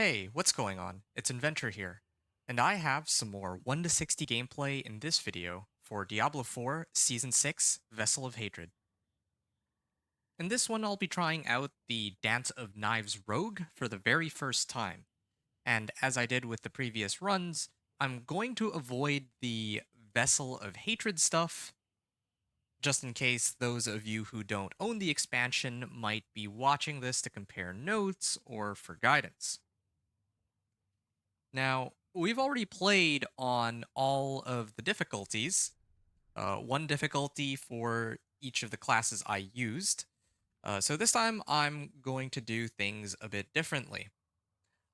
Hey, what's going on? It's Inventor here, and I have some more 1 to 60 gameplay in this video for Diablo 4 Season 6 Vessel of Hatred. In this one, I'll be trying out the Dance of Knives Rogue for the very first time, and as I did with the previous runs, I'm going to avoid the Vessel of Hatred stuff, just in case those of you who don't own the expansion might be watching this to compare notes or for guidance. Now, we've already played on all of the difficulties, one difficulty for each of the classes I used. So this time I'm going to do things a bit differently.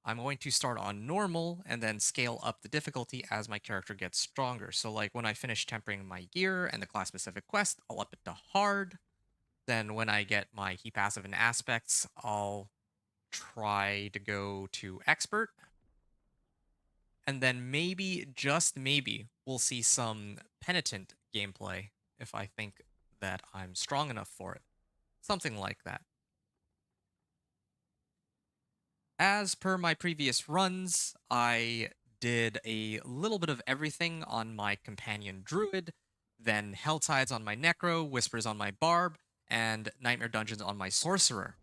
I'm going to start on normal and then scale up the difficulty as my character gets stronger. So like when I finish tempering my gear and the class specific quest, I'll up it to hard. Then when I get my key passive and aspects, I'll try to go to expert. And then maybe, just maybe, we'll see some penitent gameplay if I think that I'm strong enough for it. Something like that. As per my previous runs, I did a little bit of everything on my companion druid, then Helltides on my necro, Whispers on my barb, and Nightmare Dungeons on my sorcerer.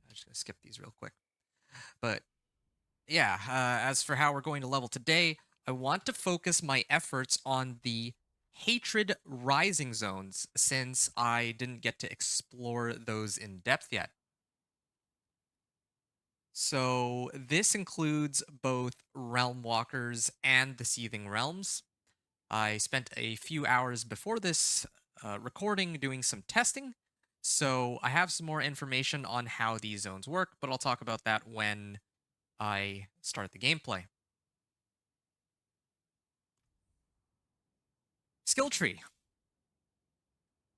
I'm just gonna skip these real quick. But yeah, as for how we're going to level today, I want to focus my efforts on the hatred rising zones since I didn't get to explore those in depth yet. So this includes both Realmwalkers and the Seething Realms. I spent a few hours before this recording doing some testing, so I have some more information on how these zones work, but I'll talk about that when I start the gameplay. Skill tree.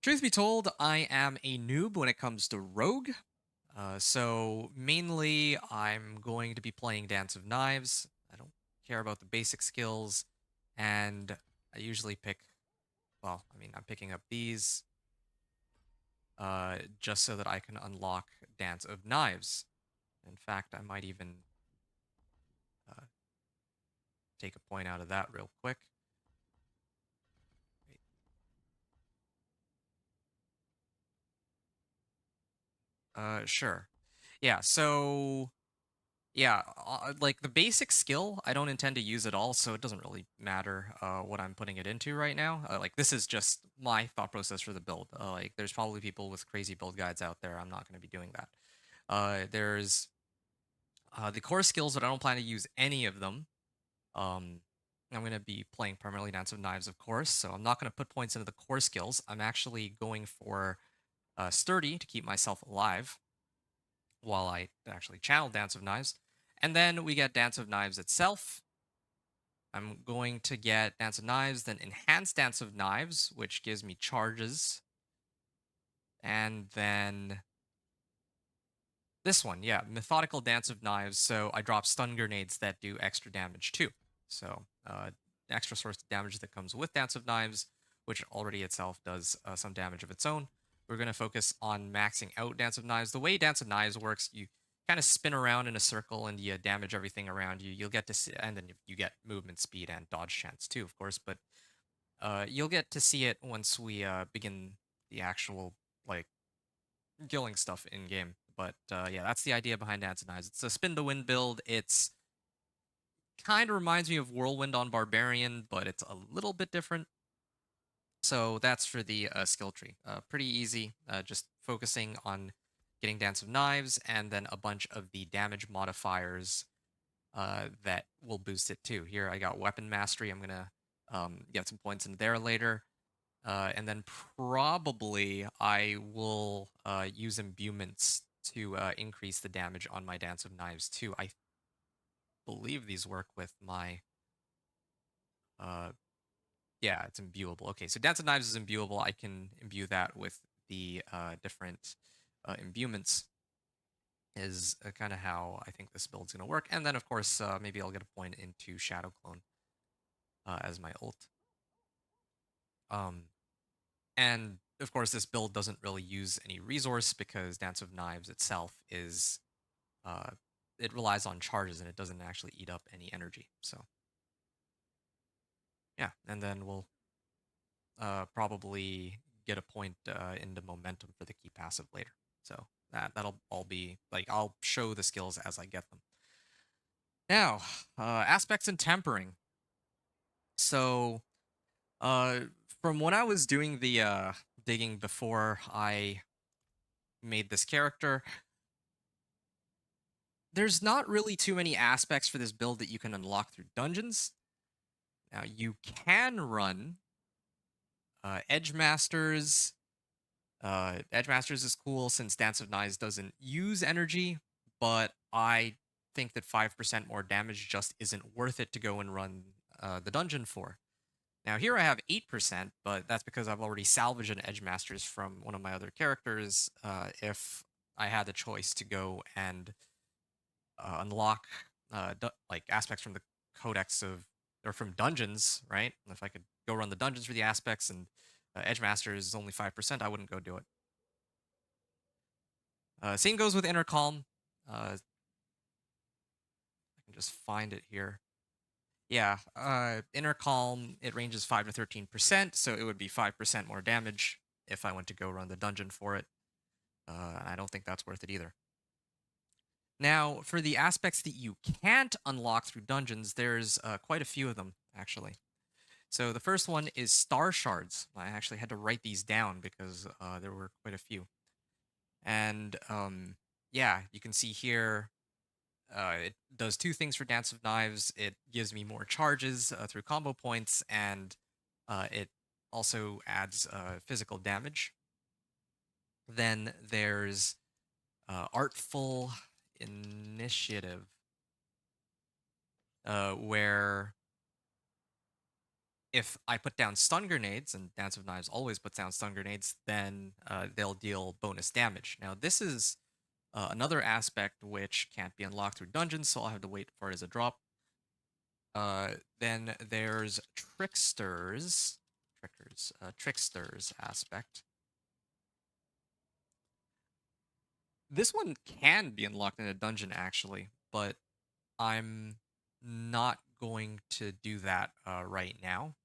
Truth be told, I am a noob when it comes to Rogue. So mainly, I'm going to be playing Dance of Knives. I don't care about the basic skills, and I usually pick. Well, I mean, I'm picking up these just so that I can unlock Dance of Knives. In fact, I might even uh, take a point out of that real quick. Sure. Yeah. So yeah, like the basic skill, I don't intend to use at all, so it doesn't really matter what I'm putting it into right now. Like this is just my thought process for the build. Like there's probably people with crazy build guides out there. I'm not going to be doing that. There's the core skills, but I don't plan to use any of them. Um, I'm going to be playing primarily Dance of Knives, of course, so I'm not going to put points into the core skills. I'm actually going for sturdy to keep myself alive while I actually channel Dance of Knives. And then we get Dance of Knives itself. I'm going to get Dance of Knives, then Enhanced Dance of Knives, which gives me charges. And then this one, yeah, Methodical Dance of Knives. So I drop stun grenades that do extra damage too. So extra source of damage that comes with Dance of Knives, which already itself does some damage of its own. We're going to focus on maxing out Dance of Knives. The way Dance of Knives works, you kind of spin around in a circle and you damage everything around you. You'll get to see, and then you get movement speed and dodge chance too, of course. But you'll get to see it once we begin the actual like killing stuff in game. But yeah, that's the idea behind Dance of Knives. It's a spin to win build. It's kind of reminds me of Whirlwind on Barbarian, but it's a little bit different. So that's for the skill tree. Pretty easy. Just focusing on getting Dance of Knives and then a bunch of the damage modifiers that will boost it too. Here I got Weapon Mastery. I'm gonna get some points in there later. And then probably I will use Imbuments to increase the damage on my Dance of Knives too. I believe these work with my uh, yeah, it's imbuable. Okay, so Dance of Knives is imbuable. I can imbue that with the different imbuments is kind of how I think this build's going to work. And then, of course, maybe I'll get a point into Shadow Clone as my ult. And, of course, this build doesn't really use any resource because Dance of Knives itself is it relies on charges and it doesn't actually eat up any energy. So yeah, and then we'll probably get a point into momentum for the key passive later. So that'll all be like I'll show the skills as I get them. Now, aspects and tempering. So uh, from when I was doing the digging before I made this character, there's not really too many aspects for this build that you can unlock through dungeons. Now you can run Edge Masters. Edge Masters is cool since Dance of Knives doesn't use energy, but I think that 5% more damage just isn't worth it to go and run the dungeon for. Now here I have 8%, but that's because I've already salvaged an Edge Masters from one of my other characters. If I had the choice to go and unlock like aspects from the codex of or from dungeons, right? If I could go run the dungeons for the aspects and Edge Masters is only 5%, I wouldn't go do it. Same goes with Inner Calm. I can just find it here. Yeah, Inner Calm, it ranges 5 to 13%, so it would be 5% more damage if I went to go run the dungeon for it. I don't think that's worth it either. Now, for the aspects that you can't unlock through dungeons, there's quite a few of them, actually. So the first one is Star Shards. I actually had to write these down because there were quite a few. And yeah, you can see here it does two things for Dance of Knives. It gives me more charges through combo points, and it also adds physical damage. Then there's Artful Initiative, where if I put down stun grenades, and Dance of Knives always puts down stun grenades, then they'll deal bonus damage. Now, this is another aspect which can't be unlocked through dungeons, so I'll have to wait for it as a drop. Then there's Tricksters aspect. This one can be unlocked in a dungeon actually, but I'm not going to do that right now.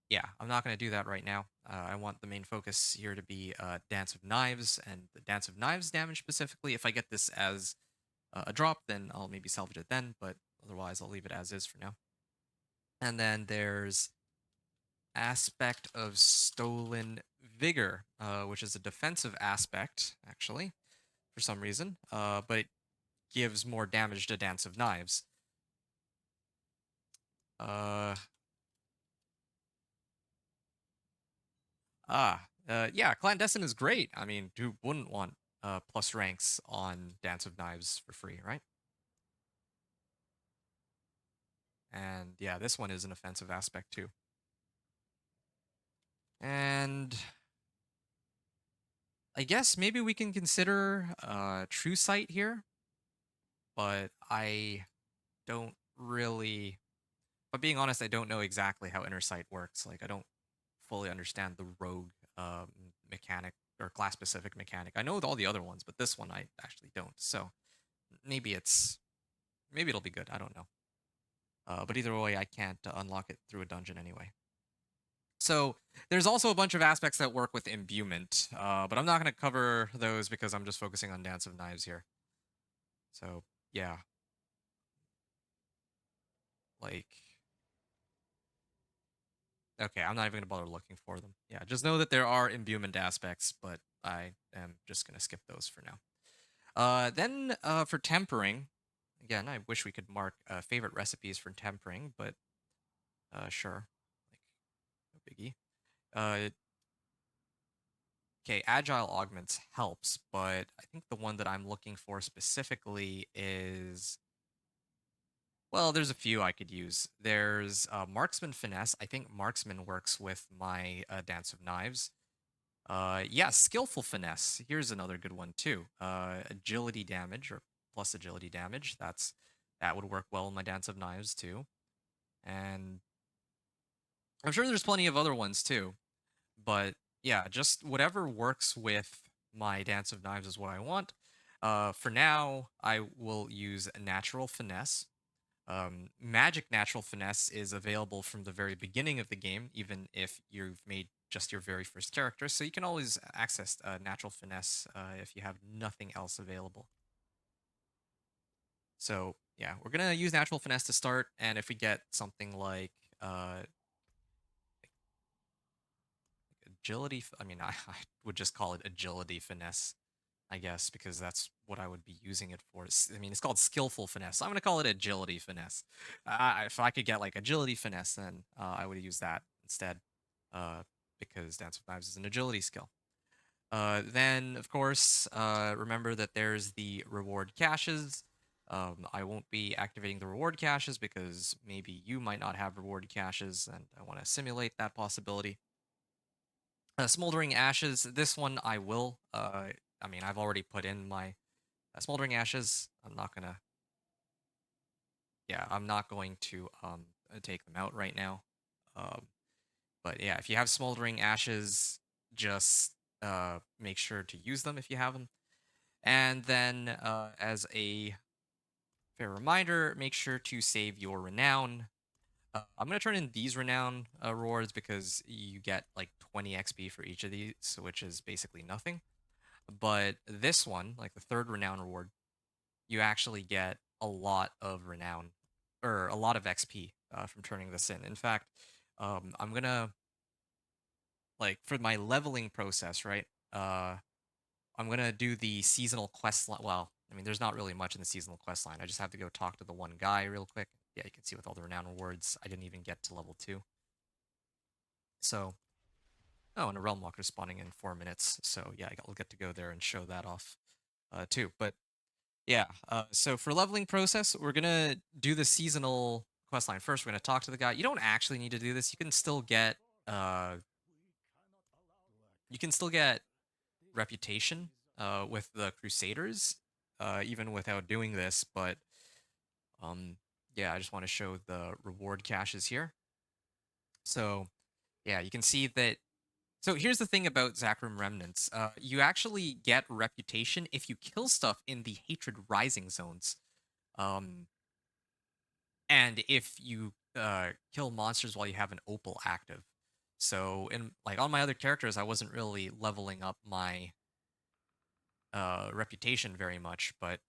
Yeah, I'm not going to do that right now. I want the main focus here to be Dance of Knives and the Dance of Knives damage specifically. If I get this as a drop, then I'll maybe salvage it then, but otherwise I'll leave it as is for now. And then there's aspect of Stolen Vigor, which is a defensive aspect, actually, for some reason, but it gives more damage to Dance of Knives. Uh, yeah, Clandestine is great. I mean, who wouldn't want plus ranks on Dance of Knives for free, right? And yeah, this one is an offensive aspect too. And I guess maybe we can consider True Sight here, but I don't really. But being honest, I don't know exactly how Inner Sight works. Like, I don't fully understand the rogue mechanic or class specific mechanic. I know all the other ones, but this one I actually don't. So maybe maybe it'll be good. I don't know. But either way, I can't unlock it through a dungeon anyway. So there's also a bunch of aspects that work with imbuement, but I'm not going to cover those because I'm just focusing on Dance of Knives here. So yeah, like okay, I'm not even going to bother looking for them. Yeah, just know that there are imbuement aspects, but I am just going to skip those for now. Then for tempering, again, I wish we could mark favorite recipes for tempering, but sure, like no biggie. Uh, okay, agile augments helps, but I think the one that I'm looking for specifically is well, there's a few I could use. There's marksman finesse. I think marksman works with my dance of knives. Yeah, skillful finesse. Here's another good one too. Agility damage or plus agility damage. That would work well in my Dance of Knives too. And I'm sure there's plenty of other ones too. But yeah, just whatever works with my Dance of Knives is what I want. For now, I will use natural finesse. Magic natural finesse is available from the very beginning of the game, even if you've made just your very first character. So you can always access natural finesse if you have nothing else available. So yeah, we're gonna use natural finesse to start, and if we get something like agility, I mean, I would just call it agility finesse, I guess, because that's what I would be using it for. I mean, it's called skillful finesse. So I'm going to call it agility finesse. If I could get like agility finesse, then I would use that instead, uh, because Dance with Knives is an agility skill. Then, of course, remember that there's the reward caches. I won't be activating the reward caches because maybe you might not have reward caches, and I want to simulate that possibility. Smoldering Ashes, this one I will. I mean, I've already put in my Smoldering Ashes. I'm not going to take them out right now. Um, but yeah, if you have Smoldering Ashes, just make sure to use them if you have them. And then, as a fair reminder, make sure to save your Renown. I'm going to turn in these Renown rewards because you get like 20 XP for each of these, which is basically nothing. But this one, like the third Renown reward, you actually get a lot of Renown, or a lot of XP from turning this in. In fact, I'm going to, like, for my leveling process, right? I'm gonna do the seasonal quest line. Well, I mean, there's not really much in the seasonal quest line. I just have to go talk to the one guy real quick. Yeah, you can see with all the renown rewards, I didn't even get to level 2. So, oh, and a Realmwalker spawning in 4 minutes. So yeah, I'll get to go there and show that off too. But yeah, so for leveling process, we're gonna do the seasonal quest line first. We're gonna talk to the guy. You don't actually need to do this. Uh, you can still get reputation with the Crusaders, even without doing this. But yeah, I just want to show the reward caches here. So yeah, you can see that. So here's the thing about Zakrim Remnants. You actually get reputation if you kill stuff in the Hatred Rising zones. Um, and if you kill monsters while you have an opal active. So in like on my other characters, I wasn't really leveling up my reputation very much, but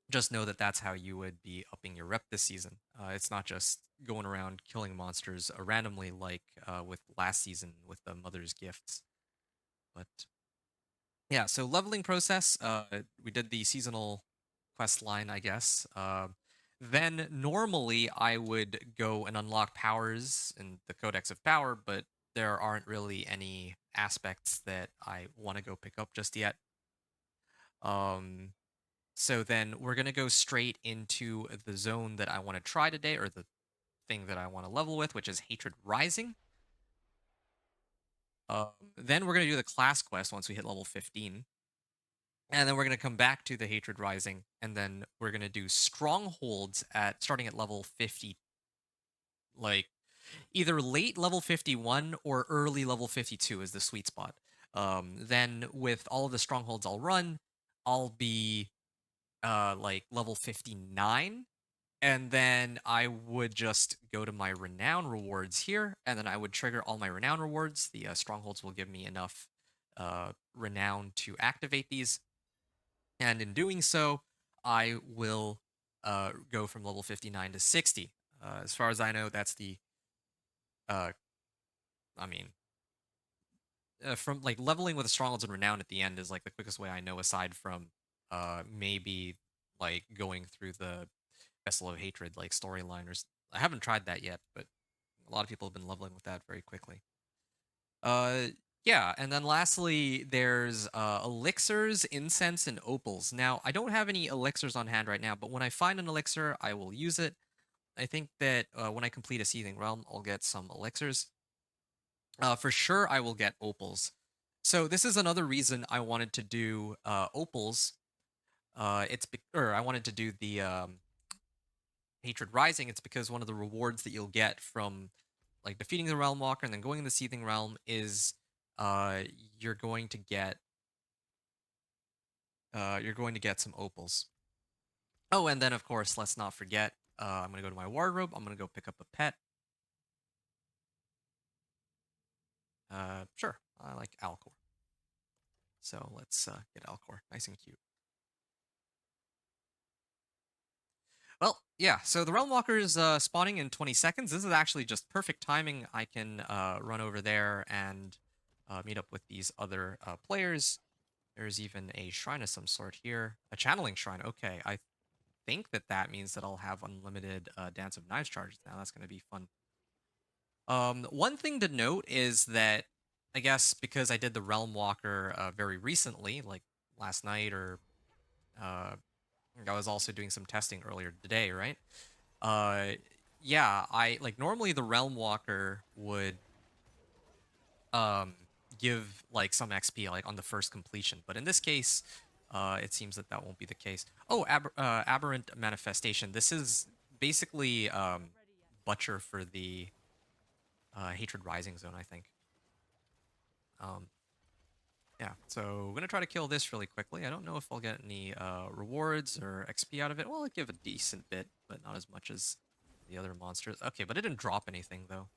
just know that that's how you would be upping your rep this season. It's not just going around killing monsters randomly like with last season with the Mother's Gifts. But yeah, so leveling process, we did the seasonal quest line, I guess. Then normally I would go and unlock powers in the Codex of Power, but there aren't really any aspects that I want to go pick up just yet. Um, So then we're going to go straight into the zone that I want to try today, or the thing that I want to level with, which is Hatred Rising. Then we're going to do the class quest once we hit level 15. And then we're going to come back to the Hatred Rising, and then we're going to do strongholds at starting at level 50, like either late level 51 or early level 52 is the sweet spot. Then with all of the strongholds I'll run, I'll be like level 59, and then I would just go to my renown rewards here, and then I would trigger all my renown rewards. The strongholds will give me enough renown to activate these, and in doing so, I will go from level 59 to 60. As far as I know, that's the uh, I mean, from like leveling with the strongholds and renown at the end is like the quickest way I know, aside from maybe like going through the Vessel of Hatred like storyline, or I haven't tried that yet, but a lot of people have been leveling with that very quickly. Uh, yeah, and then lastly, there's elixirs, incense, and opals. Now, I don't have any elixirs on hand right now, but when I find an elixir, I will use it. I think that when I complete a Seething Realm, I'll get some elixirs. For sure, I will get opals. So this is another reason I wanted to do opals. Or I wanted to do the Hatred Rising. It's because one of the rewards that you'll get from like defeating the Realmwalker and then going in the Seething Realm is you're going to get you're going to get some opals. Oh, and then of course, let's not forget, I'm gonna go to my wardrobe. I'm gonna go pick up a pet. Sure, I like Alcor. So let's get Alcor, nice and cute. Well, yeah. So the Realmwalker is spawning in 20 seconds. This is actually just perfect timing. I can run over there and meet up with these other players. There's even a shrine of some sort here, a channeling shrine. Okay, I think that that means that I'll have unlimited Dance of Knives charges now. That's going to be fun. One thing to note is that I guess because I did the Realm Walker very recently, like last night, or uh, I was also doing some testing earlier today, right? Uh, yeah, I like normally the Realm Walker would um give like some XP like on the first completion, but in this case, it seems that that won't be the case. Oh, Aberrant Manifestation. This is basically Butcher for the Hatred Rising Zone, I think. Um, yeah, so we're gonna try to kill this really quickly. I don't know if I'll get any rewards or XP out of it. Well, it give a decent bit, but not as much as the other monsters. Okay, but it didn't drop anything though.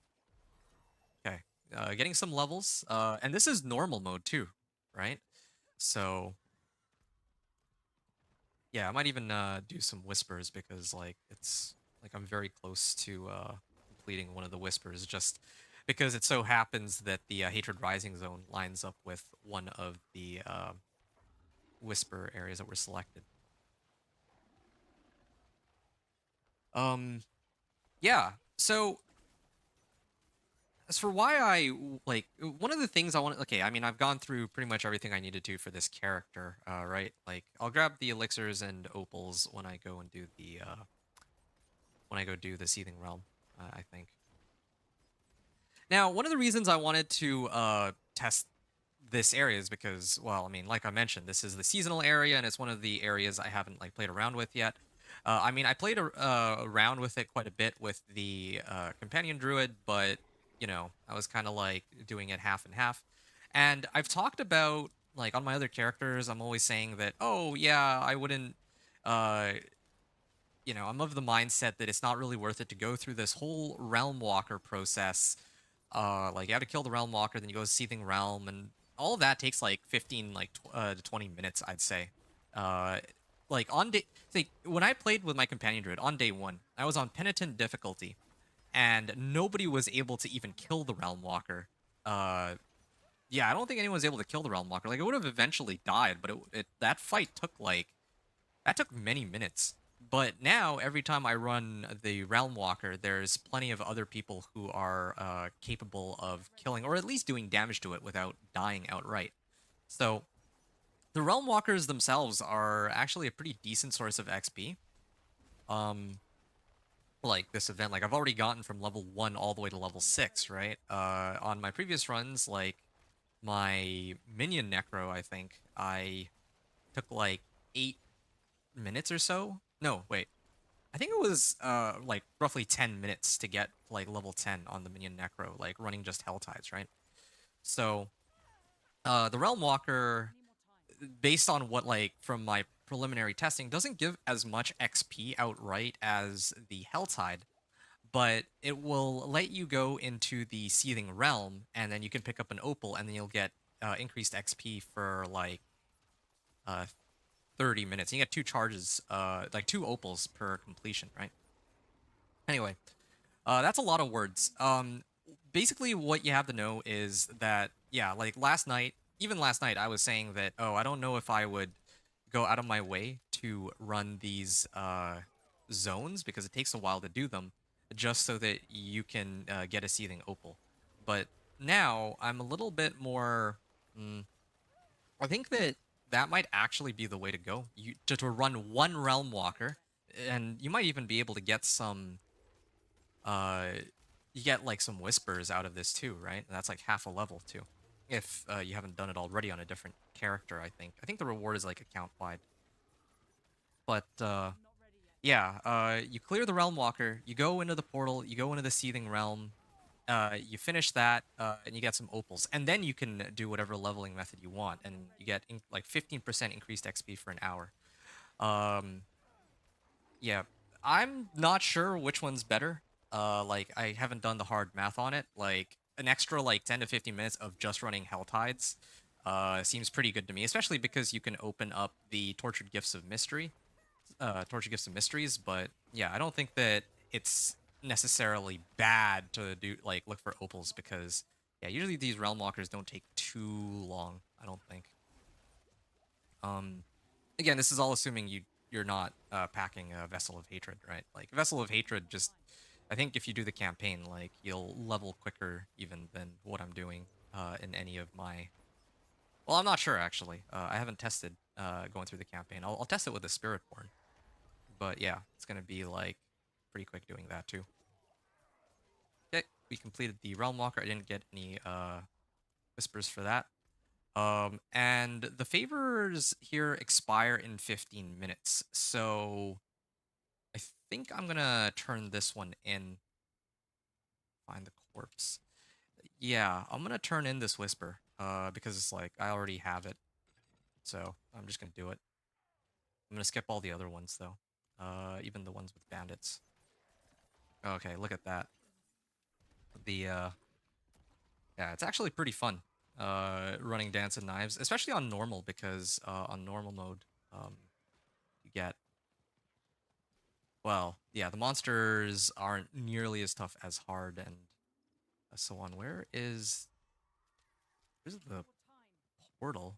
Okay, getting some levels, and this is normal mode too, right? So yeah, I might even do some whispers because like it's like I'm very close to completing one of the whispers, just because it so happens that the Hatred Rising Zone lines up with one of the whisper areas that were selected. Um, yeah. So as for why like one of the things I want, okay, I mean I've gone through pretty much everything I needed to for this character, right? Like I'll grab the elixirs and opals when I go and do the Seething Realm, I think. Now, one of the reasons I wanted to test this area is because, well, I mean, like I mentioned, this is the seasonal area, and it's one of the areas I haven't like played around with yet. I mean, I played around with it quite a bit with the companion druid, but you know, I was kind of like doing it half and half. And I've talked about like on my other characters, I'm always saying that, oh yeah, I wouldn't. Uh, you know, I'm of the mindset that it's not really worth it to go through this whole realm walker process. Like you have to kill the realm walker, then you go to Seething Realm, and all of that takes like 15 to 20 minutes, I'd say. Uh, like on day, say when I played with my companion druid on day one, I was on penitent difficulty, and nobody was able to even kill the realm walker. Uh, yeah, I don't think anyone was able to kill the realm walker. Like it would have eventually died, but that fight took like that took many minutes. But now, every time I run the Realm Walker, there's plenty of other people who are capable of killing, or at least doing damage to it without dying outright. So, the Realm Walkers themselves are actually a pretty decent source of XP. Um, like this event, like I've already gotten from level 1 all the way to level 6, right? On my previous runs, like my minion Necro, I think, I took like 8 minutes or so. No, wait. I think it was like roughly 10 minutes to get like level 10 on the minion necro, like running just hell tides, right? So the realm walker, based on what like from my preliminary testing, doesn't give as much XP outright as the hell tide, but it will let you go into the seething realm, and then you can pick up an opal, and then you'll get increased XP for like uh 30 minutes. You get two charges, like two opals per completion, right? Anyway, that's a lot of words. Basically, what you have to know is that, yeah, like last night, even last night, I was saying that, oh, I don't know if I would go out of my way to run these zones because it takes a while to do them, just so that you can get a seething opal. But now I'm a little bit more. Mm, I think that that might actually be the way to go. You to run one realm walker, and you might even be able to get some uh you get like some whispers out of this too, right? And that's like half a level too. If you haven't done it already on a different character, I think. I think the reward is like account wide. But yeah, you clear the realm walker, you go into the portal, you go into the seething realm, you finish that, and you get some opals, and then you can do whatever leveling method you want, and you get like 15% increased XP for an hour. Um, yeah, I'm not sure which one's better. Like I haven't done the hard math on it. Like an extra like 10 to 15 minutes of just running Hell Tides, seems pretty good to me, especially because you can open up the Tortured Gifts of Mysteries. But yeah, I don't think that it's necessarily bad to do like look for opals because yeah, usually these Realmwalkers don't take too long. I don't think. Um, Again, this is all assuming you're not packing a Vessel of Hatred, right? Like Vessel of Hatred, just I think if you do the campaign, like you'll level quicker even than what I'm doing in any of my. Well, I'm not sure actually. I haven't tested going through the campaign. I'll test it with the Spiritborn, but yeah, it's gonna be like pretty quick doing that too. Okay, we completed the Realm Walker. I didn't get any whispers for that. And the favors here expire in 15 minutes, so I think I'm gonna turn this one in. Find the corpse. Yeah, I'm gonna turn in this whisper. Because it's like I already have it, so I'm just gonna do it. I'm gonna skip all the other ones though. Even the ones with bandits. Okay, look at that. The yeah, it's actually pretty fun. Running Dance and Knives, especially on normal because on normal mode, you get well, yeah, the monsters aren't nearly as tough as hard and so on. Where's the portal?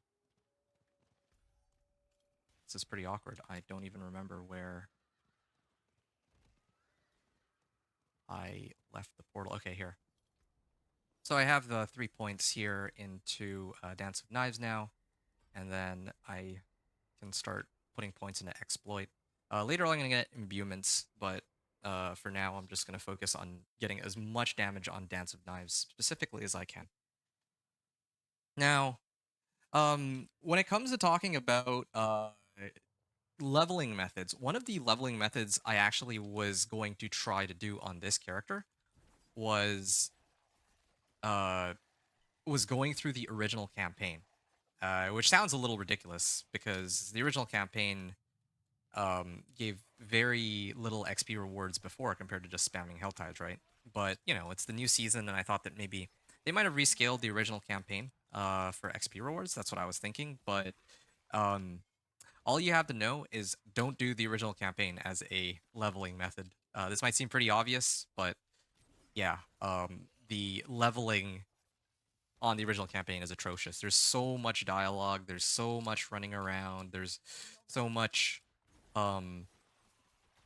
This is pretty awkward. I don't even remember where I left the portal. Okay, here. So I have the 3 points here into Dance of Knives now, and then I can start putting points into Exploit. Later on, I'm going to get Imbuments, but for now, I'm just going to focus on getting as much damage on Dance of Knives specifically as I can. Now, when it comes to talking about leveling methods, one of the leveling methods I actually was going to try to do on this character was uh was going through the original campaign, which sounds a little ridiculous because the original campaign gave very little XP rewards before compared to just spamming Hell Tides, right? But you know, it's the new season, and I thought that maybe they might have rescaled the original campaign for XP rewards. That's what I was thinking, but um, all you have to know is don't do the original campaign as a leveling method. This might seem pretty obvious, but yeah, the leveling on the original campaign is atrocious. There's so much dialogue, there's so much running around, there's so much um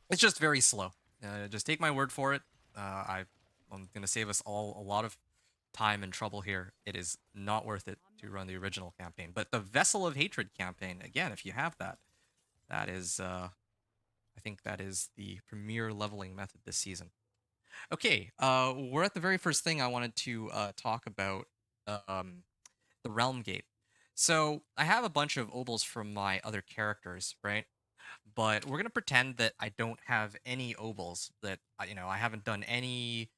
it's just very slow. Just take my word for it. I'm gonna save us all a lot of time and trouble here. It is not worth it to run the original campaign. But the Vessel of Hatred campaign, again, if you have that, that is I think that is the premier leveling method this season. Okay, we're at the very first thing I wanted to talk about. Um, the Realm Gate. So I have a bunch of obols from my other characters, right? But we're gonna pretend that I don't have any obols. That I haven't done any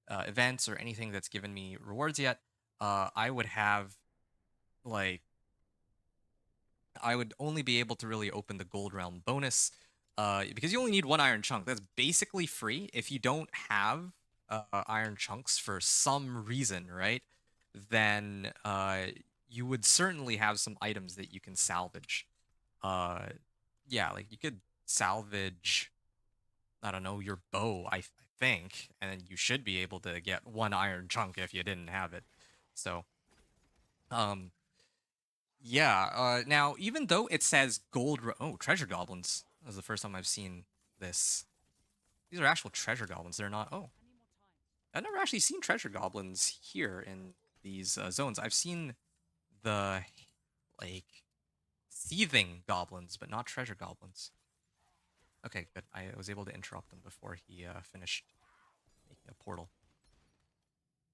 events or anything that's given me rewards yet. I would have like I would only be able to really open the Gold Realm bonus, because you only need one iron chunk. That's basically free if you don't have iron chunks for some reason, right? Then you would certainly have some items that you can salvage. Uh, yeah, like you could salvage, I don't know, your bow, I think, and then you should be able to get one iron chunk if you didn't have it. So, um, yeah. Now, even though it says treasure goblins. That was the first time I've seen this. These are actual treasure goblins. They're not. Oh, I've never actually seen treasure goblins here in these zones. I've seen the like seething goblins, but not treasure goblins. Okay, good. I was able to interrupt him before he finished making a portal.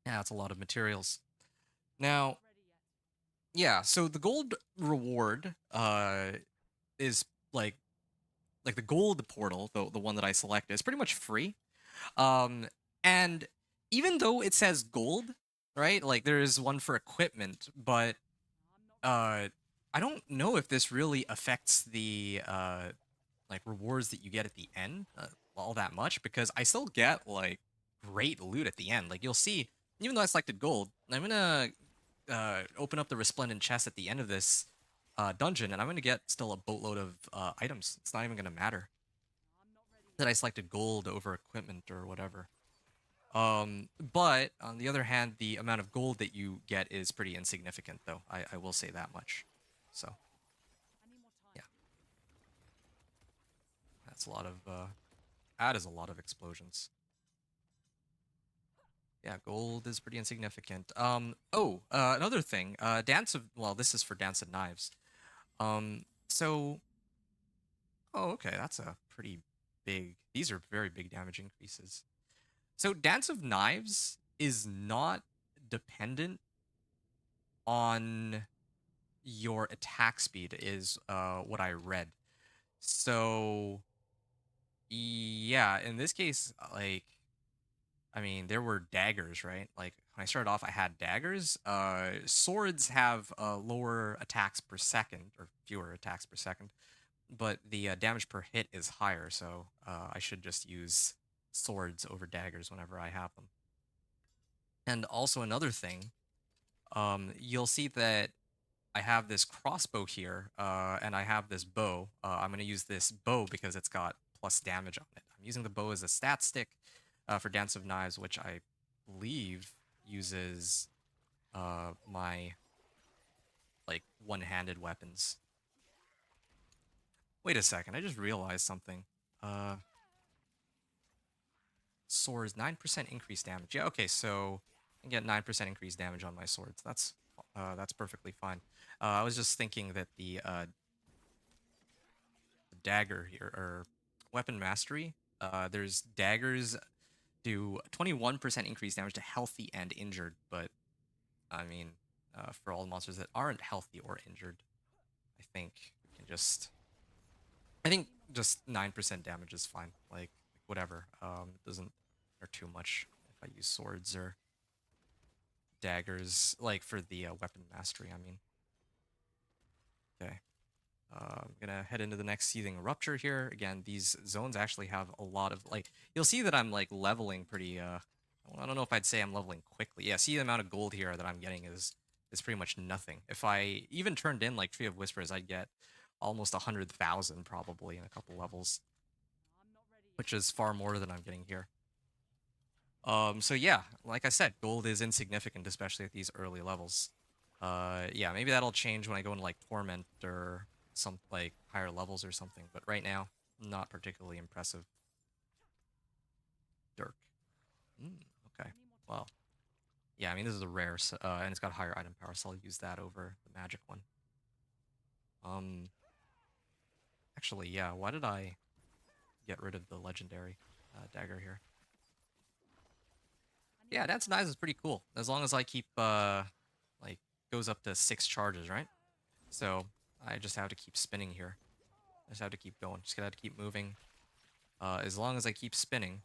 Yeah, that's a lot of materials. Now, yeah. So the gold reward is like the gold portal, the one that I selected, is pretty much free. Um, and even though it says gold, right? Like there is one for equipment, but uh, I don't know if this really affects the like rewards that you get at the end all that much because I still get like great loot at the end. Like you'll see, even though I selected gold, I'm gonna open up the resplendent chest at the end of this dungeon, and I'm gonna get still a boatload of items. It's not even gonna matter that I selected gold over equipment or whatever. But on the other hand, the amount of gold that you get is pretty insignificant, though. I will say that much. So yeah, that's a lot of that is a lot of explosions. Yeah, gold is pretty insignificant. Another thing. Dance of well, this is for Dance of Knives. So oh, okay, that's a pretty big. These are very big damage increases. So Dance of Knives is not dependent on your attack speed, is what I read. So yeah, in this case, like I mean, there were daggers, right? Like when I started off, I had daggers. Swords have lower attacks per second or fewer attacks per second, but the damage per hit is higher. So I should just use swords over daggers whenever I have them. And also another thing, you'll see that I have this crossbow here, and I have this bow. I'm going to use this bow because it's got plus damage on it. I'm using the bow as a stat stick for Dance of Knives, which I believe uses my like one-handed weapons. Wait a second, I just realized something. Uh, Swords 9% increased damage. Yeah, okay, so I get 9% increased damage on my swords. That's perfectly fine. I was just thinking that the dagger here or weapon mastery. There's daggers do 21% increased damage to healthy and injured, but I mean, for all the monsters that aren't healthy or injured, I think we can just. I think just 9% damage is fine. Like whatever. It doesn't matter too much if I use swords or daggers. Like for the weapon mastery, I mean. Okay. I'm gonna head into the next seething rupture here. Again, these zones actually have a lot of like. You'll see that I'm like leveling pretty. Well, I don't know if I'd say I'm leveling quickly. Yeah, see the amount of gold here that I'm getting is pretty much nothing. If I even turned in like Tree of Whispers, I'd get almost 100,000 probably in a couple levels, which is far more than I'm getting here. So yeah, like I said, gold is insignificant, especially at these early levels. Yeah, maybe that'll change when I go into like Torment or some like higher levels or something. But right now, not particularly impressive. Dirk. Mm, okay. Well, yeah. I mean, this is a rare, and it's got higher item power, so I'll use that over the magic one. Um, Actually, yeah. Why did I get rid of the legendary dagger here? Yeah, Dance of Knives is pretty cool as long as I keep like goes up to 6 charges, right? So I just have to keep spinning here. I just have to keep going. Just gotta keep moving. As long as I keep spinning,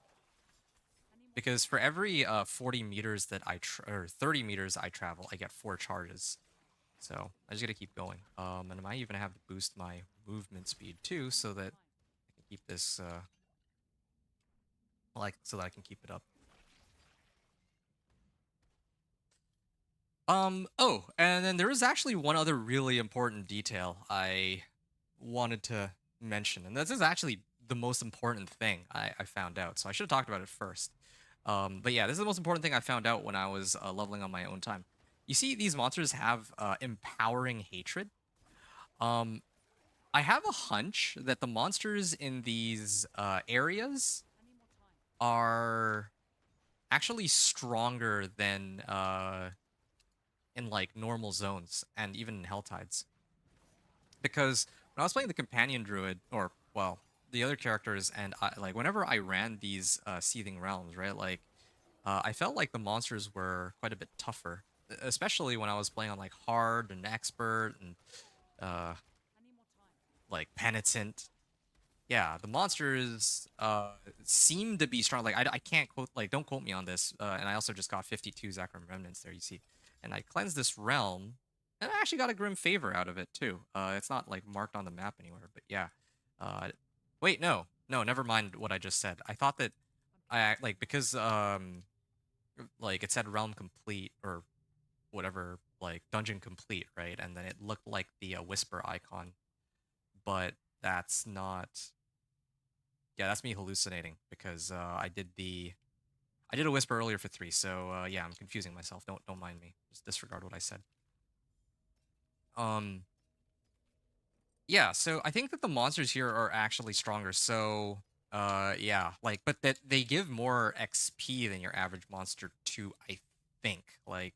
because for every 40 meters that or 30 meters I travel, I get 4 charges. So I just gotta keep going. And I might even have to boost my movement speed too, so that I can keep this like so that I can keep it up. Oh, and then there is actually one other really important detail I wanted to mention, and this is actually the most important thing I found out. So I should have talked about it first. But yeah, this is the most important thing I found out when I was leveling on my own time. You see, these monsters have empowering hatred. Um, I have a hunch that the monsters in these areas are actually stronger than in like normal zones and even in Hell Tides. Because when I was playing the companion druid, or well, the other characters, and like whenever I ran these seething realms, right, like I felt like the monsters were quite a bit tougher, especially when I was playing on like hard and expert and uh, like penitent. yeah, the monsters seem to be strong. Like I can't quote, like, don't quote me on this. And I also just got 52 Zachram remnants there, you see. And I cleansed this realm, and I actually got a grim favor out of it too. It's not like marked on the map anywhere, but yeah. Uh, wait, no, never mind what I just said. I thought that like, because like it said realm complete or whatever, like dungeon complete, right? And then it looked like the whisper icon, but that's not. Yeah, that's me hallucinating because I did a whisper earlier for 3, so yeah, I'm confusing myself. Don't mind me. Just disregard what I said. Um, yeah, so I think that the monsters here are actually stronger. So yeah, like, but that they give more XP than your average monster too, I think. Like,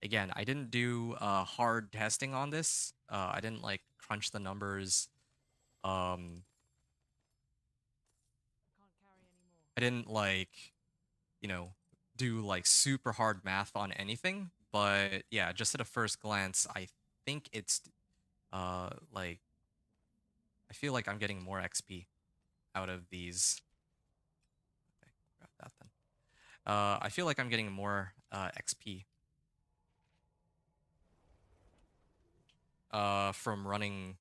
again, I didn't do hard testing on this. I didn't like crunch the numbers. Um, I didn't like, you know, do like super hard math on anything. But yeah, just at a first glance, I think it's like, I feel like I'm getting more XP out of these. Okay, grab that then. I feel like I'm getting more XP from running,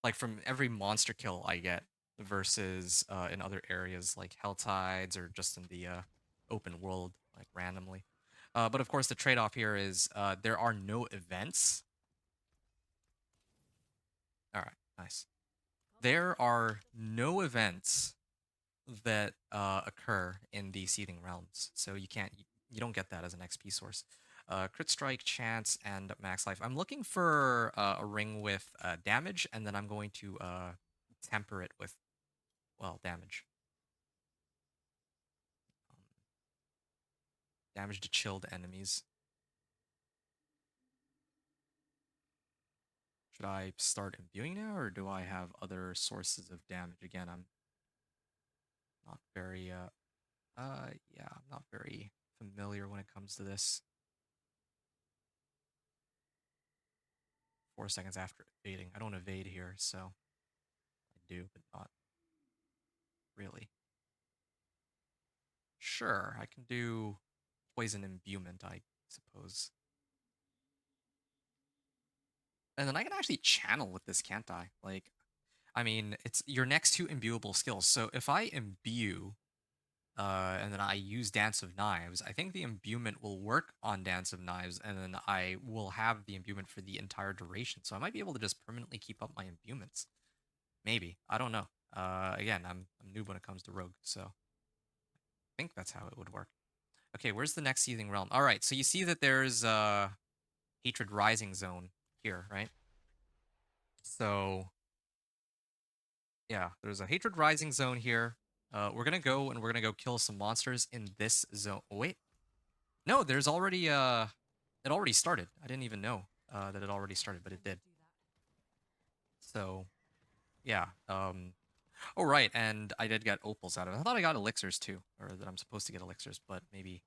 like from every monster kill I get versus in other areas like Hell Tides or just in the open world, like randomly. But of course, the trade-off here is there are no events. All right, nice. There are no events that occur in the Seething Realms, so you don't get that as an XP source. Crit strike, chance, and max life. I'm looking for a ring with damage, and then I'm going to temper it with, well, damage. Um, damage to chilled enemies. Should I start imbuing now, or do I have other sources of damage? Again, I'm not very yeah, I'm not very familiar when it comes to this. 4 seconds after evading. I don't evade here, so I do, but not really. Sure, I can do poison imbuement, I suppose. And then I can actually channel with this, can't I? Like, I mean, it's your next 2 imbuable skills. So if I imbue, and then I use Dance of Knives, I think the imbuement will work on Dance of Knives, and then I will have the imbuement for the entire duration. So I might be able to just permanently keep up my imbuments. Maybe. I don't know. Again, I'm noob when it comes to rogue, so I think that's how it would work. Okay, where's the next Seething Realm? All right, so you see that there's Hatred Rising Zone here, right? So yeah, there's a Hatred Rising Zone here. We're gonna go and we're gonna go kill some monsters in this zone. Oh, wait, no, there's already it already started. I didn't even know that it already started, but it did. So yeah, oh right, and I did get opals out of it. I thought I got elixirs too, or that I'm supposed to get elixirs, but maybe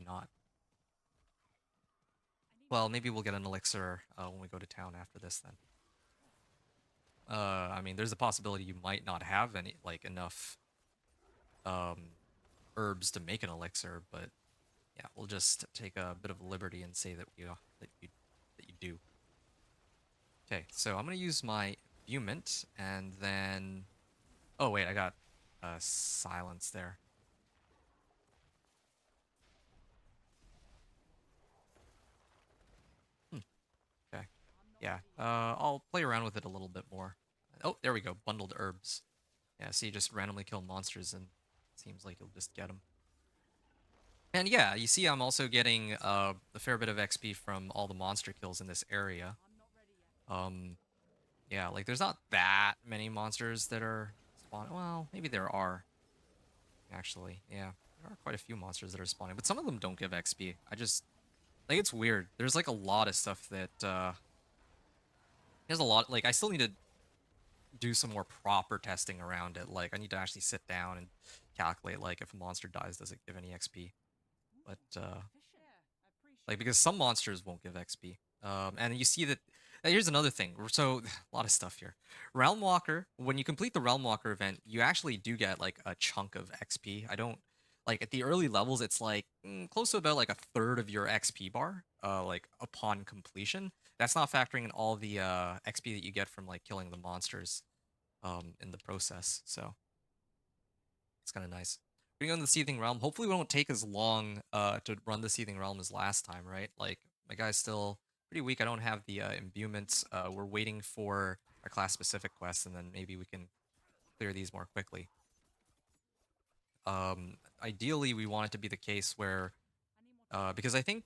not. Well, maybe we'll get an elixir when we go to town after this then. I mean, there's a possibility you might not have any, like, enough um herbs to make an elixir, but yeah, we'll just take a bit of liberty and say that that you do. Okay, so I'm gonna use my imbuement, and then, oh wait, I got silence there. Hmm, okay, yeah, I'll play around with it a little bit more. Oh, there we go, bundled herbs. Yeah, so you just randomly kill monsters, and it seems like you'll just get them. And yeah, you see I'm also getting a fair bit of XP from all the monster kills in this area. Um, yeah, like there's not that many monsters that are spawning. Well, maybe there are, actually. Yeah, there are quite a few monsters that are spawning, but some of them don't give XP. I just, like, it's weird. There's like a lot of stuff that, there's a lot, like, I still need to do some more proper testing around it. Like, I need to actually sit down and calculate, like, if a monster dies, does it give any XP? But, like, because some monsters won't give XP. And you see that Here's another thing. So a lot of stuff here. Realmwalker. When you complete the Realmwalker event, you actually do get like a chunk of XP. I don't like at the early levels. It's like close to about like a third of your XP bar. Like upon completion. That's not factoring in all the XP that you get from like killing the monsters in the process. So it's kind of nice. Going on the Seething Realm. Hopefully, we won't take as long to run the Seething Realm as last time, right? Like my guy's still pretty weak. I don't have the imbuments. We're waiting for our class specific quests, and then maybe we can clear these more quickly. Ideally, we want it to be the case where, because I think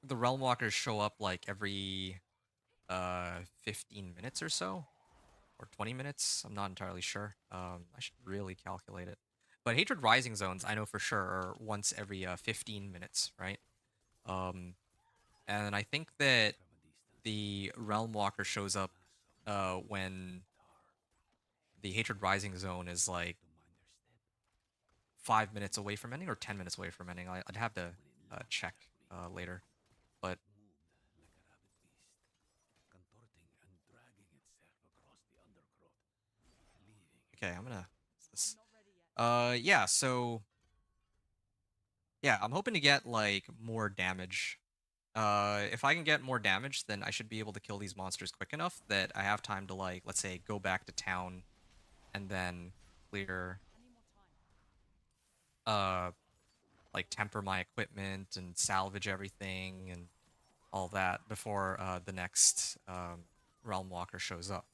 the Realm Walkers show up like every 15 minutes or so, or 20 minutes. I'm not entirely sure. I should really calculate it. But Hatred Rising Zones, I know for sure, are once every 15 minutes, right? Um, and I think that the Realm Walker shows up when the Hatred Rising Zone is like 5 minutes away from ending or 10 minutes away from ending. I'd have to check later. But okay, I'm gonna. This. Yeah. So yeah, I'm hoping to get like more damage. If I can get more damage, then I should be able to kill these monsters quick enough that I have time to like, let's say, go back to town and then clear, uh, like temper my equipment and salvage everything and all that before the next Realm Walker shows up.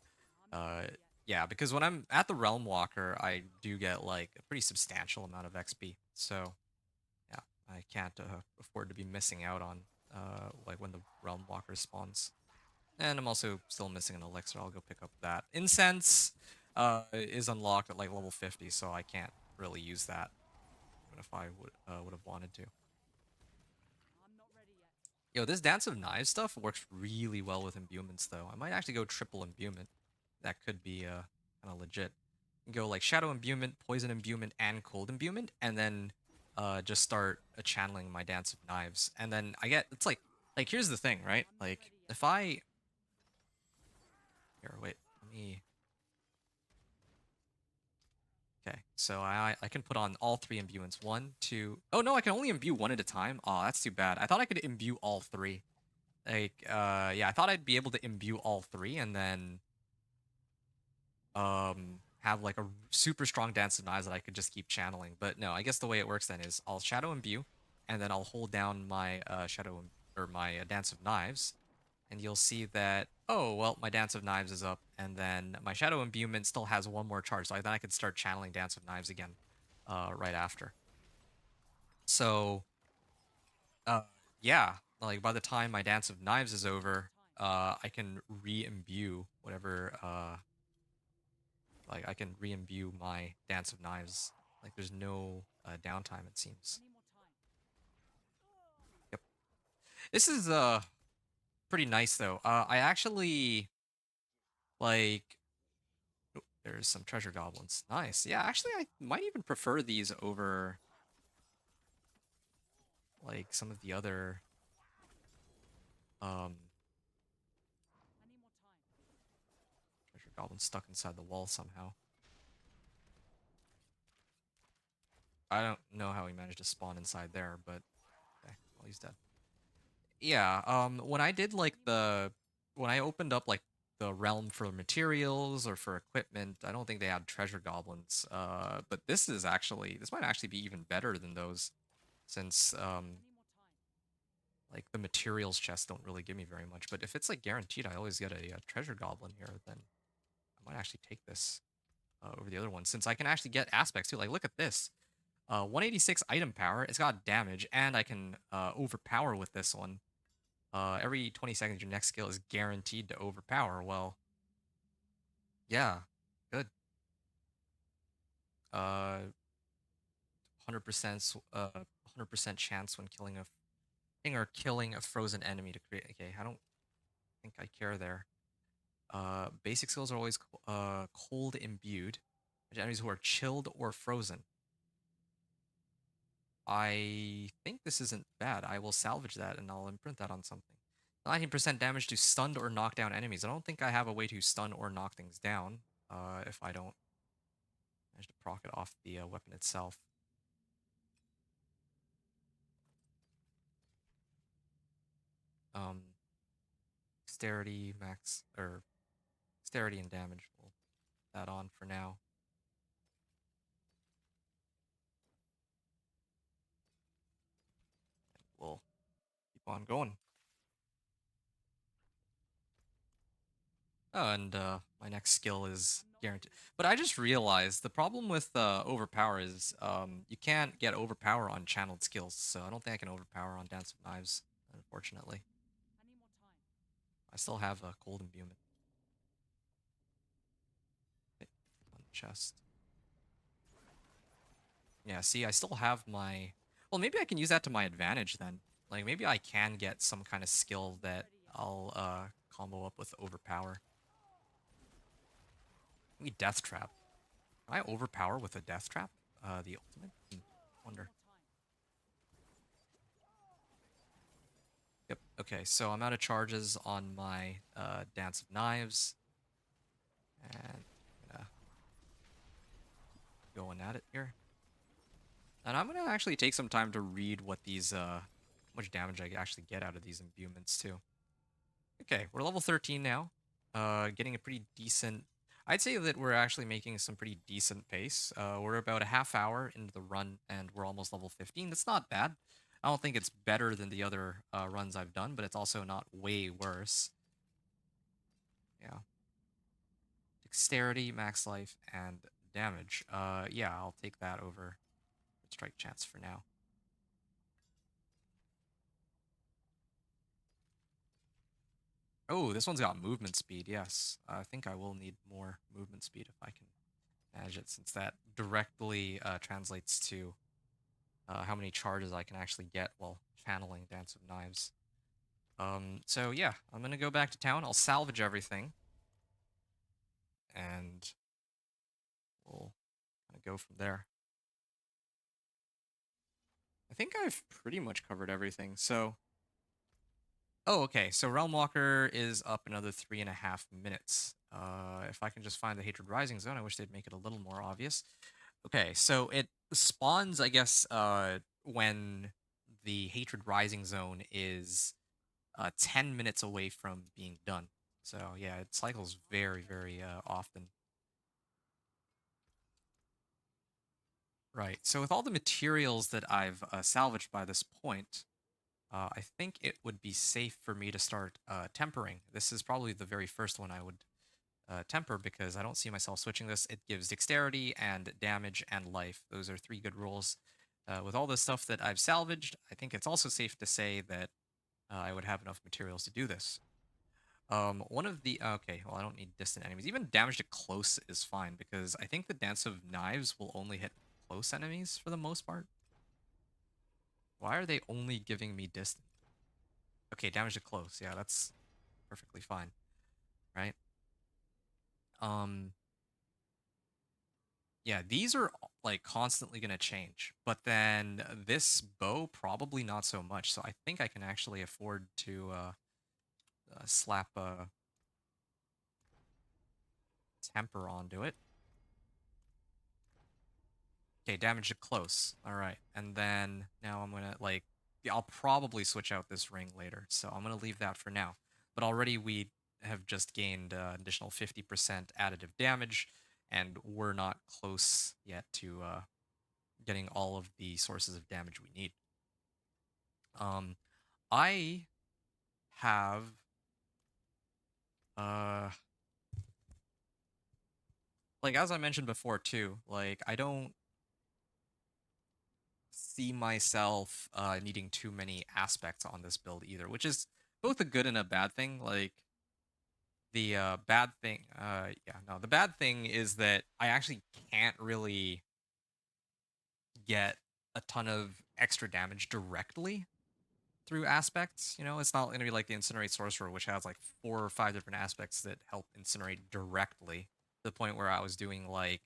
Uh, yeah, because when I'm at the Realm Walker, I do get like a pretty substantial amount of XP. So yeah, I can't afford to be missing out on like when the Realm Walker spawns. And I'm also still missing an elixir. I'll go pick up that. Incense is unlocked at like level 50, so I can't really use that, even if I would have wanted to. Yo, this Dance of Knives stuff works really well with imbuments, though. I might actually go triple imbuement. That could be kind of legit. Go like Shadow Imbuement, Poison Imbuement, and Cold Imbuement, and then just start channeling my Dance of Knives. And then I get it's like here's the thing, right? Like if I here, wait, let me. Okay, so I can put on all three imbuements. One, two. Oh no, I can only imbue one at a time. Oh, that's too bad. I thought I could imbue all three. Like, yeah, I thought I'd be able to imbue all three and then have like a super strong dance of knives that I could just keep channeling. But no, I guess the way it works then is I'll shadow imbue, and then I'll hold down my or my dance of knives, and you'll see that, oh, well, my Dance of Knives is up, and then my Shadow Imbuement still has one more charge, so then I can start channeling Dance of Knives again right after. So, uh, yeah, like by the time my Dance of Knives is over, I can re-imbue whatever, like I can re-imbue my Dance of Knives. Like there's no downtime, it seems. Yep. This is pretty nice though. I actually like there's some treasure goblins. Nice. Yeah, actually, I might even prefer these over like some of the other um treasure goblins stuck inside the wall somehow. I don't know how he managed to spawn inside there, but okay, well he's dead. Yeah, when I did like when I opened up like the realm for materials or for equipment, I don't think they had treasure goblins. But this might actually be even better than those since like the materials chests don't really give me very much, but if it's like guaranteed, I always get a treasure goblin here. Then I might actually take this over the other one since I can actually get aspects too. Like look at this, 186 item power. It's got damage, and I can overpower with this one. Every 20 seconds, your next skill is guaranteed to overpower. Well, yeah, good. 100% 100% chance when killing a thing or killing a frozen enemy to create. Okay, I don't think I care there. Basic skills are always cold imbued. Enemies who are chilled or frozen. I think this isn't bad. I will salvage that and I'll imprint that on something. 19% damage to stunned or knocked down enemies. I don't think I have a way to stun or knock things down if I don't manage to proc it off the weapon itself. Um, Dexterity, max, or dexterity and damage. We'll put that on for now. We'll keep on going. Oh, and my next skill is guaranteed. But I just realized the problem with overpower is you can't get overpower on channeled skills. So I don't think I can overpower on Dance of Knives, unfortunately. I still have a cold imbuement. Okay, on the chest. Yeah, see, I still have my... Well, maybe I can use that to my advantage then. Like, maybe I can get some kind of skill that I'll combo up with overpower. Maybe Death Trap. Can I overpower with a Death Trap? The ultimate? Wonder. Yep. Okay, so I'm out of charges on my Dance of Knives. And I'm gonna keep going at it here. And I'm gonna actually take some time to read what these how much damage I actually get out of these imbuements too. Okay, we're level 13 now. Getting a pretty decent... I'd say that we're actually making some pretty decent pace. We're about a half hour into the run, and we're almost level 15. That's not bad. I don't think it's better than the other runs I've done, but it's also not way worse. Yeah. Dexterity, max life, and damage. Yeah, I'll take that over strike chance for now. Oh, this one's got movement speed, yes. I think I will need more movement speed if I can manage it, since that directly translates to how many charges I can actually get while channeling Dance of Knives. So yeah, I'm gonna go back to town. I'll salvage everything, and we'll kind of go from there. I think I've pretty much covered everything. So, oh, okay. So Realmwalker is up another 3.5 minutes. If I can just find the Hatred Rising Zone, I wish they'd make it a little more obvious. Okay, so it spawns, I guess, when the Hatred Rising Zone is 10 minutes away from being done. So yeah, it cycles very, very often. Right. So with all the materials that I've salvaged by this point, I think it would be safe for me to start tempering. This is probably the very first one I would temper because I don't see myself switching this. It gives dexterity and damage and life. Those are three good rolls. With all the stuff that I've salvaged, I think it's also safe to say that I would have enough materials to do this. One of the okay, well, I don't need distant enemies. Even damage to close is fine because I think the Dance of Knives will only hit close enemies for the most part. Why are they only giving me distant? Okay, damage to close. Yeah, that's perfectly fine, right? Um, yeah, these are like constantly gonna change, but then this bow probably not so much. So I think I can actually afford to slap a temper onto it. Okay, damage to close. All right. And then now I'm going to like, yeah, I'll probably switch out this ring later. So I'm going to leave that for now. But already we have just gained additional 50% additive damage, and we're not close yet to getting all of the sources of damage we need. Um, I have, uh, like, as I mentioned before too, like, I don't see myself needing too many aspects on this build either, which is both a good and a bad thing. Like the bad thing, yeah, no, the bad thing is that I actually can't really get a ton of extra damage directly through aspects. You know, it's not going to be like the Incinerate Sorcerer, which has like 4 or 5 different aspects that help incinerate directly to the point where I was doing like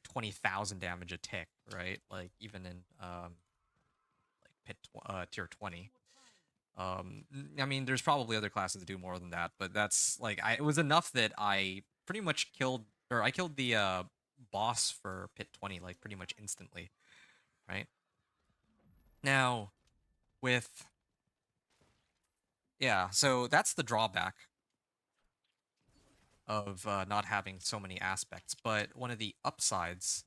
20,000 damage a tick, right? Like even in like tier 20. I mean, there's probably other classes that do more than that, but that's like it was enough that I pretty much killed, or I killed the boss for Pit 20 like pretty much instantly, right? Now with yeah, so that's the drawback of not having so many aspects. But one of the upsides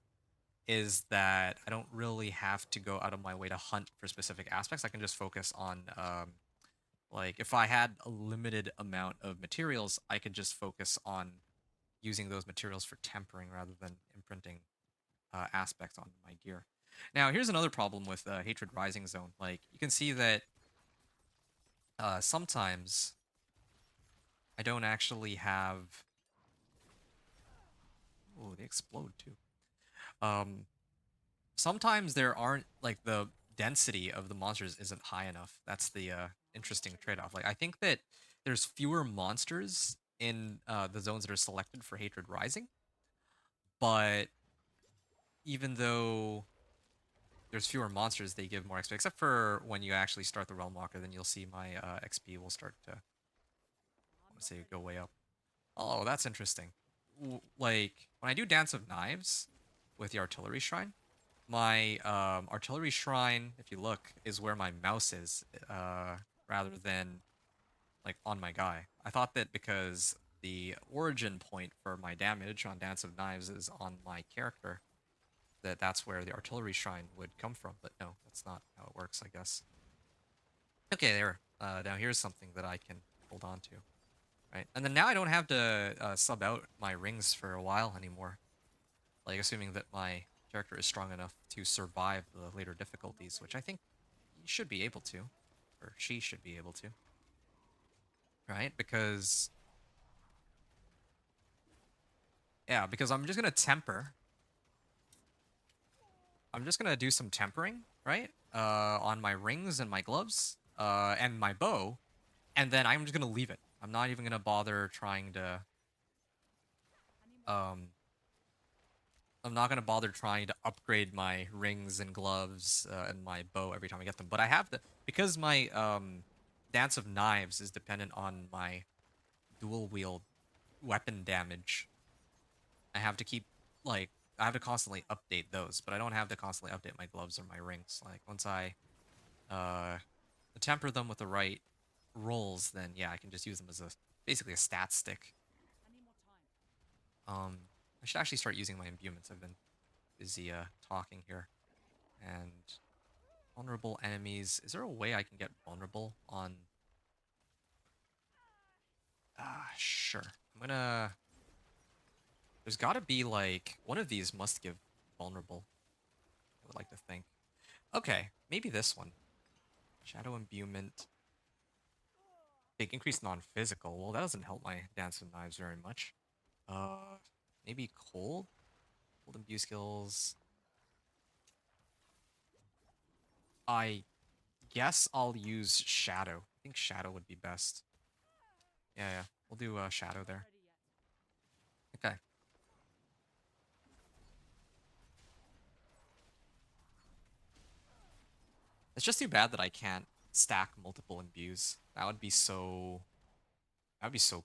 is that I don't really have to go out of my way to hunt for specific aspects. I can just focus on like if I had a limited amount of materials, I could just focus on using those materials for tempering rather than imprinting aspects on my gear. Now, here's another problem with Hatred Rising Zone. Like, you can see that sometimes I don't actually have. Oh, they explode too. Um, Sometimes there aren't like the density of the monsters isn't high enough. That's the interesting trade-off. Like, I think that there's fewer monsters in the zones that are selected for Hatred Rising, but even though there's fewer monsters, they give more XP. Except for when you actually start the Realmwalker, then you'll see my XP will start to, I want to say, go way up. Oh, that's interesting. Like when I do Dance of Knives with the Artillery Shrine, my Artillery Shrine, if you look, is where my mouse is, rather than like on my guy. I thought that because the origin point for my damage on Dance of Knives is on my character, that's where the artillery shrine would come from, but no, that's not how it works, I guess. Okay, there. Now here's something that I can hold on to, right? And then now I don't have to sub out my rings for a while anymore. Like, assuming that my character is strong enough to survive the later difficulties, which I think he should be able to, or she should be able to, right? Because, yeah, because I'm just gonna temper. I'm just gonna do some tempering, right? On my rings and my gloves, and my bow, and then I'm just gonna leave it. I'm not even gonna bother trying to um I'm not gonna bother trying to upgrade my rings and gloves and my bow every time I get them. But I have the because my Dance of Knives is dependent on my dual wield weapon damage. I have to keep like I have to constantly update those, but I don't have to constantly update my gloves or my rings. Like once I uh temper them with the right rolls, then yeah, I can just use them as a basically a stat stick. I should actually start using my imbuments. I've been busy talking here. And vulnerable enemies. Is there a way I can get vulnerable on? Sure. I'm gonna. There's got to be like one of these must give vulnerable. I would like to think. Okay, maybe this one. Shadow Imbuement. Big increase non-physical. Well, that doesn't help my Dance of Knives very much. Uh, maybe cold. Cold imbue skills. I guess I'll use Shadow. I think Shadow would be best. Yeah, yeah. We'll do Shadow there. Okay. It's just too bad that I can't stack multiple imbues. That would be so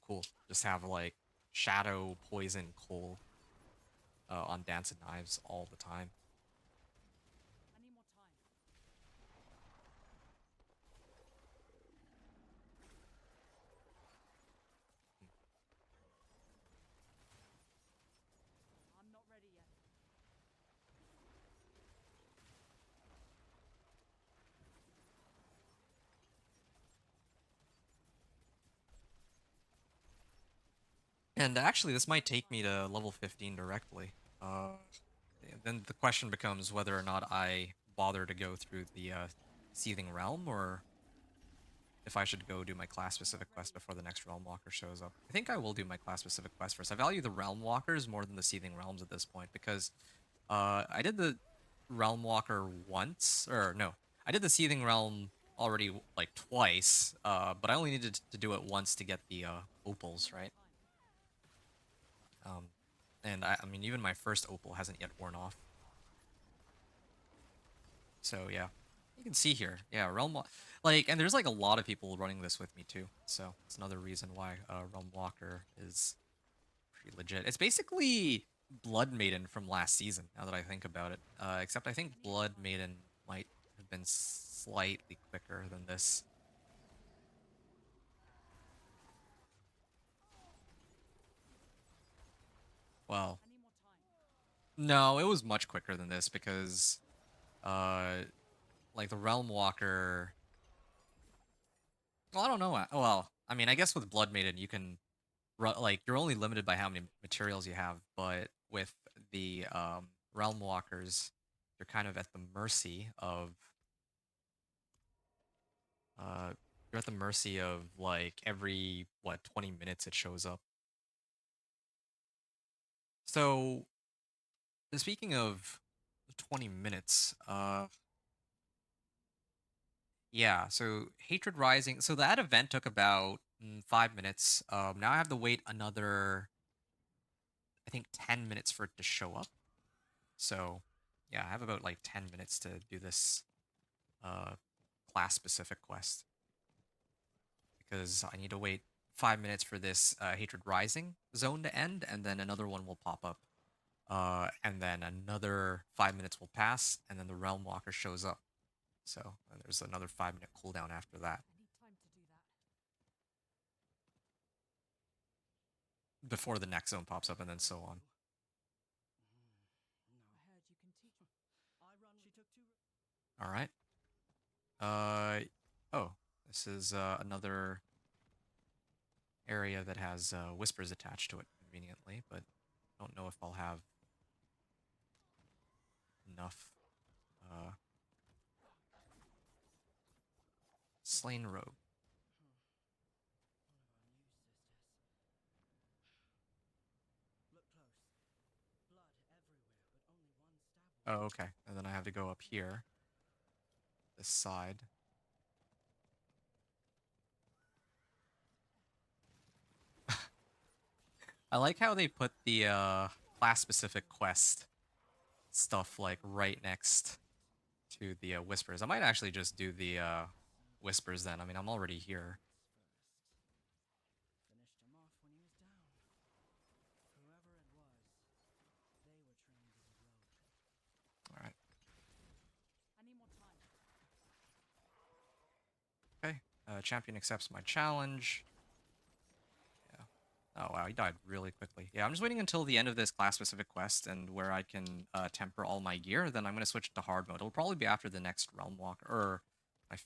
cool. Just have like Shadow, Poison, Cold on Dance and Knives all the time. And actually, this might take me to level 15 directly. Then the question becomes whether or not I bother to go through the Seething Realm, or if I should go do my class-specific quest before the next Realmwalker shows up. I think I will do my class-specific quest first. I value the Realmwalkers more than the Seething Realms at this point, because I did the Realmwalker once, or no, I did the Seething Realm already like twice, but I only needed to do it once to get the opals, right? Um, and I mean, even my first opal hasn't yet worn off. So yeah. You can see here, yeah, like, and there's like a lot of people running this with me too, so it's another reason why Realm Walker is pretty legit. It's basically Blood Maiden from last season, now that I think about it. Except I think Blood Maiden might have been slightly quicker than this. Well, no, it was much quicker than this because, uh, like the Realm Walker. Well, I don't know. Well, I mean, I guess with Blood Maiden, you can like you're only limited by how many materials you have, but with the Realm Walkers, you're kind of at the mercy of uh you're at the mercy of like every what 20 minutes it shows up. So speaking of 20 minutes, yeah, so Hatred Rising, so that event took about 5 minutes. Now I have to wait another, I think, 10 minutes for it to show up. So yeah, I have about like 10 minutes to do this uh class specific quest because I need to wait 5 minutes for this Hatred Rising zone to end, and then another one will pop up. And then another 5 minutes will pass, and then the Realm Walker shows up. So there's another 5 minute cooldown after that before the next zone pops up, and then so on. All right. Uh oh, this is another area that has whispers attached to it conveniently, but I don't know if I'll have enough uh slain rogue. Oh, okay. And then I have to go up here, this side. I like how they put the class-specific quest stuff like right next to the whispers. I might actually just do the whispers then. I mean, I'm already here. All right. Okay. Champion accepts my challenge. Yeah. Oh wow, he died really quickly. Yeah, I'm just waiting until the end of this class-specific quest and where I can temper all my gear. Then I'm gonna switch to hard mode. It'll probably be after the next Realm Walker, or I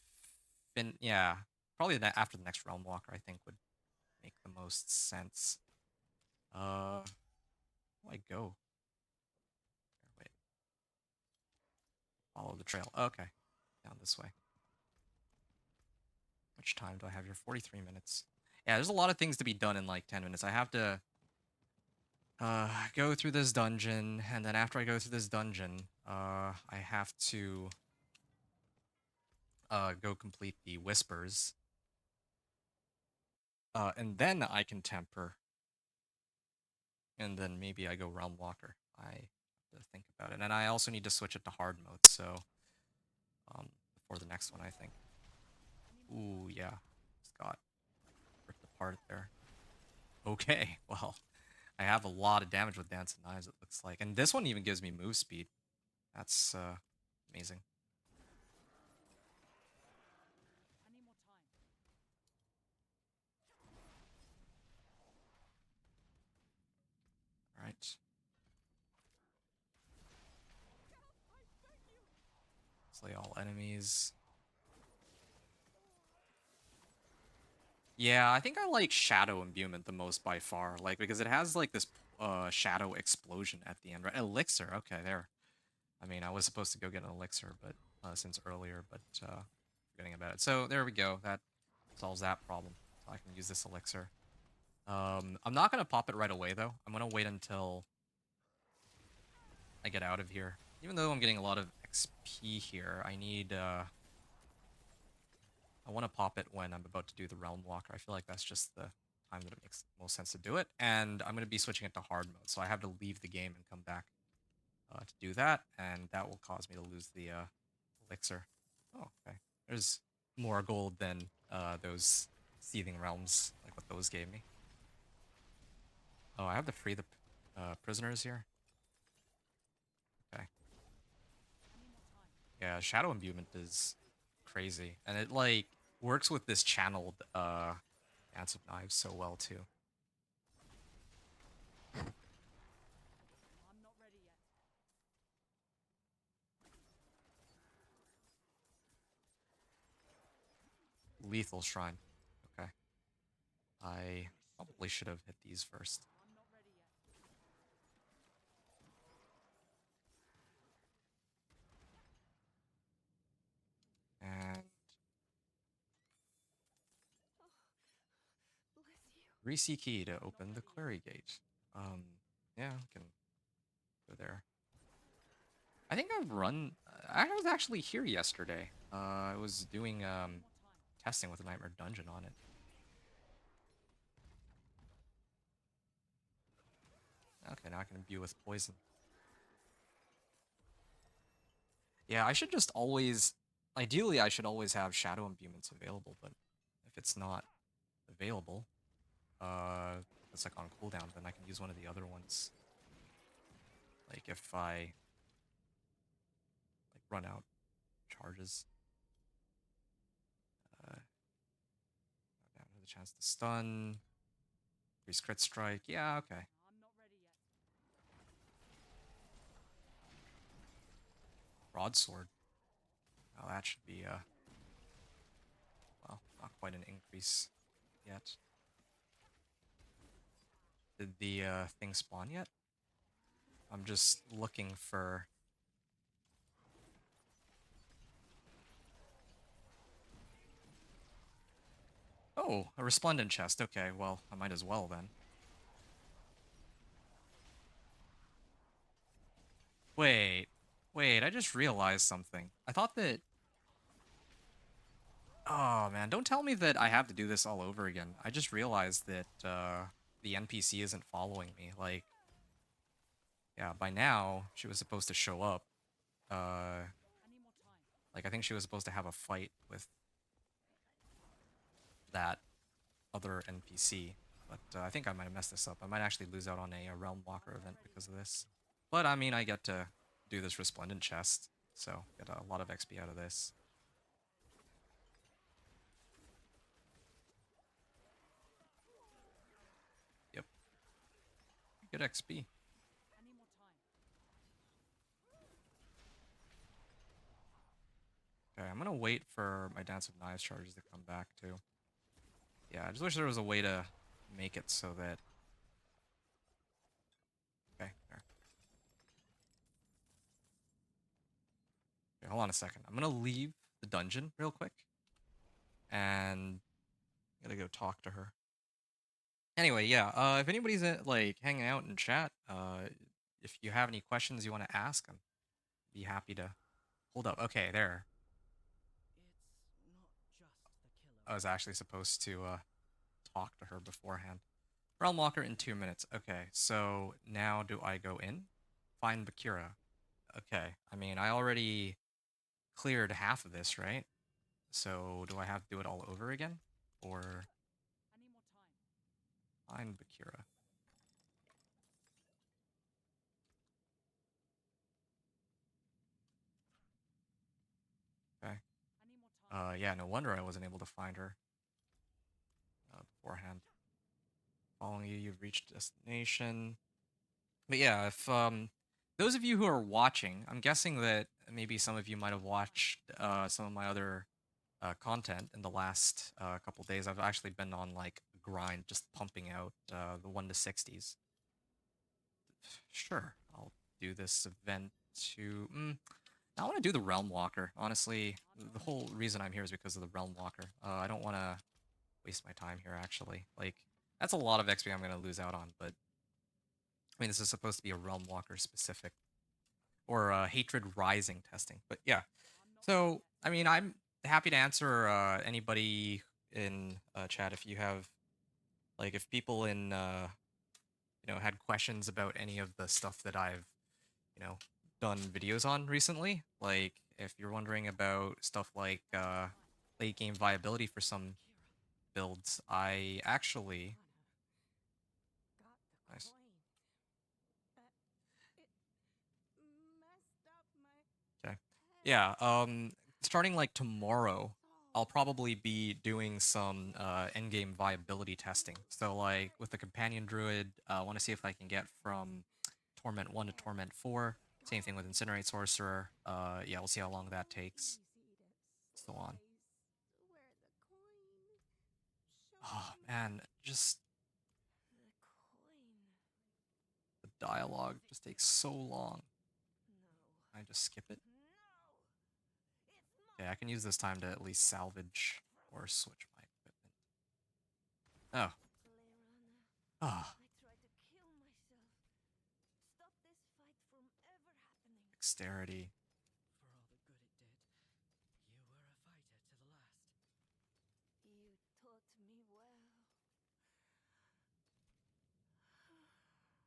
yeah, probably after the next Realm Walker. I think would make the most sense. Where do I go? Wait, follow the trail. Okay, down this way. Which time do I have here? 43 minutes. Yeah, there's a lot of things to be done in like 10 minutes. I have to go through this dungeon, and then after I go through this dungeon, I have to go complete the whispers, and then I can temper, and then maybe I go Realm Walker. I have to think about it, and I also need to switch it to hard mode, so before the next one, I think. Ooh, yeah, just got ripped apart there. Okay, well, I have a lot of damage with Dancing Knives, it looks like, and this one even gives me move speed. That's amazing. All right. Slay all enemies. Yeah, I think I like Shadow Imbuement the most by far, like because it has like this shadow explosion at the end, right? Elixir, okay, there. I mean, I was supposed to go get an elixir, but since earlier, but forgetting about it. So there we go. That solves that problem. So I can use this elixir. I'm not gonna pop it right away though. I'm gonna wait until I get out of here. Even though I'm getting a lot of XP here, I want to pop it when I'm about to do the Realm Walker. I feel like that's just the time that it makes most sense to do it. And I'm going to be switching it to hard mode, so I have to leave the game and come back to do that, and that will cause me to lose the elixir. Oh, okay. There's more gold than those Seething Realms, like what those gave me. Oh, I have to free the prisoners here. Okay. Yeah, Shadow Imbuement is crazy, and it like works with this channeled Dance of Knives so well too. Lethal Shrine. Okay. I probably should have hit these first. And Greasy key to open the quarry gate. Yeah, we can go there. I think I've run. I was actually here yesterday. I was doing testing with a Nightmare Dungeon on it. Okay, now I can imbue with poison. Yeah, I should just always. Ideally, I should always have Shadow Imbuements available, but if it's not available, if it's like on cooldown, then I can use one of the other ones. Like if I like run out charges, down to the chance to stun, increase crit strike. Yeah, okay. Broadsword. Oh, that should be well, not quite an increase yet. Did the thing spawn yet? I'm just looking for. Oh, a resplendent chest. Okay, well, I might as well then. Wait, wait, I just realized something. I thought that. Oh man, don't tell me that I have to do this all over again. I just realized that the NPC isn't following me. Like, yeah, by now she was supposed to show up. Uh, like I think she was supposed to have a fight with that other NPC. But I think I might have messed this up. I might actually lose out on a Realmwalker event because of this. But I mean, I get to do this Resplendent chest, so get a lot of XP out of this. Yep, good XP. Okay, I'm gonna wait for my Dance of Knives charges to come back too. Yeah, I just wish there was a way to make it so that. Okay, there. Okay, hold on a second. I'm gonna leave the dungeon real quick, and I gotta go talk to her. Anyway, yeah. If anybody's like hanging out in chat, if you have any questions you want to ask, I'm be happy to hold up. Okay, there. I was actually supposed to talk to her beforehand. Realmwalker in 2 minutes. Okay, so now do I go in? Find Bakura. Okay, I mean, I already cleared half of this, right? So do I have to do it all over again? Or find Bakura? Okay. Yeah, no wonder I wasn't able to find her beforehand. Following you, you've reached destination. But yeah, if those of you who are watching, I'm guessing that maybe some of you might have watched some of my other content in the last couple days. I've actually been on like a grind, just pumping out the 1 to 60s. Sure, I'll do this event to. I want to do the Realm Walker. Honestly, the whole reason I'm here is because of the Realm Walker. I don't want to waste my time here. Actually, like that's a lot of XP I'm going to lose out on. But I mean, this is supposed to be a Realm Walker specific or Hatred Rising testing. But yeah, so I mean, I'm happy to answer anybody in chat if you have like if people in had questions about any of the stuff that I've done videos on recently. Like if you're wondering about stuff like late game viability for some builds, I actually nice. Okay. Yeah, starting like tomorrow, I'll probably be doing some endgame viability testing. So like with the companion druid, I want to see if I can get from Torment 1 to Torment 4. Same thing with Incinerate Sorcerer. Yeah, we'll see how long that takes. So on. Oh man, just the dialogue just takes so long. I just skip it. Okay, I can use this time to at least salvage or switch my equipment. Oh. Ah. Dexterity. For all the good it did, you were a fighter to the last. You taught me well.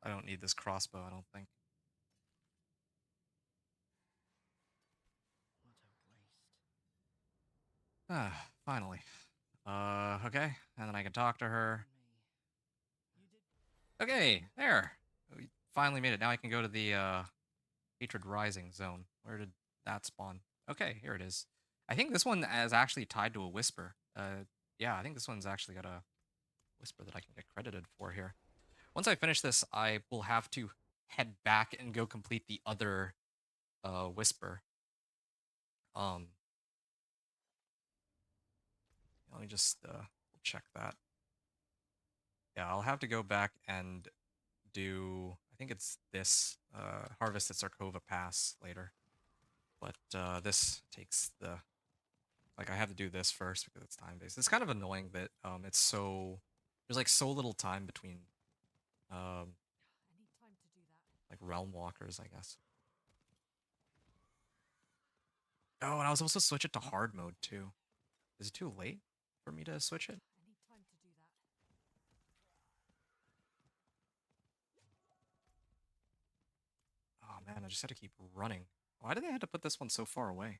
I don't need this crossbow, I don't think. What a waste. Ah, finally. Okay. And then I can talk to her. You did. Okay, there. We finally made it. Now I can go to the Hatred Rising zone. Where did that spawn? Okay, here it is. I think this one is actually tied to a whisper. Yeah, I think this one's actually got a whisper that I can get credited for here. Once I finish this, I will have to head back and go complete the other whisper. Um, Let me just check that. Yeah, I'll have to go back and do, I think it's this, Harvest at Sarkova Pass later. But this takes the, like I have to do this first because it's time-based. It's kind of annoying that it's so, there's like so little time between um, I need time to do that. like Realmwalkers, I guess. Oh, and I was supposed to switch it to hard mode too. Is it too late for me to switch it? I need time to do that. Oh man, I just had to keep running. Why did they have to put this one so far away?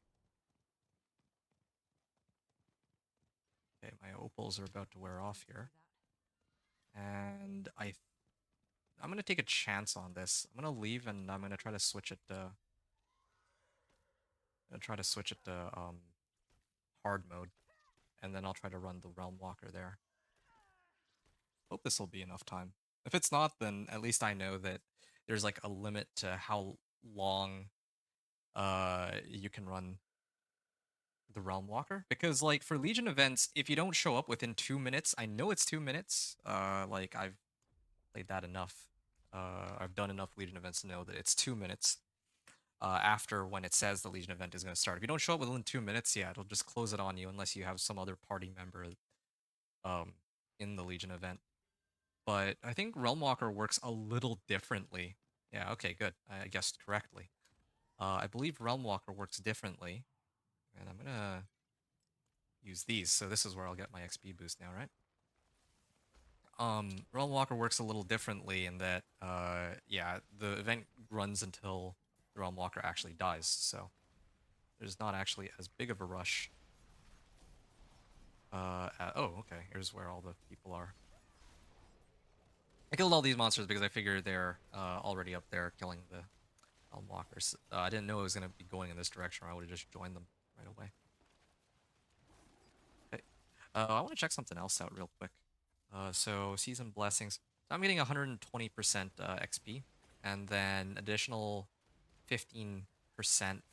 Okay, my opals are about to wear off here. And I'm gonna take a chance on this. I'm gonna leave and I'm gonna try to switch it to hard mode. And then I'll try to run the Realm Walker there. Hope this will be enough time. If it's not, then at least I know that there's like a limit to how long you can run the Realm Walker. Because like for Legion events, if you don't show up within 2 minutes, I know it's 2 minutes. Like I've played that enough. I've done enough Legion events to know that it's 2 minutes after when it says the Legion event is going to start. If you don't show up within 2 minutes, yeah, it'll just close it on you unless you have some other party member um, in the Legion event. But I think Realmwalker works a little differently. Yeah, okay, good. I guessed correctly. I believe Realmwalker works differently. And I'm going to use these. So this is where I'll get my XP boost now, right? Realmwalker works a little differently in that, yeah, the event runs until the Realmwalker actually dies. So there's not actually as big of a rush. Oh, okay. Here's where all the people are. I killed all these monsters because I figured they're already up there killing the Realmwalkers. I didn't know it was going to be going in this direction, or I would have just joined them right away. Okay. I want to check something else out real quick. So Season Blessings. So I'm getting 120% XP, and then additional 15%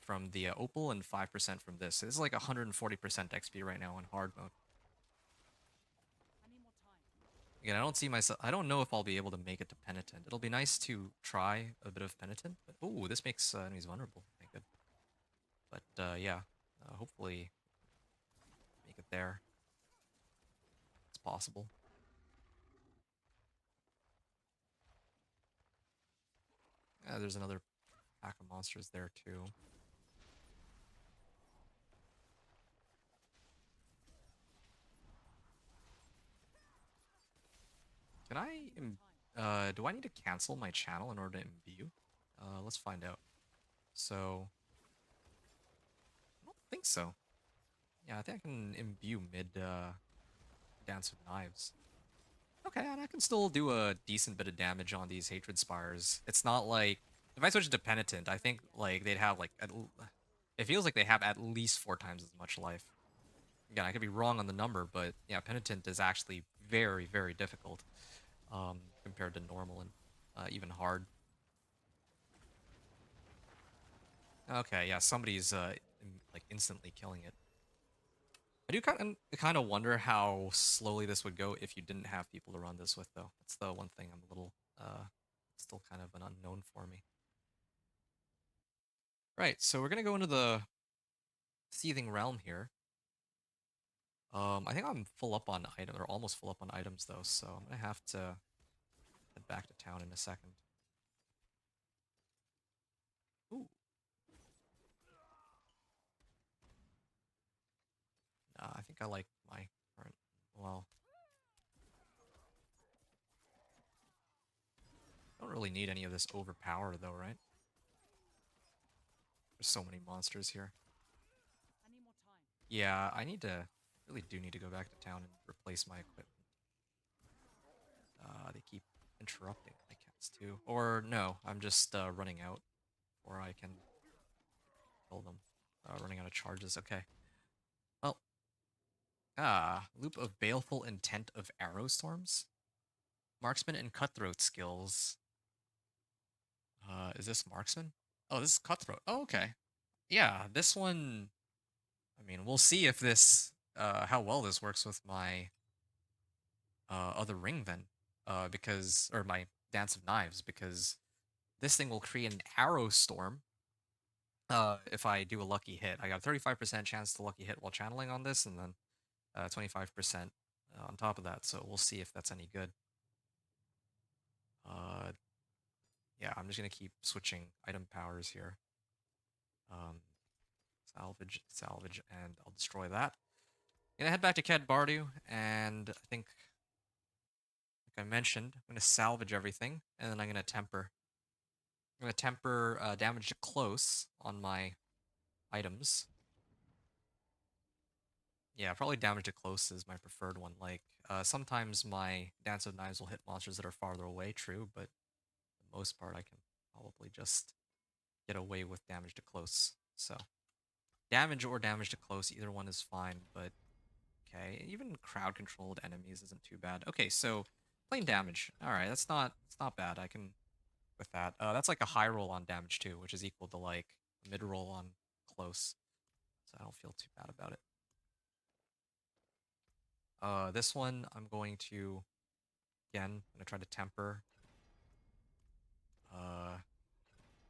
from the Opal and 5% from this. So this is like 140% XP right now on hard mode. I need more time. Again, I don't see myself. I don't know if I'll be able to make it to Penitent. It'll be nice to try a bit of Penitent, but oh, this makes enemies vulnerable. Okay, good. But yeah, hopefully make it there. It's possible. There's another pack of monsters there too. Can I? Do I need to cancel my channel in order to imbue? Let's find out. So think so. Yeah, I think I can imbue mid Dance of Knives. Okay, and I can still do a decent bit of damage on these Hatred Spires. It's not like if I switch to Penitent, I think like they'd have like it feels like they have at least 4 times as much life. Again, I could be wrong on the number, but yeah, Penitent is actually very, very difficult compared to normal and even hard. Okay, yeah, somebody's like instantly killing it. I do kind of wonder how slowly this would go if you didn't have people to run this with, though. That's the one thing I'm a little still kind of an unknown for me. Right, so we're gonna go into the Seething Realm here. I think I'm full up on items, or almost full up on items though, so I'm gonna have to head back to town in a second. Ooh, nah, I think I like my current. Well, don't really need any of this overpower though, right? There's so many monsters here. I need more time. Yeah, I need to really do need to go back to town and replace my equipment. They keep interrupting my cats too. Or no, I'm just running out, or I can kill them. Running out of charges. Okay. Well, loop of baleful intent of arrow storms, marksman and cutthroat skills. Is this marksman? Oh, this is cutthroat. Oh, okay. Yeah, this one. I mean, we'll see if this how well this works with my other ring then, because or my dance of knives because this thing will create an arrow storm. If I do a lucky hit, I got a 35% chance to lucky hit while channeling on this, and then 25% on top of that. So we'll see if that's any good. Uh, yeah, I'm just gonna keep switching item powers here. Um, salvage, salvage, and I'll destroy that. Gonna head back to Ked Bardu, and I think, like I mentioned, I'm gonna salvage everything, and then I'm gonna temper. I'm gonna temper damage to close on my items. Yeah, probably damage to close is my preferred one. Like, sometimes my Dance of Knives will hit monsters that are farther away, true, but for the most part, I can probably just get away with damage to close. So, damage or damage to close, either one is fine, but okay. Even crowd-controlled enemies isn't too bad. Okay, so plain damage. Alright, it's not bad. I can with that. That's like a high roll on damage too, which is equal to like a mid roll on close. So I don't feel too bad about it. This one I'm going to again, I'm gonna try to temper. Uh,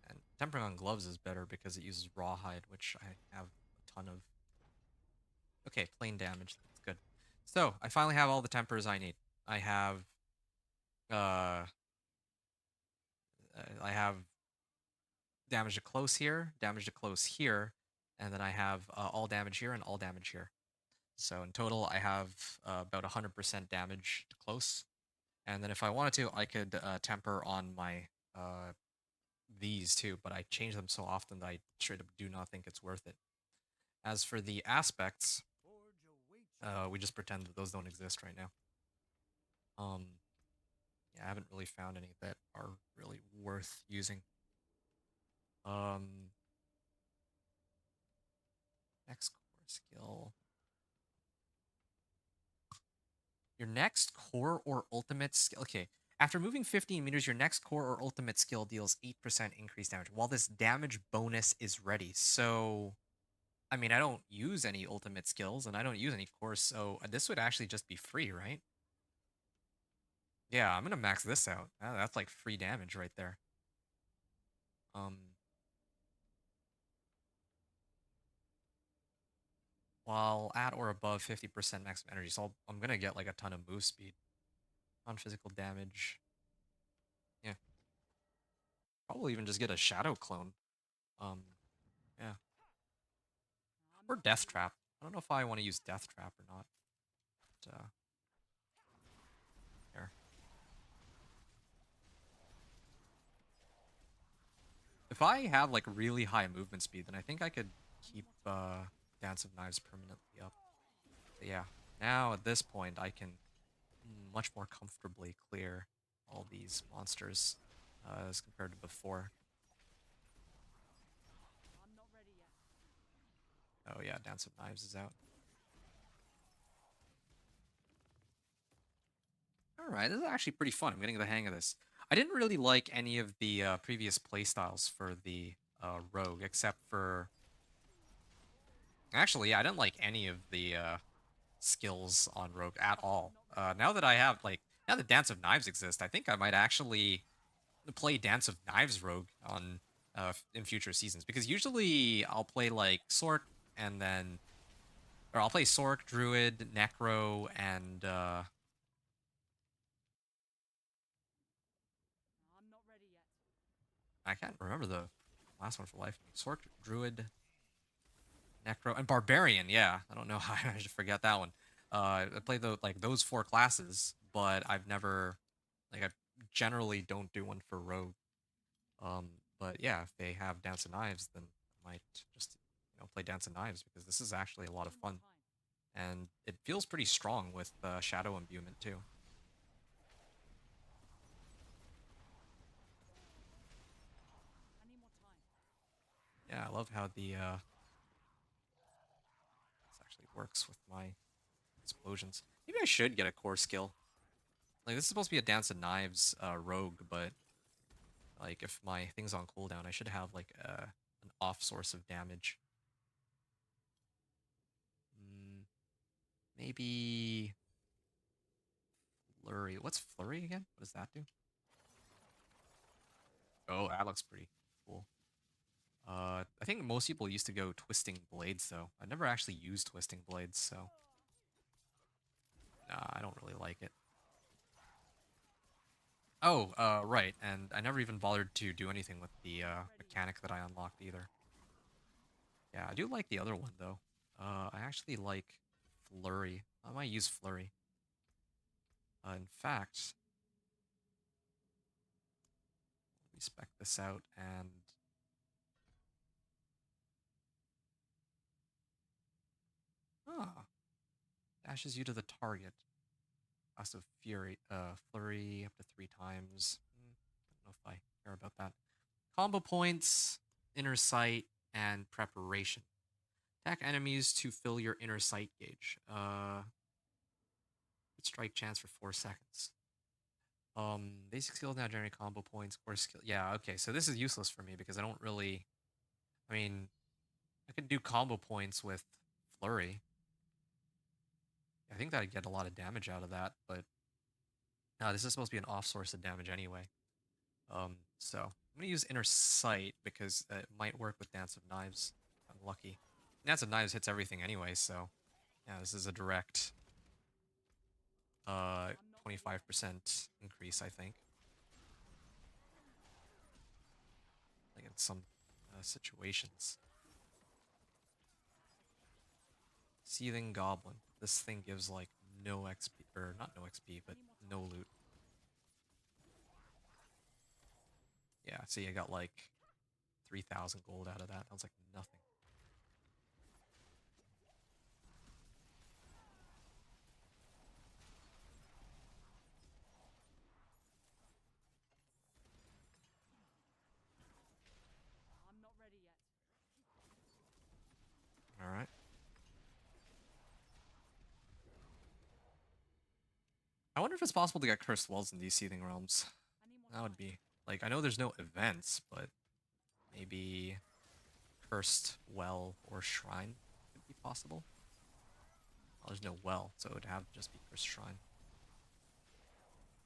and tempering on gloves is better because it uses rawhide, which I have a ton of. Okay, plain damage. That's good. So I finally have all the tempers I need. I have uh, I have damage to close here, damage to close here, and then I have all damage here and all damage here. So in total, I have about 100% damage to close. And then if I wanted to, I could temper on my these too, but I change them so often that I straight up do not think it's worth it. As for the aspects, we just pretend that those don't exist right now. Um, yeah, I haven't really found any that are really worth using. Um, next core skill. Your next core or ultimate skill. Okay, after moving 15 meters, your next core or ultimate skill deals 8% increased damage while this damage bonus is ready. So, I mean, I don't use any ultimate skills and I don't use any cores, so this would actually just be free, right? Yeah, I'm gonna max this out. That's like free damage right there. Um, while at or above 50% maximum energy, so I'm gonna get like a ton of move speed on physical damage. Yeah, probably even just get a shadow clone. Um, yeah, or death trap. I don't know if I want to use death trap or not. But, here. If I have like really high movement speed, then I think I could keep Dance of Knives permanently up. But yeah, now at this point, I can much more comfortably clear all these monsters as compared to before. I'm not ready yet. Oh yeah, Dance of Knives is out. All right, this is actually pretty fun. I'm getting the hang of this. I didn't really like any of the previous playstyles for the rogue, except for actually, yeah, I didn't like any of the skills on rogue at all. Now that I have now that Dance of Knives exists, I think I might actually play Dance of Knives rogue on in future seasons because usually I'll play like Sork and then or I'll play Sork, Druid, Necro, and I'm not ready yet. I can't remember the last one for life. Sork, Druid, Necro, and Barbarian. Yeah, I don't know how I should forget that one. I play those four classes, but I've never I generally don't do one for Rogue. But yeah, if they have Dance of Knives, then I might just play Dance of Knives because this is actually a lot of Any more fun time? and it feels pretty strong with Shadow Imbuement too. I need more time. Yeah, I love how the this actually works with my explosions. Maybe I should get a core skill. Like this is supposed to be a Dance of Knives rogue, but like if my thing's on cooldown, I should have like an off source of damage. Mm, maybe Flurry. What's Flurry again? What does that do? Oh, that looks pretty cool. I think most people used to go Twisting Blades though. I never actually used Twisting Blades, so nah, I don't really like it. Oh, right, and I never even bothered to do anything with the I'm not ready yet. mechanic that I unlocked either. Yeah, I do like the other one though. I actually like Flurry. I might use Flurry. In fact, let me spec this out and ah, dashes you to the target. Also Fury, Flurry up to 3 times. Don't know if I care about that. Combo points, Inner Sight, and Preparation. Attack enemies to fill your Inner Sight gauge. Strike chance for 4 seconds. Basic skills now generate combo points. Core skill. Yeah, okay. So this is useless for me because I don't really. I mean, I could do combo points with Flurry. I think that I'd get a lot of damage out of that, but no, this is supposed to be an off source of damage anyway. So I'm gonna use Inner Sight because it might work with Dance of Knives. If I'm lucky. Dance of Knives hits everything anyway, so yeah, this is a direct I'm not ready yet. 25% increase, I think. Like in some situations. Seething Goblin. This thing gives like no XP, or not no XP, I but need more no time. loot. Yeah, see, I got like 3,000 gold out of that. That was like nothing. I'm not ready yet. All right. I wonder if it's possible to get cursed wells in these seething realms. I need more That would time. be like I know there's no events, but maybe cursed well or shrine could be possible. Well, there's no well, so it would have to just be cursed shrine.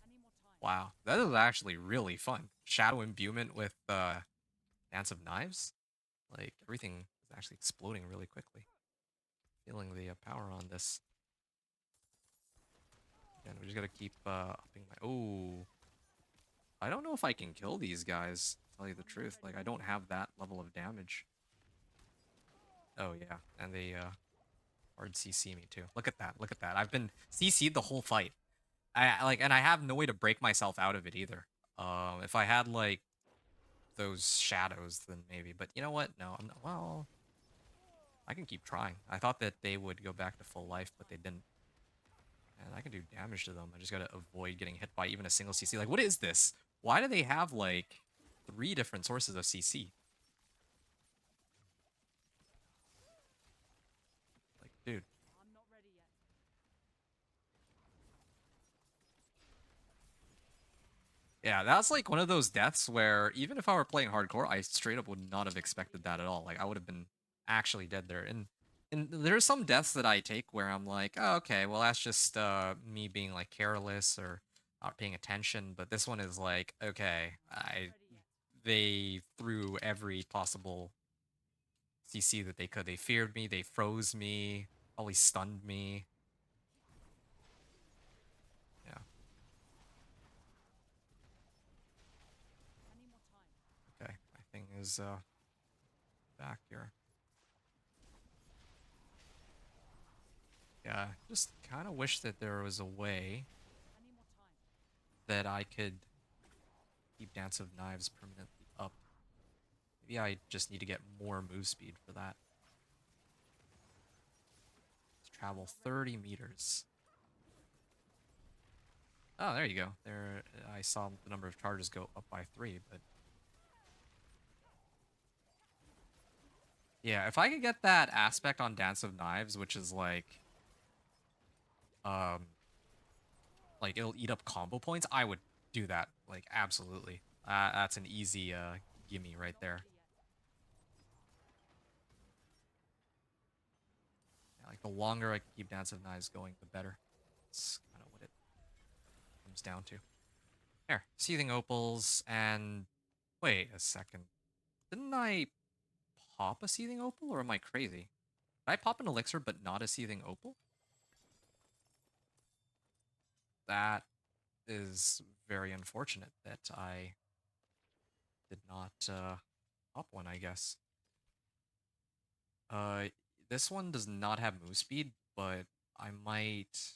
I need more time. Wow, that is actually really fun. Shadow imbuement with Dance of Knives. Like everything is actually exploding really quickly. Feeling the power on this. Again, we just gotta keep upping my. Oh, I don't know if I can kill these guys. To tell you the I'm not truth, ready like I yet. don't have that level of damage. Oh yeah, and they hard CC me too. Look at that. Look at that. I've been CC'd the whole fight. And I have no way to break myself out of it either. If I had like those shadows, then maybe. But you know what? No, I'm not. Well, I can keep trying. I thought that they would go back to full life, but they didn't. And I can do damage to them. I just gotta avoid getting hit by even a single CC. Like, what is this? Why do they have, like, 3 different sources of CC? Like, dude. I'm not ready yet. Yeah, that's like one of those deaths where even if I were playing hardcore, I straight up would not have expected that at all. Like, I would have been actually dead there. And there's some deaths that I take where I'm like, oh, okay, well, that's just me being like careless or not paying attention. But this one is like, okay, I'm not ready yet. they threw every possible CC that they could. They feared me, they froze me, probably stunned me. Yeah, I need more time. okay. My thing is back here. Yeah, just kind of wish that there was a way I need more time. that I could keep Dance of Knives permanently up. Maybe I just need to get more move speed for that. Let's I'm travel not ready 30 yet. meters. Oh, there you go. There, I saw the number of charges go up by 3, but yeah, if I could get that aspect on Dance of Knives, which is um, like it'll eat up combo points, I would do that. Like, absolutely. That's an easy gimme I'm right not there. ready yet. Yeah, like, the longer I can keep Dance of Knives going, the better. It's kind of what it comes down to. Here, Seething Opals, and wait a second. Didn't I pop a Seething Opal, or am I crazy? Did I pop an Elixir but not a Seething Opal? That is very unfortunate that I did not pop one, I guess. Uh, this one does not have move speed, but I might...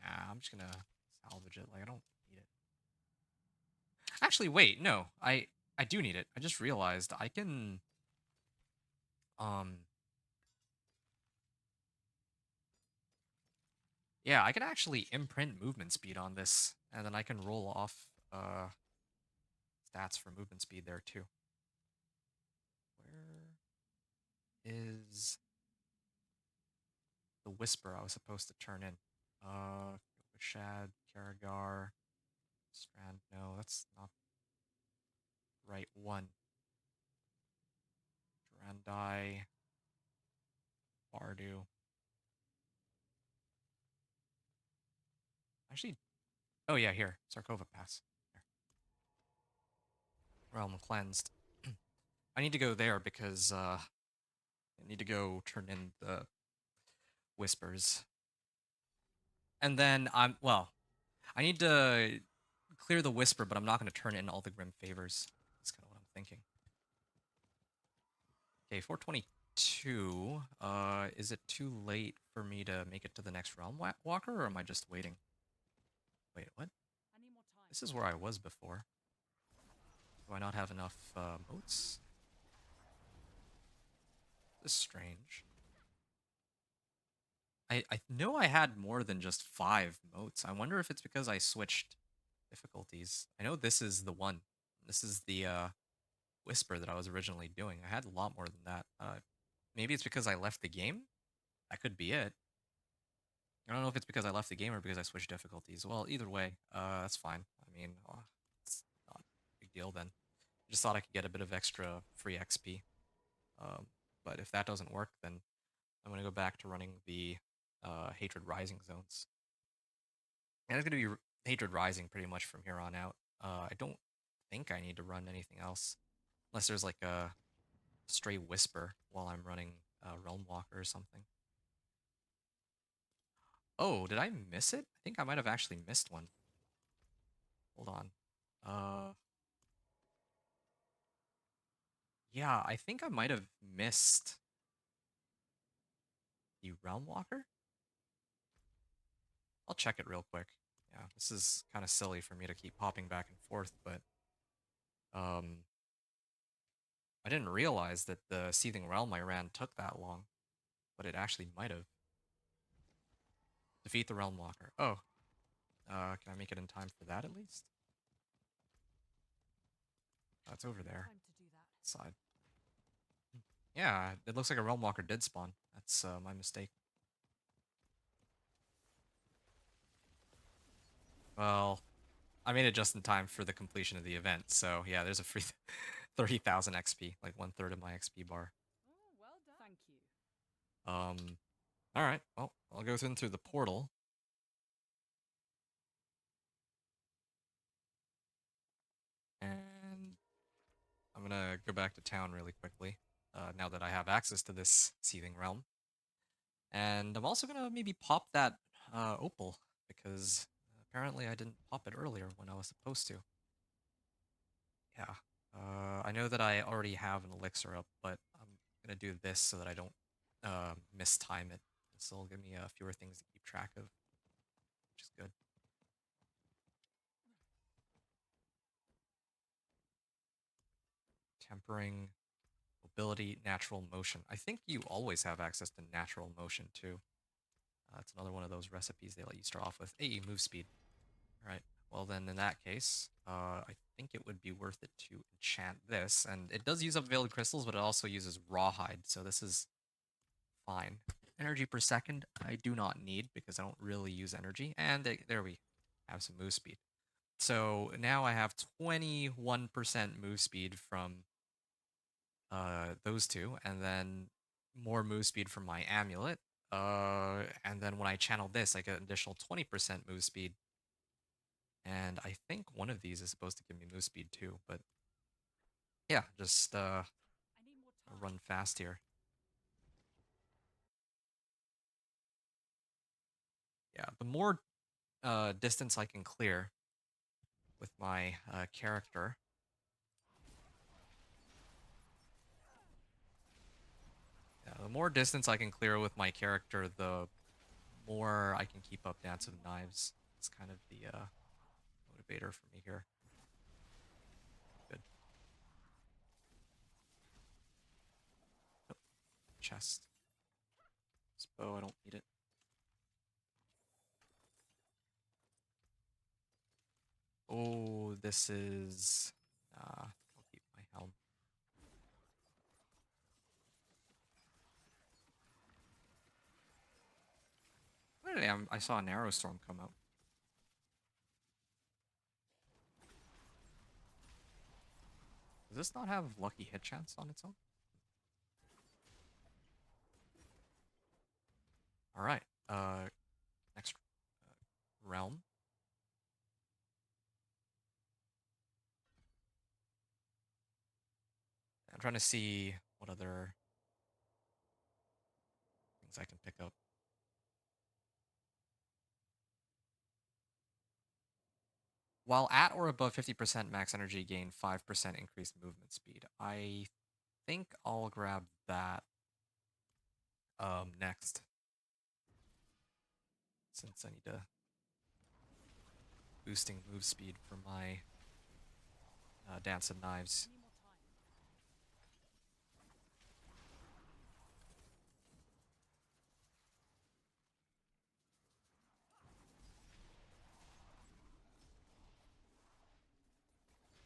Nah, I'm just gonna salvage it. Like, I don't need it. Actually, wait, no. I do need it. I just realized I can... Um... Yeah, I can actually imprint movement speed on this, and then I can roll off stats for movement speed there too. Where is the Whisper I was supposed to turn in? Shad, Karagar, Strand. No, that's not the right one. Durandai, Bardu. Actually, oh yeah, here. Sarkova Pass. There. Realm cleansed. I need to go there because I need to go turn in the Whispers. And then I need to clear the Whisper, but I'm not going to turn in all the Grim Favors. That's kind of what I'm thinking. Okay, 422. Is it too late for me to make it to the next Realm Walker, or am I just waiting? Wait, what? I need more time. This is where I was before. Do I not have enough moats? This is strange. I know I had more than just 5 moats. I wonder if it's because I switched difficulties. I know this is the one. This is the Whisper that I was originally doing. I had a lot more than that. Maybe it's because I left the game? That could be it. I don't know if it's because I left the game or because I switched difficulties. Well, either way, that's fine. I mean, it's not a big deal then. I just thought I could get a bit of extra free XP. Um, but if that doesn't work, then I'm going to go back to running the Hatred Rising zones. And it's going to be Hatred Rising pretty much from here on out. I don't think I need to run anything else. Unless there's like a stray Whisper while I'm running Realmwalker or something. Oh, did I miss it? I think I might have actually missed one. Hold on. Uh, yeah, I think I might have missed the Realmwalker. I'll check it real quick. Yeah, this is kind of silly for me to keep popping back and forth, but um, I didn't realize that the Seething Realm I ran took that long, but it actually might have. Defeat the Realmwalker. Oh, can I make it in time for that at least? Oh, it's over there. Time to do that. Side. Yeah, it looks like a Realmwalker did spawn. That's my mistake. Well, I made it just in time for the completion of the event, so yeah, there's a free 30,000 XP, like 1/3 of my XP bar. Oh, well done. Thank you. All right, well, I'll go through the portal. And I'm gonna go back to town really quickly, now that I have access to this Seething Realm. And I'm also gonna maybe pop that opal, because apparently I didn't pop it earlier when I was supposed to. Yeah. I know that I already have an elixir up, but I'm gonna do this so that I don't mistime it. This will give me fewer things to keep track of, which is good. Tempering, mobility, natural motion. I think you always have access to natural motion too. That's another one of those recipes they let you start off with. Hey, move speed. All right. Well, then in that case, I think it would be worth it to enchant this. And it does use up veiled crystals, but it also uses rawhide. So this is fine. Energy per second, I do not need because I don't really use energy. And there we have some move speed. So now I have 21% move speed from those two, and then more move speed from my amulet. And then when I channel this, I get an additional 20% move speed. And I think one of these is supposed to give me move speed too, but yeah, just I need more time. run fast here. Yeah, the more distance I can clear with my character, yeah, the more distance I can clear with my character, the more I can keep up Dance of Knives. It's kind of the motivator for me here. Good. Nope. Chest. This bow, I don't need it. Oh, this is... I'll keep my helm. Where did I saw an arrow storm come out. Does this not have lucky hit chance on its own? Alright, next realm. I'm trying to see what other things I can pick up. While at or above 50% max energy gain, 5% increased movement speed. I think I'll grab that next, since I need to boosting move speed for my Dance of Knives. I need more time.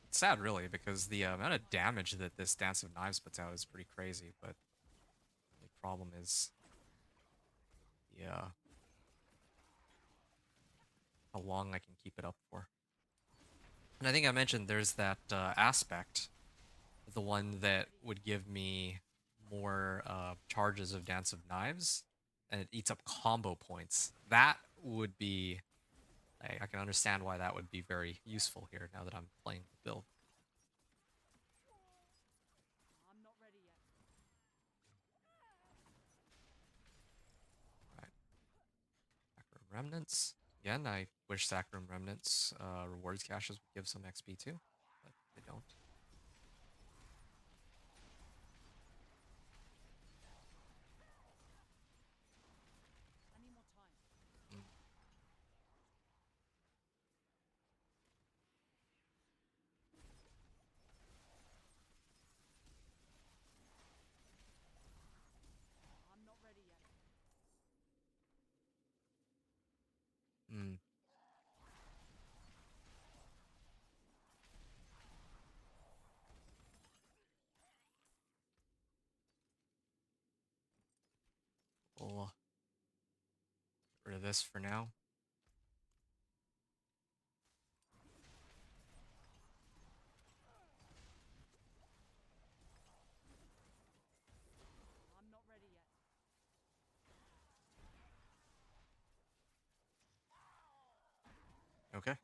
It's sad, really, because the amount of damage that this Dance of Knives puts out is pretty crazy, but the problem is, yeah, how long I can keep it up for. And I think I mentioned there's that aspect, the one that would give me more charges of Dance of Knives, and it eats up combo points. That would be, I can understand why that would be very useful here now that I'm playing the build. I'm not ready yet. Right. Sacrum Remnants. Again, I wish Sacrum Remnants rewards caches would give some XP too, but they don't. I need more time. Mm. this for now. I'm not ready yet. Okay.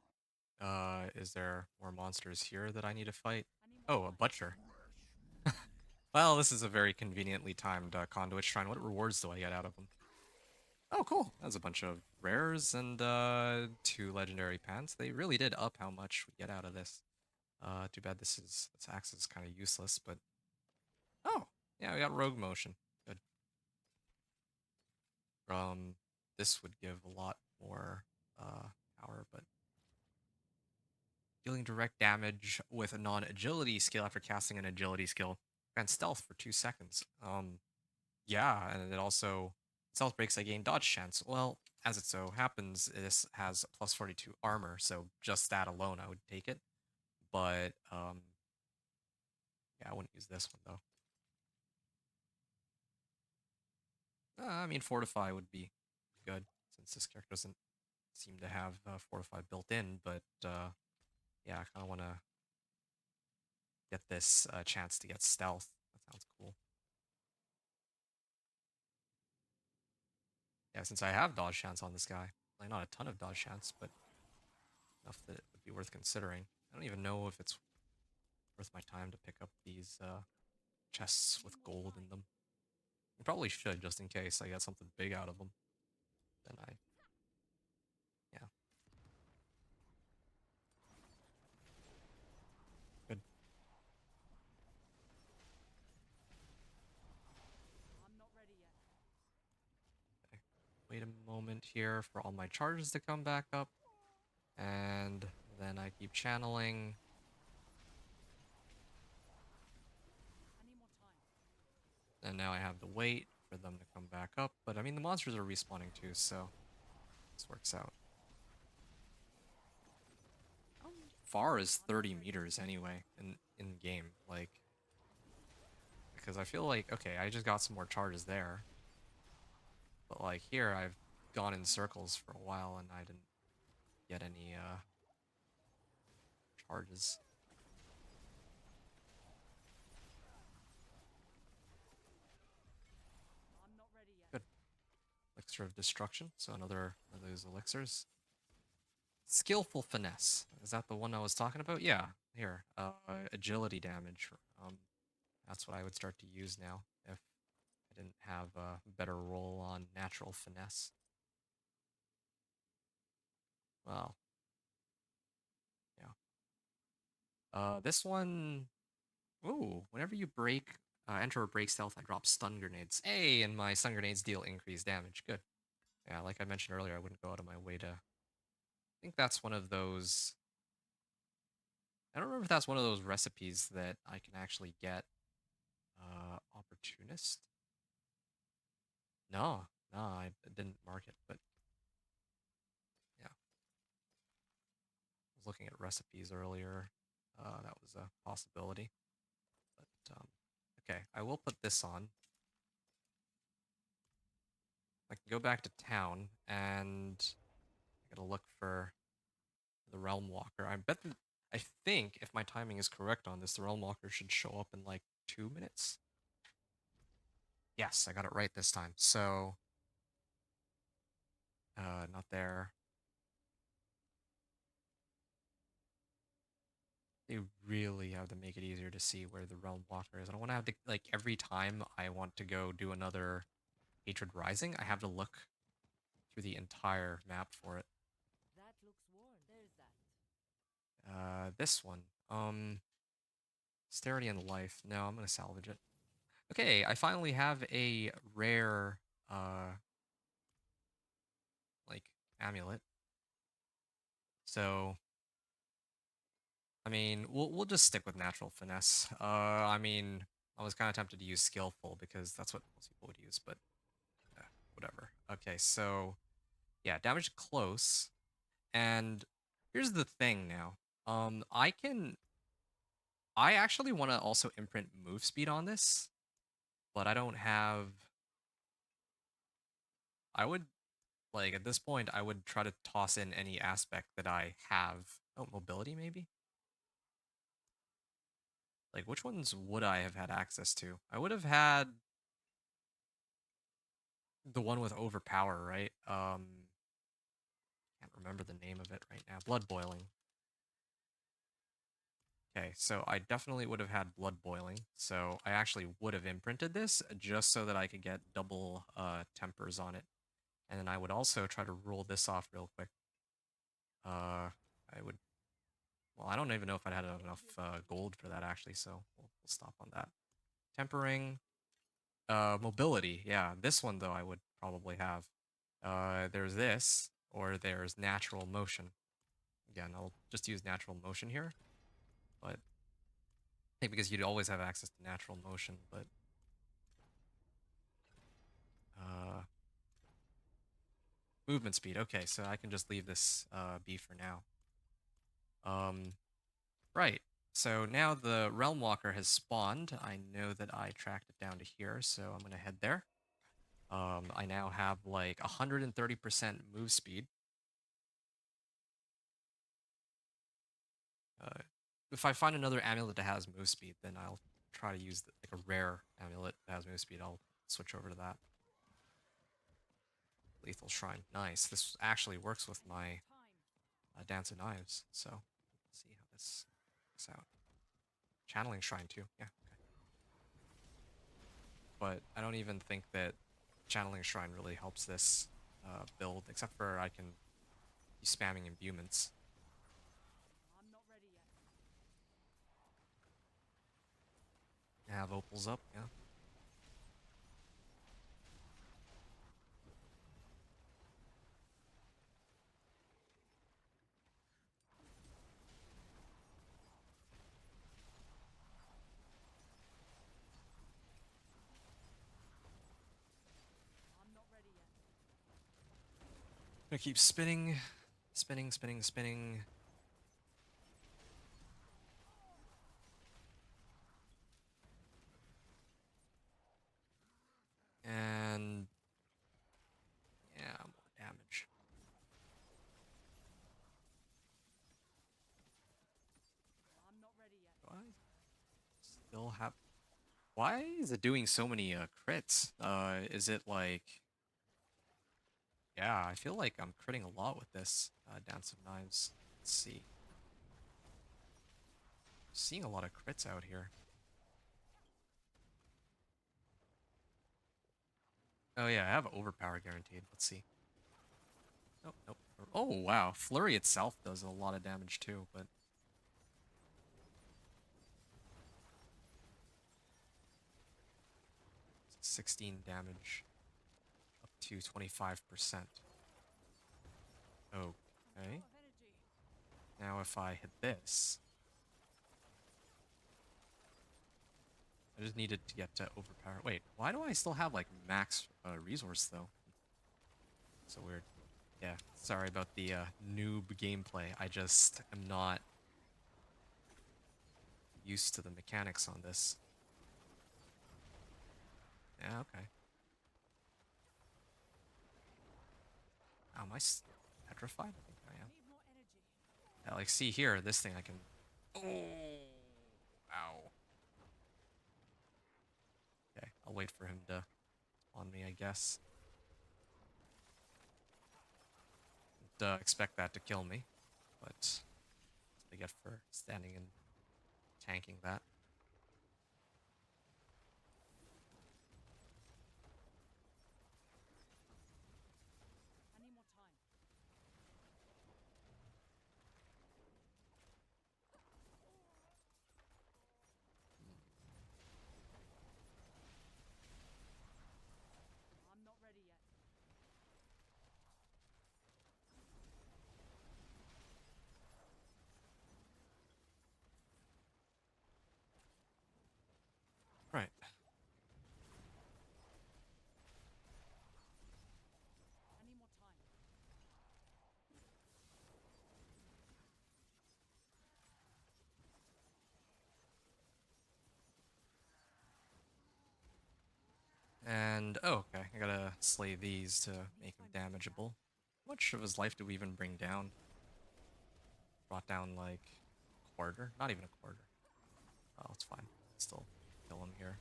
Is there more monsters here that I need to fight? I need more Oh, a time. butcher. Well, this is a very conveniently timed conduit shrine. What rewards do I get out of them? Oh, cool. That's a bunch of rares and 2 legendary pants. They really did up how much we get out of this. Too bad this axe is kind of useless, but oh, yeah, we got rogue motion. Good. This would give a lot more power, but dealing direct damage with a non-agility skill after casting an agility skill grants stealth for 2 seconds. Yeah, and it also stealth breaks I gain dodge chance. Well, as it so happens, this has plus 42 armor, so just that alone I would take it. But yeah, I wouldn't use this one though. I mean, fortify would be good since this character doesn't seem to have fortify built in. But yeah, I kind of want to get this chance to get stealth. That sounds cool. Yeah, since I have dodge chance on this guy, like not a ton of dodge chance, but enough that it would be worth considering. I don't even know if it's worth my time to pick up these chests I need with more gold in time. them. I probably should just in case I get something big out of them. Then yeah, good. I'm not ready yet. Okay. Wait a moment here for all my charges to come back up, and then I keep channeling. I need more time. And now I have to wait for them to come back up. But I mean, the monsters are respawning too, so this works out. How far is I'm not 30 ready. meters anyway in game? Like, because I feel like okay, I just got some more charges there, but like here I've gone in circles for a while and I didn't get any charges. I'm not ready yet. Good. Elixir of Destruction, so another one of those elixirs. Skillful Finesse. Is that the one I was talking about? Yeah. Here. Agility damage. That's what I would start to use now if I didn't have a better roll on natural finesse. Well, yeah. This one. Ooh, whenever you enter or break stealth, I drop stun grenades. Hey, and my stun grenades deal increased damage. Good. Yeah, like I mentioned earlier, I wouldn't go out of my way to. I think that's one of those. I don't remember if that's one of those recipes that I can actually get. Opportunist. No, no, I didn't mark it, but yeah, I was looking at recipes earlier. That was a possibility. But okay, I will put this on. I can go back to town and I gotta look for the Realmwalker. I think if my timing is correct on this, the Realmwalker should show up in like 2 minutes. Yes, I got it right this time. So, not there. They really have to make it easier to see where the Realmwalker is. I don't want to have to like every time I want to go do another Hatred Rising, I have to look through the entire map for it. That looks worn. There's that. This one. Austerity and Life. No, I'm gonna salvage it. Okay, I finally have a rare like amulet. So I mean, we'll just stick with natural finesse. I mean, I was kind of tempted to use skillful because that's what most people would use, but whatever. Okay, so yeah, damage close. And here's the thing now. I can I actually want to also imprint move speed on this, but I don't have I would Like, at this point, I would try to toss in any aspect that I have. Oh, mobility, maybe? Like, which ones would I have had access to? I would have had the one with overpower, right? Can't remember the name of it right now. Blood boiling. Okay, so I definitely would have had blood boiling. So I actually would have imprinted this just so that I could get double tempers on it. And then I would also try to roll this off real quick. I would, well, I don't even know if I'd had enough gold for that actually, so we'll stop on that. Tempering, mobility, yeah. This one though I would probably have. There's this, or there's natural motion. Again, I'll just use natural motion here, but I think because you'd always have access to natural motion, but uh, movement speed. Okay, so I can just leave this be for now. Right. So now the Realmwalker has spawned. I know that I tracked it down to here, so I'm gonna head there. I now have like 130% move speed. Uh, if I find another amulet that has move speed, then I'll try to use like a rare amulet that has move speed. I'll switch over to that. Lethal Shrine. Nice. This actually works with my Dance of Knives, so let's see how this works out. Channeling Shrine too. Yeah, okay. But I don't even think that Channeling Shrine really helps this build, except for I can be spamming imbuments. I'm not ready yet. I have opals up, yeah. I'm not ready yet. Gonna keep spinning, spinning, spinning, spinning. And yeah, more damage. I'm not ready yet. Do I still have? Why is it doing so many crits? Is it like? Yeah, I feel like I'm critting a lot with this Dance of Knives. Let's see. Seeing a lot of crits out here. Oh yeah, I have overpower guaranteed. Let's see. Nope, nope. Oh wow, Flurry itself does a lot of damage too, but 16 damage up to 25%. Okay. I'm short of energy. Now if I hit this, I just needed to get to overpower. Wait, why do I still have like max resource though? So weird. Yeah, sorry about the noob gameplay. I just am not used to the mechanics on this. Yeah, okay. Am I petrified? I think I am. Need more energy. Yeah, like see here, this thing I can. Oh, ow. Okay, I'll wait for him to spawn me, I guess. Don't expect that to kill me, but that's what I get for standing and tanking that. I need more time. I'm not ready yet. Right. I need more time. And oh, okay. I gotta slay these to make him damageable. How much of his life do we even bring down? Brought down like a quarter? Not even a quarter. Oh, it's fine. Still kill him here.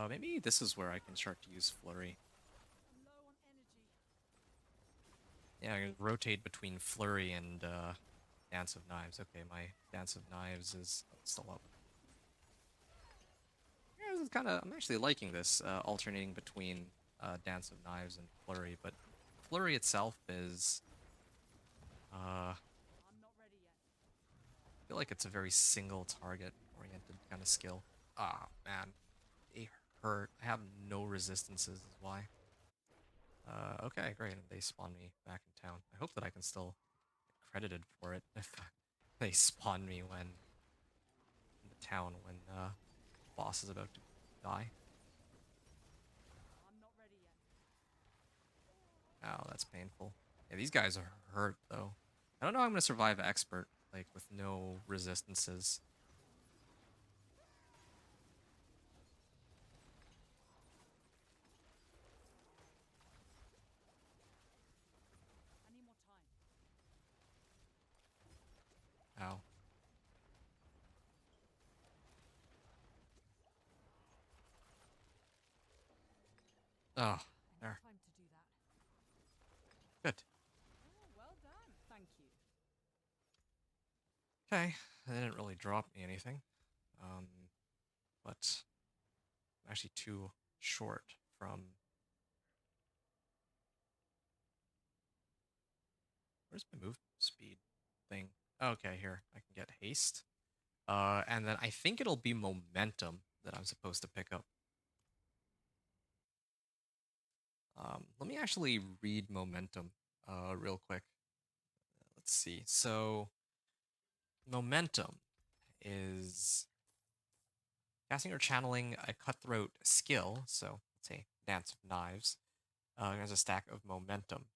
Maybe this is where I can start to use Flurry. I'm low on energy. Yeah, I can rotate between Flurry and Dance of Knives. Okay, my Dance of Knives is still up. Yeah, this is kind of. I'm actually liking this, alternating between Dance of Knives and Flurry, but Flurry itself is. I I'm not ready yet. feel like it's a very single target oriented kind of skill. Ah, man, they hurt. I have no resistances, is why. Okay, great. And they spawn me back in town. I hope that I can still get credited for it if they spawn me when in the town when boss is about to die. I'm not ready yet. Oh, that's painful. Yeah, these guys are hurt though. I don't know how I'm gonna survive expert, like with no resistances. I need more time. Ow. Oh, I need there. time to do that. Good. Oh, well done. Thank you. Okay. They didn't really drop me anything. But I'm actually too short from where's my move speed thing? Okay, here. I can get haste. And then I think it'll be momentum that I'm supposed to pick up. Let me actually read momentum real quick. Let's see. So momentum is casting or channeling a cutthroat skill. So let's say Dance of Knives has a stack of momentum.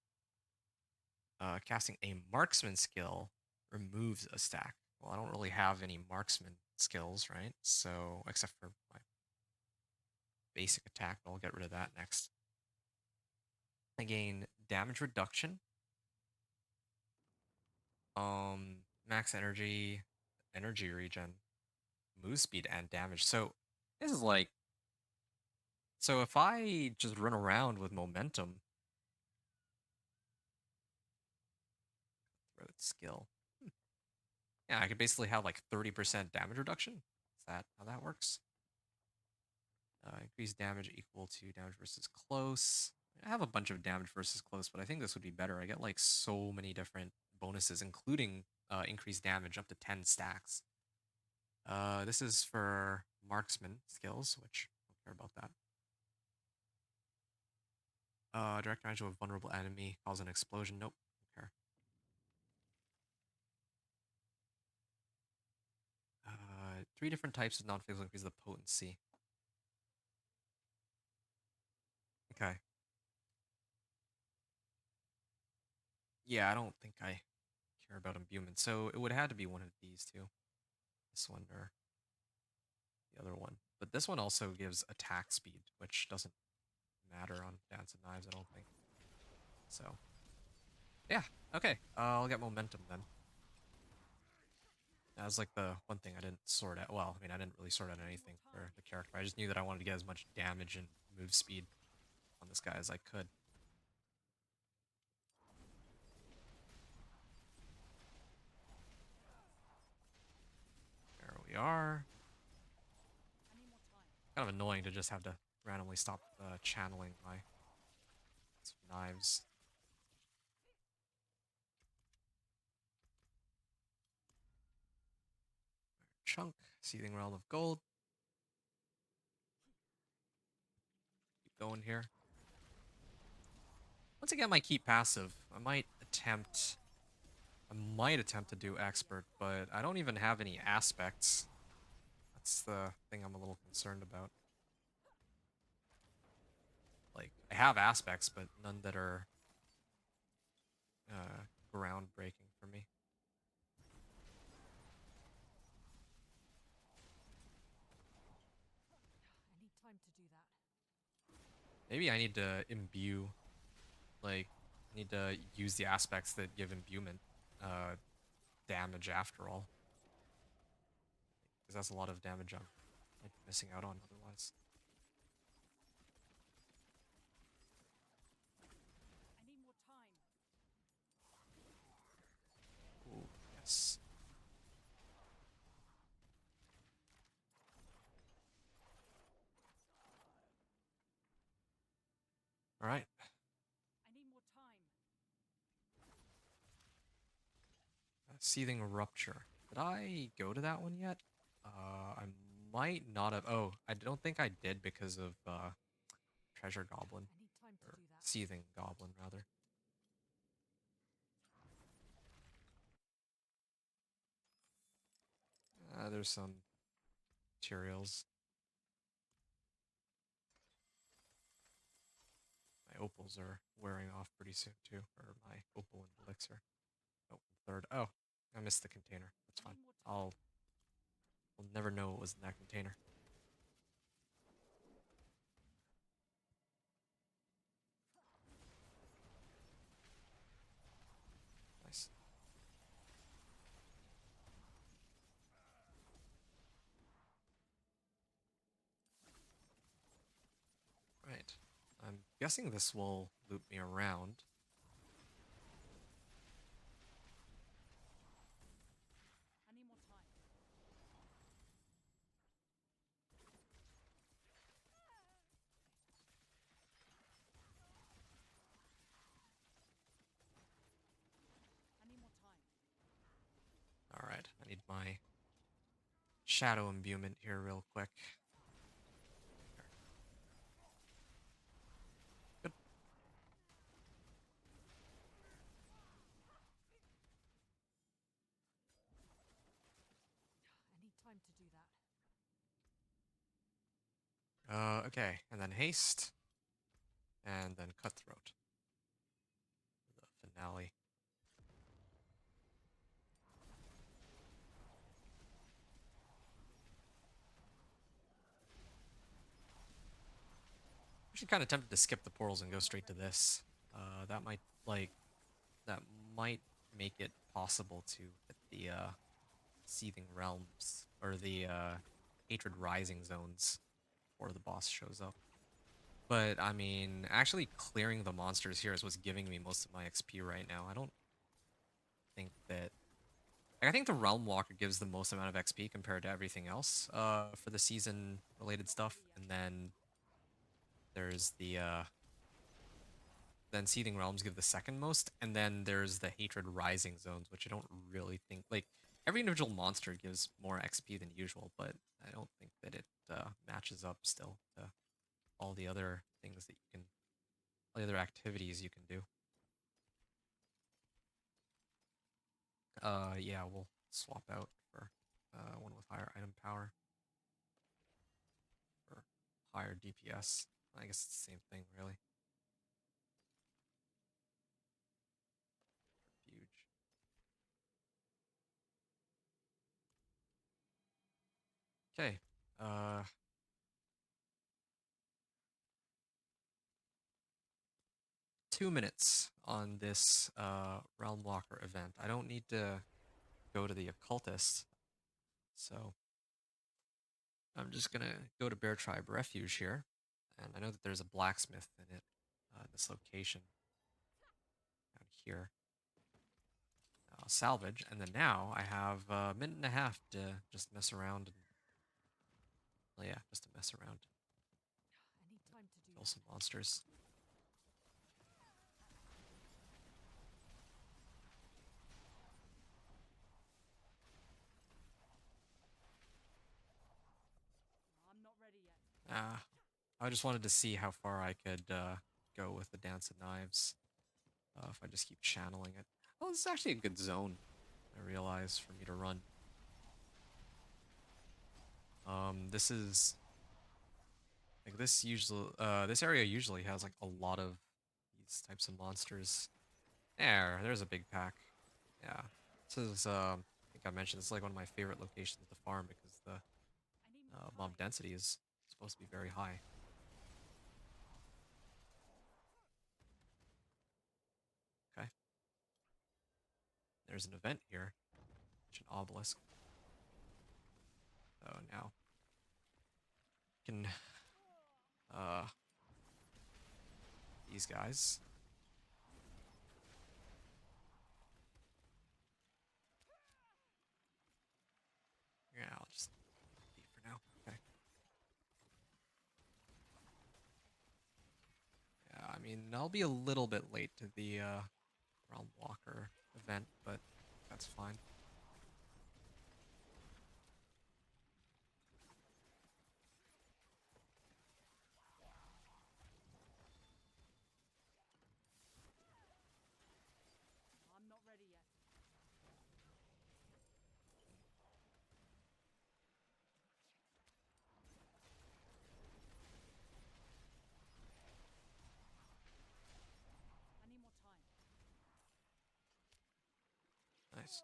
Casting a marksman skill removes a stack. Well, I don't really have any marksman skills, right? So except for my basic attack, but I'll get rid of that next. I gain damage reduction, max energy, energy regen, move speed, and damage. So this is like, so if I just run around with momentum, throat skill, yeah, I could basically have like 30% damage reduction. Is that how that works? Increased damage equal to damage versus close. I have a bunch of damage versus close, but I think this would be better. I get like so many different bonuses, including increased damage up to 10 stacks. This is for marksman skills, which I don't care about that. Direct damage to a vulnerable enemy, cause an explosion. Nope, don't care. 3 different types of non-physical increase the potency. Okay. Yeah, I don't think I care about imbuement, so it would have had to be one of these two. This one or the other one. But this one also gives attack speed, which doesn't matter on Dance of Knives, I don't think. So, yeah, okay. I'll get momentum then. That was like the one thing I didn't sort out. Well, I mean, I didn't really sort out I need more anything for time. the character. I just knew that I wanted to get as much damage and move speed on this guy as I could. There we are. I need more time. Kind of annoying to just have to randomly stop channeling my knives. Chunk, Seething Realm of Gold. Keep going here. Once again, my keep passive. I might attempt to do expert, but I don't even have any aspects. That's the thing I'm a little concerned about. Like, I have aspects, but none that are groundbreaking for me. I need time to do that. Maybe I need to imbue, like, I need to use the aspects that give imbuement uh, damage after all. Because that's a lot of damage I'm might be missing out on otherwise. I need more time. Ooh, yes. All right. I need more time. Seething Rupture. Did I go to that one yet? I might not have. Oh, I don't think I did because of Treasure Goblin. I need time to Or do that. Seething Goblin, rather. There's some materials. My opals are wearing off pretty soon, too. Or my opal and elixir. Oh, third. Oh, I missed the container. That's I fine. need more time. I'll never know what was in that container. Nice. Right. I'm guessing this will loop me around. I need more time. I need more time. All right. I need my Shadow Imbuement here real quick. There. Good. I need time to do that. Okay. And then Haste. And then Cutthroat. The finale. Actually kind of tempted to skip the portals and go I'm not straight to ready yet. this. That might, like, that might make it possible to hit the Seething Realms or the Hatred Rising zones before the boss shows up. But I mean, actually clearing the monsters here is what's giving me most of my XP right now. I don't think that. Like, I think the Realmwalker gives the most amount of XP compared to everything else for the season I'm related not stuff. ready yet. And then there's the then Seething Realms give the second most, and then there's the Hatred Rising zones, which I don't really think, like, every individual monster gives more XP than usual, but I don't think that it matches up still to all the other things that you can, all the other activities you can do. Yeah, we'll swap out for one with higher item power or higher DPS. I guess it's the same thing, really. Huge. Okay. Uh, 2 minutes on this Realmwalker event. I don't need to go to the occultist, so I'm just gonna go to Bear Tribe Refuge here, and I know that there's a blacksmith in it, this location down here. I'll salvage, and then now I have a minute and a half to just mess around and, well, yeah, just to mess around, I need time to do kill that. some monsters. I'm not ready yet. Ah, I just wanted to see how far I could go with the Dance of Knives if I just keep channeling it. Oh, this is actually a good zone, I realize, for me to run. This is like this area usually has like a lot of these types of monsters. There's a big pack. Yeah. This is I think I mentioned this is like one of my favorite locations to farm because the I need more mob time. density is supposed to be very high. there's an event here. An obelisk. So now can uh these guys. Yeah, I'll just leave for now. Okay. Yeah, I mean I'll be a little bit late to the Realmwalker event, but that's fine. I'm not ready yet. I need more time. Nice.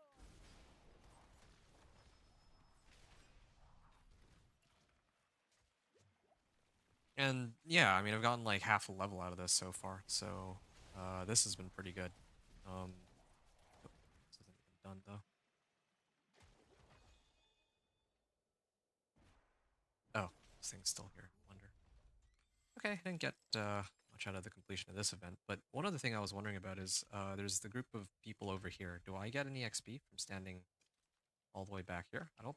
And yeah, I mean I've gotten like half a level out of this so far, so this has been pretty good. Oh, this isn't even done though. Oh, this thing's still here. Wonder. Okay, I didn't get much out of the completion of this event, but one other thing I was wondering about is there's the group of people over here. Do I get any XP from standing all the way back here? I don't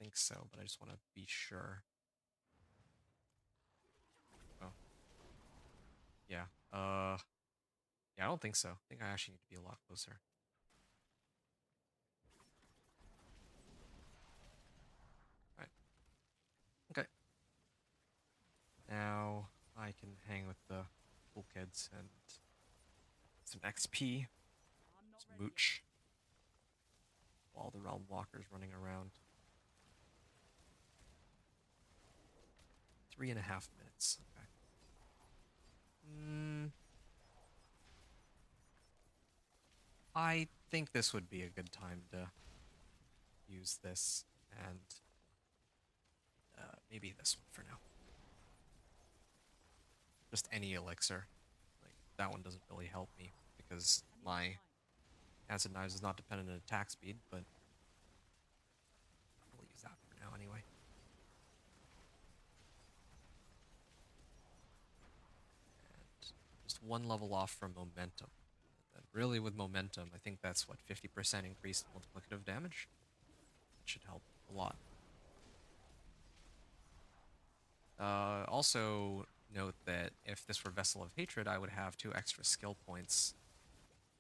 think so, but I just want to be sure. Oh, yeah. Yeah, I don't think so. I think I actually need to be a lot closer. Right. Okay. Now I can hang with the cool kids and some XP, I'm not some ready yet. mooch, while the realm walker's running around. 3.5 minutes. Okay. I think this would be a good time to use this and maybe this one for now. Just any elixir. Like that one doesn't really help me because I need more my time. acid knives is not dependent on attack speed, but we'll use that for now anyway. And just one level off from momentum. And really with momentum, I think that's what 50% increased multiplicative damage. That should help a lot. Also note that if this were Vessel of Hatred, I would have 2 extra skill points.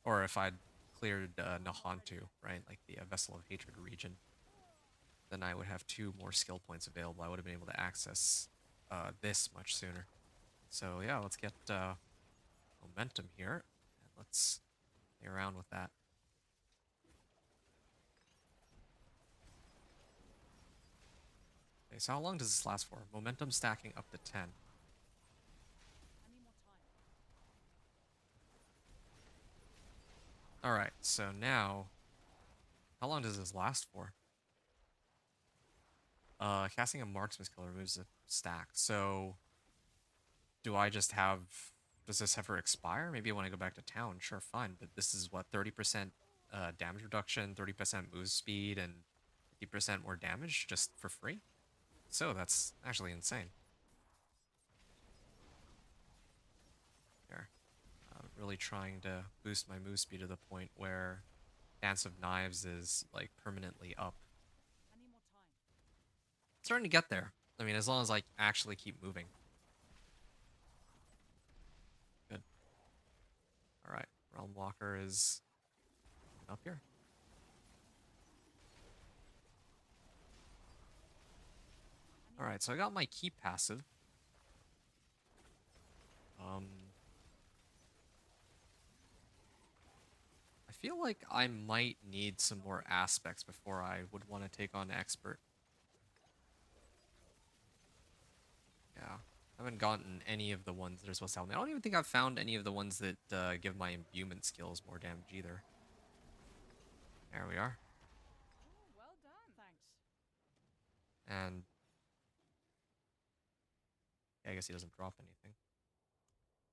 Or if I'd cleared I'm not ready Nahantu, yet. right, like the Vessel of Hatred region, then I would have 2 more skill points available. I would have been able to access this much sooner. So yeah, let's get momentum here, and let's play around with that. Okay, so how long does this last for? Momentum stacking up to 10. I need more time. All right, so now, how long does this last for? Casting a marksman skill removes a stack. So do I just have, does this ever expire? Maybe when I go back to town, sure, fine. But this is what, 30% damage reduction, 30% move speed, and 50% more damage just for free? So that's actually insane. Here, really trying to boost my move speed to the point where Dance of Knives is like permanently up. I need more time. Starting to get there. I mean, as long as I actually keep moving. Good. All right, Realm Walker is up here. I need All more right, so I time. got my key passive. Um, I feel like I might need some more aspects before I would want to take on expert. Yeah, I haven't gotten any of the ones that are supposed to help me. I don't even think I've found any of the ones that give my imbuement skills more damage either. There we are. Oh, well done. Thanks. And yeah, I guess he doesn't drop anything.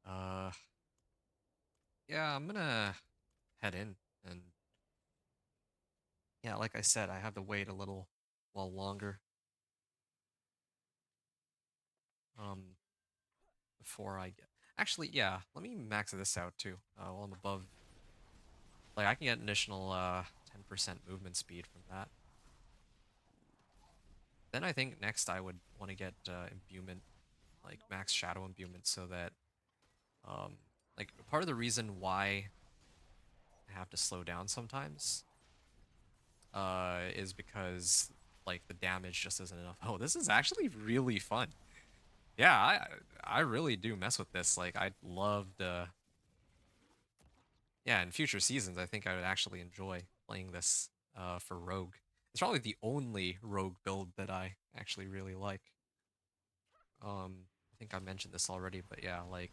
Uh, yeah, I'm gonna head in and Yeah, like I said, I have to wait a little while longer um, before I get... Actually, yeah, let me max this out too while I'm above. Like, I can get an additional 10% movement speed from that. Then I think next I would want to get imbuement, like max shadow imbuement, so that um, like part of the reason why I have to slow down sometimes is because like the damage just isn't enough. Oh, this is actually really fun. Yeah, I really do mess with this. Like I'd love to... Yeah, in future seasons, I think I would actually enjoy playing this for Rogue. It's probably the only Rogue build that I actually really like. I think I mentioned this already, but yeah, like,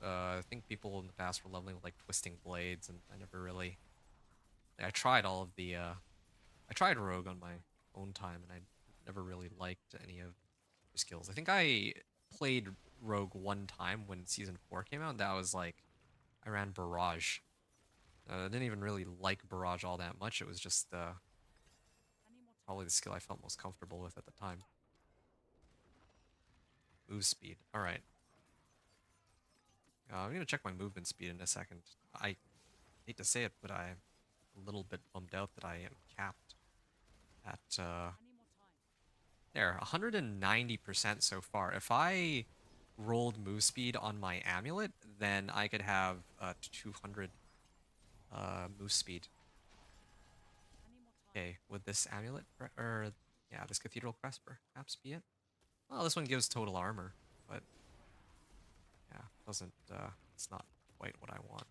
I think people in the past were leveling with like twisting blades, and I never really... Like, I tried all of the, I tried Rogue on my own time, and I never really liked any of the skills. I think I played Rogue one time when Season 4 came out, and that was like, I ran Barrage. I didn't even really like Barrage all that much. It was just probably the skill I felt most comfortable with at the time. Move speed. All right. I'm gonna check my movement speed in a second. I hate to say it, but I'm a little bit bummed out that I am capped at there, 190% so far. If I rolled move speed on my amulet, then I could have 200 move speed. Okay, would this amulet or yeah, this cathedral crest perhaps be it? Well, this one gives total armor, but yeah, doesn't it's not quite what I want.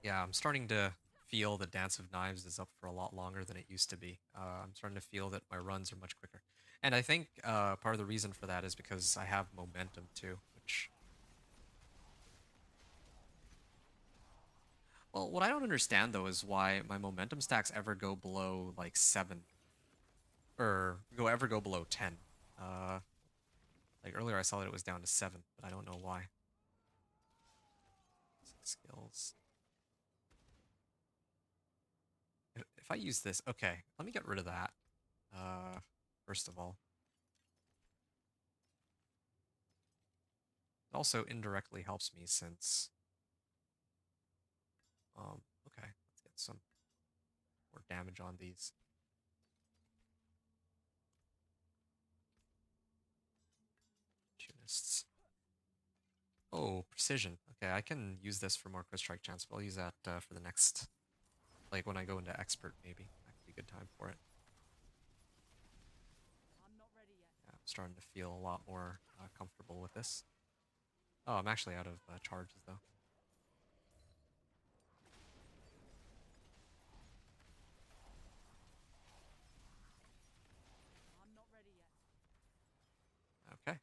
Yeah, I'm starting to feel the Dance of Knives is up for a lot longer than it used to be. I'm starting to feel that my runs are much quicker. And I think part of the reason for that is because I have momentum too, which... Well, what I don't understand though is why my momentum stacks ever go below like 7 or ever go below 10. Uh, like earlier I saw that it was down to 7, but I don't know why. Skills. If I use this, okay, let me get rid of that. Uh, First of all. It also indirectly helps me since okay, let's get some more damage on these opportunists. Oh, precision. Okay, I can use this for more crit strike chance, but I'll use that for the next, like when I go into expert, maybe. That could be a good time for it. Yeah, I'm starting to feel a lot more comfortable with this. Oh, I'm actually out of charges though. Okay.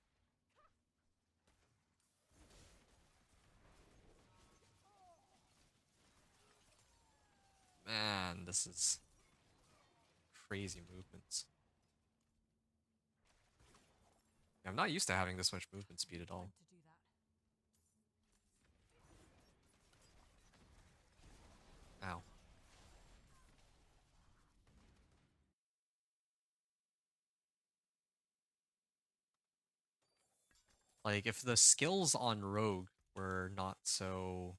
Man, this is crazy movements. I'm not used to having this much movement speed at all. Ow. Like, if the skills on Rogue were not so...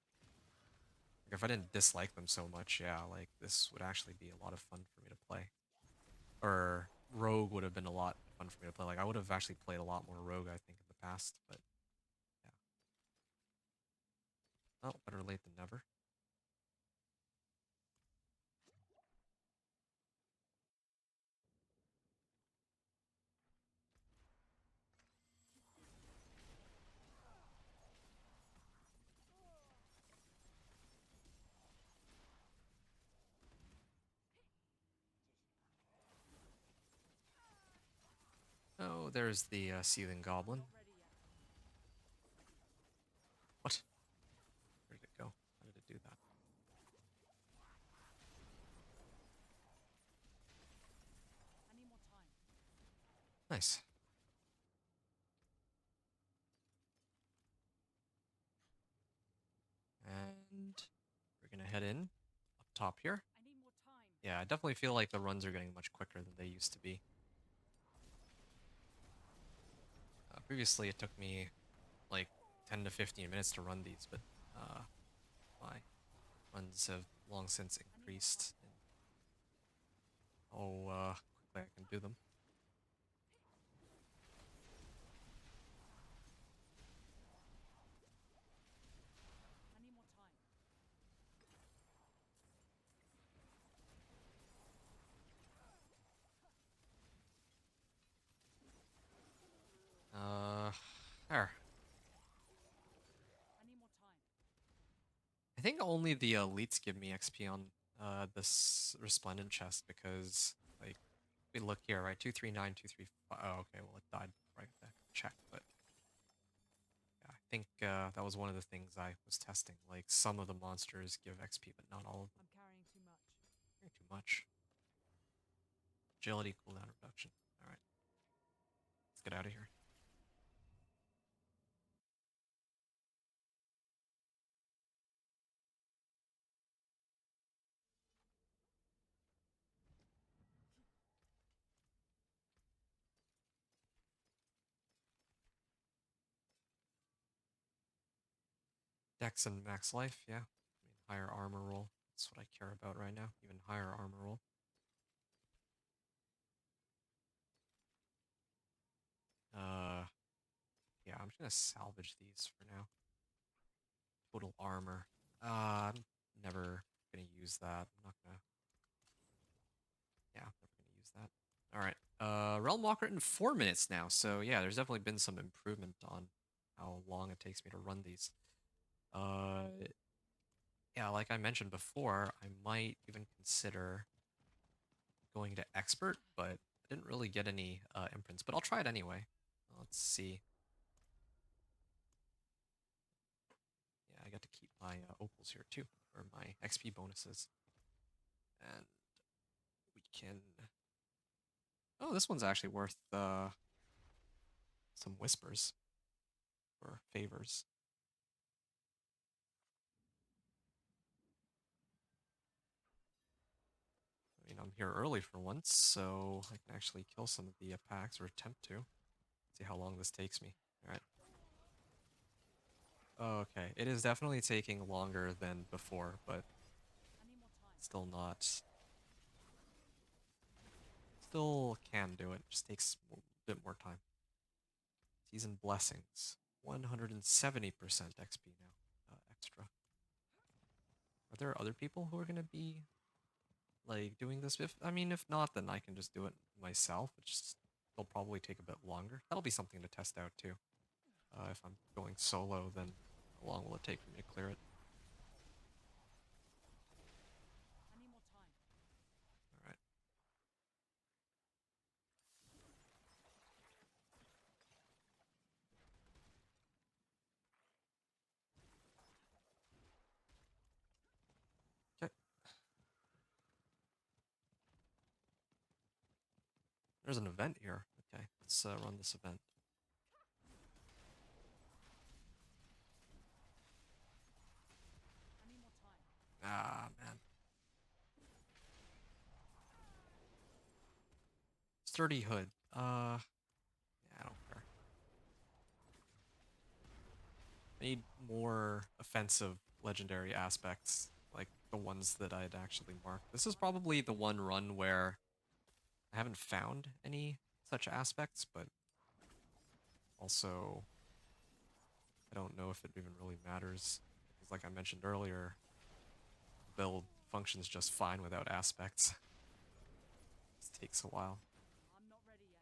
Like, if I didn't dislike them so much, yeah, like, this would actually be a lot of fun for me to play. Or Rogue would have been a lot fun for me to play. Like, I would have actually played a lot more Rogue, I think, in the past, but yeah. Oh, better late than never. Oh, there's the Seething Goblin. What? Where did it go? How did it do that? Nice. And we're gonna head in up top here. I need more time. Yeah, I definitely feel like the runs are getting much quicker than they used to be. Previously, it took me like 10 to 15 minutes to run these, but my runs have long since I need more time. increased in how quickly I can do them. I need more time. Uh, there. I need more time. I think only the elites give me XP on this resplendent chest because like we look here, right? 239, 235. Oh, okay. Well, it died before I got to check, but yeah, I think that was one of the things I was testing. Like some of the monsters give XP, but not all of them. I'm carrying too much. Very too much. Agility cooldown reduction. All right, let's get out of here. Dex and max life, yeah. I mean, higher armor roll. That's what I care about right now. Even higher armor roll. Uh, yeah, I'm just gonna salvage these for now. Total armor. I'm never gonna use that. I'm not gonna. Yeah, I'm never gonna use that. All right. Realmwalker in 4 minutes now. So yeah, there's definitely been some improvement on how long it takes me to run these. Uh, yeah, like I mentioned before, I might even consider going to expert, but I didn't really get any imprints. But I'll try it anyway. Let's see. Yeah, I got to keep my opals here too, or my XP bonuses. And we can. Oh, this one's actually worth some whispers or favors. I mean, I'm here early for once, so I can actually kill some of the packs or attempt to. See how long this takes me. All right. Okay, it is definitely taking longer than before, but I need more time. still not. Still can do it. Just takes a bit more time. Season blessings, 170% XP now, extra. Are there other people who are gonna be like doing this? If I mean, if not, then I can just do it myself. It's just it'll probably take a bit longer. That'll be something to test out too. If I'm going solo, then how long will it take for me to clear it? I need more time. All right. Okay. There's an event here. Okay, let's run this event. I need more time. Ah, man. Sturdy hood. Yeah, I don't care. I need more offensive legendary aspects, like the ones that I'd actually marked. This is probably the one run where I haven't found any such aspects, but also I don't know if it even really matters. Because like I mentioned earlier, the build functions just fine without aspects. It takes a while. I'm not ready yet.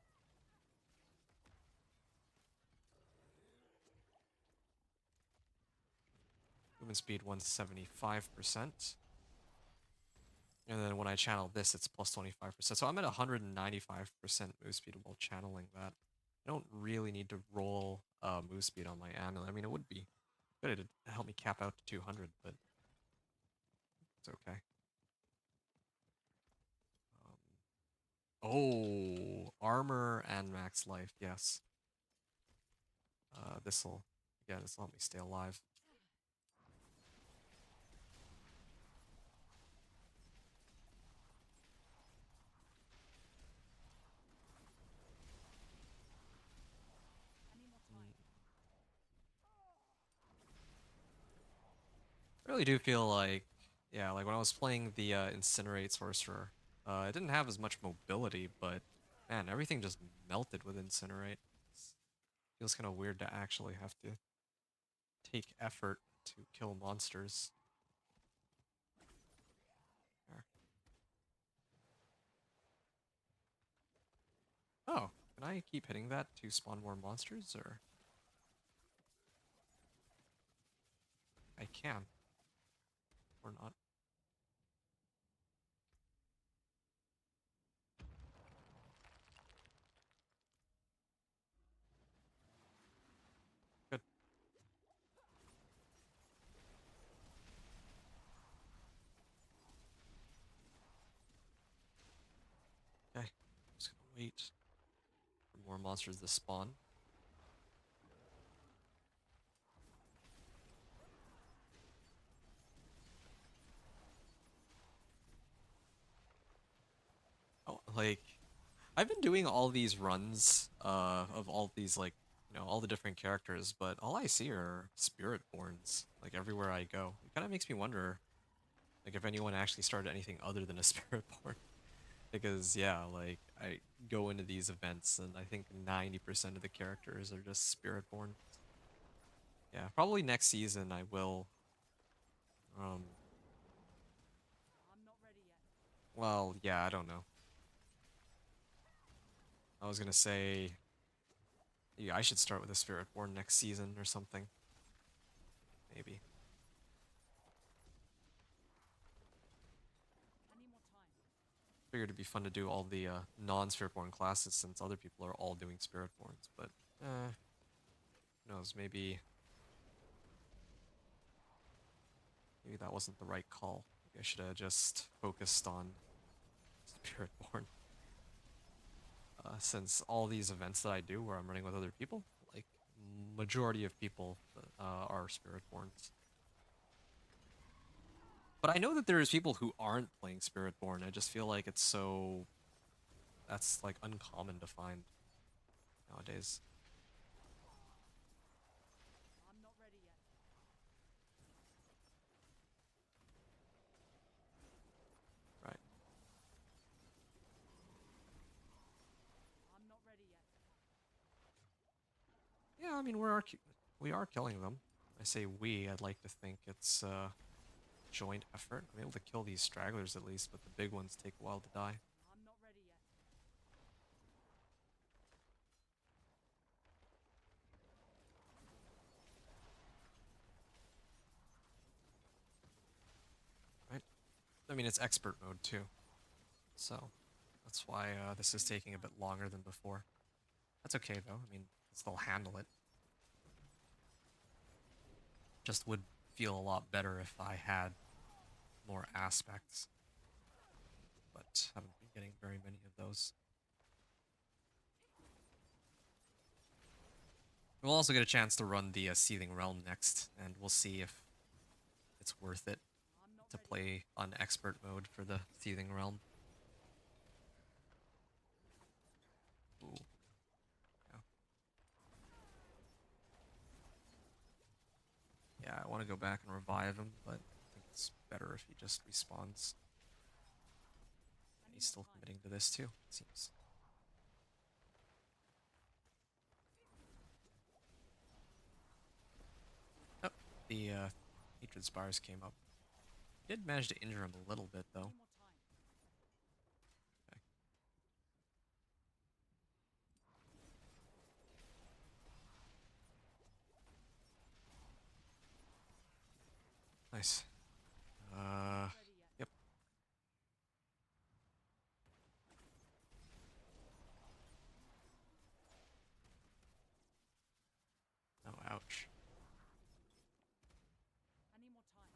Movement speed 175%. And then when I channel this, it's plus 25%. So I'm at 195% move speed while channeling that. I don't really need to roll move speed on my amulet. I mean, it would be good to help me cap out to 200, but it's okay. Um, oh, armor and max life, yes. This'll, again, this'll help me stay alive. really do feel like, yeah, like when I was playing the Incinerate Sorcerer, it didn't have as much mobility, but man, everything just melted with Incinerate. Feels kind of weird to actually have to take effort to kill monsters. There. Oh, can I keep hitting that to spawn more monsters, or I can, or not? Good. Okay, just gonna wait for more monsters to spawn. Oh, like I've been doing all these runs of all these like all the different characters, but all I see are Spiritborns like everywhere I go. It kind of makes me wonder like if anyone actually started anything other than a Spiritborn. Because yeah, like I go into these events and I think 90% of the characters are just Spiritborn. Yeah, probably next season I will um I'm not ready yet. well, yeah, I don't know. I was gonna say yeah, I should start with a Spiritborn next season or something. Maybe. I need more time. Figured it'd be fun to do all the non-Spiritborn classes since other people are all doing Spiritborns, but who knows, maybe that wasn't the right call. Maybe I should have just focused on Spiritborn. Since all these events that I do where I'm running with other people, like majority of people are Spiritborns. But I know that there's people who aren't playing Spiritborn. I just feel like it's so that's like uncommon to find nowadays. I'm not ready yet. Right. I'm not ready yet. Yeah, I mean we are killing them. I say we, I'd like to think it's joint effort. I'm able to kill these stragglers at least, but the big ones take a while to die. I'm not ready yet. Right? I mean, it's expert mode too, so that's why this I is need more taking a time. bit longer than before. That's okay though. I mean, they'll handle it. Just would feel a lot better if I had more aspects, but haven't been getting very many of those. We'll also get a chance to run the Seething Realm next, and we'll see if it's worth it I'm not to ready yet. play on expert mode for the Seething Realm. Ooh, yeah. Yeah, I want to go back and revive him, but I think it's better if he just respawns. I And need he's more still time. committing to this too, it seems. Oh, the Hatred Spires came up. Did manage to injure him a little bit, I though. need more time. Okay. Nice. I'm not ready yet. Yep. Oh, ouch. I need more time.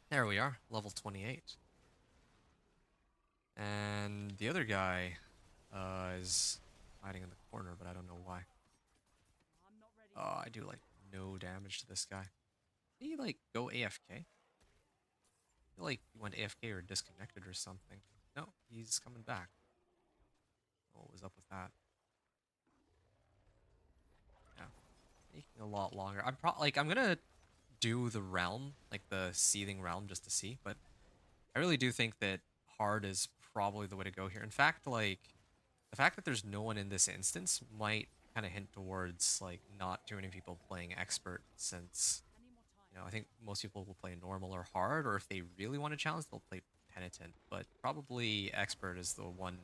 There we are, level 28. And the other guy is hiding in the corner, but I don't know why. I'm not ready Oh, yet. I do like no damage to this guy. Did he like go AFK? I feel like he went AFK or disconnected or something. No, he's coming back. What was up with that? Yeah, taking a lot longer. I'm gonna do the realm, like the seething realm, just to see. But I really do think that hard is probably the way to go here. In fact, like the fact that there's no one in this instance might kind of hint towards like not too many people playing expert, since I think most people will play normal or hard, or if they really want to challenge, they'll play penitent. But probably expert is the one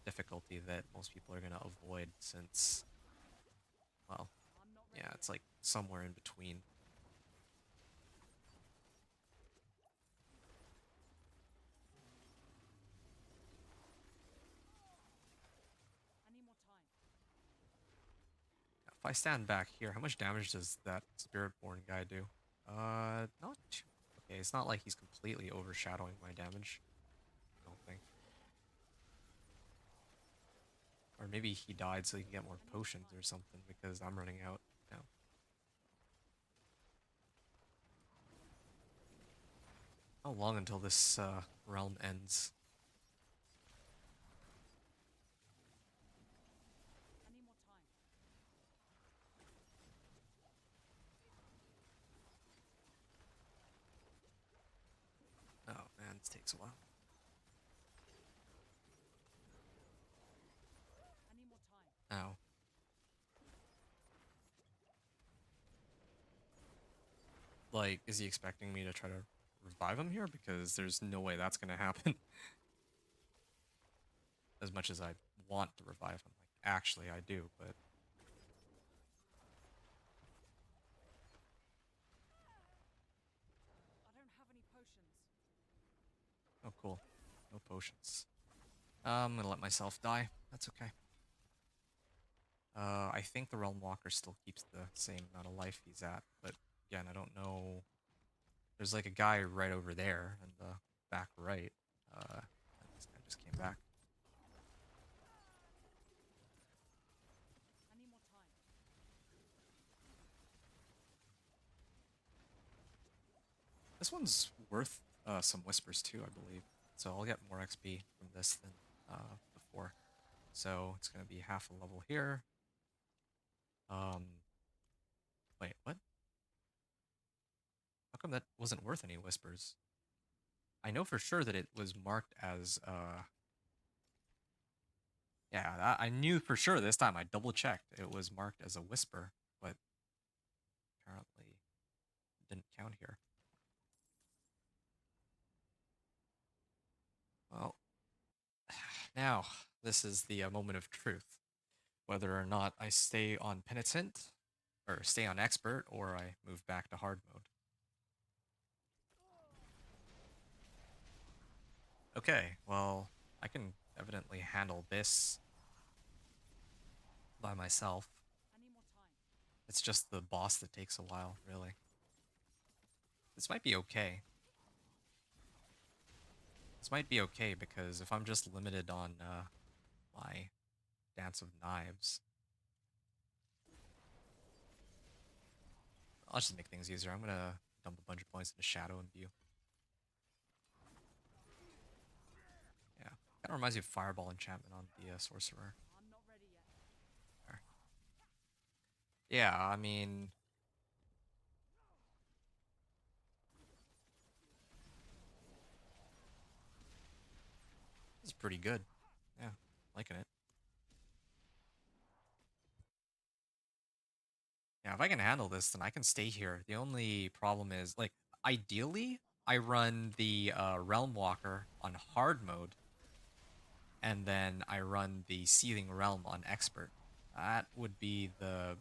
difficulty that most people are going to avoid, since, well, yeah, it's like somewhere in between. If I stand back here, how much damage does that Spiritborn guy do? Not too. Okay, it's not like he's completely overshadowing my damage, I don't think. Or maybe he died so he can get more potions or something, because I'm running out now. How long until this realm ends? Oh man, this takes a while. Ow. Like, is he expecting me to try to revive him here? Because there's no way that's gonna happen. As much as I want to revive him. Like, actually I do, but... Oh, cool. No potions. I'm gonna let myself die. That's okay. I think the Realmwalker still keeps the same amount of life he's at, but again, I don't know. There's like a guy right over there in the back right. And this guy just came back. This one's worth some whispers too, I believe. So I'll get more XP from this than before. So it's gonna be half a level here. Um, wait, what? How come that wasn't worth any whispers? I know for sure that it was marked as yeah, I knew for sure this time. I double checked. It was marked as a whisper, but apparently it didn't count here. Well, now this is the moment of truth. Whether or not I stay on penitent, or stay on expert, or I move back to hard mode. Okay, well, I can evidently handle this by myself. It's just the boss that takes a while, really. This might be okay. This might be okay because if I'm just limited on my Dance of Knives, I'll just make things easier. I'm gonna dump a bunch of points into Shadow Imbue. Yeah, kind of reminds me of Fireball enchantment on the Sorcerer. There. Yeah, I mean, this is pretty good. Yeah, liking it. Yeah, if I can handle this, then I can stay here. The only problem is, like, ideally, I run the Realmwalker on hard mode, and then I run the Seething Realm on expert. That would be the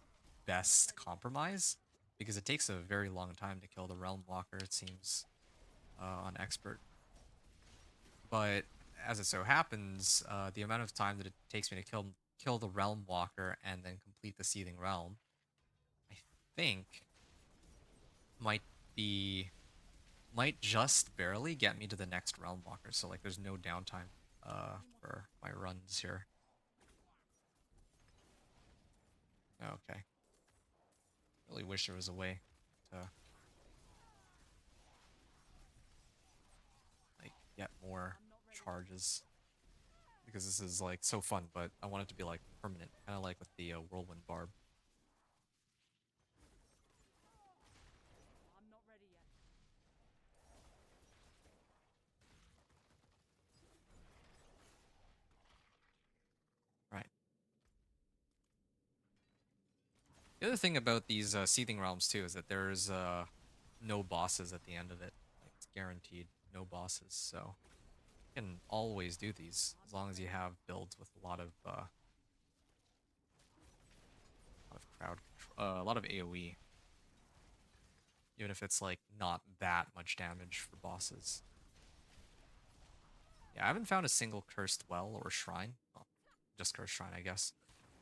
best compromise, because it takes a very long time to kill the Realmwalker, it seems, on expert. But as it so happens, the amount of time that it takes me to kill the Realmwalker and then complete the Seething Realm, I think might be might just barely get me to the next Realmwalker. So like, there's no downtime for my runs here. Okay. Really wish there was a way to like get more charges, because this is like so fun, but I want it to be like permanent, kind of like with the Whirlwind Barb. The other thing about these Seething Realms too is that there's no bosses at the end of it. Like it's guaranteed no bosses, so you can always do these as long as you have builds with a lot of crowd control, a lot of AoE, even if it's like not that much damage for bosses. Yeah, I haven't found a single cursed well or shrine. Well, just cursed shrine, I guess.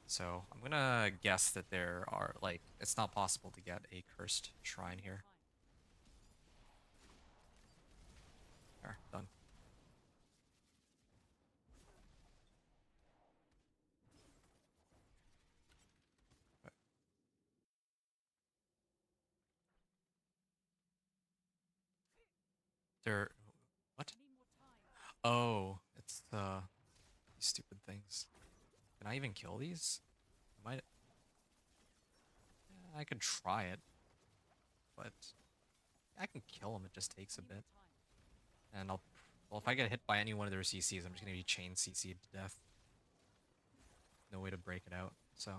So I'm gonna guess that there are like it's not possible to get a cursed shrine here. There, done. But there, what? Oh, it's these stupid things. Can I even kill these? I might. I could try it, but I can kill them. It just takes a bit, and I'll. Well, if I get hit by any one of their CCs, I'm just gonna be chain CC'd to death. No way to break it out. So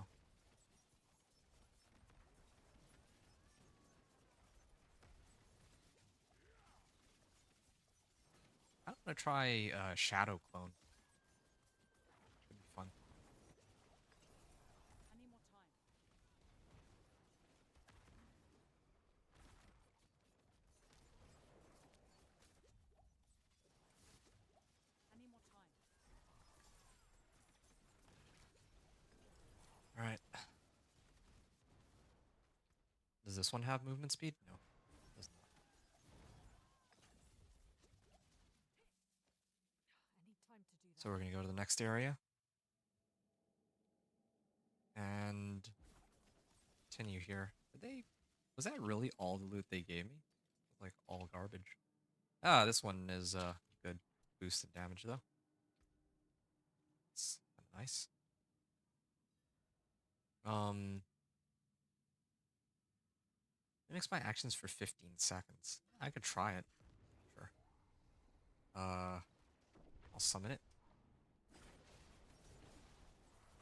I'm gonna try Shadow Clone. Should be fun. All right. Does this one have movement speed? No, it does not. So we're gonna go to the next area and continue here. Did they? Was that really all the loot they gave me? Like all garbage. Ah, this one is good boost in damage though. It's nice. Um, it makes my actions for 15 seconds. I could try it. Sure. I'll summon it.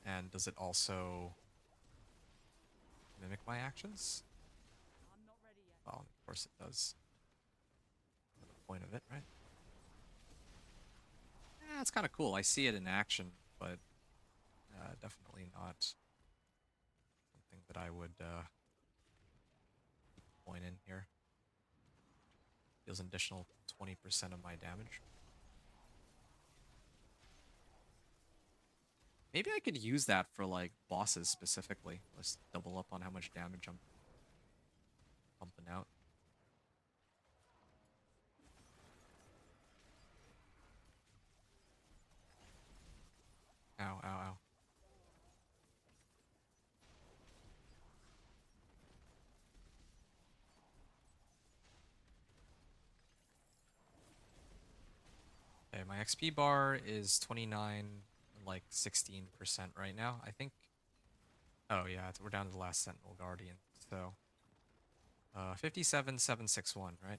And does it also mimic my actions? Well, of course it does. That's the point of it, right? Yeah, it's kind of cool. I see it in action, but definitely not something that I would keep a point in here. Deals an additional 20% of my damage. Maybe I could use that for like bosses specifically. Let's double up on how much damage I'm pumping out. Ow, ow, ow. Okay, my XP bar is 29, like 16% right now. I think. Oh yeah, we're down to the last Sentinel Guardian. So, 57,761, right?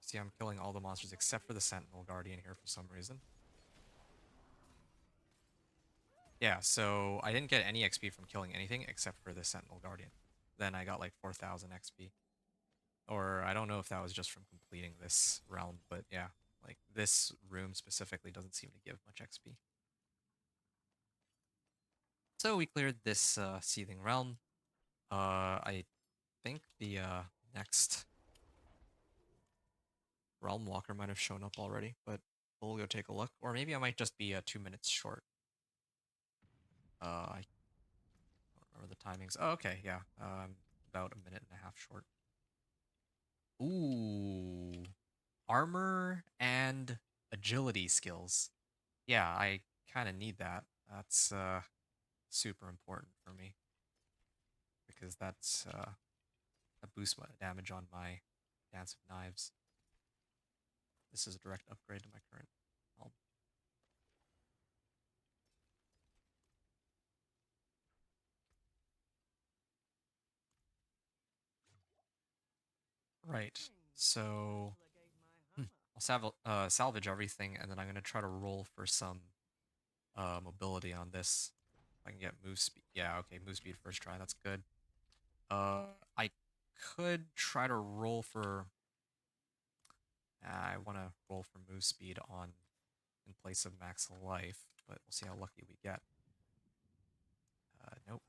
See, I'm killing all the monsters except for the Sentinel Guardian here for some reason. Yeah, so I didn't get any XP from killing anything except for the Sentinel Guardian. Then I got like 4,000 XP. Or I don't know if that was just from completing this realm, but yeah, like this room specifically doesn't seem to give much XP. So we cleared this Seething Realm. I think the next Realmwalker might have shown up already, but we'll go take a look. Or maybe I might just be 2 minutes short. I don't remember the timings. Oh, okay, yeah. I'm about a minute and a half short. Ooh. Armor and agility skills. Yeah, I kind of need that. That's super important for me because that boosts my damage on my Dance of Knives. This is a direct upgrade to my current helm. Right. So I'll salvage everything, and then I'm gonna try to roll for some mobility on this. If I can get move speed. Yeah, okay, move speed first try. That's good. I could try to roll for. I want to roll for move speed on in place of max life, but we'll see how lucky we get. Nope.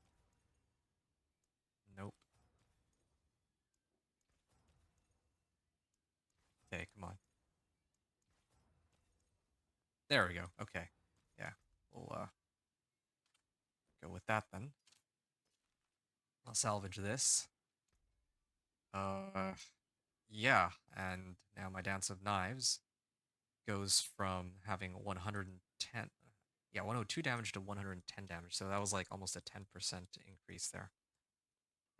Nope. Okay, come on. There we go. Okay. Yeah. We'll go with that then. I'll salvage this. Uh yeah, and now my Dance of Knives goes from having 110 yeah, 102 damage to 110 damage. So that was like almost a 10% increase there.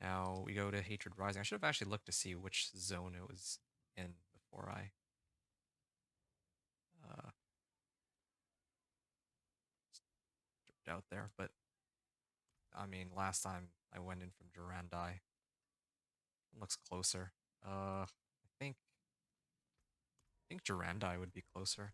Now we go to Hatred Rising. I should have actually looked to see which zone it was in before I uh jumped out there, but I mean, last time I went in from Durandai. It looks closer. I think Durandai would be closer.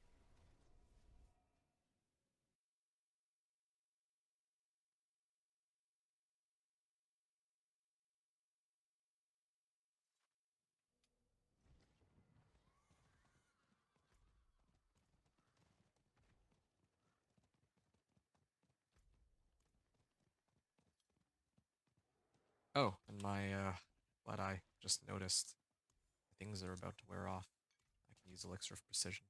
Oh, and my glad I just noticed things are about to wear off. I can use Elixir of Precision.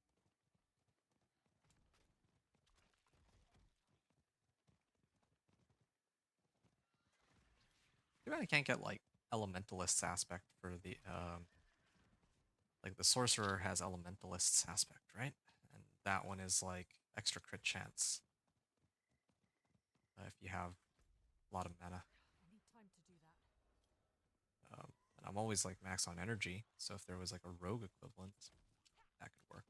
Too bad I can't get like Elementalist's aspect for the like the sorcerer has Elementalist's aspect, right? And that one is like extra crit chance if you have a lot of mana. I need time to do that. And I'm always like max on energy, so if there was like a rogue equivalent, that could work.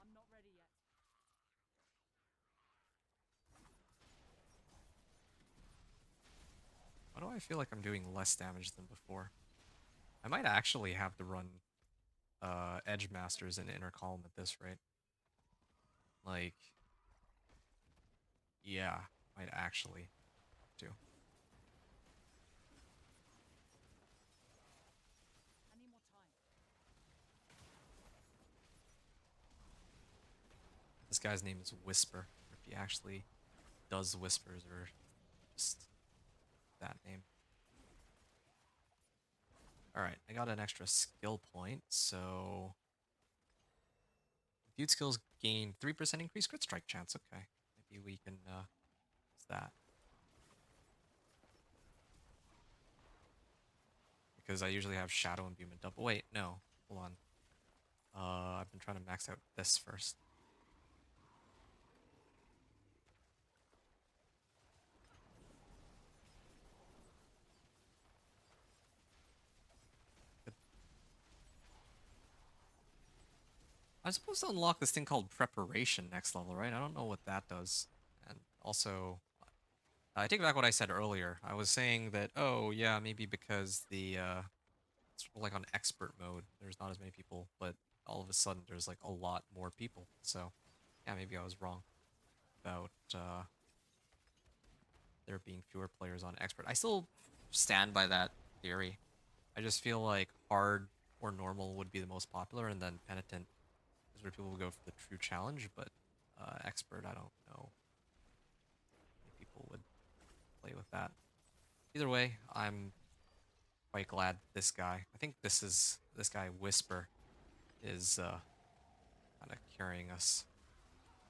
I'm not ready yet. Why do I feel like I'm doing less damage than before? I might actually have to run Edge Masters in Inner Column at this rate. Like, yeah, might actually have to. I need more time. This guy's name is Whisper. If he actually does whispers or just that name. Alright, I got an extra skill point, so viewed skills gain 3% increased crit strike chance. Okay, maybe we can use that. Because I usually have Shadow Imbuement double. Wait, no, hold on. I've been trying to max out this first. I'm supposed to unlock this thing called Preparation next level, right? I don't know what that does. And also, I take back what I said earlier. I was saying that, oh, yeah, maybe because the, it's like on expert mode, there's not as many people, but all of a sudden there's like a lot more people. So, yeah, maybe I was wrong about there being fewer players on expert. I still stand by that theory. I just feel like hard or normal would be the most popular, and then penitent is where people will go for the true challenge, but expert, I don't know if people would play with that. Either way, I'm quite glad this guy. I think this guy Whisper is kind of carrying us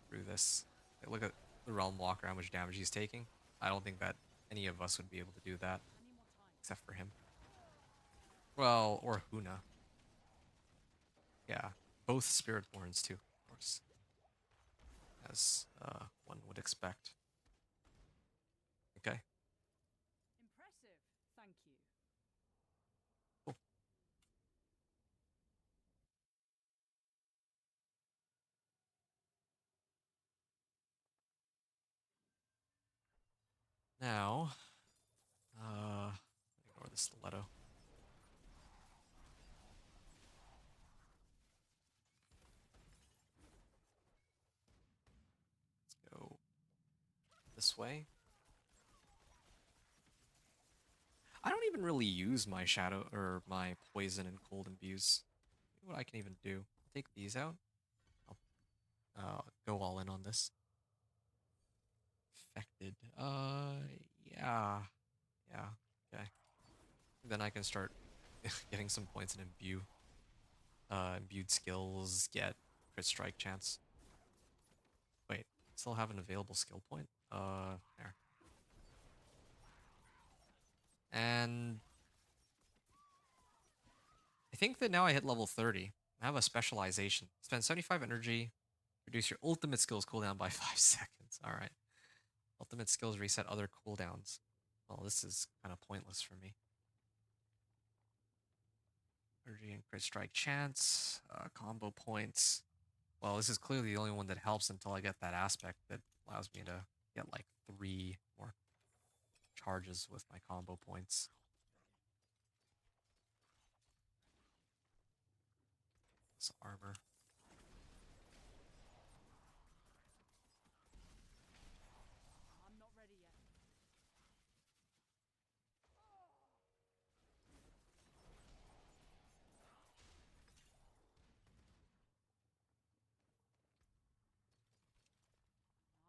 through this. Like, look at the Realmwalker, how much damage he's taking. I don't think that any of us would be able to do that I need more time. except for him. Well, or Huna. Yeah, both Spiritborns too, of course, as one would expect. Okay, Impressive. Thank you. cool. Now, ignore the stiletto. this way. I don't even really use my shadow or my poison and cold imbues. What I can even do. Take these out. I'll go all in on this. Affected. Yeah. Yeah. Okay. Then I can start getting some points in imbue. Imbued skills, get crit strike chance. Wait, still have an available skill point? There. And I think that now I hit level 30. I have a specialization. Spend 75 energy, reduce your ultimate skills cooldown by 5 seconds. All right. Ultimate skills reset other cooldowns. Well, this is kind of pointless for me. Energy and crit strike chance, combo points. Well, this is clearly the only one that helps until I get that aspect that allows me to get like 3 more charges with my combo points. This armor. I'm not ready yet.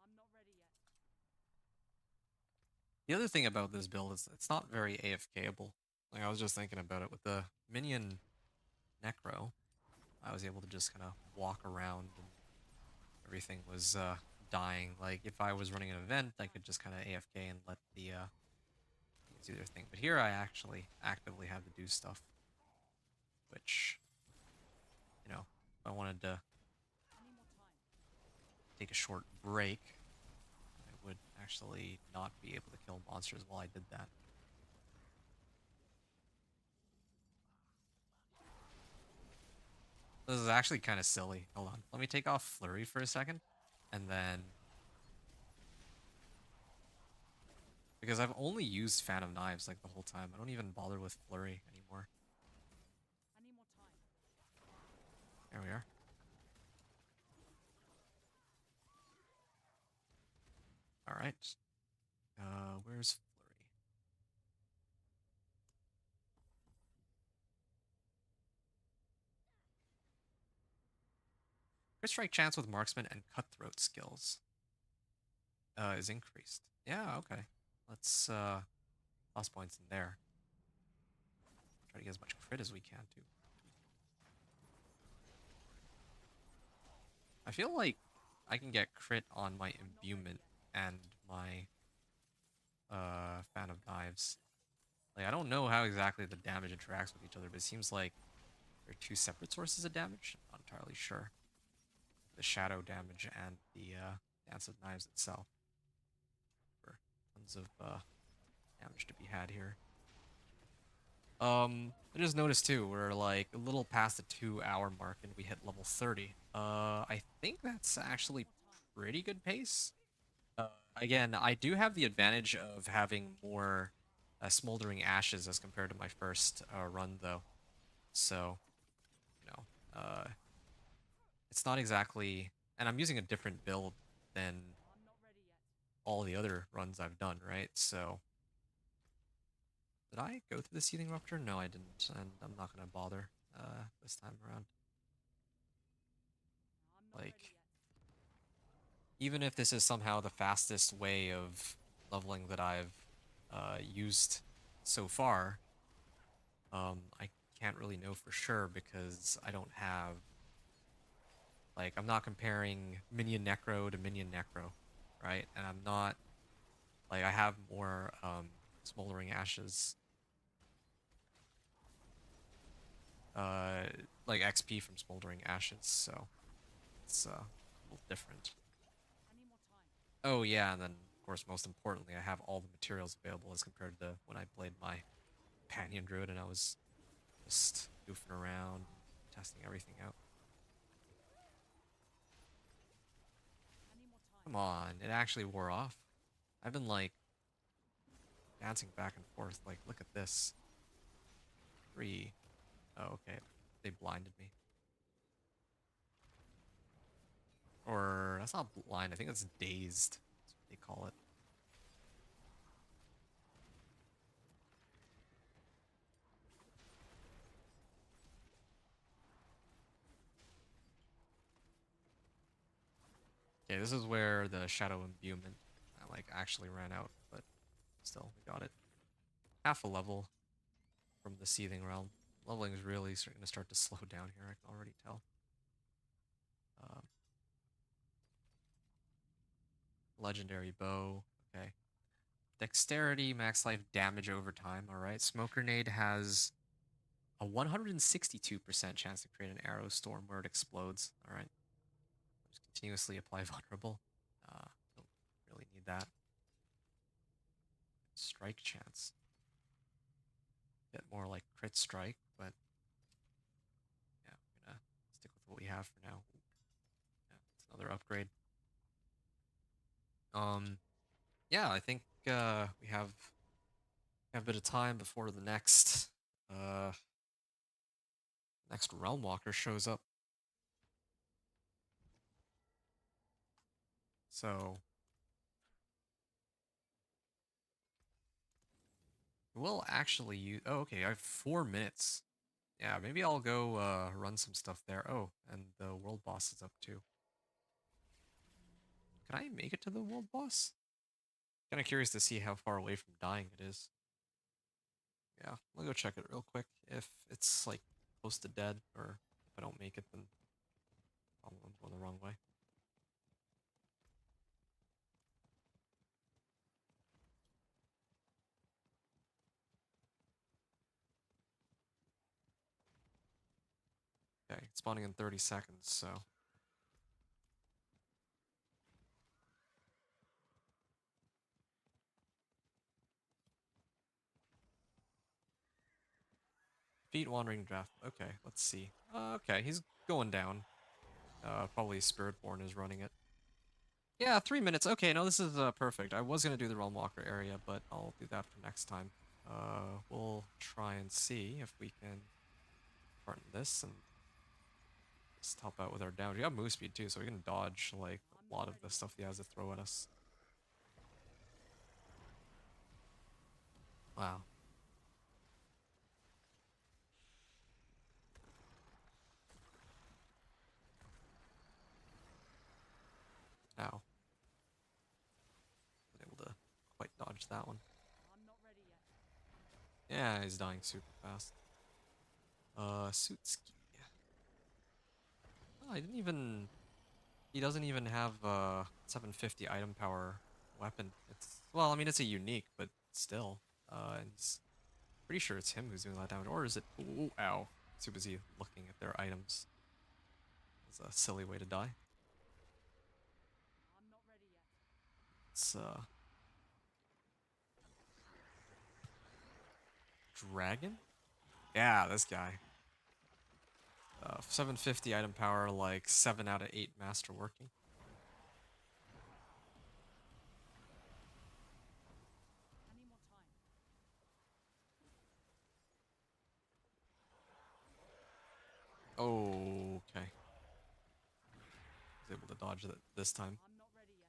I'm not ready yet. The other thing about this build is it's not very AFKable. Like I was just thinking about it with the minion Necro. I was able to just kind of walk around and everything was dying. Like if I was running an event, I could just kind of AFK and let the minions do their thing. But here I actually actively have to do stuff, which, you know, if I wanted to I need more time. take a short break, I would actually not be able to kill monsters while I did that. This is actually kind of silly. Hold on. Let me take off Flurry for a second. And then... Because I've only used Fan of Knives like the whole time. I don't even bother with Flurry anymore. I need more time. There we are. Alright. Where's Flurry? Crit strike chance with marksman and cutthroat skills is increased. Yeah, okay. Let's toss points in there. Try to get as much crit as we can too. I feel like I can get crit on my imbuement and my Fan of Knives. Like I don't know how exactly the damage interacts with each other, but it seems like they're two separate sources of damage. I'm not entirely sure. The shadow damage and the Dance of Knives itself. For tons of damage to be had here. I just noticed too, we're like a little past the 2 hour mark and we hit level 30. I think that's actually pretty good pace. Again, I do have the advantage of having more smoldering ashes as compared to my first run though. So, you know, it's not exactly, and I'm using a different build than I'm not ready yet. all the other runs I've done, right? So, did I go through the Seething Rupture? No, I didn't, and I'm not gonna bother this time around. I'm not ready Like, yet. even if this is somehow the fastest way of leveling that I've used so far, I can't really know for sure because I don't have, like, I'm not comparing Minion Necro to Minion Necro, right? And I'm not, like, I have more Smoldering Ashes, uh, like XP from Smoldering Ashes, so it's a little different. I need more time. Oh yeah, and then of course most importantly, I have all the materials available as compared to when I played my Companion Druid and I was just goofing around, testing everything out. I need more time. Come on, it actually wore off. I've been like dancing back and forth, like look at this. 3. Oh, okay. They blinded me. Or that's not blind, I think that's dazed. That's what they call it. Okay, this is where the Shadow Imbuement like actually ran out, but still, we got it. Half a level from the Seething Realm. Leveling is really going to start to slow down here, I can already tell. Um, Legendary Bow, okay. Dexterity, max life, damage over time, alright. Smoke Grenade has a 162% chance to create an arrow storm where it explodes, alright. Just continuously apply vulnerable. Don't really need that. Strike chance. Bit more like crit strike, but yeah, we're gonna stick with what we have for now. Yeah, it's another upgrade. Um, yeah, I think we have a bit of time before the next Realmwalker shows up. So we'll actually use. Oh, okay. I have 4 minutes. Yeah, maybe I'll go run some stuff there. Oh, and the world boss is up too. Can I make it to the world boss? Kind of curious to see how far away from dying it is. Yeah, I'll go check it real quick. If it's like close to dead, or if I don't make it, then I'm going the wrong way. Okay, it's spawning in 30 seconds, so. Feet wandering draft. Okay, let's see. Okay, he's going down. Probably Spiritborn is running it. Yeah, 3 minutes. Okay, no, this is perfect. I was gonna do the Realmwalker area, but I'll do that for next time. We'll try and see if we can partner this and just help out with our damage. We have move speed too, so we can dodge like a lot of the stuff he has to throw at us. Wow. Ow. Been able to quite dodge that one. I'm not ready yet. Yeah, he's dying super fast. Suitski. Oh, I didn't even. He doesn't even have 750 item power weapon. It's well, I mean it's a unique, but still. And he's pretty sure it's him who's doing that damage, or is it? Ooh, ow! Too busy looking at their items. It's a silly way to die. I'm not ready yet. It's dragon. Yeah, this guy. 750 item power, like 7 out of 8 master working. I need more time. Oh, okay. Was able to dodge it this time. I'm not ready yet.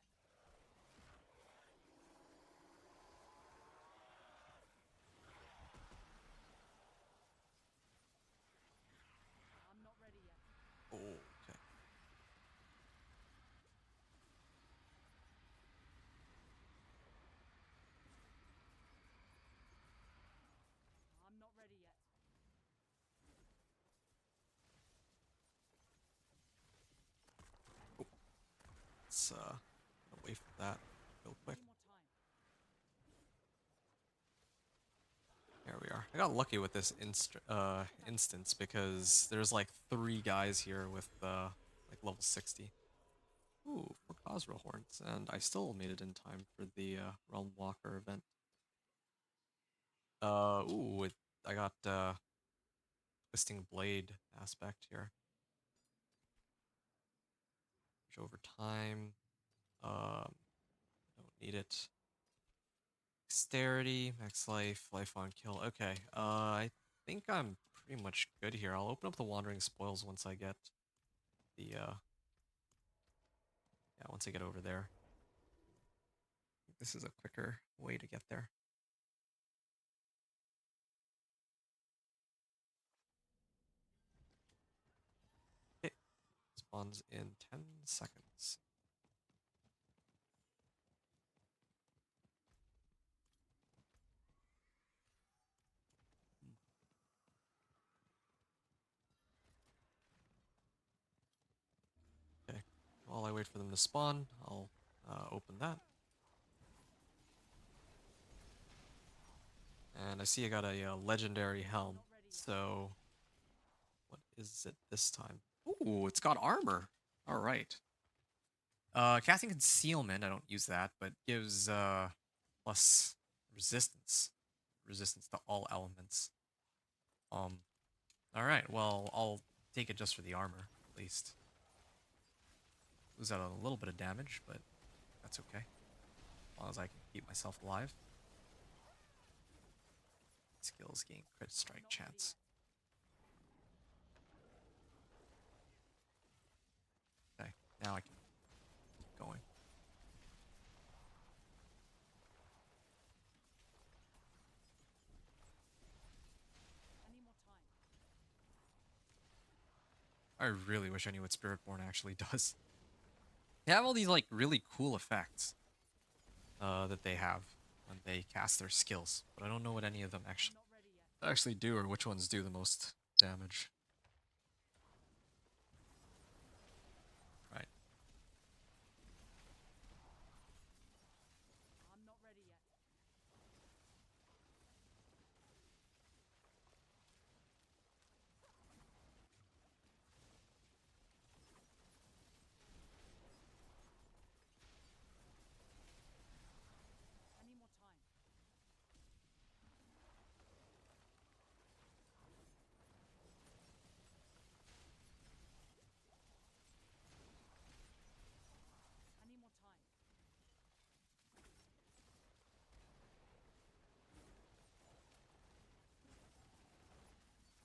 I'm not ready yet. Oh, okay. I'm not ready yet. Let's wait for that real I quick. need more time. There we are. I got lucky with this instance because there's like 3 guys here with like level 60. Ooh, 4 Cosra horns, and I still made it in time for the Realmwalker event. I got Twisting Blade aspect here. Over time. Don't need it. Dexterity, max life, life on kill. Okay, I think I'm pretty much good here. I'll open up the Wandering Spoils once I get the, yeah, once I get over there. This is a quicker way to get there. Okay, spawns in 10 seconds. I wait for them to spawn, I'll open that. And I see I got a legendary helm. So, what is it this time? Ooh, it's got armor. All right. Casting Concealment, I don't use that, but gives plus resistance. Resistance to all elements. Um, all right, well, I'll take it just for the armor, at least. Lose out on a little bit of damage, but that's okay. As long as I can keep myself alive. Skills gain crit strike chance. Okay, now I can keep going. I really wish I knew what Spiritborn actually does. They have all these like really cool effects that they have when they cast their skills, but I don't know what any of them actually do or which ones do the most damage. Right.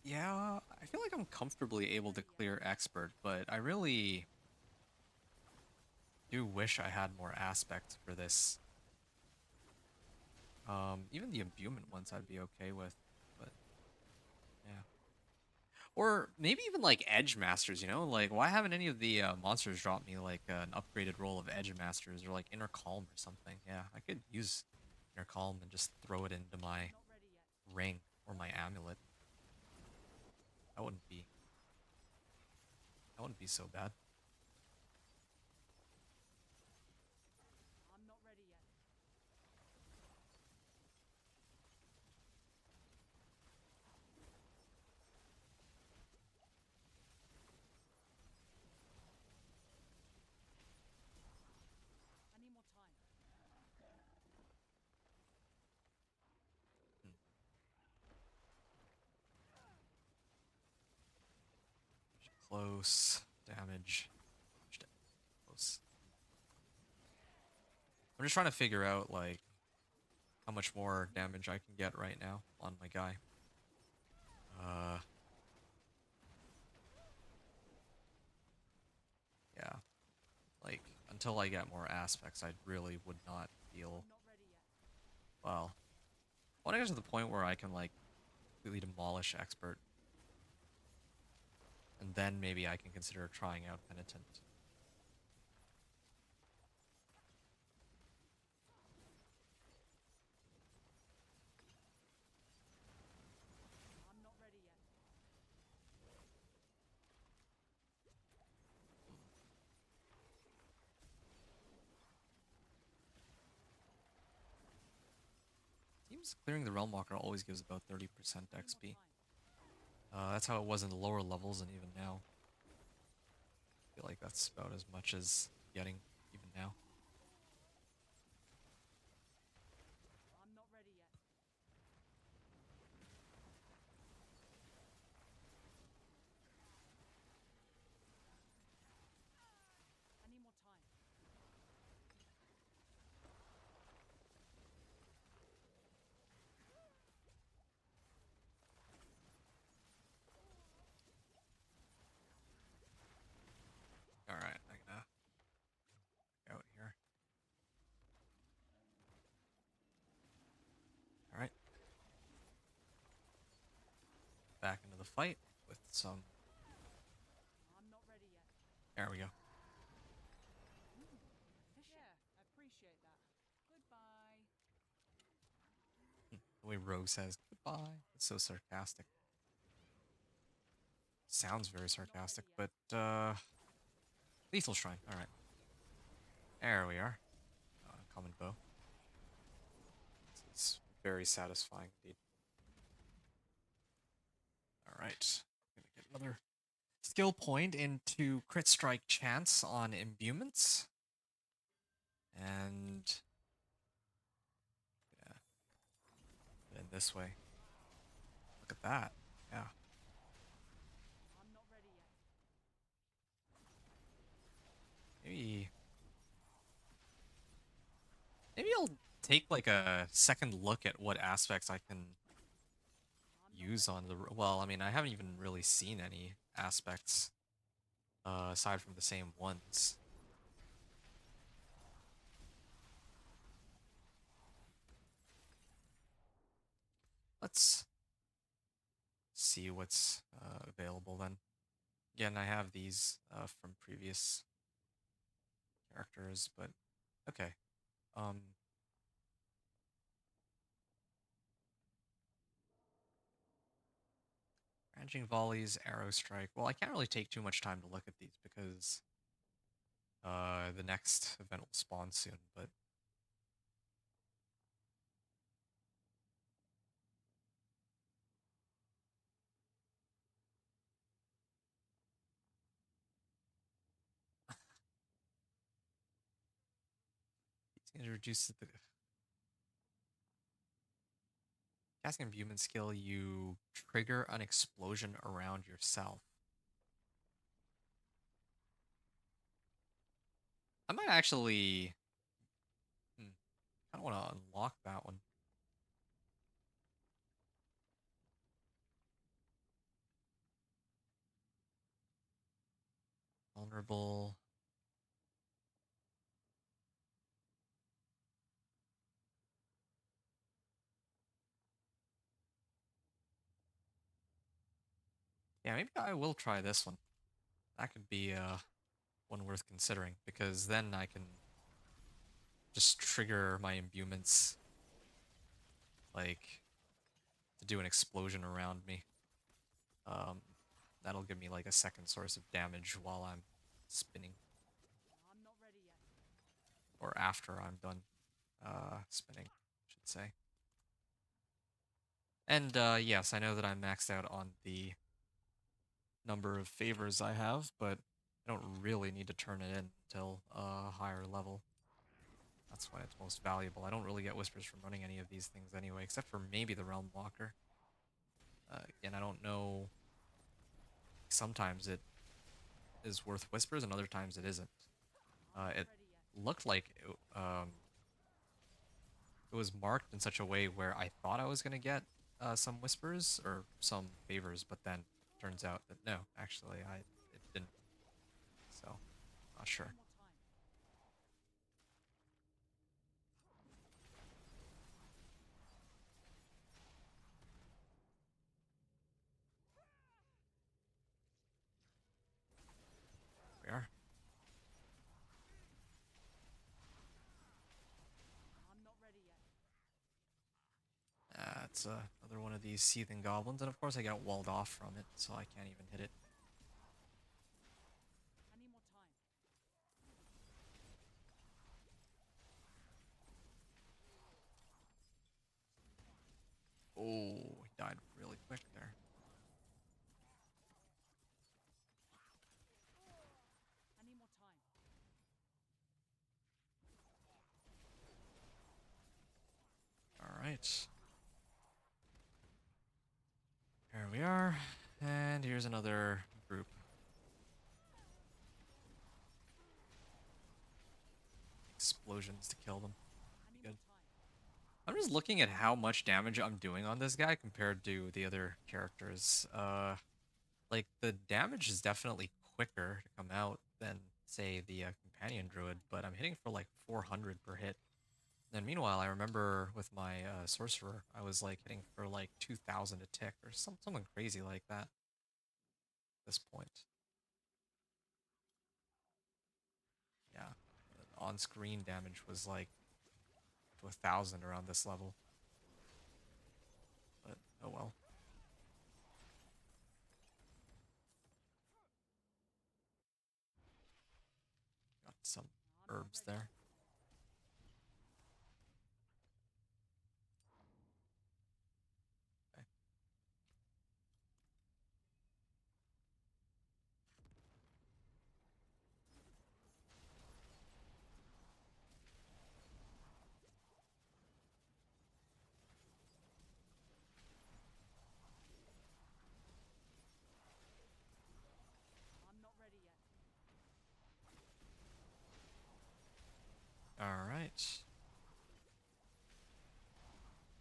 Yeah, I feel like I'm comfortably able to clear expert, but I really do wish I had more aspects for this. Even the imbuement ones I'd be okay with, but yeah. Or maybe even like Edge Masters, you know? Like, why haven't any of the monsters dropped me like an upgraded roll of Edge Masters or like Inner Calm or something? Yeah, I could use Inner Calm and just throw it into my ring or my amulet. That wouldn't be so bad. Hmm. Close damage. Close. I'm just trying to figure out like how much more damage I can get right now on my guy. Uh, yeah, like until I get more aspects, I really would not feel well. I want to get to the point where I can like completely demolish expert, and then maybe I can consider trying out penitent. Seems clearing the Realmwalker always gives about 30% XP. That's how it was in the lower levels, and even now, I feel like that's about as much as getting even now. All right, I'm gonna out here. All right, back into the fight with some. There we go. The way Rogue says goodbye. It's so sarcastic. Sounds very sarcastic, but lethal shrine. All right. There we are. Common bow. This is very satisfying indeed. Alright. Gonna get another skill point into crit strike chance on imbuments. And yeah, put it in this way. Look at that. Yeah. I'm not ready yet. Maybe I'll take like a second look at what aspects I can use on the well, I mean, I haven't even really seen any aspects aside from the same ones. Let's see what's available then. Again, I have these from previous characters, but okay. Um, Ranging volleys, arrow strike. Well, I can't really take too much time to look at these because the next event will spawn soon, but it reduces the casting imbuement skill. You trigger an explosion around yourself. I might actually. I don't want to unlock that one. Vulnerable. Yeah, maybe I will try this one. That could be one worth considering because then I can just trigger my imbuments like to do an explosion around me. Um, that'll give me like a second source of damage while I'm spinning I'm not ready yet. or after I'm done spinning, I should say. And yes, I know that I'm maxed out on the number of favors I have, but I don't really need to turn it in until a higher level. That's why it's most valuable. I don't really get whispers from running any of these things anyway, except for maybe the Realmwalker. Again, I don't know. Sometimes it is worth whispers, and other times it isn't. I'm not It ready yet. looked like it was marked in such a way where I thought I was gonna get some whispers or some favors, but then turns out that no, actually, it didn't. So, not Any sure. more time? We are. I'm not ready yet. It's another one of these seething goblins, and of course I got walled off from it, so I can't even hit it. I need more time. Oh, he died really quick there. I need more time. All right. Here we are, and here's another group. Explosions to kill them. I Be need more good. time. I'm just looking at how much damage I'm doing on this guy compared to the other characters. Like the damage is definitely quicker to come out than say the companion druid, but I'm hitting for like 400 per hit. Then meanwhile, I remember with my sorcerer, I was like hitting for like 2,000 a tick or something crazy like that at this point. Yeah, on-screen damage was like to 1,000 around this level, but oh well. Got some herbs there. Okay. I'm not ready yet. All right.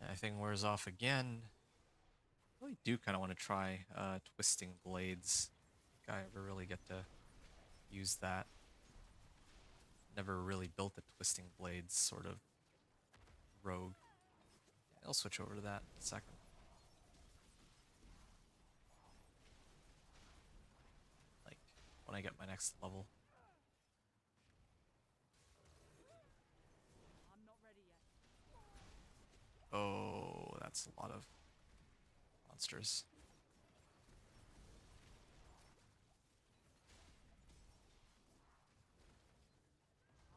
Everything wears off again. I really do kind of want to try twisting blades. I think I ever really get to use that. Never really built a twisting blades sort of rogue. Yeah, I'll switch over to that in a second. Like when I get my next level. I'm not ready yet. Oh, that's a lot of monsters.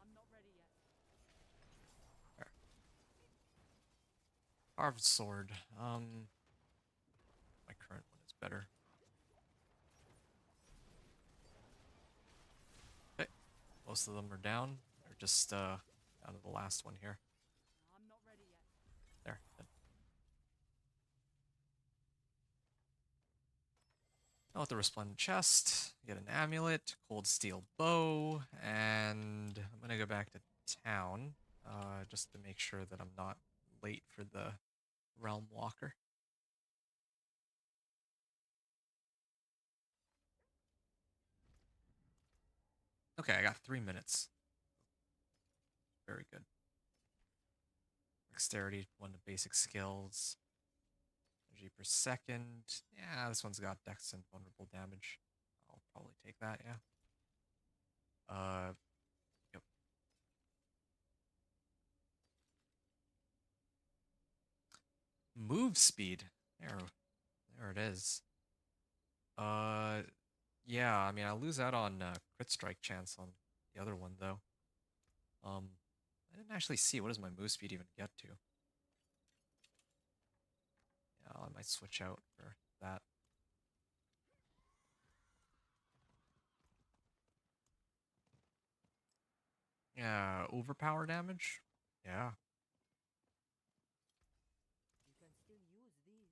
I'm not ready yet. There. Carved sword. My current one is better. Okay, most of them are down. They're just down to the last one here. I'm not ready yet. There. Good. Now with the resplendent chest, get an amulet, cold steel bow, and I'm gonna go back to town just to make sure that I'm not late for the Realm Walker. Okay, I got 3 minutes. Very good. Dexterity, one of the basic skills. Energy per second. Yeah, this one's got dex and vulnerable damage. I'll probably take that, yeah. Yep. Move speed. There it is. Uh, yeah, I mean, I lose out on crit strike chance on the other one, though. I didn't actually see. What does my move speed even get to? Yeah, I might switch out for that. Yeah, overpower damage? Yeah. You can still use these.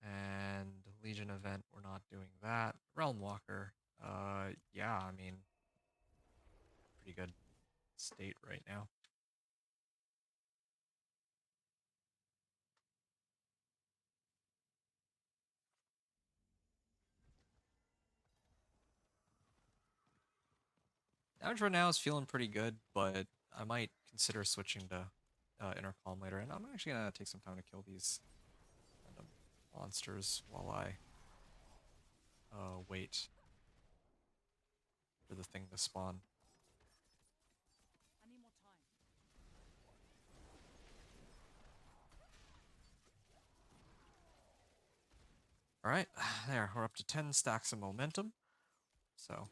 And Legion event, we're not doing that. Realm Walker, yeah, I mean, pretty good state right now. Damage right now is feeling pretty good, but I might consider switching to Inner Calm later. And I'm actually gonna take some time to kill these random monsters while I wait for the thing to spawn. I need more time. All right, there, we're up to 10 stacks of momentum. So,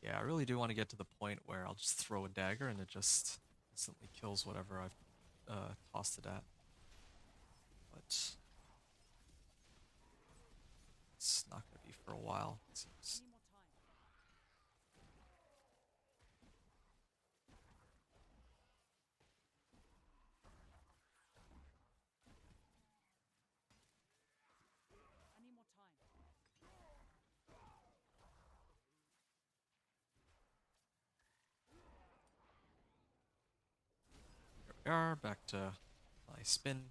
yeah, I really do want to get to the point where I'll just throw a dagger and it just instantly kills whatever I've tossed it at. But it's not going to be for a while, it I seems. need more time. I need more time. Here we are, back to my spin.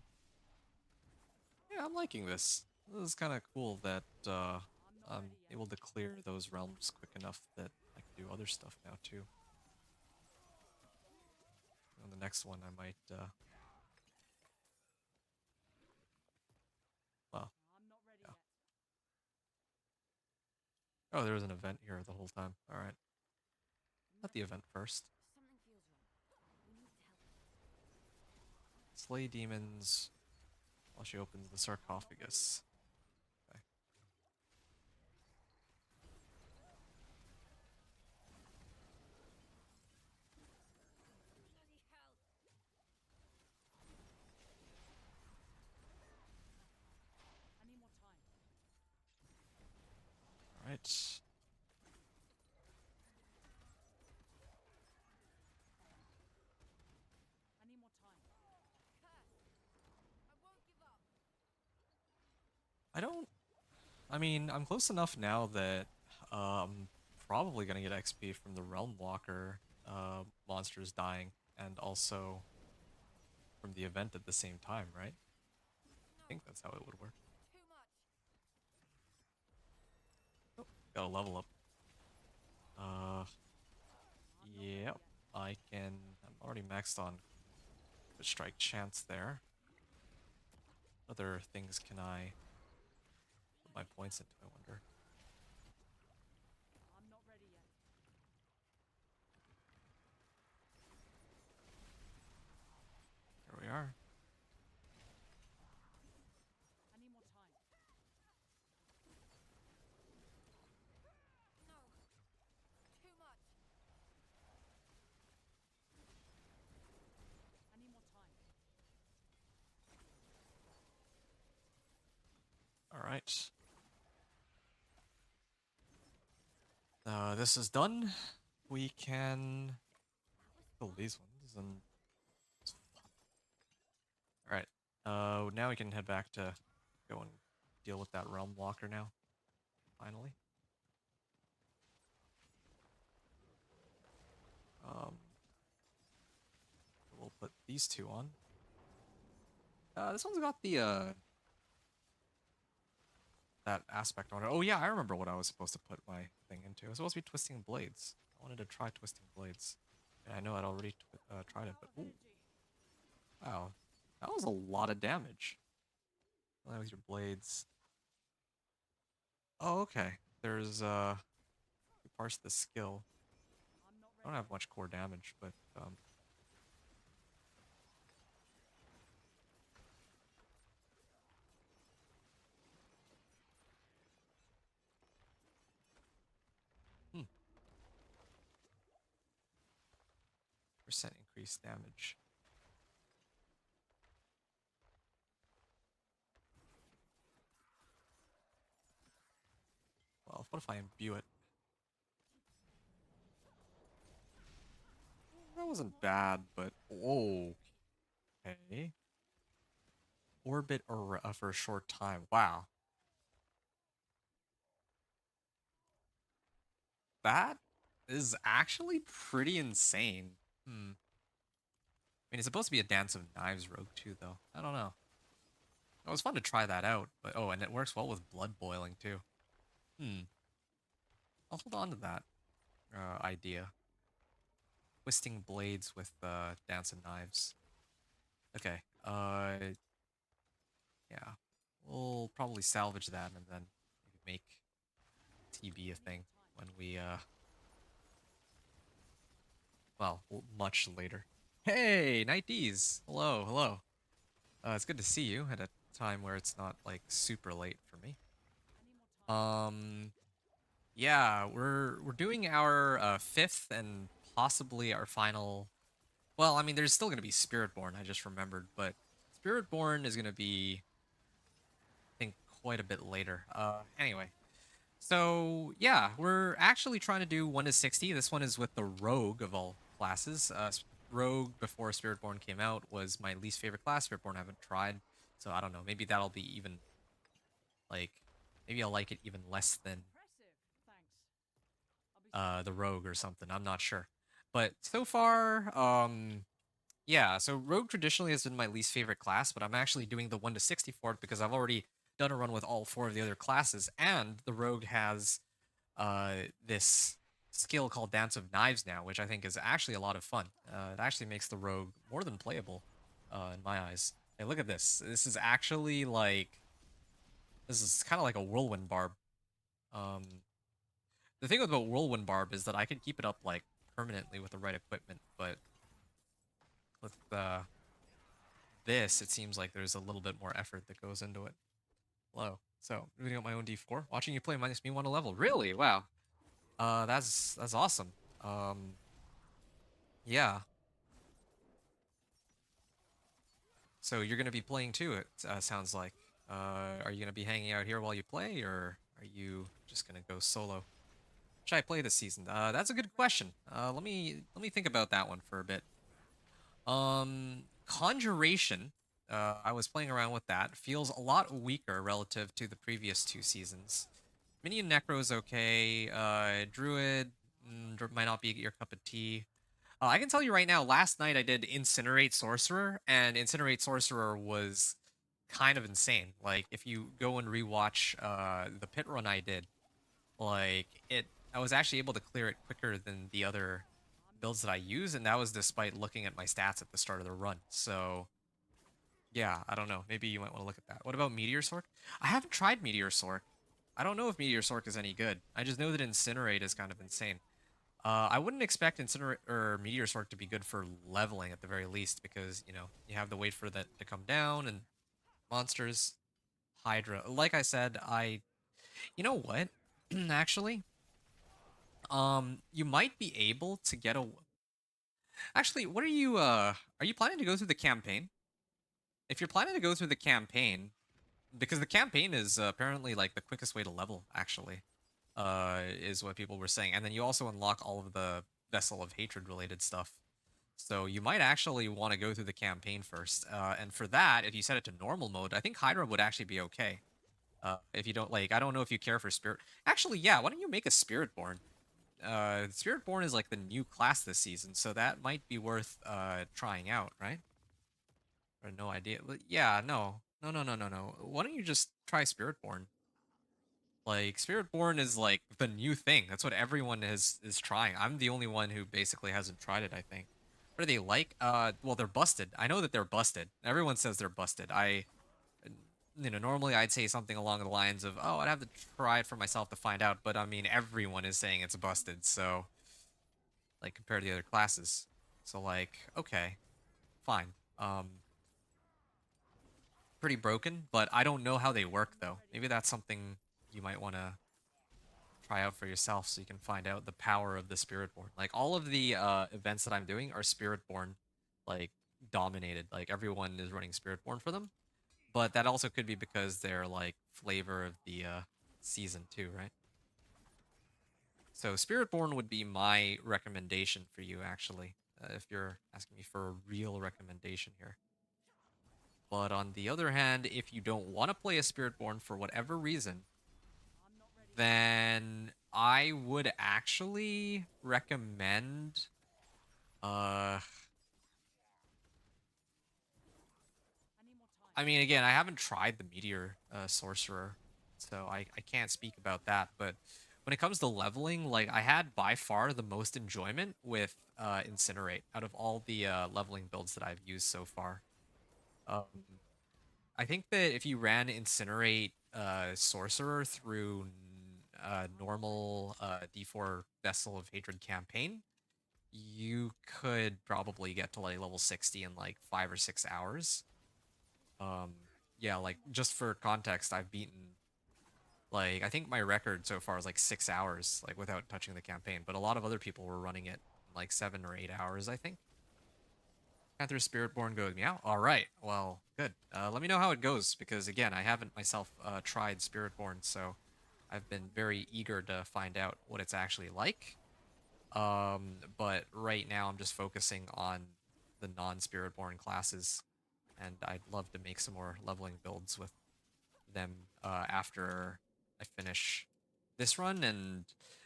Yeah, I'm liking this. This is kind of cool that I'm not I'm ready yet. able to clear those realms quick enough that I can do other stuff now too. On the next one, I might, well, I'm not ready yeah. yet. Oh, there was an event here the whole time. All right, not the Nothing. event first. Something feels wrong. We need to help. Slay demons. while she opens the sarcophagus. Okay. Bloody hell! I need more time. All right. I need more time. Curse! I won't give up. I don't. I mean, I'm close enough now that I'm probably gonna get XP from the Realmwalker monsters dying, and also from the event at the same time, right? I No, think that's how it would work. too much. Oh, got a level up. Uh, I'm not ready yep. yet. I can. I'm already maxed on the strike chance there. Other things can I put my points into? I wonder. I'm not ready yet. Here we are. I need more time. No, too much. I need more time. All right. This is done. We can kill these ones and. All right. Now we can head back to go and deal with that Realm Walker now. Finally. Um, we'll put these two on. This one's got the that aspect on it. Oh yeah, I remember what I was supposed to put my thing into. It was supposed to be twisting blades. I wanted to try twisting blades, and I know I'd already tried it, Out but of ooh, energy. wow, that was a lot of damage. Only with your blades. Oh, okay. There's you parse the skill. I'm not I don't ready have yet. much core damage, but hmm, percent increased damage. Well, what if I imbue it? That wasn't bad, but oh, okay. Orbit for a short time. Wow, that is actually pretty insane. Hmm. I mean, it's supposed to be a Dance of Knives rogue too, though. I don't know. It was fun to try that out, but oh, and it works well with blood boiling too. Hmm. I'll hold on to that idea. Twisting blades with Dance of Knives. Okay. Yeah. We'll probably salvage that and then maybe make TB a I need more thing time. when we well, much later. Hey, Night D's. Hello, hello. It's good to see you at a time where it's not like super late for me. I need more time. Yeah, we're doing our fifth and possibly our final. Well, I mean, there's still gonna be Spiritborn. I just remembered, but Spiritborn is gonna be, I think, quite a bit later. Anyway, so yeah, we're actually trying to do 1 to 60. This one is with the Rogue of all classes. Rogue before Spiritborn came out was my least favorite class. Spiritborn I haven't tried, so I don't know. Maybe that'll be even like, maybe I'll like it even less than Impressive. Thanks. I'll be seeing the you. Rogue or something. I'm not sure. But so far, yeah, so Rogue traditionally has been my least favorite class, but I'm actually doing the 1 to 60 for it because I've already done a run with all four of the other classes, and the Rogue has this skill called Dance of Knives now, which I think is actually a lot of fun. It actually makes the Rogue more than playable in my eyes. Hey, look at this. This is actually like, this is kind of like a whirlwind barb. Um, the thing about whirlwind barb is that I can keep it up like permanently with the right equipment, but with this, it seems like there's a little bit more effort that goes into it. Hello. So, moving up my own D4. Watching you play minus me 1 a level. Really? Wow. That's awesome. Yeah. So you're gonna be playing too, it sounds like. Are you gonna be hanging out here while you play, or are you just gonna go solo? Should I play this season? That's a good question. Let me think about that one for a bit. Conjuration. I was playing around with that. Feels a lot weaker relative to the previous two seasons. Minion Necro is okay. Druid might not be your cup of tea. I can tell you right now, last night I did Incinerate Sorcerer, and Incinerate Sorcerer was kind of insane. Like, if you go and rewatch the pit run I did, I was actually able to clear it quicker than the other builds that I use, and that was despite looking at my stats at the start of the run. So, yeah, I don't know. Maybe you might want to look at that. What about Meteor Sork? I haven't tried Meteor Sork. I don't know if Meteor Sork is any good. I just know that Incinerate is kind of insane. I wouldn't expect Incinerate or Meteor Sork to be good for leveling at the very least, because you have to wait for that to come down and monsters, Hydra. Like I said, you know what? Actually, you might be able to get a. Actually, what are you planning to go through the campaign? If you're planning to go through the campaign, because the campaign is apparently like the quickest way to level, actually, is what people were saying, and then you also unlock all of the Vessel of Hatred related stuff. So you might actually want to go through the campaign first. And for that, if you set it to normal mode, I think Hydra would actually be okay. If you don't like, I don't know if you care for Spirit. Actually, yeah, why don't you make a Spiritborn? Spiritborn is like the new class this season, so that might be worth trying out, right? Or no idea. Yeah, no. No, no, no, no, no. Why don't you just try Spiritborn? Like, Spiritborn is like the new thing. That's what everyone is trying. I'm the only one who basically hasn't tried it, I think. What are they like? Well, they're busted. I know that they're busted. Everyone says they're busted. Normally I'd say something along the lines of, "Oh, I'd have to try it for myself to find out." But I mean, everyone is saying it's busted. So, like, compared to the other classes. So, like, okay, fine. Pretty broken, but I don't know how they work though. Maybe that's something you might want to try out for yourself so you can find out the power of the Spiritborn. Like, all of the events that I'm doing are Spiritborn, like, dominated. Like, everyone is running Spiritborn for them, but that also could be because they're like flavor of the season too, right? So Spiritborn would be my recommendation for you, actually, if you're asking me for a real recommendation here. But on the other hand, if you don't want to play a Spiritborn for whatever reason, then I would actually recommend uh I mean, again, I haven't tried the Meteor Sorcerer, so I can't speak about that, but when it comes to leveling, like, I had by far the most enjoyment with Incinerate out of all the leveling builds that I've used so far. Um I think that if you ran Incinerate Sorcerer through normal D4 Vessel of Hatred campaign, you could probably get to like level 60 in like 5 or 6 hours. Um, yeah, like, just for context, I've beaten, like, I think my record so far is like 6 hours, like, without touching the campaign, but a lot of other people were running it in like 7 or 8 hours, I think. Panther Spiritborn goes meow. All right, well, good. Let me know how it goes, because again, I haven't myself tried Spiritborn, so I've been very eager to find out what it's actually like. But right now I'm just focusing on the non-Spiritborn classes, and I'd love to make some more leveling builds with them after I finish this run. And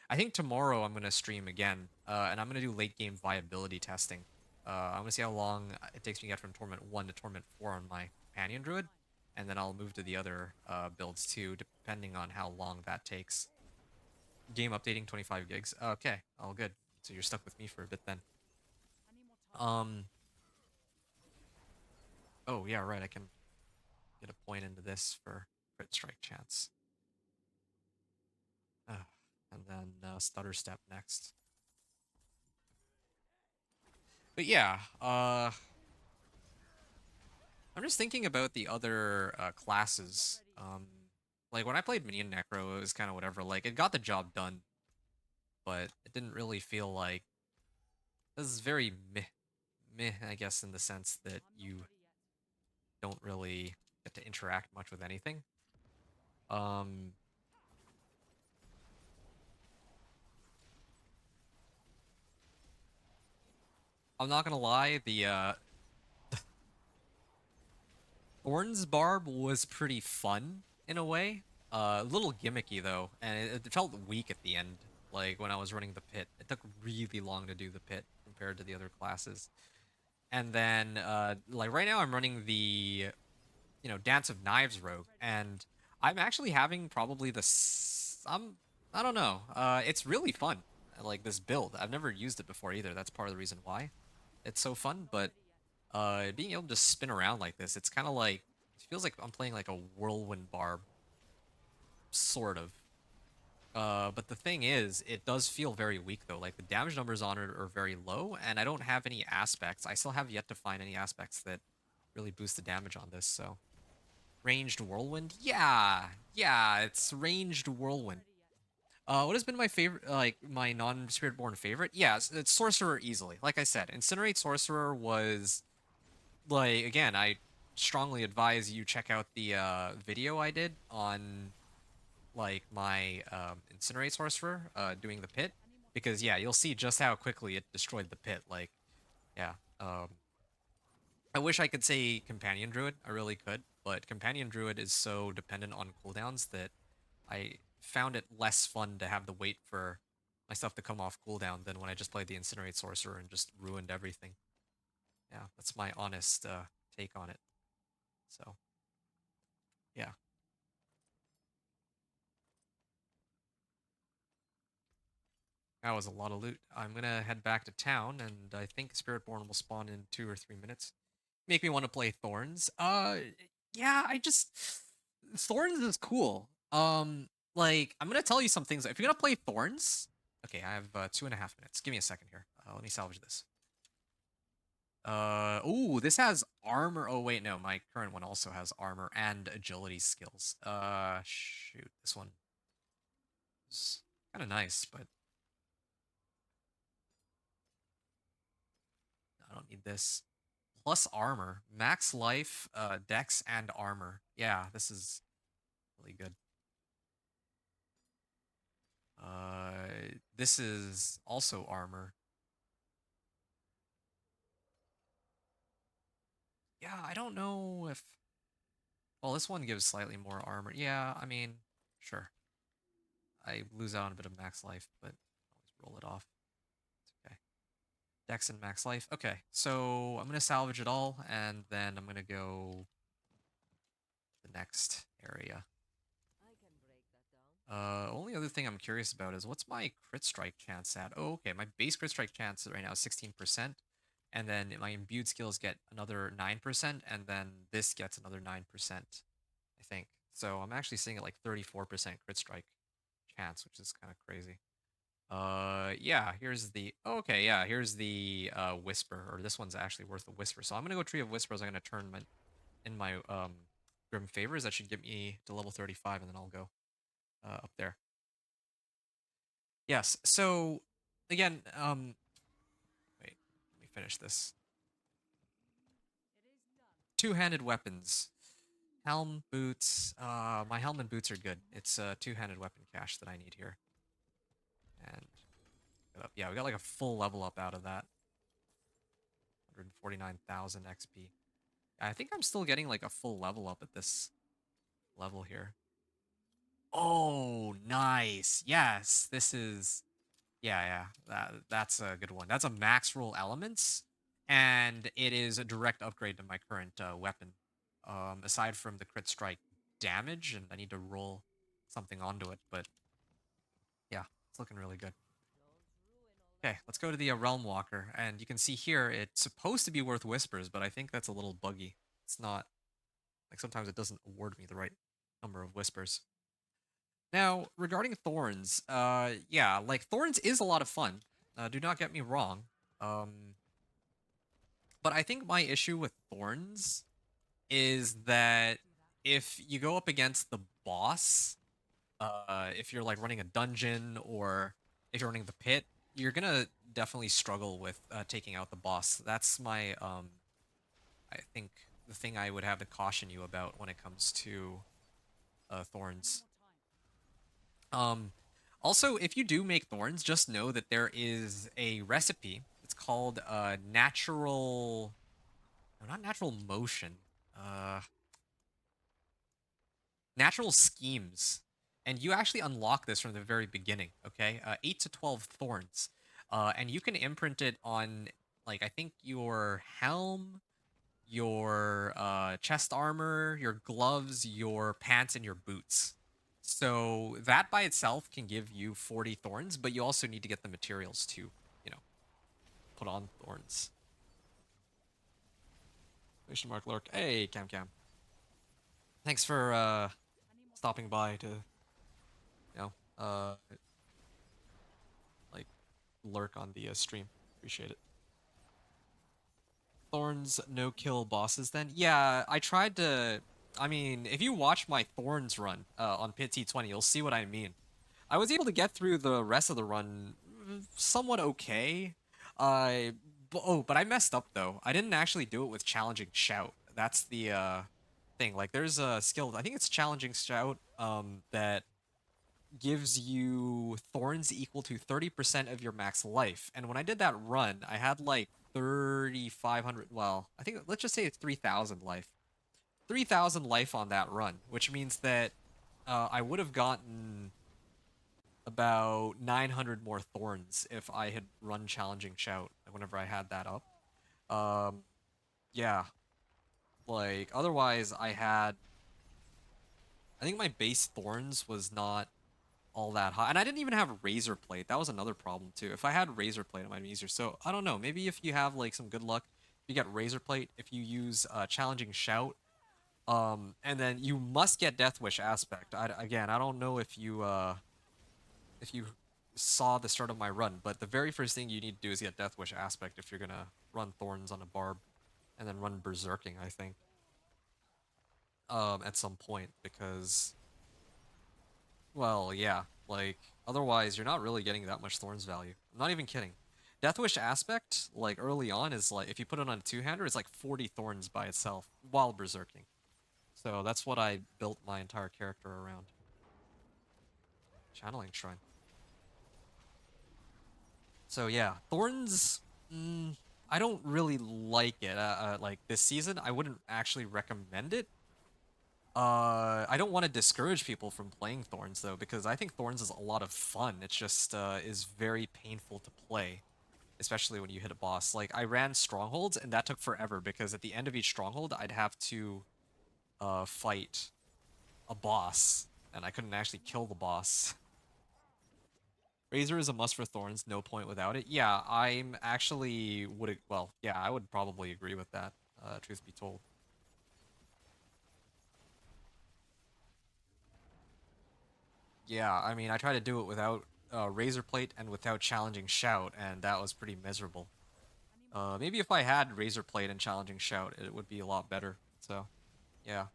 I think tomorrow I'm going to stream again, and I'm going to do late game viability testing. I'm going to see how long it takes me to get from Torment 1 to Torment 4 on my Companion Druid, and then I'll move to the other builds too, depending on how long that takes. Game updating 25 gigs. Okay, all good. So you're stuck with me for a bit then. Um. Oh yeah, right. I can get a point into this for crit strike chance. And then stutter step next. But yeah, I'm just thinking about the other classes. Like when I played Minion Necro, it was kind of whatever. Like it got the job done, but it didn't really feel like this is very meh, I guess, in the sense that I'm not you ready yet. don't really get to interact much with anything. Um, I'm not gonna lie, the Thorns Barb was pretty fun in a way. A little gimmicky though, and it felt weak at the end. Like when I was running the pit, it took really long to do the pit compared to the other classes. And then, like right now, I'm running the Dance of Knives rogue, and I'm actually having probably I don't know. It's really fun. I like this build. I've never used it before either. That's part of the reason why it's so I'm fun. not But ready yet. being able to spin around like this, it's kind of like it feels like I'm playing like a whirlwind barb, sort of. But the thing is, it does feel very weak though. Like the damage numbers on it are very low, and I don't have any aspects. I still have yet to find any aspects that really boost the damage on this. So ranged whirlwind, yeah, it's ranged I'm not whirlwind. ready yet. What has been my favorite, like my non-spiritborn favorite? Yeah, it's sorcerer easily. Like I said, incinerate sorcerer was like again, I strongly advise you check out the video I did on like my incinerate sorcerer doing the pit Any more because troops? yeah, you'll see just how quickly it destroyed the pit. Like yeah, I wish I could say companion druid. I really could, but companion druid is so dependent on cooldowns that I found it less fun to have to wait for my stuff to come off cooldown than when I just played the incinerate sorcerer and just ruined everything. Yeah, that's my honest take on it. So yeah. That was a lot of loot. I'm gonna head back to town, and I think Spiritborn will spawn in 2 or 3 minutes. Make me want to play Thorns. Yeah, I just Thorns is cool. Like I'm gonna tell you some things. If you're gonna play Thorns, okay, I have 2.5 minutes. Give me a second here. Let me salvage this. Ooh, this has armor. Oh wait, no, my current one also has armor and agility skills. Shoot, this one is kind of nice, but I don't need this. Plus armor, max life, dex and armor. Yeah, this is really good. This is also armor. Yeah, I don't know if. Well, this one gives slightly more armor. Yeah, I mean, sure. I lose out on a bit of max life, but always roll it off. It's okay. Dex and max life. Okay, so I'm gonna salvage it all, and then I'm gonna go to the next area. I can break that down. Only other thing I'm curious about is what's my crit strike chance at? Oh, okay. My base crit strike chance right now is 16%, and then my imbued skills get another 9%, and then this gets another 9%, I think. So I'm actually seeing it like 34% crit strike chance, which is kind of crazy. Yeah, here's the okay, yeah, here's the whisper, or this one's actually worth a whisper. So I'm gonna go Tree of Whispers. I'm gonna turn my in my Grim Favors. That should get me to level 35, and then I'll go up there. Yes. So again, wait, let me finish this. It is done. Two-handed weapons. Helm, boots. My helm and boots are good. It's a two-handed weapon cache that I need here. And yeah, we got like a full level up out of that. 149,000 XP. I think I'm still getting like a full level up at this level here. Oh, nice. Yes, this is yeah. That's a good one. That's a max roll elements, and it is a direct upgrade to my current weapon. Aside from the crit strike damage, and I need to roll something onto it, but yeah, it's looking really good. Don't ruin all that Okay, let's fun. go to the Realmwalker, and you can see here it's supposed to be worth whispers, but I think that's a little buggy. It's not like sometimes it doesn't award me the right number of whispers. Now, regarding Thorns, yeah, like Thorns is a lot of fun. Do not get me wrong. Um, but I think my issue with Thorns is that if you go up against the boss, if you're like running a dungeon or if you're running the pit, you're gonna definitely struggle with taking out the boss. That's my I think the thing I would have to caution you about when it comes to thorns. Um, Also, if you do make thorns, just know that there is a recipe. It's called natural, no, not natural motion. Uh, Natural schemes, and you actually unlock this from the very beginning. Okay, 8 to 12 thorns, and you can imprint it on, like, I think your helm, your chest armor, your gloves, your pants, and your boots. So that by itself can give you 40 thorns, but you also need to get the materials to, you know, put on thorns. Question mark lurk. Hey, Cam Cam. Thanks for stopping by to, like, lurk on the stream. Appreciate it. Thorns no kill bosses then? Yeah, I tried to. I mean, if you watch my Thorns run on Pit T20, you'll see what I mean. I was able to get through the rest of the run somewhat okay. But I messed up though. I didn't actually do it with challenging shout. That's the thing. Like, there's a skill. I think it's challenging shout that gives you thorns equal to 30% of your max life. And when I did that run, I had like 3,500. Well, I think let's just say it's 3,000 life. 3,000 life on that run, which means that I would have gotten about 900 more thorns if I had run challenging shout whenever I had that up. Um, yeah, like otherwise I think my base thorns was not all that high. And I didn't even have razor plate. That was another problem too. If I had razor plate, it might be easier. So I don't know. Maybe if you have like some good luck, you get razor plate. If you use challenging shout, and then you must get death wish aspect. Again, I don't know if you saw the start of my run, but the very first thing you need to do is get death wish aspect if you're gonna run thorns on a barb, and then run berserking. I think at some point because, well, yeah, like otherwise you're not really getting that much thorns value. I'm not even kidding. Death Wish aspect, like early on, is like if you put it on a two-hander, it's like 40 thorns by itself while berserking. So that's what I built my entire character around. Channeling Shrine. So yeah, thorns. I don't really like it. Like this season, I wouldn't actually recommend it. I don't want to discourage people from playing Thorns though, because I think Thorns is a lot of fun. It just is very painful to play, especially when you hit a boss. Like I ran strongholds and that took forever because at the end of each stronghold I'd have to fight a boss and I couldn't actually kill the boss. Razor is a must for Thorns, no point without it. Yeah, I'm actually would well, yeah, I would probably agree with that, truth be told. Yeah, I mean, I tried to do it without Razor Plate and without challenging Shout, and that was pretty miserable. Maybe if I had Razor Plate and challenging Shout, it would be a lot better. So, yeah.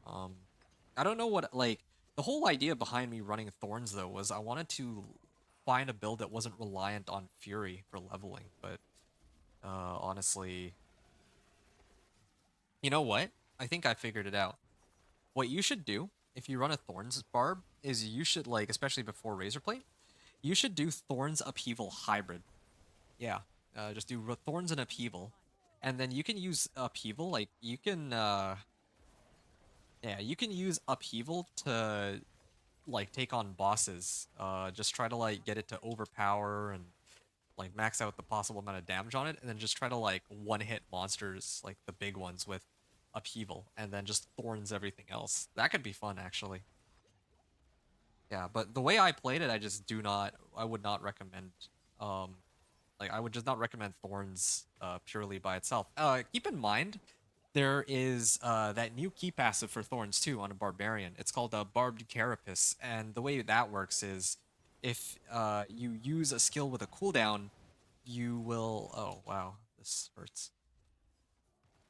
Um, I don't know what, like, the whole idea behind me running Thorns, though, was I wanted to find a build that wasn't reliant on Fury for leveling, but honestly, you know what? I think I figured it out. What you should do if you run a Thorns barb is you should, like, especially before Razor Plate, you should do Thorns Upheaval Hybrid. Yeah, just do Thorns and Upheaval, and then you can use Upheaval. Like you can, yeah, you can use Upheaval to like take on bosses. Just try to like get it to overpower and like max out the possible amount of damage on it, and then just try to like one-hit monsters, like the big ones with Upheaval, and then just Thorns everything else. That could be fun actually. Yeah, but the way I played it, I just do not. I would not recommend. Um, Like I would just not recommend Thorns purely by itself. Keep in mind there is that new key passive for Thorns too on a Barbarian. It's called a Barbed Carapace, and the way that works is if you use a skill with a cooldown, you will. Oh wow, this hurts.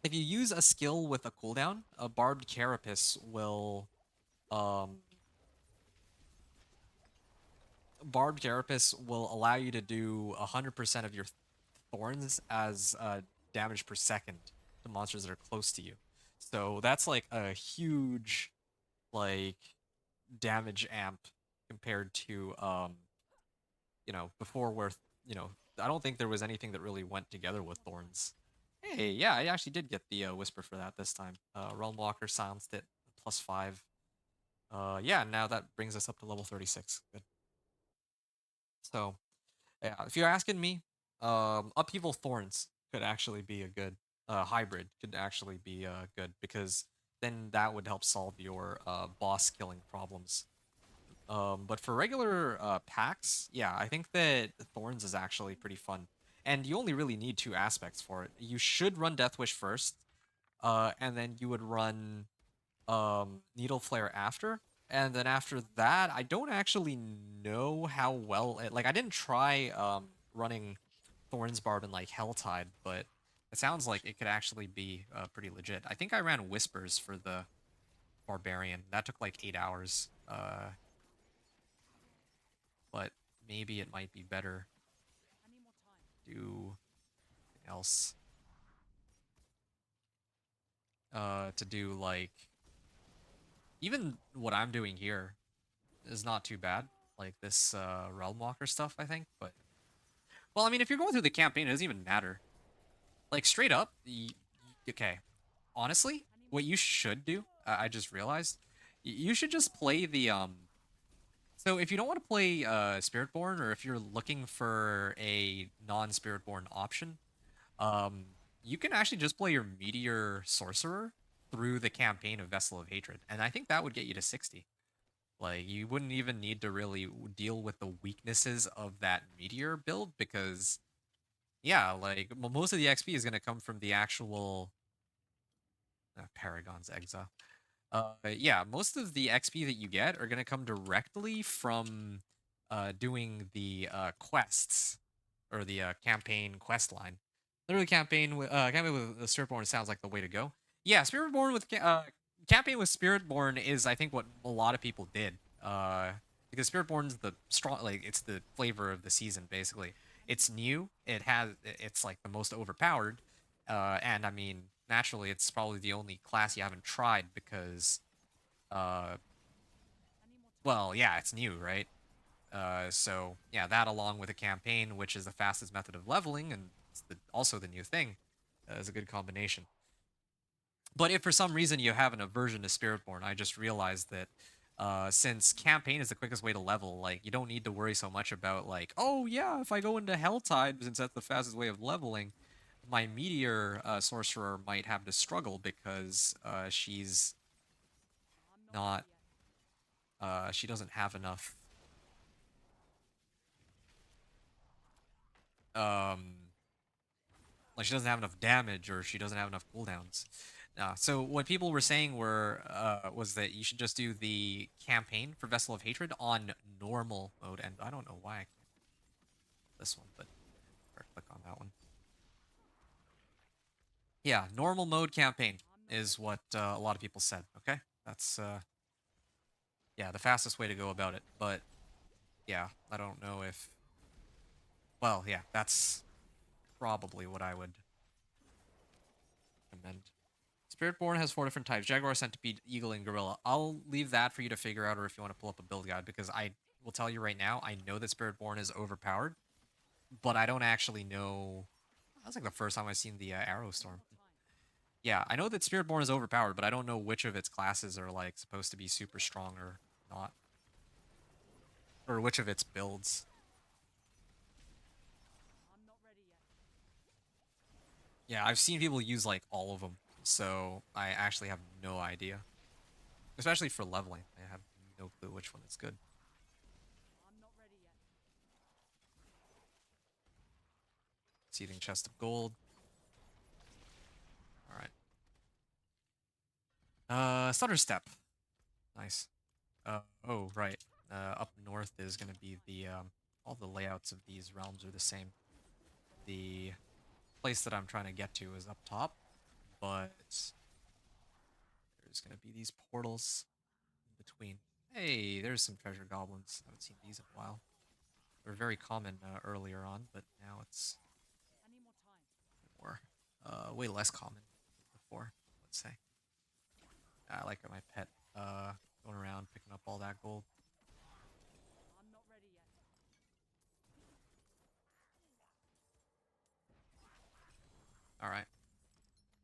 if you use a skill with a cooldown, a barbed carapace will um allow you to do 100% of your thorns as damage per second to monsters that are close to you. So that's like a huge like damage amp compared to before where you know I don't think there was anything that really went together with thorns. Hey, yeah, I actually did get the whisper for that this time. Realmwalker silenced it +5. Yeah, now that brings us up to level 36. Good. So yeah, if you're asking me, upheaval thorns could actually be a good hybrid. Could actually be good because then that would help solve your boss killing problems. But for regular packs, yeah, I think that thorns is actually pretty fun, and you only really need two aspects for it. You should run Death Wish first, and then you would run Needle Flare after. And then after that, I don't actually know how well it, like I didn't try running Thorns Barb and like Helltide, but it sounds like it could actually be pretty legit. I think I ran Whispers for the Barbarian. That took like 8 hours. But maybe it might be better to do something else. To do like even what I'm doing here is not too bad. Like this Realmwalker stuff, I think. But well, I mean, if you're going through the campaign, it doesn't even matter. Like straight up, okay. Honestly, what you should do, I just realized, you should just play the So if you don't want to play Spiritborn, or if you're looking for a non-Spiritborn option, um, you can actually just play your Meteor Sorcerer through the campaign of Vessel of Hatred, and I think that would get you to 60. Like, you wouldn't even need to really deal with the weaknesses of that Meteor build because, yeah, like, most of the XP is going to come from the actual Paragon's Exile. Yeah, most of the XP that you get are going to come directly from doing the quests or the campaign quest line. Literally, campaign with the Spiritborn sounds like the way to go. Yeah, Spiritborn with campaign with Spiritborn is I think what a lot of people did. Because Spiritborn's the strong, like it's the flavor of the season basically. It's new. It's like the most overpowered. And I mean, naturally, it's probably the only class you haven't tried because, uh, well, yeah, it's new, right? So yeah, that along with a campaign, which is the fastest method of leveling, and it's also the new thing, is a good combination. But if for some reason you have an aversion to Spiritborn, I just realized that since campaign is the quickest way to level, like you don't need to worry so much about like, oh yeah, if I go into Helltide, since that's the fastest way of leveling, my Meteor Sorcerer might have to struggle because she's not, she doesn't have enough um like she doesn't have enough damage or she doesn't have enough cooldowns. So what people were saying was that you should just do the campaign for Vessel of Hatred on normal mode, and I don't know why I can't this one, but or click on that one. Yeah, normal mode campaign is what a lot of people said. Okay, that's yeah the fastest way to go about it. But yeah, I don't know if well yeah that's probably what I would recommend. Spiritborn has 4 different types: Jaguar, Centipede, Eagle, and Gorilla. I'll leave that for you to figure out, or if you want to pull up a build guide, because I will tell you right now, I know that Spiritborn is overpowered, but I don't actually know. That's like the first time I've seen the Arrow Storm. Yeah, I know that Spiritborn is overpowered, but I don't know which of its classes are like supposed to be super strong or not, or which of its builds. Yeah, I've seen people use like all of them, so I actually have no idea. Especially for leveling, I have no clue which one is good. Seething Chest of Gold. All right. Stutter Step. Nice. Oh, right. Up north is going to be the, all the layouts of these realms are the same. The place that I'm trying to get to is up top. but there's gonna be these portals in between. Hey, there's some treasure goblins. I haven't seen these in a while. They were very common earlier on, but now it's I need more time. more, way less common than before. Let's say. I like my pet, going around picking up all that gold. I'm not ready yet. All right,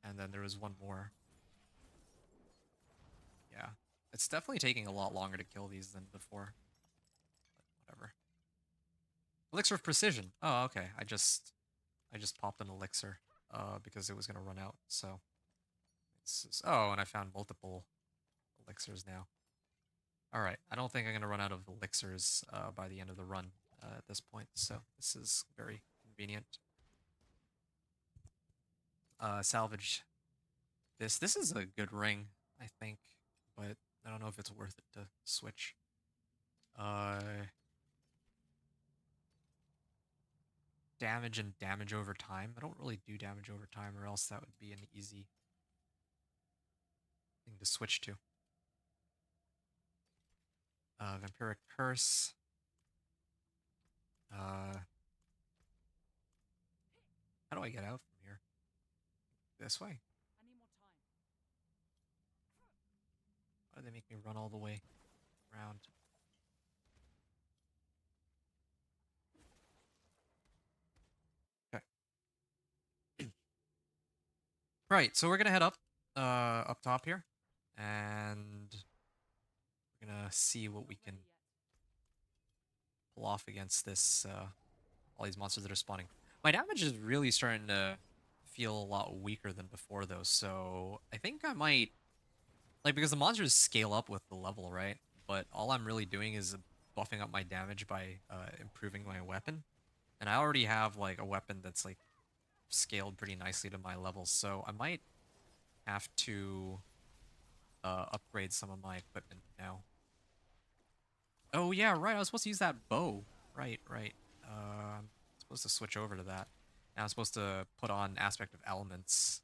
and then there was one more. Yeah, it's definitely taking a lot longer to kill these than before. But whatever. Elixir of Precision. Oh, okay. I just popped an elixir because it was gonna run out. So oh, and I found multiple elixirs now. All right. I don't think I'm gonna run out of elixirs by the end of the run at this point. So this is very convenient. Salvage this. This is a good ring, I think, but I don't know if it's worth it to switch. Uh, damage and damage over time. I don't really do damage over time, or else that would be an easy thing to switch to. Vampiric Curse. Uh, how do I get out from here? This way. I need more time. Why do they make me run all the way around? Okay. Right, so we're gonna head up top here, and we're gonna see what I'm we not can ready yet. pull off against this all these monsters that are spawning. My damage is really starting to feel a lot weaker than before though, so I think I might like because the monsters scale up with the level, right? But all I'm really doing is buffing up my damage by improving my weapon. And I already have like a weapon that's like scaled pretty nicely to my levels, so I might have to upgrade some of my equipment now. Oh yeah, right. I was supposed to use that bow. Right, right. I'm supposed to switch over to that. And I'm supposed to put on Aspect of Elements.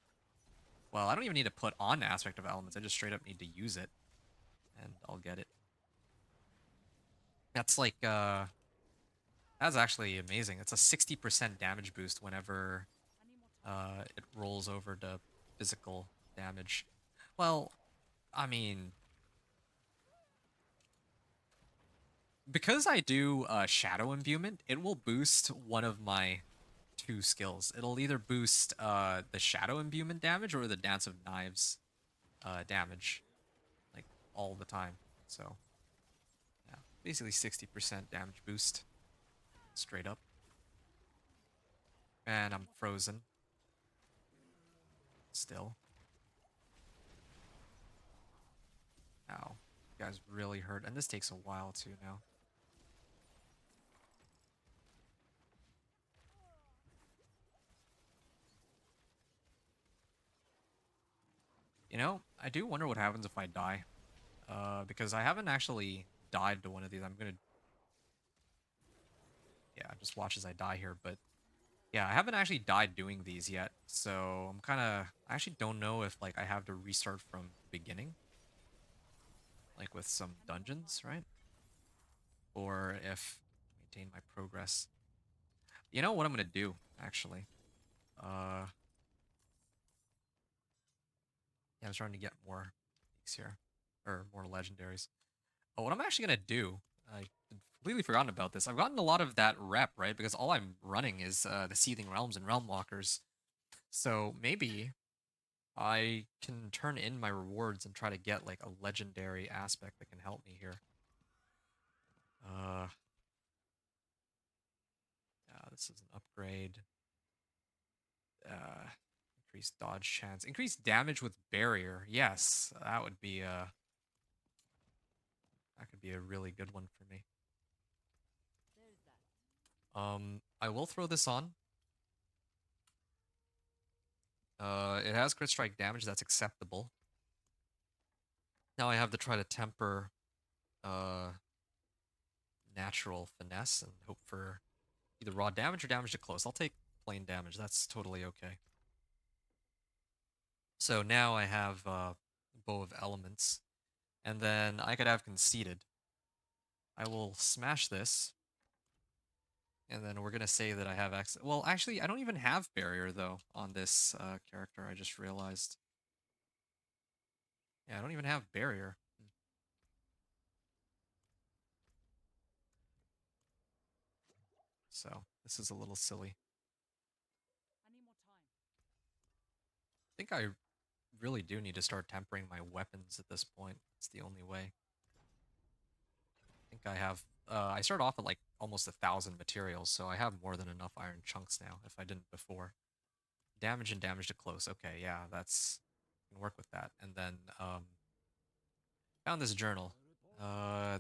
Well, I don't even need to put on Aspect of Elements. I just straight up need to use it, and I'll get it. That's like that's actually amazing. It's a 60% damage boost whenever I need more time. it rolls over to physical damage. Well, I mean, because I do Shadow Imbuement, it will boost one of my two skills. It'll either boost the Shadow Imbuement damage or the Dance of Knives damage, like all the time. So yeah, basically 60% damage boost, straight up. And I'm frozen still. Ow, you guys really hurt, and this takes a while too now. You know, I do wonder what happens if I die. Because I haven't actually died to one of these. I'm gonna, yeah, just watch as I die here. But yeah, I haven't actually died doing these yet. So I'm kind of, I actually don't know if like I have to restart from the beginning, like with some I need more dungeons, time. right? Or if maintain my progress. You know what I'm gonna do actually? Uh, yeah, I'm starting to get more peaks here, or more legendaries. Oh, what I'm actually gonna do, I completely forgotten about this. I've gotten a lot of that rep, right? Because all I'm running is the Seething Realms and Realmwalkers. So maybe I can turn in my rewards and try to get like a legendary aspect that can help me here. Uh, yeah, this is an upgrade. Uh, increased dodge chance, increased damage with barrier. Yes, that could be a really good one for me. There's that. I will throw this on. It has crit strike damage that's acceptable. Now I have to try to temper uh natural finesse and hope for either raw damage or damage to close. I'll take plain damage. That's totally okay. So now I have Bow of Elements, and then I could have Conceited. I will smash this, and then we're gonna say that I have access. Well, actually, I don't even have Barrier though on this character. I just realized. Yeah, I don't even have Barrier. So this is a little silly. I need more time. I think I really do need to start tempering my weapons at this point. It's the only way. I think I have. I start off at like almost 1,000 materials, so I have more than enough iron chunks now. If I didn't before, damage and damage to close. Okay, yeah, that's I can work with that. And then found this journal.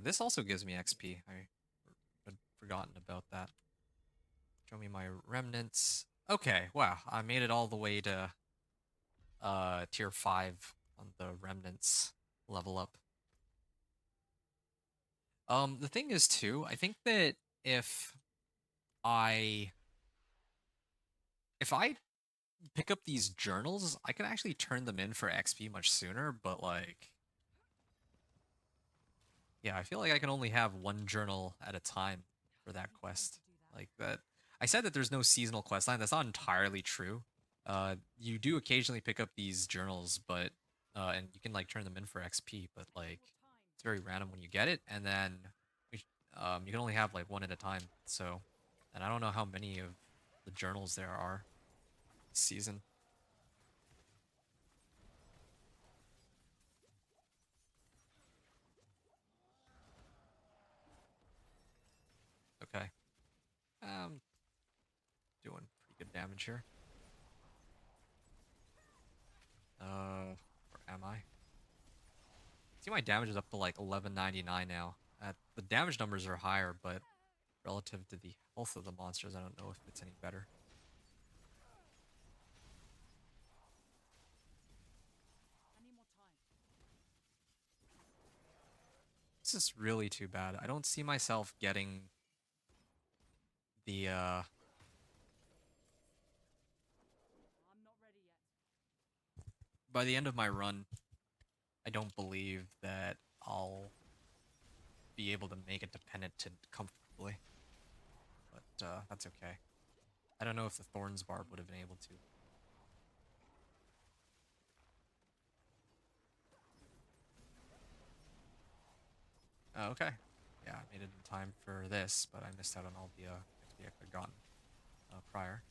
This also gives me XP. I had forgotten about that. Show me my remnants. Okay, wow, I made it all the way to tier 5 on the remnants level up. The thing is too, I think that if I if I pick up these journals, I can actually turn them in for XP much sooner, but like yeah, I feel like I can only have one journal at a time for that Any way to quest. do that? Like that I said that there's no seasonal quest line. That's not entirely true. You do occasionally pick up these journals, but and you can like turn them in for XP, but I need like more time. it's very random when you get it, and then you can only have like one at a time. So, and I don't know how many of the journals there are this season. Okay, doing pretty good damage here. Where am I? See, my damage is up to like 1199 now. The damage numbers are higher, but relative to the health of the monsters, I don't know if it's any better. I need more time. This is really too bad. I don't see myself getting the I'm not ready yet. by the end of my run, I don't believe that I'll be able to make it dependent comfortably. But that's okay. I don't know if the Thorns Barb would have been able to. Oh, okay. Yeah, I made it in time for this, but I missed out on all the XP I could have gotten prior.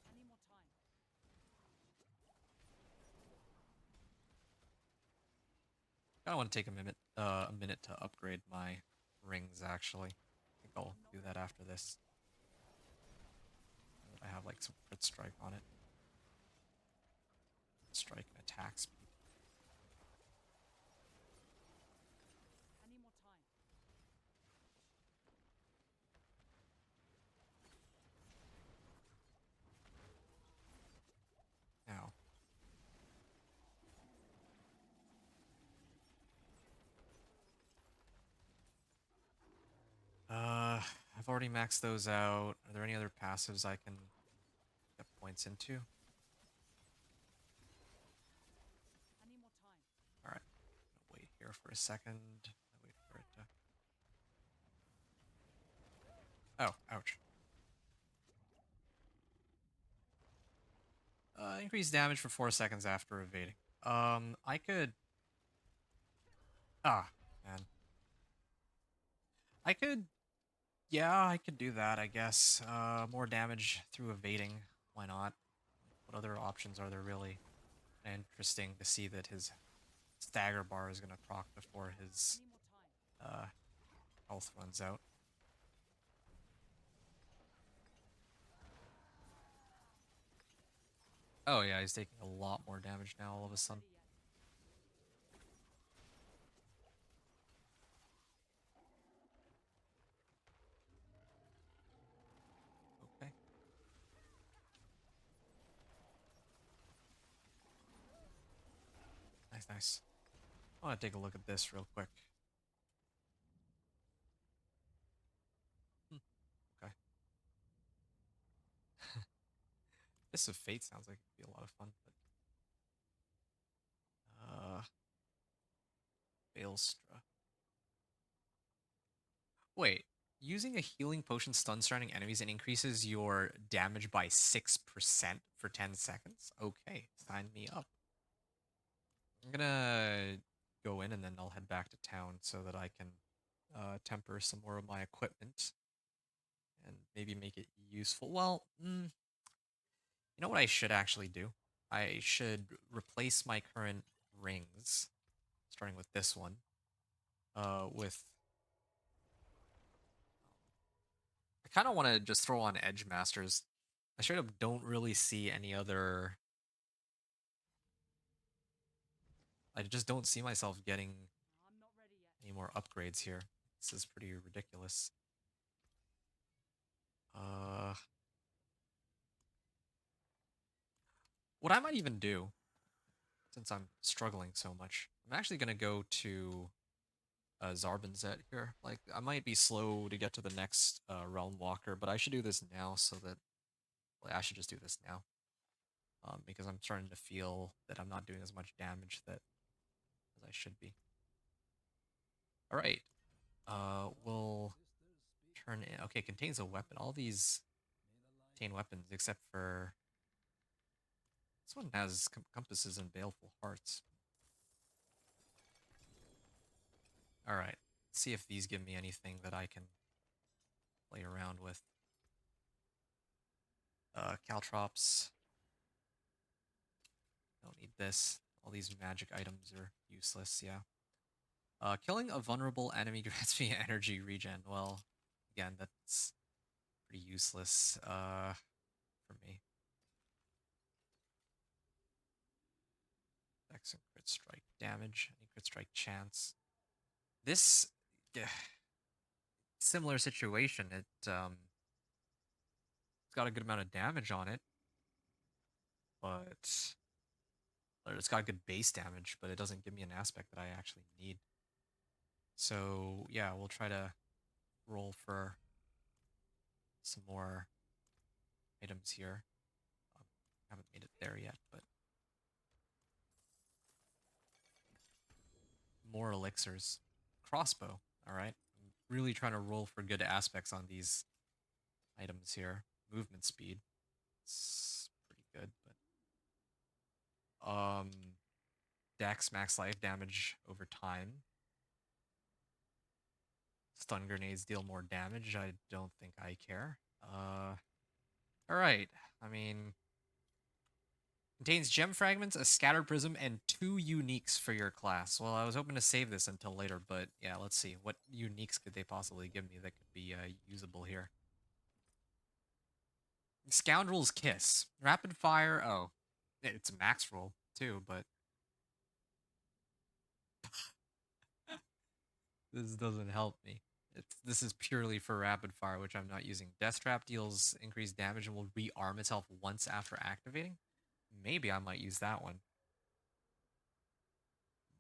I need more time. I want to take a minute to upgrade my rings. Actually, I think I'll I'm not do that ready yet. after this. Now that I have like some crit strike on it, strike and attack speed. I need more time. Now, I've already maxed those out. Are there any other passives I can get points into? I need more time. All right, wait here for a second. Wait for it to. Oh, ouch. Increase damage for 4 seconds after evading. I could. Ah, man. I could. Yeah, I could do that, I guess. More damage through evading. Why not? What other options are there really? Interesting to see that his stagger bar is going to proc before I his need more time. uh, health runs out. Oh yeah, he's taking a lot more damage now all I'm of a not sudden. ready yet. Okay, nice, nice. I want to take a look at this real quick. Hmm, okay. This of Fate sounds like it'd be a lot of fun, but Balestra. Wait, using a healing potion stuns surrounding enemies and increases your damage by 6% for 10 seconds? Okay, sign me up. I'm gonna go in and then I'll head back to town so that I can temper some more of my equipment and maybe make it useful. Well, you know what I should actually do? I should replace my current rings, starting with this one, with... I kind of want to just throw on Edge Masters. I straight up don't really see any other... I just don't see myself getting I'm not ready yet. any more upgrades here. This is pretty ridiculous. Uh, what I might even do, since I'm struggling so much, I'm actually gonna go to Zarbinzet here. Like, I might be slow to get to the next Realmwalker, but I should do this now so that... Like, I should just do this now. Because I'm starting to feel that I'm not doing as much damage as I should be. Alright. We'll turn in... Okay, contains a weapon. All these contain weapons except for... This one has compasses and baleful hearts. Alright. Let's see if these give me anything that I can play around with. Caltrops. Don't need this. All these magic items are useless, yeah. Killing a vulnerable enemy grants me energy regen. Well, again, that's pretty useless for me. Dex and crit strike damage. Any crit strike chance. This... similar situation. It's got a good amount of damage on it, but... Or it's got good base damage, but it doesn't give me an aspect that I actually need. So, yeah, we'll try to roll for some more items here. Haven't made it there yet, but more elixirs. Crossbow, alright. I'm really trying to roll for good aspects on these items here. Movement speed. It's pretty good, but Dex max life damage over time. Stun grenades deal more damage. I don't think I care. Alright. I mean, contains gem fragments, a scatter prism, and 2 uniques for your class. Well, I was hoping to save this until later, but yeah, let's see. What uniques could they possibly give me that could be usable here? Scoundrel's Kiss. Rapid fire. Oh, it's a max roll too, but this doesn't help me. This is purely for rapid fire, which I'm not using. Death Trap deals increased damage and will rearm itself once after activating. Maybe I might use that one.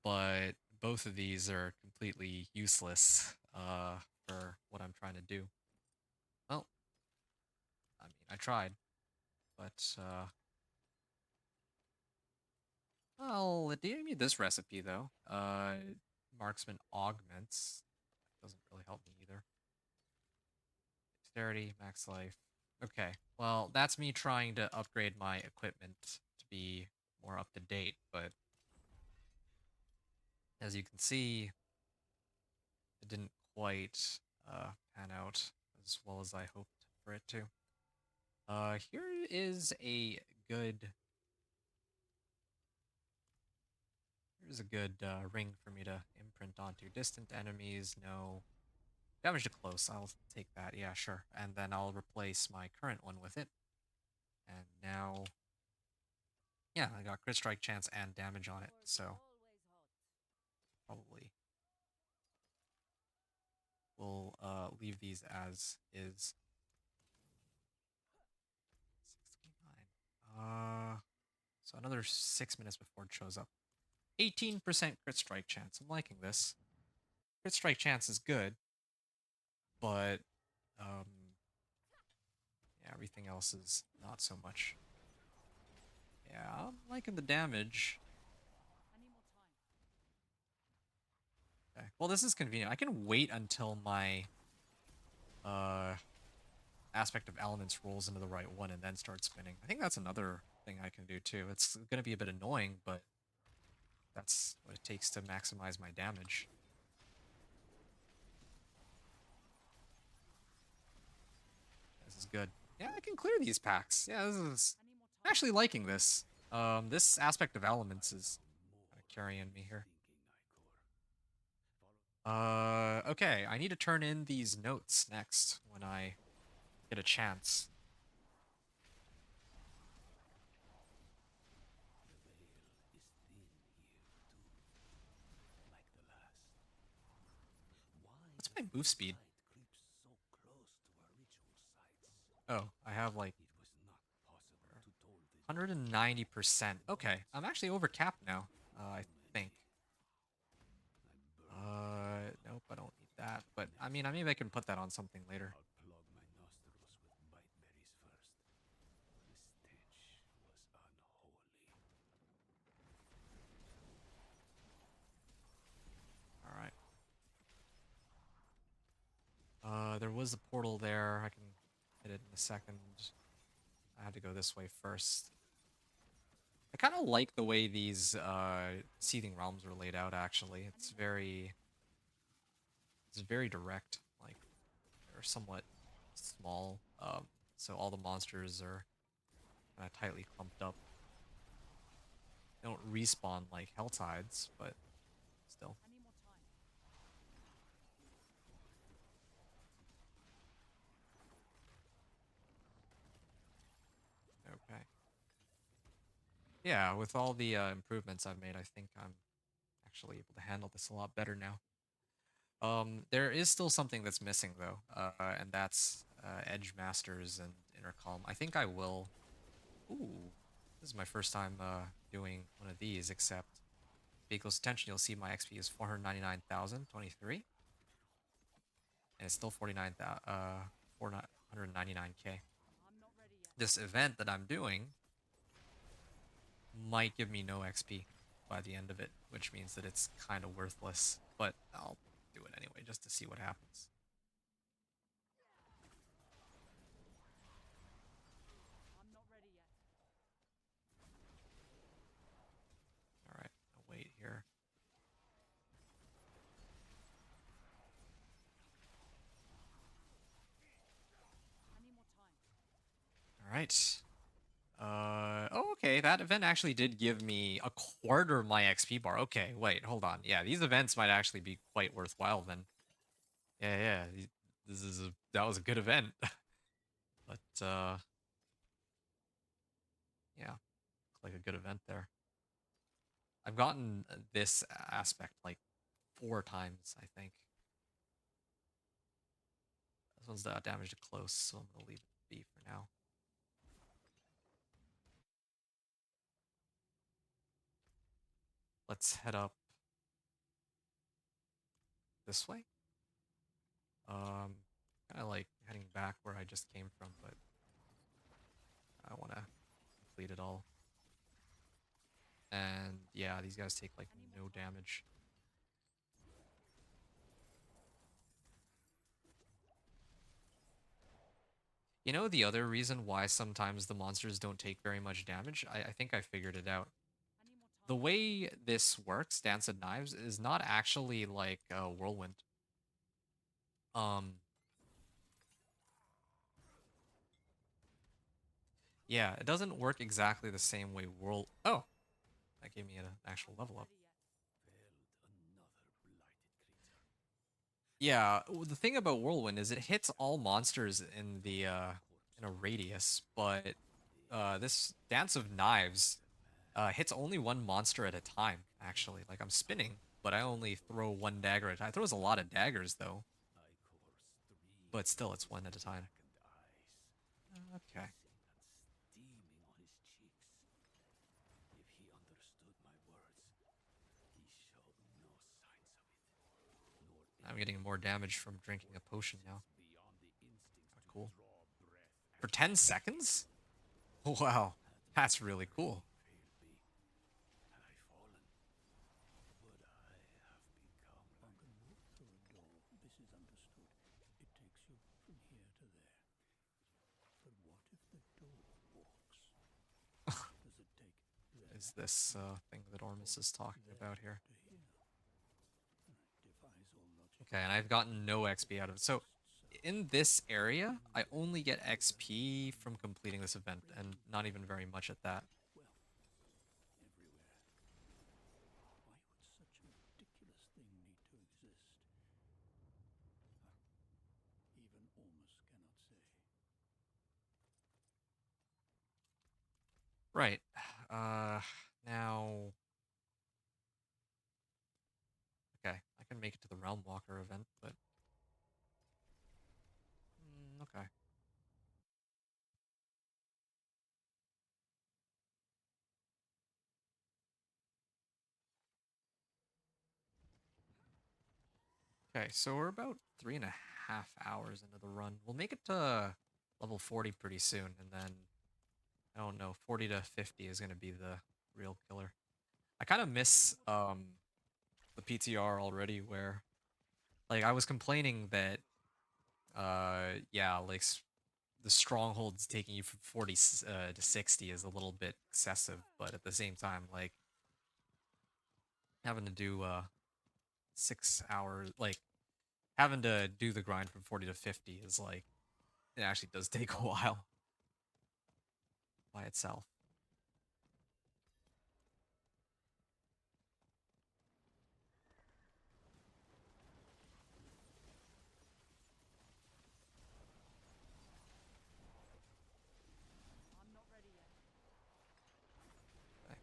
But both of these are completely useless for what I'm trying to do. Well, I mean, I tried, but well, it gave me this recipe though. Marksman augments. Doesn't really help me either. Dexterity, max life. Okay, well, that's me trying to upgrade my equipment to be more up to date, but as you can see, it didn't quite pan out as well as I hoped for it to. Here is a good... Here's a good ring for me to imprint onto. Distant enemies, no. Damage to close, I'll take that, yeah, sure. And then I'll replace my current one with it. And now... Yeah, I got crit strike chance and damage on it, Yours is so always hot. probably we'll leave these as is. 69. So another 6 minutes before it shows up. 18% crit strike chance. I'm liking this. Crit strike chance is good, but yeah, everything else is not so much. Yeah, I'm liking the damage. I need more time. Okay. Well, this is convenient. I can wait until my uh aspect of elements rolls into the right one and then start spinning. I think that's another thing I can do too. It's going to be a bit annoying, but that's what it takes to maximize my damage. This is good. Yeah, I can clear these packs. Yeah, this is I need more I'm time. actually liking this. This aspect of elements is kind of carrying me here. Okay, I need to turn in these notes next when I get a chance. The veil is thin here too, like the last. Why What's does my move the speed? light creep so close to our ritual sites? Oh, I have like It was not possible to toll the dead. 190%. Okay, I'm actually over capped now, I Too think. many. I burned Nope, I don't need that. But I mean, maybe I can put that on something later. I'll plug my nostrils with bite berries first. The stench was unholy. All right. There was a portal there. I can hit it in a second. I had to go this way first. I kind of like the way these seething realms are laid out. Actually, I need more time. it's very direct. Like they're somewhat small. So all the monsters are kind of tightly clumped up. They don't respawn like hell tides, but still. I need more time. Okay. Yeah, with all the improvements I've made, I think I'm actually able to handle this a lot better now. There is still something that's missing though, and that's Edge Masters and Intercom. I think I will. Ooh, this is my first time doing one of these. Except pay close attention, you'll see my XP is 499,023, and it's still 499k. I'm not ready yet. This event that I'm doing might give me no XP by the end of it, which means that it's kind of worthless. But I'll do it anyway just to see what happens. I'm not ready yet. All right, I'll wait here. I need more time. All right. Oh, okay. That event actually did give me a quarter of my XP bar. Okay, wait, hold on. Yeah, these events might actually be quite worthwhile then. Yeah, yeah. That was a good event. But yeah, looked like a good event there. I've gotten this aspect like 4 times, I think. This one's damage to close, so I'm gonna leave it be for now. Let's head up this way. Kind of like heading back where I just came from, but I want to complete it all. And yeah, these guys take like I need more no time. damage. You know the other reason why sometimes the monsters don't take very much damage? I think I figured it out. I need more The time. way this works, Dance of Knives, is not actually like Whirlwind. Um, yeah, it doesn't work exactly the same way Whirl. Oh, that gave me an actual I'm not level up. ready yet. Felled another blighted creature. Yeah, the thing about Whirlwind is it hits all monsters in a Corpse radius, but dead. this Dance of Knives The man hits only one monster at a time, actually. Like I'm spinning, but I only throw one dagger at a time. It throws a lot of daggers though, Ichor's three but still of it's his one at a time. blackened eyes, Okay. hissing and steaming on his cheeks. If he understood my words, he showed no signs of it, nor I'm any getting more damage from remnant drinking or a potion now. traces beyond the instinct to Cool. draw breath For at 10 will. seconds? Wow. Had That's my really brain cool. is this thing that Ormus is talking about here? To heal. Defies all logic. Okay, and I've gotten no XP out of it. So in this area, I only get XP from completing this event, and not even very much at that. Wealth everywhere. Why would such a ridiculous thing need to exist? Even Ormus cannot say. Right. Now... Okay, I can make it to the Realmwalker event, but... okay. Okay, so we're about 3.5 hours into the run. We'll make it to level 40 pretty soon, and then, I don't know, 40 to 50 is going to be the real killer. I kind of miss the PTR already, where, like, I was complaining that, yeah, like, the strongholds taking you from 40 to 60 is a little bit excessive, but at the same time, like, having to do 6 hours, like, having to do the grind from 40 to 50 is like, it actually does take a while by itself. I'm not ready yet. Okay.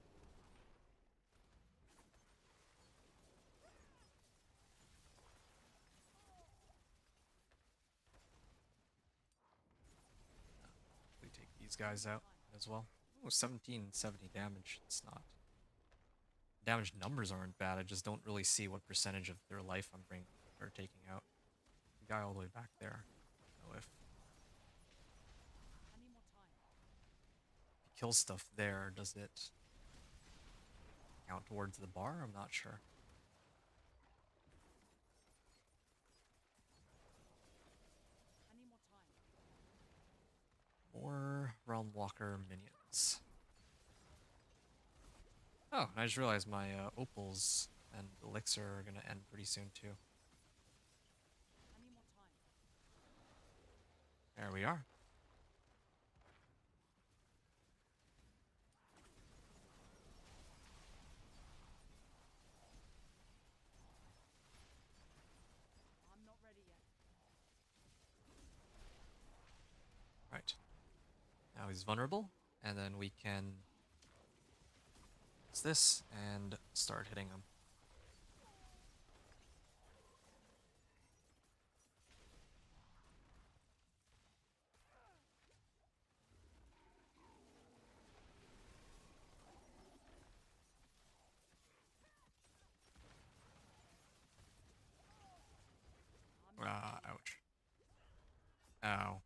We take these guys out as well. Oh, 1770 damage. It's not. Damage numbers aren't bad. I just don't really see what percentage of their life I'm bringing or taking out. The guy all the way back there. I don't know if I need more time. he kills stuff there, does it count towards the bar? I'm not sure. I need more time. More Realmwalker minions. Oh, and I just realized my opals and elixir are gonna end pretty soon too. I need more time. There we are. I'm not ready yet. Right. Now he's vulnerable, and then we can use this and start hitting him. I'm not ready yet. Ouch. Ow.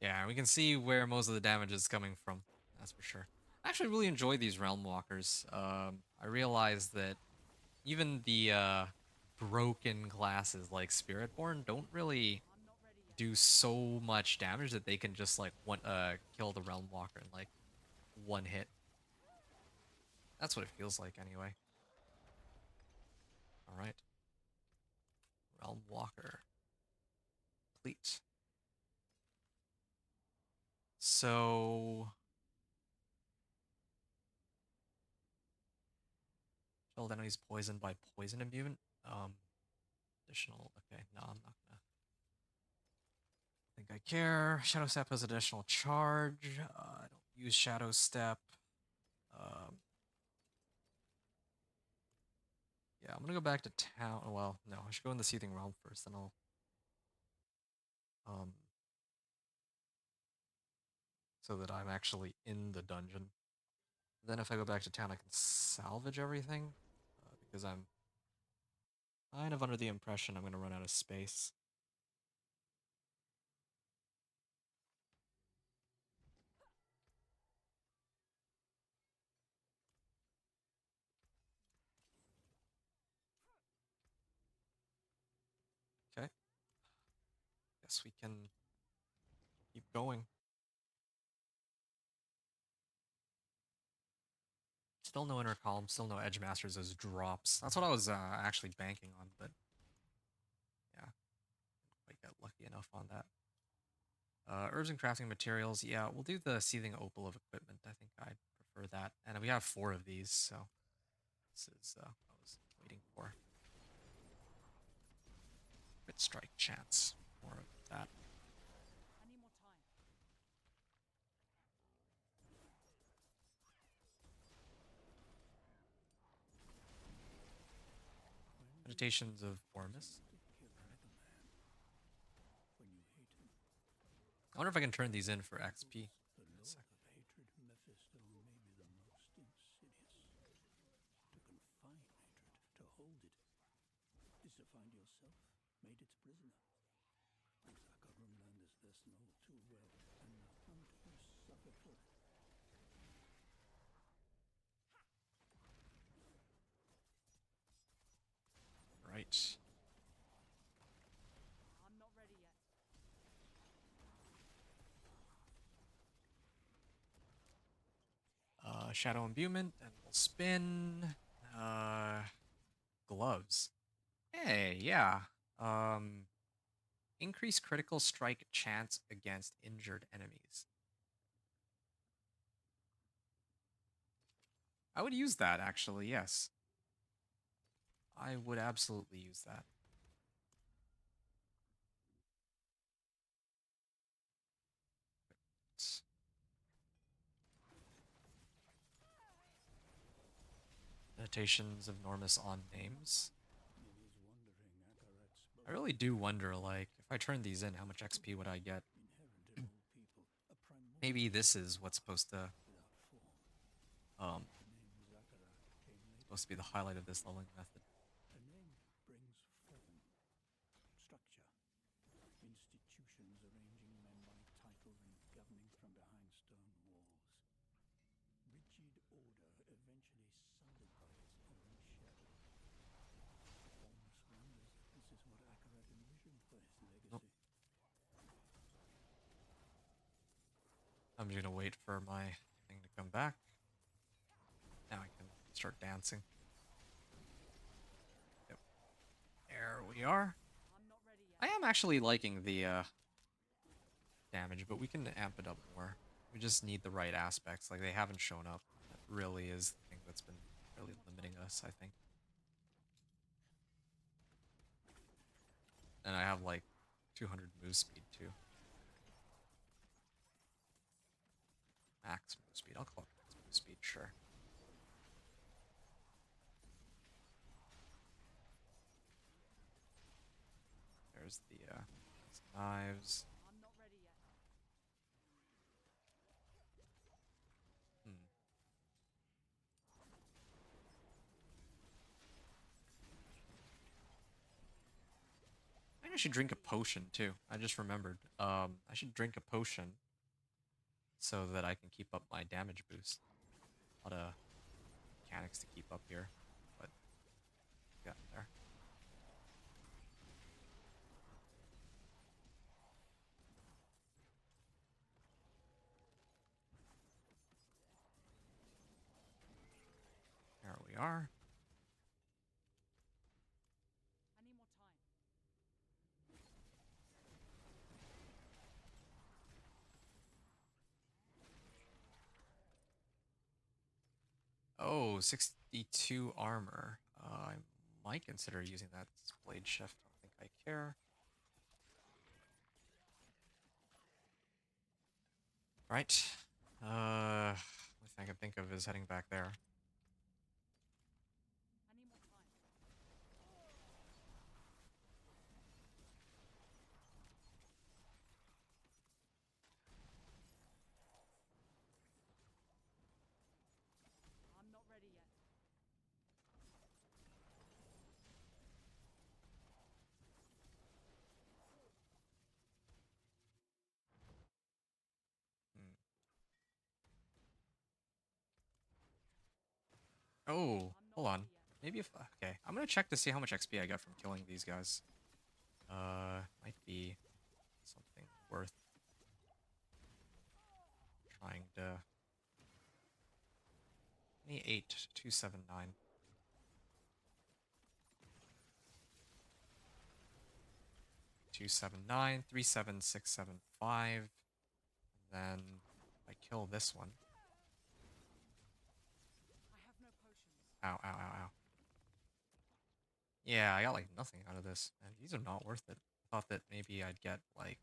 Yeah, we can see where most of the damage is coming from. That's for sure. I actually really enjoy these Realmwalkers. I realize that even the broken classes like Spiritborn don't really I'm not ready yet. do so much damage that they can just like kill the Realmwalker in like one hit. That's what it feels like anyway. All right. Realmwalker. Complete. So, Chill enemies poisoned by poison imbuement. Additional. Okay, no, I'm not gonna think I care. Shadow Step has additional charge. I don't use Shadow Step. Um, yeah, I'm gonna go back to town. Well, no, I should go in the Seething Realm first, then I'll um, so that I'm actually in the dungeon. Then if I go back to town, I can salvage everything because I'm kind of under the impression I'm gonna run out of space. Okay, guess we can keep going. Still no inner column, still no edge masters as drops. That's what I was actually banking on, but yeah, I got lucky enough on that. Herbs and crafting materials. Yeah, we'll do the seething opal of equipment. I think I'd prefer that. And we have 4 of these, so this is what I was waiting for. Crit strike chance. More of that. I need more time. Meditations of Ormus. To kill another man when you hate him. I wonder if I can turn these in for XP. The lord of hatred, Mephisto, may be the most insidious. To confine hatred, to hold it, is to find yourself made its prisoner. Zakarum learned this lesson all too well, and the hunters suffer for it. Right. I'm not ready yet. Shadow Imbuement, and we'll spin. Gloves. Hey, yeah. Increase critical strike chance against injured enemies. I would use that, actually, yes. I would absolutely use that. Annotations of Normus on names. It is wondering Akarat's I really do wonder, like, if I turn these in, how much XP would I get? inherent in all people, a primordial Maybe this is what's supposed to without form. um The name Zakara came later. supposed to be the highlight of this leveling method. A name brings form, structure, institutions arranging men by title and governing from behind stone walls. Rigid order eventually sundered by its own shadow. Almost wonders if this is what Akarat envisioned for his Nope. legacy. I'm just gonna wait for my thing to come back. Now I can start dancing. Yep. There we are. I'm not ready yet. I am actually liking the damage, but we can amp it up more. We just need the right aspects. Like, they haven't shown up. That really is the thing that's been really limiting us, I think. And I have like 200 move speed too. Max move speed. I'll call it max move speed, sure. There's the knives. I'm not ready yet. Hmm. I think I should drink a potion too. I just remembered. I should drink a potion so that I can keep up my damage boost. A lot of mechanics to keep up here, but got there. There we are. I need more time. Oh, 62 armor. I might consider using that blade shift. I don't think I care. Right. Only thing I can think of is heading back there. I need more time. I'm not ready yet. Hmm. Oh, I'm not hold ready on. yet. Maybe if okay, I'm gonna check to see how much XP I got from killing these guys. Might be something worth trying to 28, 279. 279, 37675. Then I kill this one. I have no potions. Ow, ow, ow, ow. Yeah, I got like nothing out of this. And these are not worth it. I thought that maybe I'd get like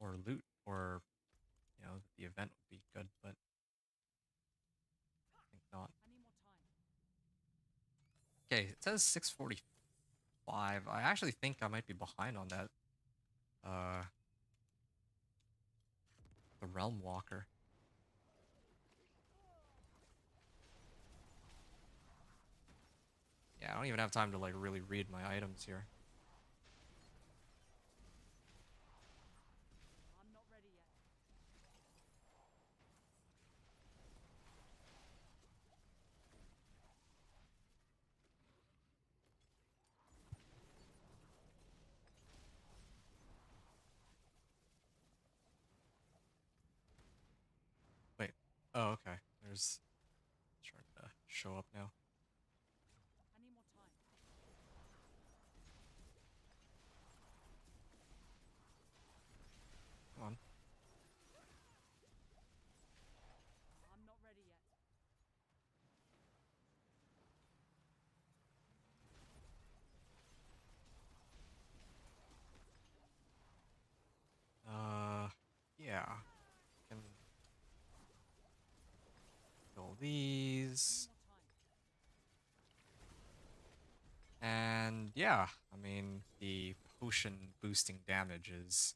more loot or, the event would be good, but I think not. I need more time. Okay, it says 645. I actually think I might be behind on that. Uh, the Realmwalker. Yeah, I don't even have time to like really read my items here. I'm not ready yet. Wait. Oh, okay. There's starting to show up now. I need more time. Come on. I'm not ready yet. Yeah. Can kill I need these. more time. And yeah, I mean, the potion boosting damage is,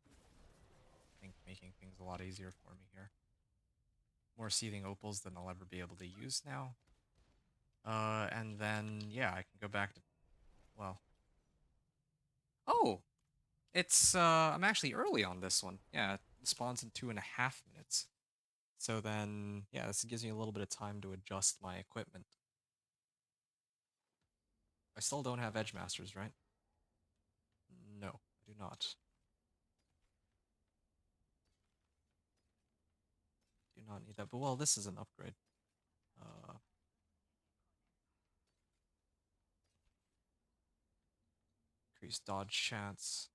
I think, making things a lot easier for me here. More seething opals than I'll ever be able to use now. And then, yeah, I can go back to, well. Oh! I'm actually early on this one. Yeah, it spawns in 2.5 minutes. So then, yeah, this gives me a little bit of time to adjust my equipment. I still don't have Edge Masters, right? No, I do not. Do not need that. But, well, this is an upgrade. Uh, Increased dodge chance,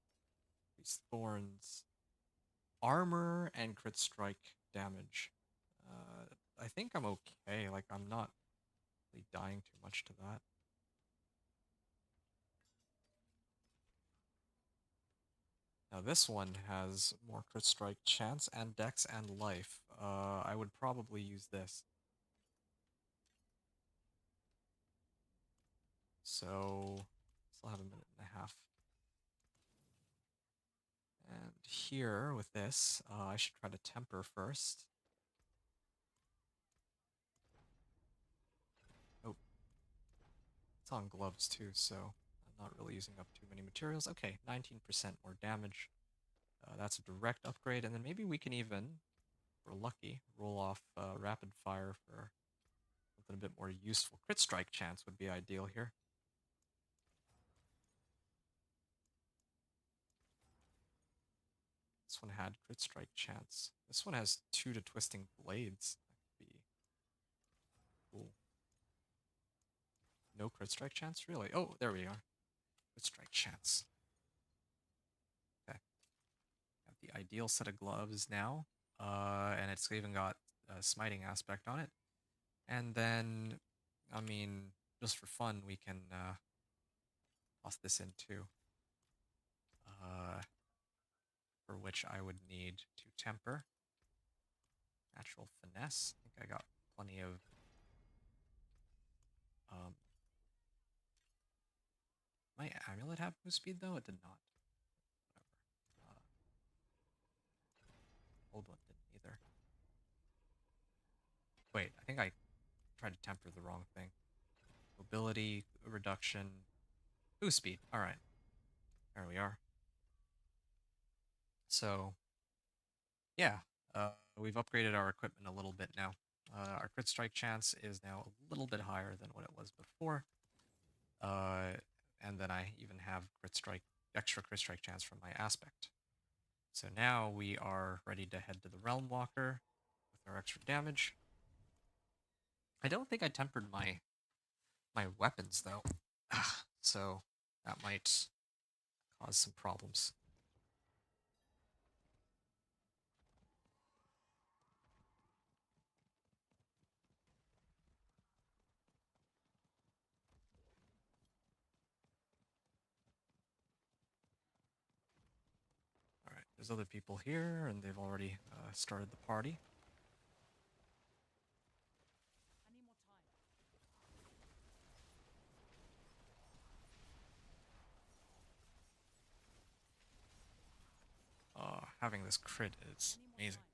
increased thorns, armor, and crit strike damage. I think I'm okay. Like, I'm not really dying too much to that. Now this one has more crit strike chance and dex and life. I would probably use this. So, still have a minute and a half. And here with this, I should try to temper first. Oh, it's on gloves too, so I'm not really using up too many materials. Okay, 19% more damage. That's a direct upgrade, and then maybe we can even, if we're lucky, roll off rapid fire for something a bit more useful. Crit strike chance would be ideal here. This one had crit strike chance. This one has 2 to twisting blades. That could be cool. No crit strike chance, really? Oh, there we are. Crit strike chance. Okay. Have the ideal set of gloves now. And it's even got a smiting aspect on it. And then, I mean, just for fun, we can toss this in too. For which I would need to temper. Natural finesse. I think I got plenty of my amulet have move speed though? It did not. Whatever. Old one didn't either. Wait, I think I tried to temper the wrong thing. Mobility reduction. Boost speed. Alright. There we are. So yeah, we've upgraded our equipment a little bit now. Our crit strike chance is now a little bit higher than what it was before. And then I even have extra crit strike chance from my aspect. So now we are ready to head to the Realmwalker with our extra damage. I don't think I tempered my weapons though, so that might cause some problems. All right, there's other people here, and they've already started the party. I need more time. Having this crit I is need more amazing. time.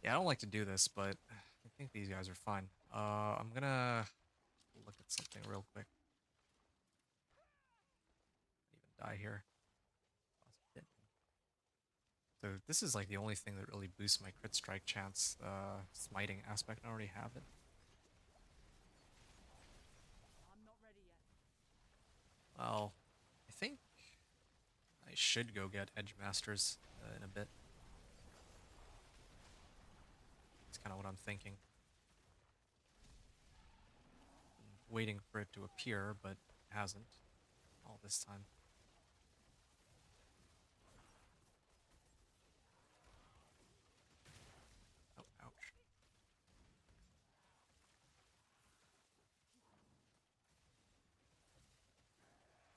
Yeah, I don't like to do this, but I think these guys are fine. I'm gonna look at something real quick. Even die here. So this is like the only thing that really boosts my crit strike chance. Smiting aspect, I already have it. I'm not ready yet. Well, I think I should go get Edge Masters in a bit. That's kind of what I'm thinking. Been waiting for it to appear, but it hasn't all this time. Oh, ouch.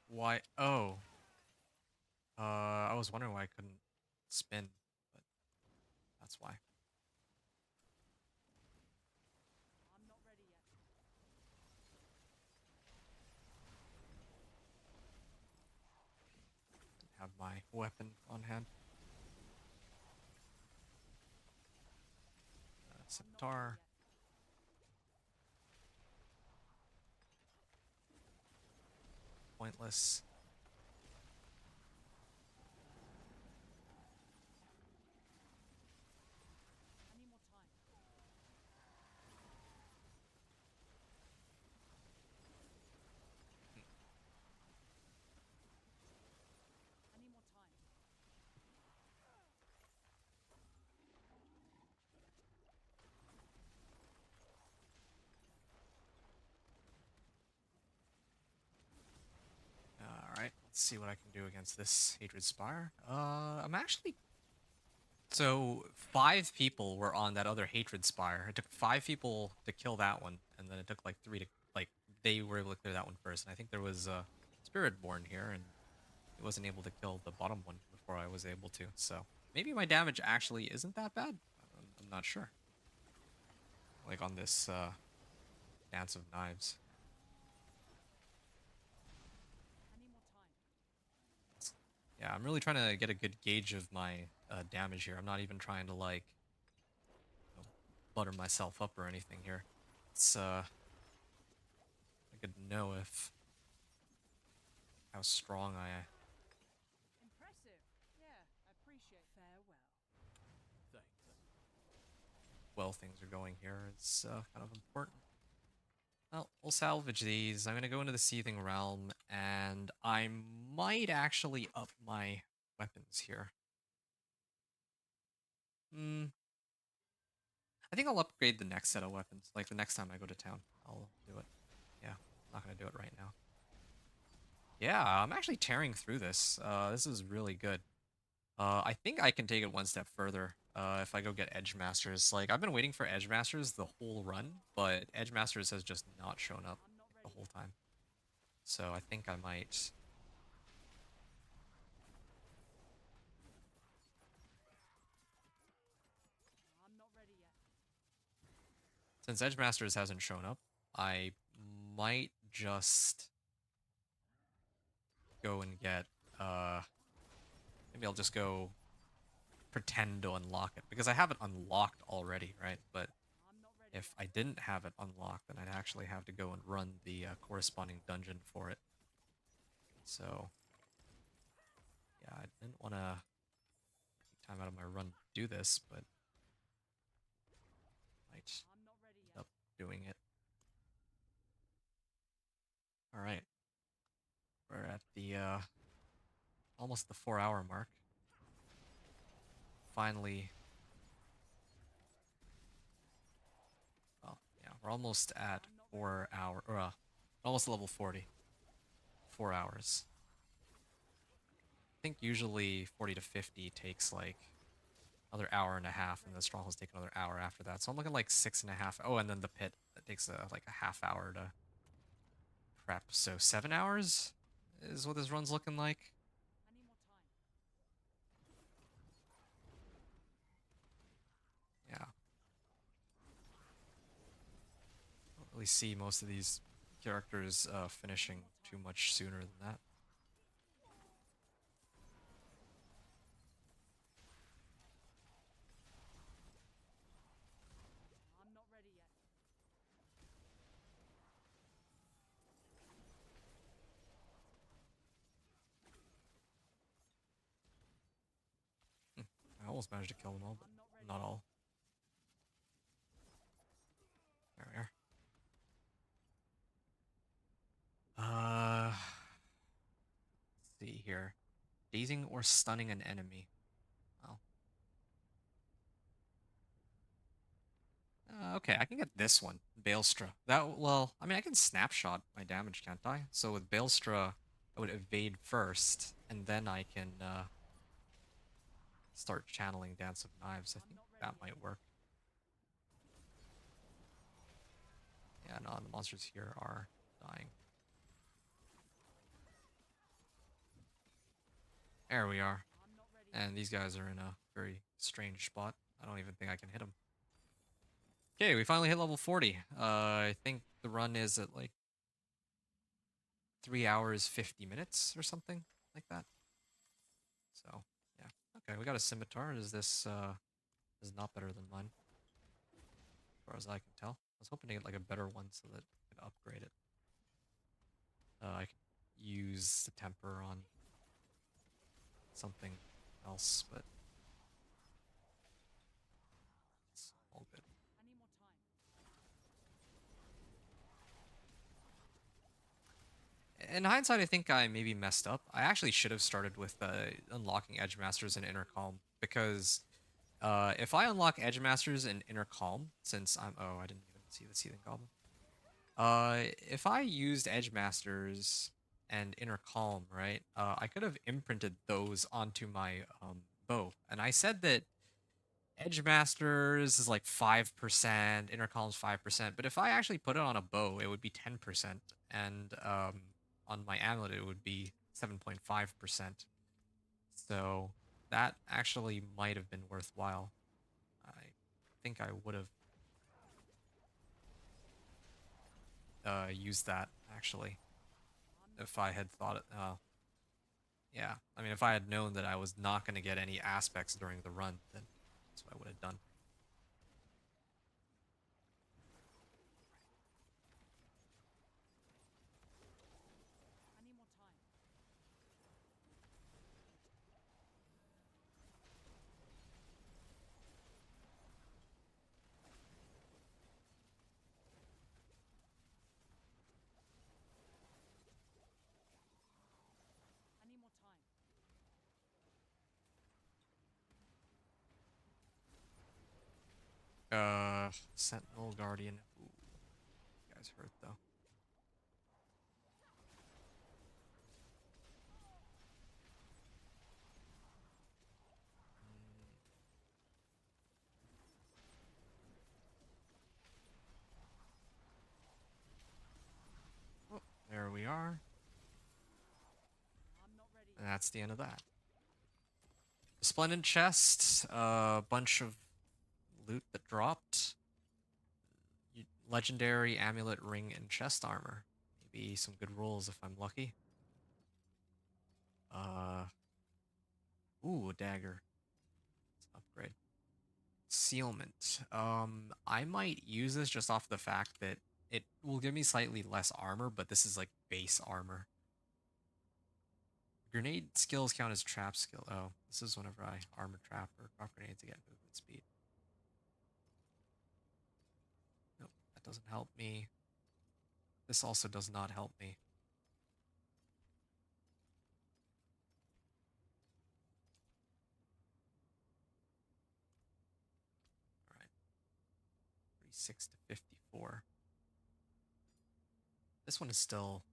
Why? Oh. I was wondering why I couldn't spin, but that's why. I'm not ready yet. Didn't have my weapon on hand. I'm not ready Scimitar. yet. Pointless. I need more time. Hmm. I need more time. Alright, let's see what I can do against this Hatred Spire. I'm actually... So, 5 people were on that other Hatred Spire. It took 5 people to kill that one, and then it took like 3 to... Like, they were able to clear that one first. And I think there was a Spirit born here, and he wasn't able to kill the bottom one before I was able to. So, maybe my damage actually isn't that bad. I'm not sure. Like, on this Dance of Knives. I need more time. Yeah, I'm really trying to get a good gauge of my damage here. I'm not even trying to like butter myself up or anything here. It's I could know if how strong I Impressive. Yeah, I appreciate. Farewell. Thanks. well things are going here. It's kind of important. Well, we'll salvage these. I'm gonna go into the Seething Realm, and I might actually up my weapons here. Hmm. I think I'll upgrade the next set of weapons. Like the next time I go to town, I'll do it. Yeah, I'm not gonna do it right now. Yeah, I'm actually tearing through this. This is really good. I think I can take it one step further. If I go get Edge Masters. Like, I've been waiting for Edge Masters the whole run, but Edge Masters has just not shown up I'm not like, the ready whole yet. time. So I think I might... I'm not ready yet. Since Edge Masters hasn't shown up, I might just go and get... Maybe I'll just go pretend to unlock it, because I have it unlocked already, right? But I'm not ready if yet. I didn't have it unlocked, then I'd actually have to go and run the corresponding dungeon for it. So, yeah, I didn't want to take time out of my run to do this, but I might I'm not ready end yet. up doing it. All right, we're at the almost the 4-hour mark. Finally we're almost at 4 hour, or almost level 40. 4 hours. I think usually 40 to 50 takes like another hour and a half, and the strongholds take another hour after that. So I'm looking like 6.5. Oh, and then the pit that takes like a half hour to prep. So 7 hours is what this run's looking like. I need more time. Yeah. I don't really see most of these characters finishing too much sooner than that. I'm not ready yet. Hmm. I almost managed to kill them all, but I'm not ready not yet. all. There we are. Let's see here. Dazing or stunning an enemy. Oh. Okay, I can get this one, Balestra. Well, I mean, I can snapshot my damage, can't I? So with Balestra, I would evade first, and then I can start channeling Dance of Knives. I I'm think not ready that yet. might work. Yeah, no, the monsters here are dying. There we are. I'm not ready yet. And these guys are in a very strange spot. I don't even think I can hit them. Okay, we finally hit level 40. I think the run is at like 3 hours, 50 minutes or something like that. So, yeah. Okay, we got a scimitar. Is not better than mine, as far as I can tell. I was hoping to get like a better one so that I could upgrade it. I could use the temper on something else, but it's all good. I need more time. In hindsight, I think I maybe messed up. I actually should have started with unlocking Edge Masters and Inner Calm, because if I unlock Edge Masters and Inner Calm, since I'm I didn't even see the Seething Goblin. If I used Edge Masters and Inner Calm, right? I could have imprinted those onto my bow, and I said that Edge Masters is like 5%, Inner Calm's 5%, but if I actually put it on a bow, it would be 10%, and on my amulet it would be 7.5%. So that actually might have been worthwhile. I think I would have used that actually I'm not if I had thought it. Yeah, I mean, if I had known that I was not going to get any aspects during the run, then that's what I would have done. I need more time. I need more time. Sentinel Guardian. Ooh, you guys hurt though. Mm, oh, there we are. I'm not ready And yet. that's the end of that. Splendid chest, a bunch of loot that dropped. Legendary amulet, ring, and chest armor. Maybe some good rolls if I'm lucky. Uh, ooh, a dagger. It's an upgrade. Sealment. I might use this just off the fact that it will give me slightly less armor, but this is like base armor. Grenade skills count as trap skill. Oh, this is whenever I armor trap or drop grenades to get movement speed. Nope, that doesn't help me. This also does not help me. All right, 36 to 54. This one is still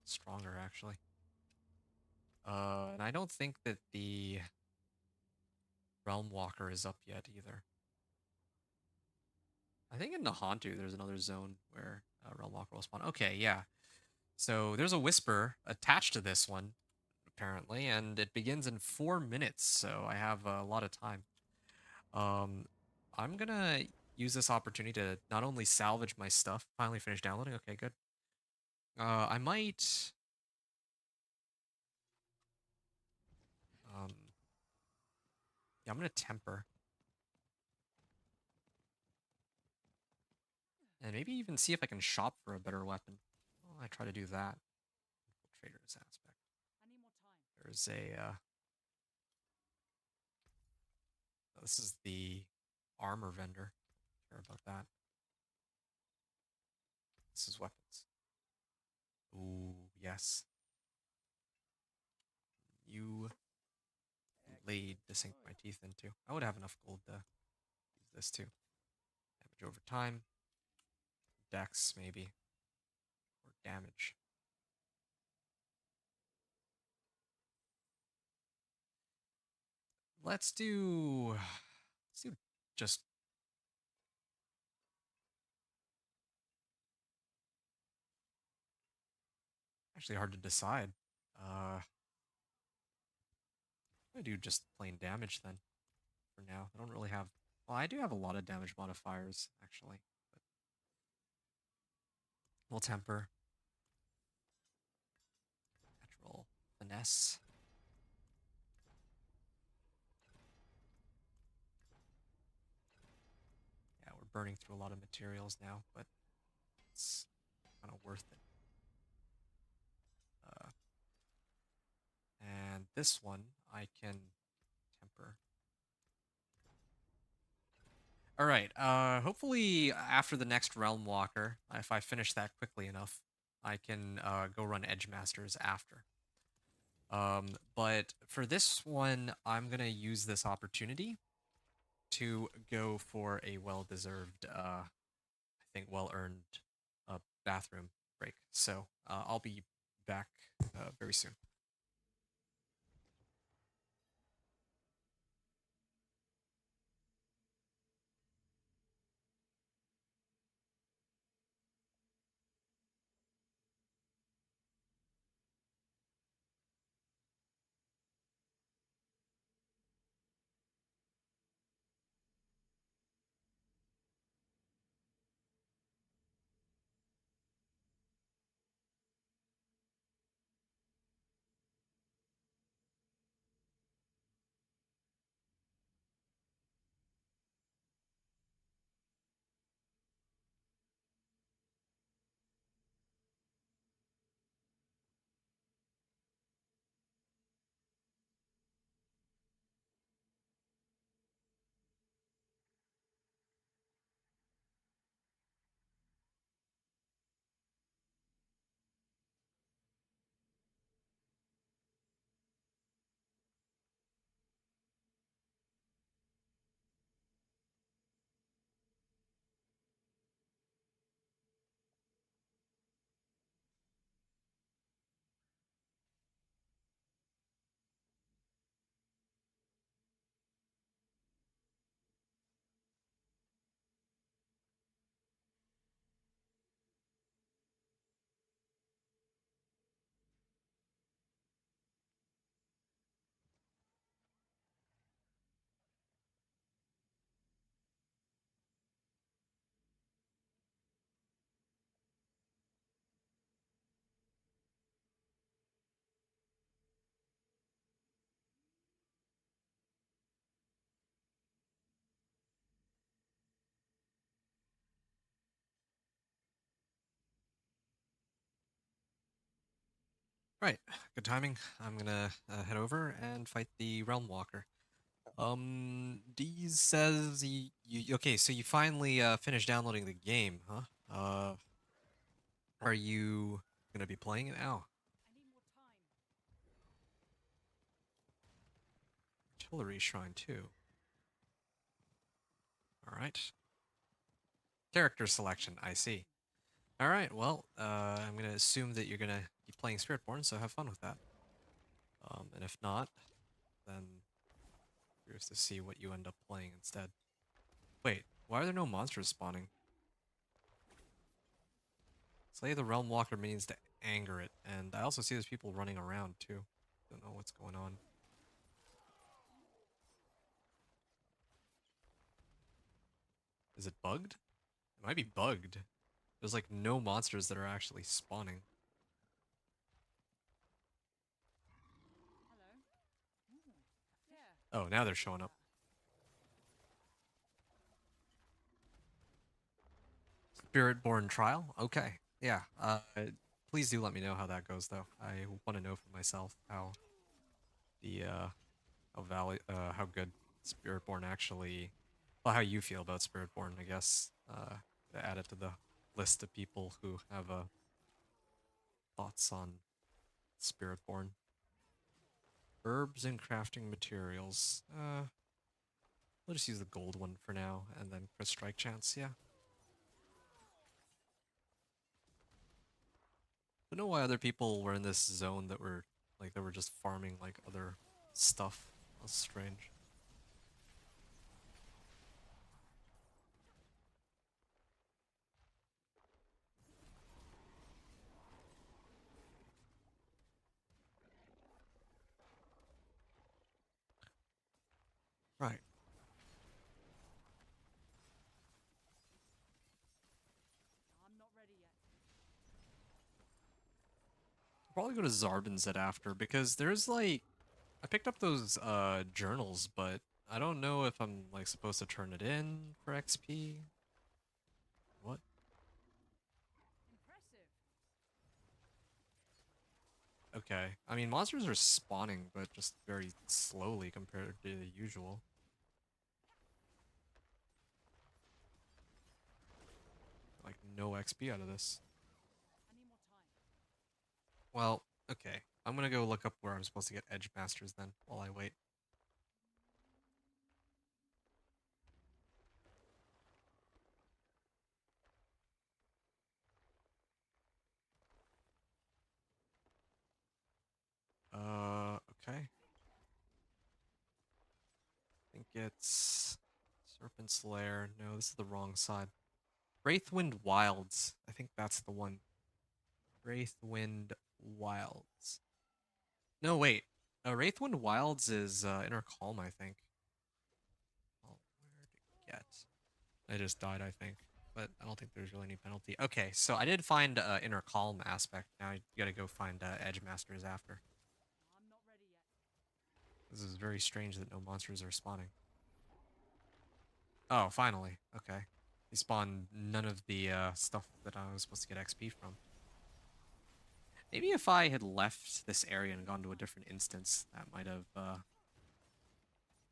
stronger, actually. And I don't think that the Realmwalker is up yet either. I think in Nahantu there's another zone where Realmwalker will spawn. Okay, yeah. So there's a Whisper attached to this one, apparently, and it begins in 4 minutes, so I have a lot of time. Um, I'm gonna use this opportunity to not only salvage my stuff, finally finish downloading. Okay, good. I might yeah, I'm gonna temper and maybe even see if I can shop for a better weapon. Well, I try to do that. Infiltrator's aspect. I need more time. There's a this is the armor vendor. Care about that. This is weapons. Ooh, yes. You blade to sink my teeth into. I would have enough gold to use this too. Damage over time. Dex, maybe. Or damage. Let's do just actually hard to decide. I do just plain damage then for now. I don't really have well, I do have a lot of damage modifiers, actually. But we'll temper. Natural finesse. Yeah, we're burning through a lot of materials now, but it's kind of worth it. Uh, and this one I can temper. All right. Hopefully after the next Realm Walker, if I finish that quickly enough, I can go run Edge Masters after. But for this one, I'm gonna use this opportunity to go for a well-deserved, I think well-earned bathroom break. So I'll be back very soon. Right, good timing. I'm gonna head over and fight the Realm Walker. Deez says you okay, so you finally finished downloading the game, huh? Are you gonna be playing it now? I need more time. Artillery Shrine too. All right. Character selection, I see. All right. Well, I'm gonna assume that you're gonna keep playing Spiritborn, so have fun with that. And if not, then curious to see what you end up playing instead. Wait, why are there no monsters spawning? Slay the Realmwalker means to anger it, and I also see there's people running around too. Don't know what's going on. Is it bugged? It might be bugged. There's like no monsters that are actually spawning. Hello. Ooh. Yeah. Oh, now they're Let's do showing up. that. Spiritborn trial? Okay. Yeah. Please do let me know how that goes though. I want to know for myself the how good Spiritborn actually, well, how you feel about Spiritborn, I guess. To add it to the list of people who have thoughts on Spiritborn. Herbs and crafting materials. We'll just use the gold one for now, and then crit strike chance. Yeah. Don't know why other people were in this zone that were like they were just farming like other stuff. That's strange. Right. I'm not ready yet. Probably go to Zarbin's after because there's like I picked up those journals, but I don't know if I'm like supposed to turn it in for XP. What? Impressive. Okay. I mean monsters are spawning, but just very slowly compared to the usual. Like no XP out of this. I need more time. Well, okay. I'm gonna go look up where I'm supposed to get Edge Masters then while I wait. Okay. I think it's Serpent's Lair. No, this is the wrong side. Wraithwind Wilds. I think that's the one. Wraithwind Wilds. No, wait. Wraithwind Wilds is Inner Calm, I think. Oh, where to get? I just died, I think. But I don't think there's really any penalty. Okay, so I did find Inner Calm aspect. Now you gotta go find Edge Masters after. I'm not ready yet. This is very strange that no monsters are spawning. Oh, finally. Okay. He spawned none of the stuff that I was supposed to get XP from. Maybe if I had left this I area and need more gone to a time. different instance, that might have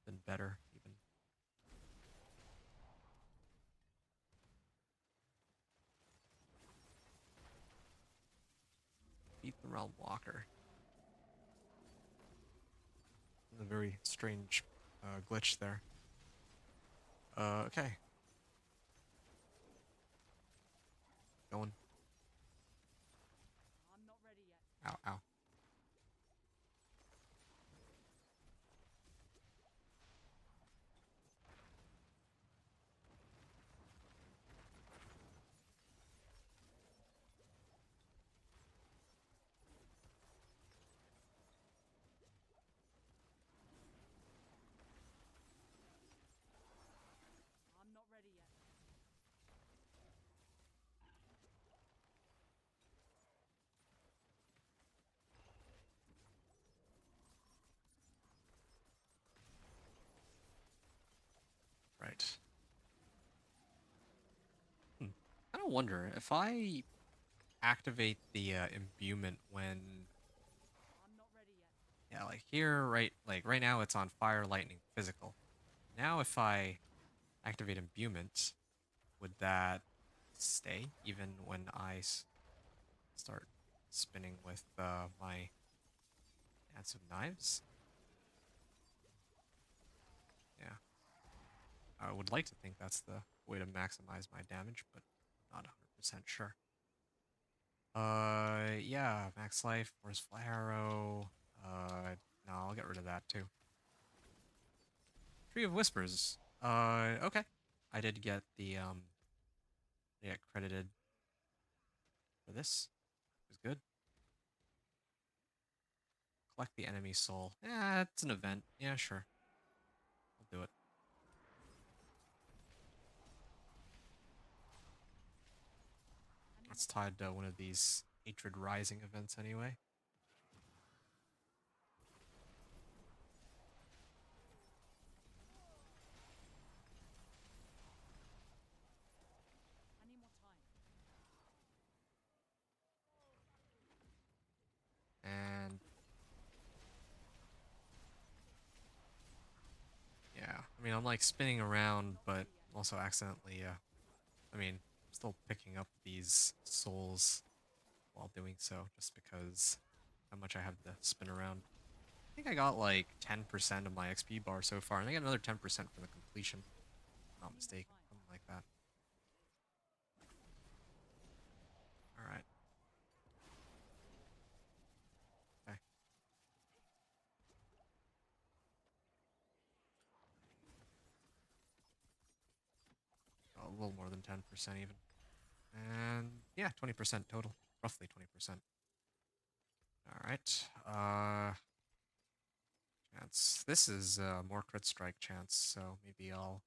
been better, even. Beat the Realm Walker. A very strange glitch there. Okay. Going. I'm not ready yet. Ow, ow. I'm not ready yet. Right. Hmm. I don't wonder if I activate the imbuement when, I'm not ready yet. yeah, like here, right, like right now it's on fire, lightning, physical. Now if I activate imbuement, would that stay even when start spinning with my Dance of Knives? Yeah, I would like to think that's the way to maximize my damage, but I'm not 100% sure. Yeah, max life, force fly arrow. No, I'll get rid of that too. Tree of Whispers. Okay. I did get the, get credited for this. It was good. Collect the enemy soul. Yeah, it's an event. Yeah, sure. I'll do it. It's tied to one of these Hatred Rising events anyway. I need more time. And yeah, I mean, I'm like spinning I'm around, not but ready yet. also accidentally, I mean, still picking up these souls while doing so, just because how much I have to spin around. I think I got like 10% of my XP bar so far, and I get another 10% for the completion, if I'm I not need more mistaken. time. Something like that. Alright. Okay. A little more than 10% even. And yeah, 20% total. Roughly 20%. Alright. Chance. This is more crit strike chance, so maybe I'll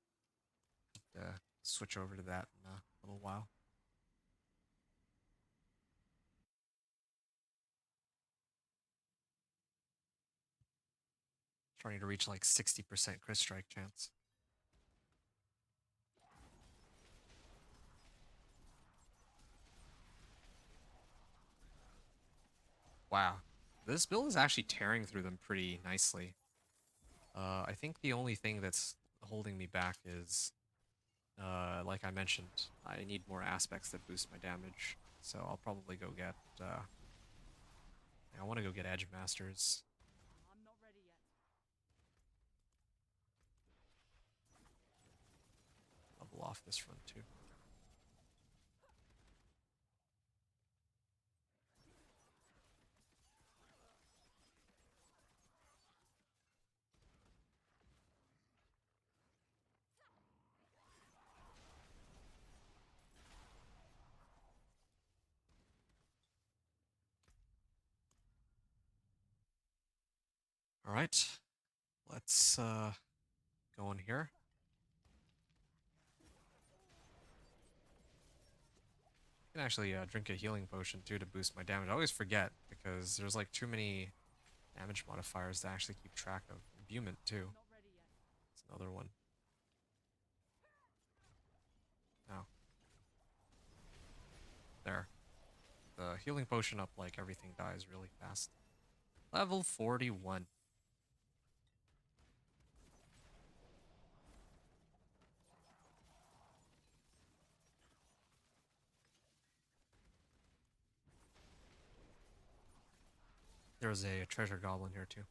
switch over to that in a little while. Trying to reach like 60% crit strike chance. Wow. This build is actually tearing through them pretty nicely. I think the only thing that's holding me back is, like I mentioned, I need more aspects that boost my damage. So I'll probably go get, I want to go get Edge Masters. I'm not ready yet. Level off this run too. All right, let's go in here. I can actually drink a healing potion too to boost my damage. I always forget because there's like too many damage modifiers to actually keep track of. Imbuement I'm too. not ready yet. It's another one. Oh, there. The healing potion up like everything dies really fast. Level 41. There's a treasure goblin here too.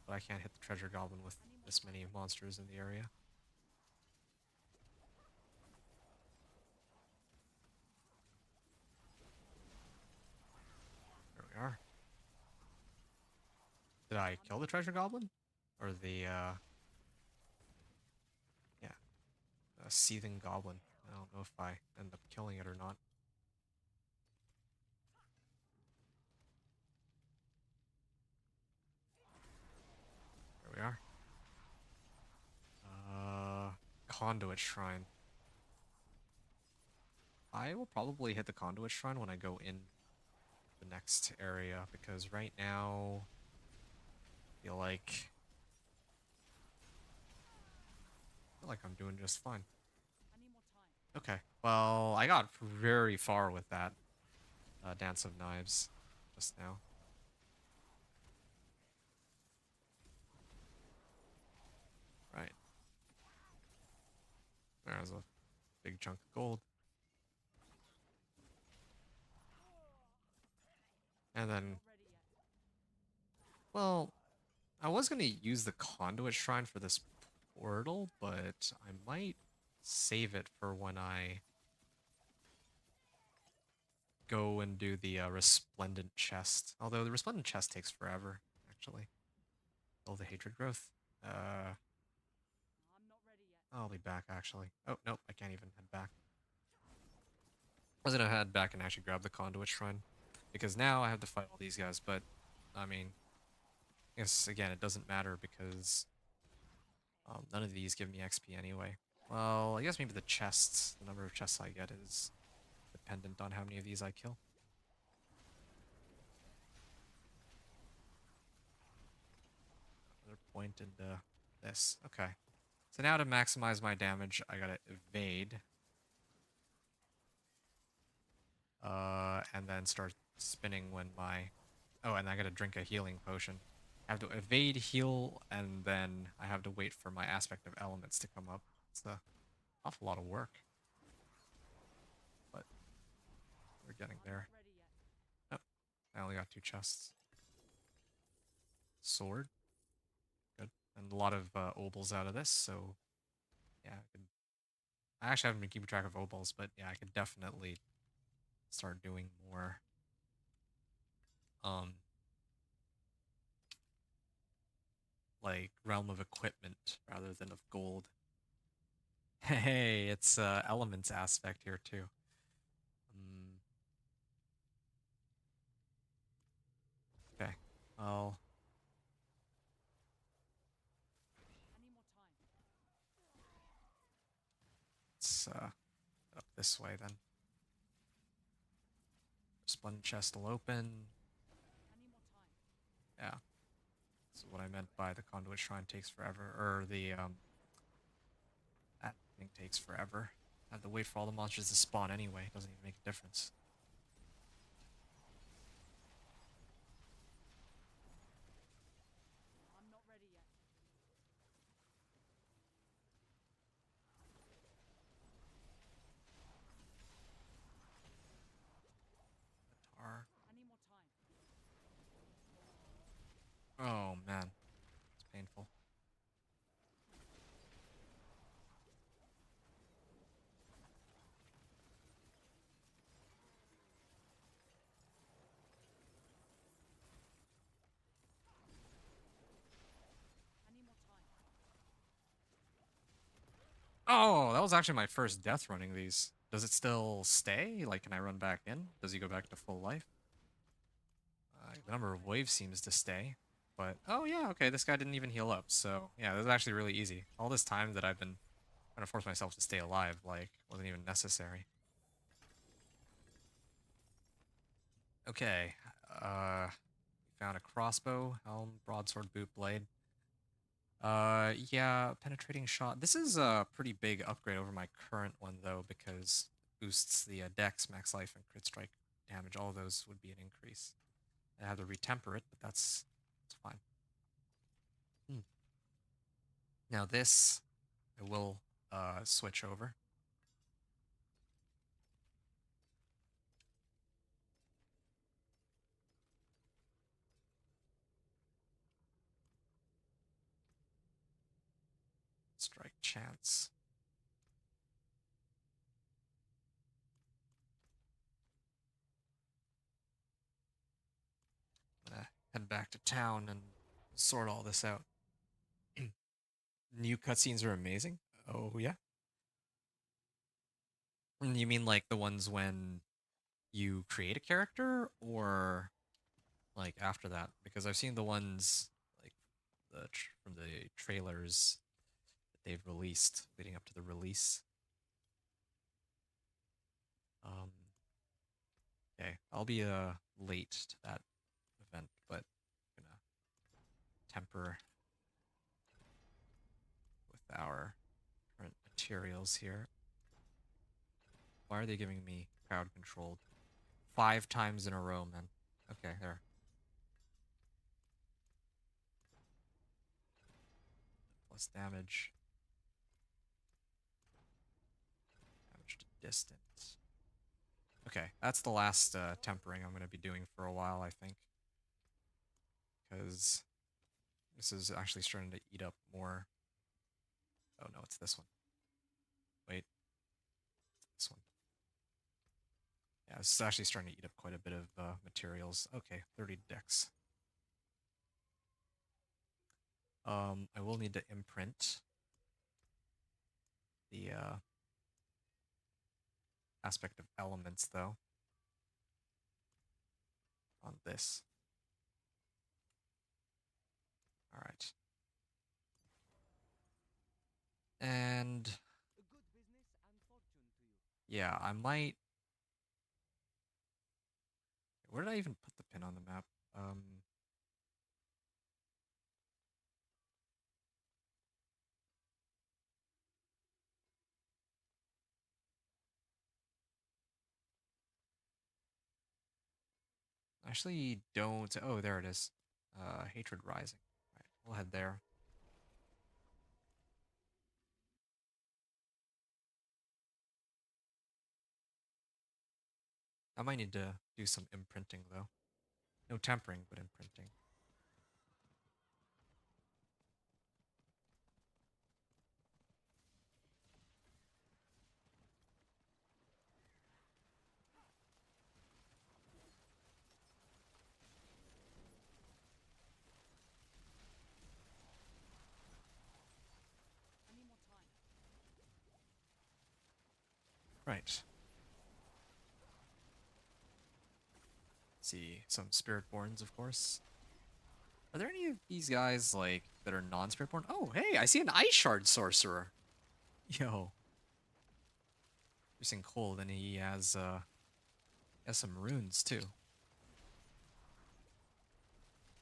But I can't hit the treasure goblin with I need more this time. many monsters in the area. There we are. Did I I'm kill not the ready treasure yet. goblin? Or the, yeah, the seething goblin. I don't know if I end up killing it or not. There we are. Uh, Conduit Shrine. I will probably hit the Conduit Shrine when I go in the next area, because right now, I feel like I'm doing just fine. I need more time. Okay, well, I got very far with that Dance of Knives just now. Right, there's a big chunk of gold. And I'm then, not ready yet. well, I was going to use the Conduit Shrine for this portal, but I might save it for when I go and do the resplendent chest. Although the resplendent chest takes forever, actually. Oh, the hatred growth. I'm not ready yet. I'll be back actually. Oh nope, I can't even head back. I was gonna head back and actually grab the conduit shrine because now I have to fight all these guys. But I mean, I guess again it doesn't matter because none of these give me XP anyway. Well, I guess maybe the chests, the number of chests I get is dependent on how many of these I kill. Another point into this. Okay. So now to maximize my damage, I gotta evade. And then start spinning when my... Oh, and I gotta drink a healing potion. I have to evade, heal, and then I have to wait for my aspect of elements to come up. It's an awful lot of work, but we're getting I'm not there. ready yet. Oh, I only got 2 chests. Sword. Good. And a lot of obols out of this, so yeah, I actually haven't been keeping track of obols, but yeah, I could definitely start doing more um like realm of equipment rather than of gold. Hey, it's elements aspect here too. Mm, okay. Well, I need more time. let's up this way then. Splendid chest will open. I need more time. Yeah. This is what I meant by the conduit shrine takes forever, or the that thing takes forever. I have to wait for all the monsters to spawn anyway. It doesn't even make a difference. I'm not ready yet. Tar. I need more time. Oh man, it's painful. I need more time. Oh, that was actually my first death running these. Does it still stay? Like, can I run back in? Does he go back to full life? The I'm number not of ready. waves seems to stay. But, oh yeah, okay, this guy didn't even heal up. So, yeah, this is actually really easy. All this time that I've been trying to force myself to stay alive, like, wasn't even necessary. Okay, found a crossbow, helm, broadsword, boot blade. Yeah, penetrating shot. This is a pretty big upgrade over my current one, though, because it boosts the dex, max life, and crit strike damage. All of those would be an increase. I have to retemper it, but that's fine. Hmm. Now this, I will switch over. Strike chance. I'm gonna head back to town and sort all this out. New cutscenes are amazing. Oh yeah. You mean like the ones when you create a character, or like after that? Because I've seen the ones like from the trailers that they've released leading up to the release. Um, okay, I'll be late to that event, but I'm gonna temper with our current materials here. Why are they giving me crowd controlled 5 times in a row, man? Okay, there. Plus damage. Damage to distance. Okay, that's the last tempering I'm going to be doing for a while, I think. Because this is actually starting to eat up more. Oh no, it's this one. Wait, it's this one. Yeah, this is actually starting to eat up quite a bit of materials. Okay, 30 decks. I will need to imprint the aspect of elements, though, on this. All right. And yeah, I might. Where did I even put the pin on the map? Actually, don't. Oh, there it is. Hatred Rising. All right, we'll head there. I might need to do some imprinting, though. No tempering, but imprinting. I need more time. Right. See some Spiritborns, of course. Are there any of these guys, like, that are non-Spiritborn? Oh, hey, I see an Ice Shard Sorcerer. Yo. Piercing Cold, and he has some runes, too.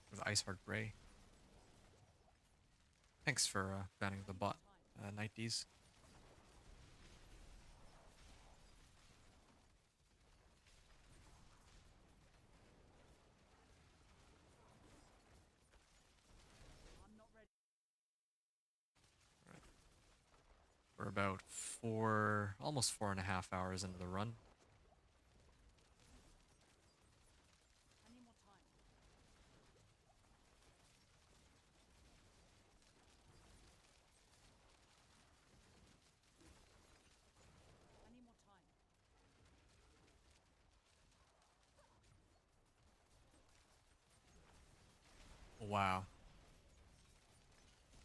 With Ice Heart Ray. Thanks for banning the I need more bot, time. Night D's. I'm not ready. Right. We're about almost 4.5 hours into the run. I need more time. I need more time. Wow.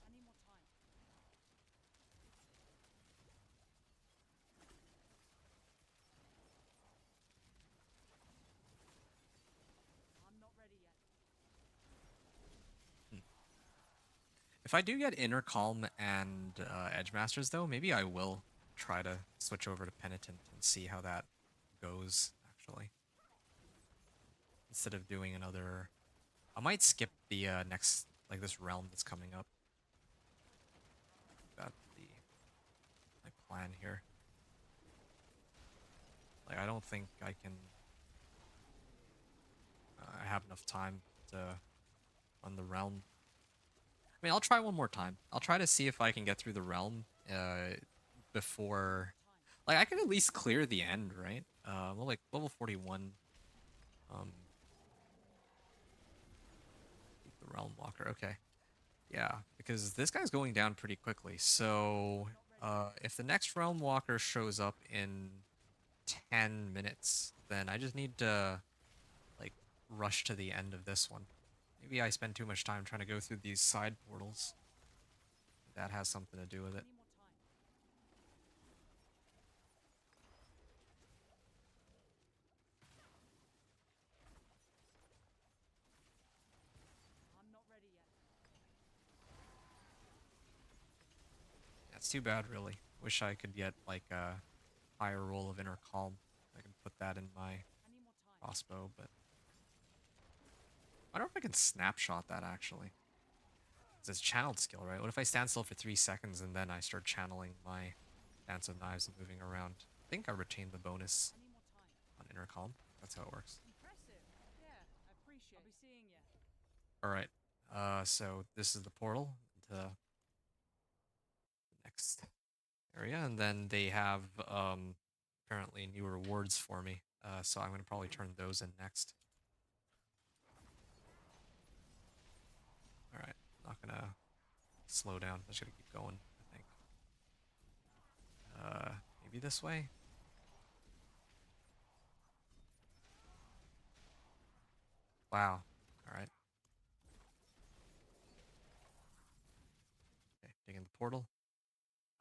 I need more time. I'm not ready yet. If I do get Inner Calm and Edge Masters, though, maybe I will try to switch over to Penitent and see how that goes, actually. Instead of doing another... I might skip the next, like, this realm that's coming up. That's my plan here. Like, I don't think I can... I have enough time to run the realm. I mean, I'll try one more time. I'll try to see if I can get through the realm I need more before... time. Like, I can at least clear the end, right? Well, like, level 41. Beat the Realmwalker. Okay. Yeah, because this guy's going down pretty quickly. So, I'm not ready yet. if the next Realmwalker shows up in 10 minutes, then I just need to, like, rush to the end of this one. Maybe I spend too much time trying to go through these side portals. That has something to do with I it. need more time. I'm not ready yet. That's too bad, really. Wish I could get, like, a higher roll of Inner Calm. I can put that in my I need more time. crossbow, but... I wonder if I can snapshot that, actually. It's channeled skill, right? What if I stand still for 3 seconds and then I start channeling my Dance of Knives and moving around? I think I retained the bonus I need more time. on Intercom. That's how it works. Impressive. Yeah, I appreciate I'll be seeing you. All right. So this is the portal to the next area, and then they have apparently new rewards for me. So I'm gonna probably turn those in next. All right. Not gonna slow down. Just gonna keep going, I think. Maybe this way. Wow. All right. Okay, digging the portal.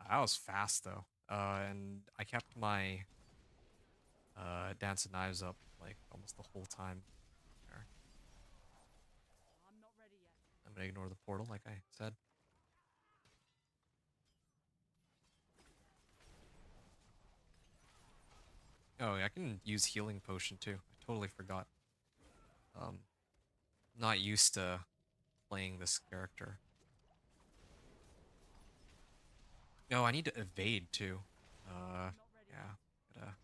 That was fast though. And I kept my dance of knives up like almost the whole time. There. I'm not ready yet. I'm gonna ignore the portal, like I said. Oh, yeah, I can use healing potion too. I totally forgot. Um, not used to playing this character. No, I need to evade too. Uh, I'm not ready yeah, yet. gotta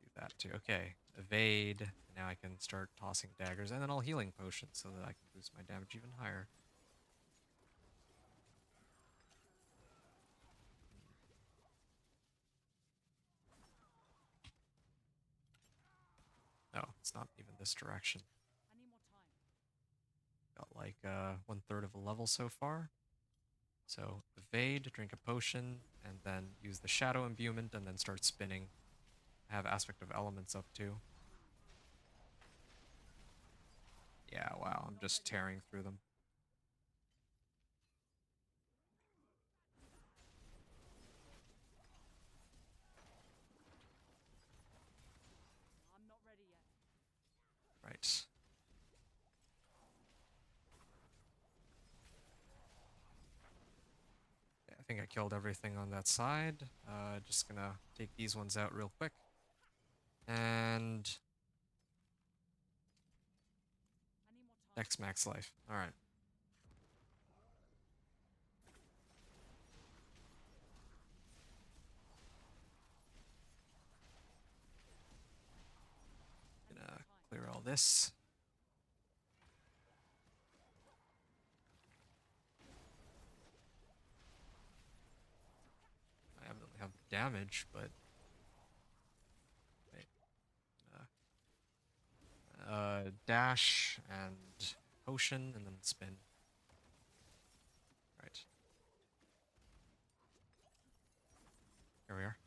do that too. Okay, evade. And now I can start tossing daggers, and then I'll healing potion so that I can boost my damage even higher. No, it's not even this direction. I need more time. Got like 1/3 of a level so far. So evade, drink a potion, and then use the Shadow Imbuement, and then start spinning. I have Aspect of Elements up too. Yeah, wow, I'm I'm not just ready yet. tearing through them. I'm not ready yet. Right. Yeah, I think I killed everything on that side. Just gonna take these ones out real quick. And I need more time. Dex max life. Alright. I need more Gonna time. clear all this. I evidently have the damage, but wait. Dash and potion, and then spin. Right. Here we are.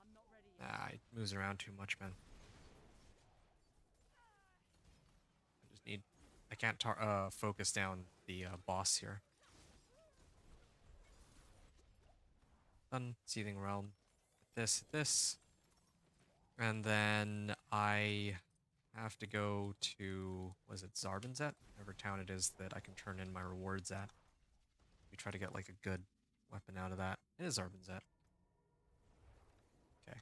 I'm not ready yet. Ah, it moves around too much, man. I just need. I can't focus down the boss here. Done. Seething Realm. Hit this. And then I have to go to, was it Zarbinzet? Whatever town it is that I can turn in my rewards at. We try to get like a good weapon out of that. It is Zarbinzet. Okay.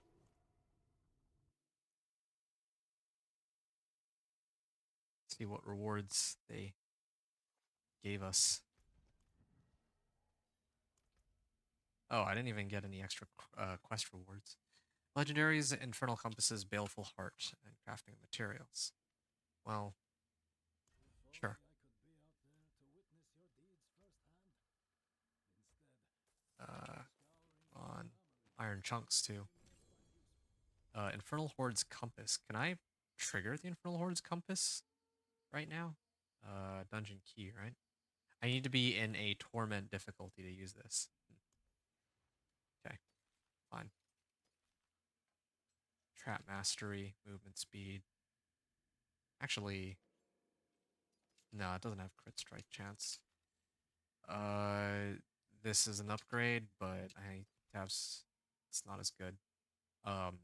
See what rewards they gave us. Oh, I didn't even get any extra quest rewards. Legendaries, Infernal Compasses, Baleful Heart, and Crafting of Materials. Well, If sure. only I could be out there to witness your deeds firsthand. Instead, Uh, scouring through the on armory, Iron Chunks, I too. only may find useful. Infernal Horde's Compass. Can I trigger the Infernal Horde's Compass right now? Dungeon key, right? I need to be in a Torment difficulty to use this. Okay, fine. Trap Mastery, Movement Speed. Actually, no, it doesn't have crit strike chance. Uh, this is an upgrade, but I have it's not as good. Um,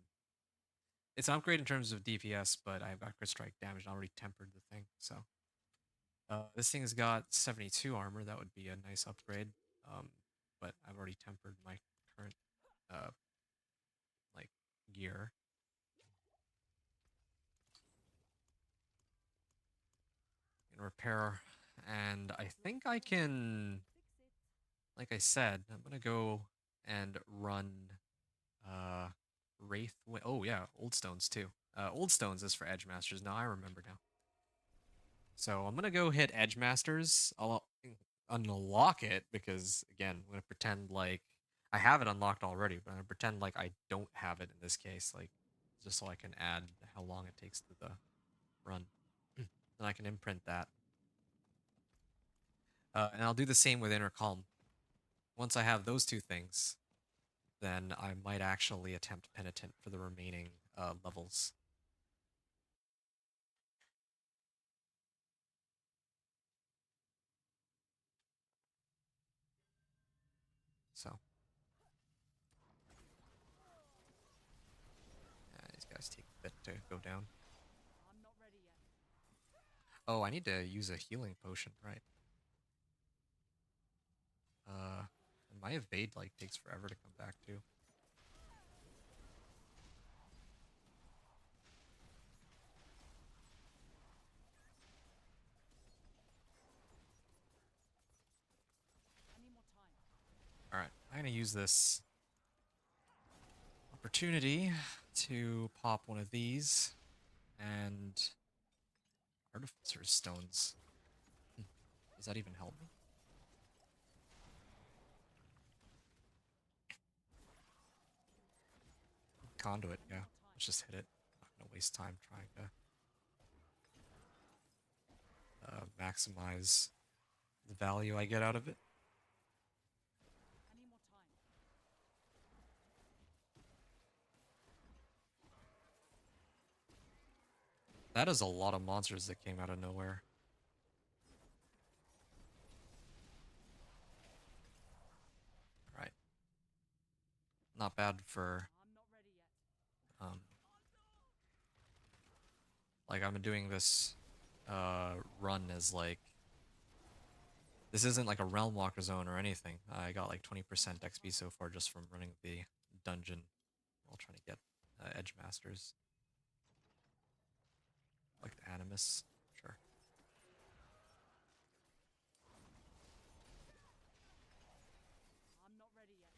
it's an upgrade in terms of DPS, but I've got crit strike damage. I already tempered the thing, so this thing's got 72 armor. That would be a nice upgrade. Um, but I've already tempered my current uh like gear. And repair, and I think I can, Fix it. like I said, I'm gonna go and run uh Wraith. Oh yeah, Old Stones too. Old Stones is for Edge Masters. Now I remember now. So I'm gonna go hit Edge Masters. I'll unlock it because again, I'm gonna pretend like I have it unlocked already, but I'm gonna pretend like I don't have it in this case, like just so I can add how long it takes to the run. Then I can imprint that. And I'll do the same with Inner Calm. Once I have those two things, then I might actually attempt Penitent for the remaining levels. to go down. I'm not ready yet. Oh, I need to use a healing potion, right? And my evade like takes forever to come back too. I need more time. All right, I'm gonna use this opportunity to pop one of these and artificer's stones. Hmm, does that even help me? Conduit, I need yeah. more time. Let's just hit it. Not gonna waste time trying to maximize the value I get out of it. I need more time. That is a lot of monsters that came out of nowhere. All right. Not bad for I'm not ready yet. um like I'm doing this run as like this isn't like a Realmwalker zone or anything. I got like 20% XP so far just from running the dungeon while trying to get Edge Masters. Like the Animus. Sure. I'm not ready yet.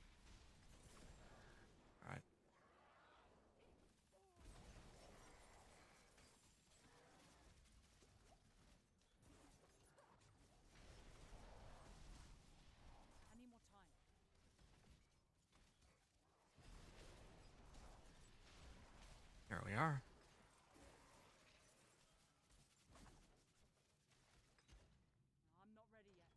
Alright. I need more time. Here we are. I'm not ready yet.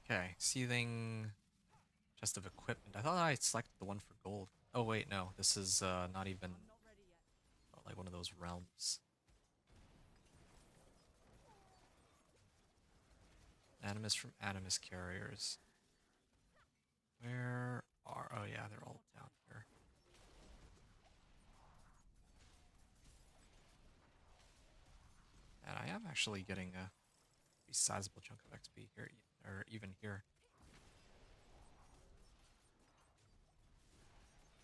Okay. Seething chest of equipment. I thought I selected the one for gold. Oh wait, no. This is not even I'm not ready yet. like one of those realms. Animus from Animus carriers. Where are... Oh yeah, they're I need all more down time. here. And I am actually getting a pretty sizable chunk of XP here, or even here.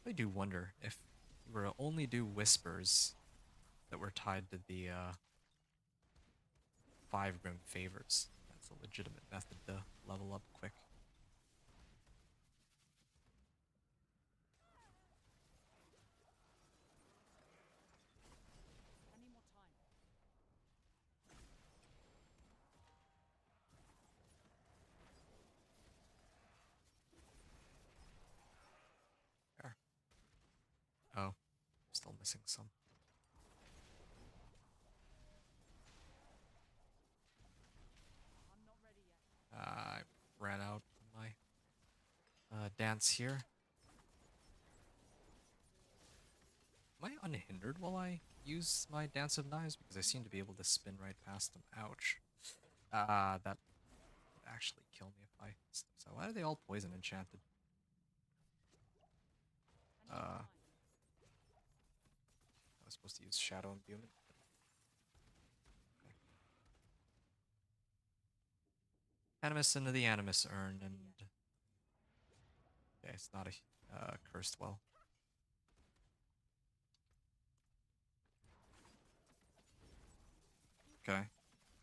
I do wonder if you were to only do whispers that were tied to the 5 grim favors. That's a legitimate method to level up quick. I need more time. There. Oh, still missing some. I'm not ready yet. I ran out on my dance here. Am I unhindered while I use my Dance of Knives? Because I I'm seem not to be ready able to yet. spin right past them. Ouch. That would actually kill me if I... So why are they all poison enchanted? I need more Uh, time. I was supposed to use Shadow Imbuement. Okay. Animus into the Animus urn, Ready yet. and... Okay, it's not a cursed well. Okay.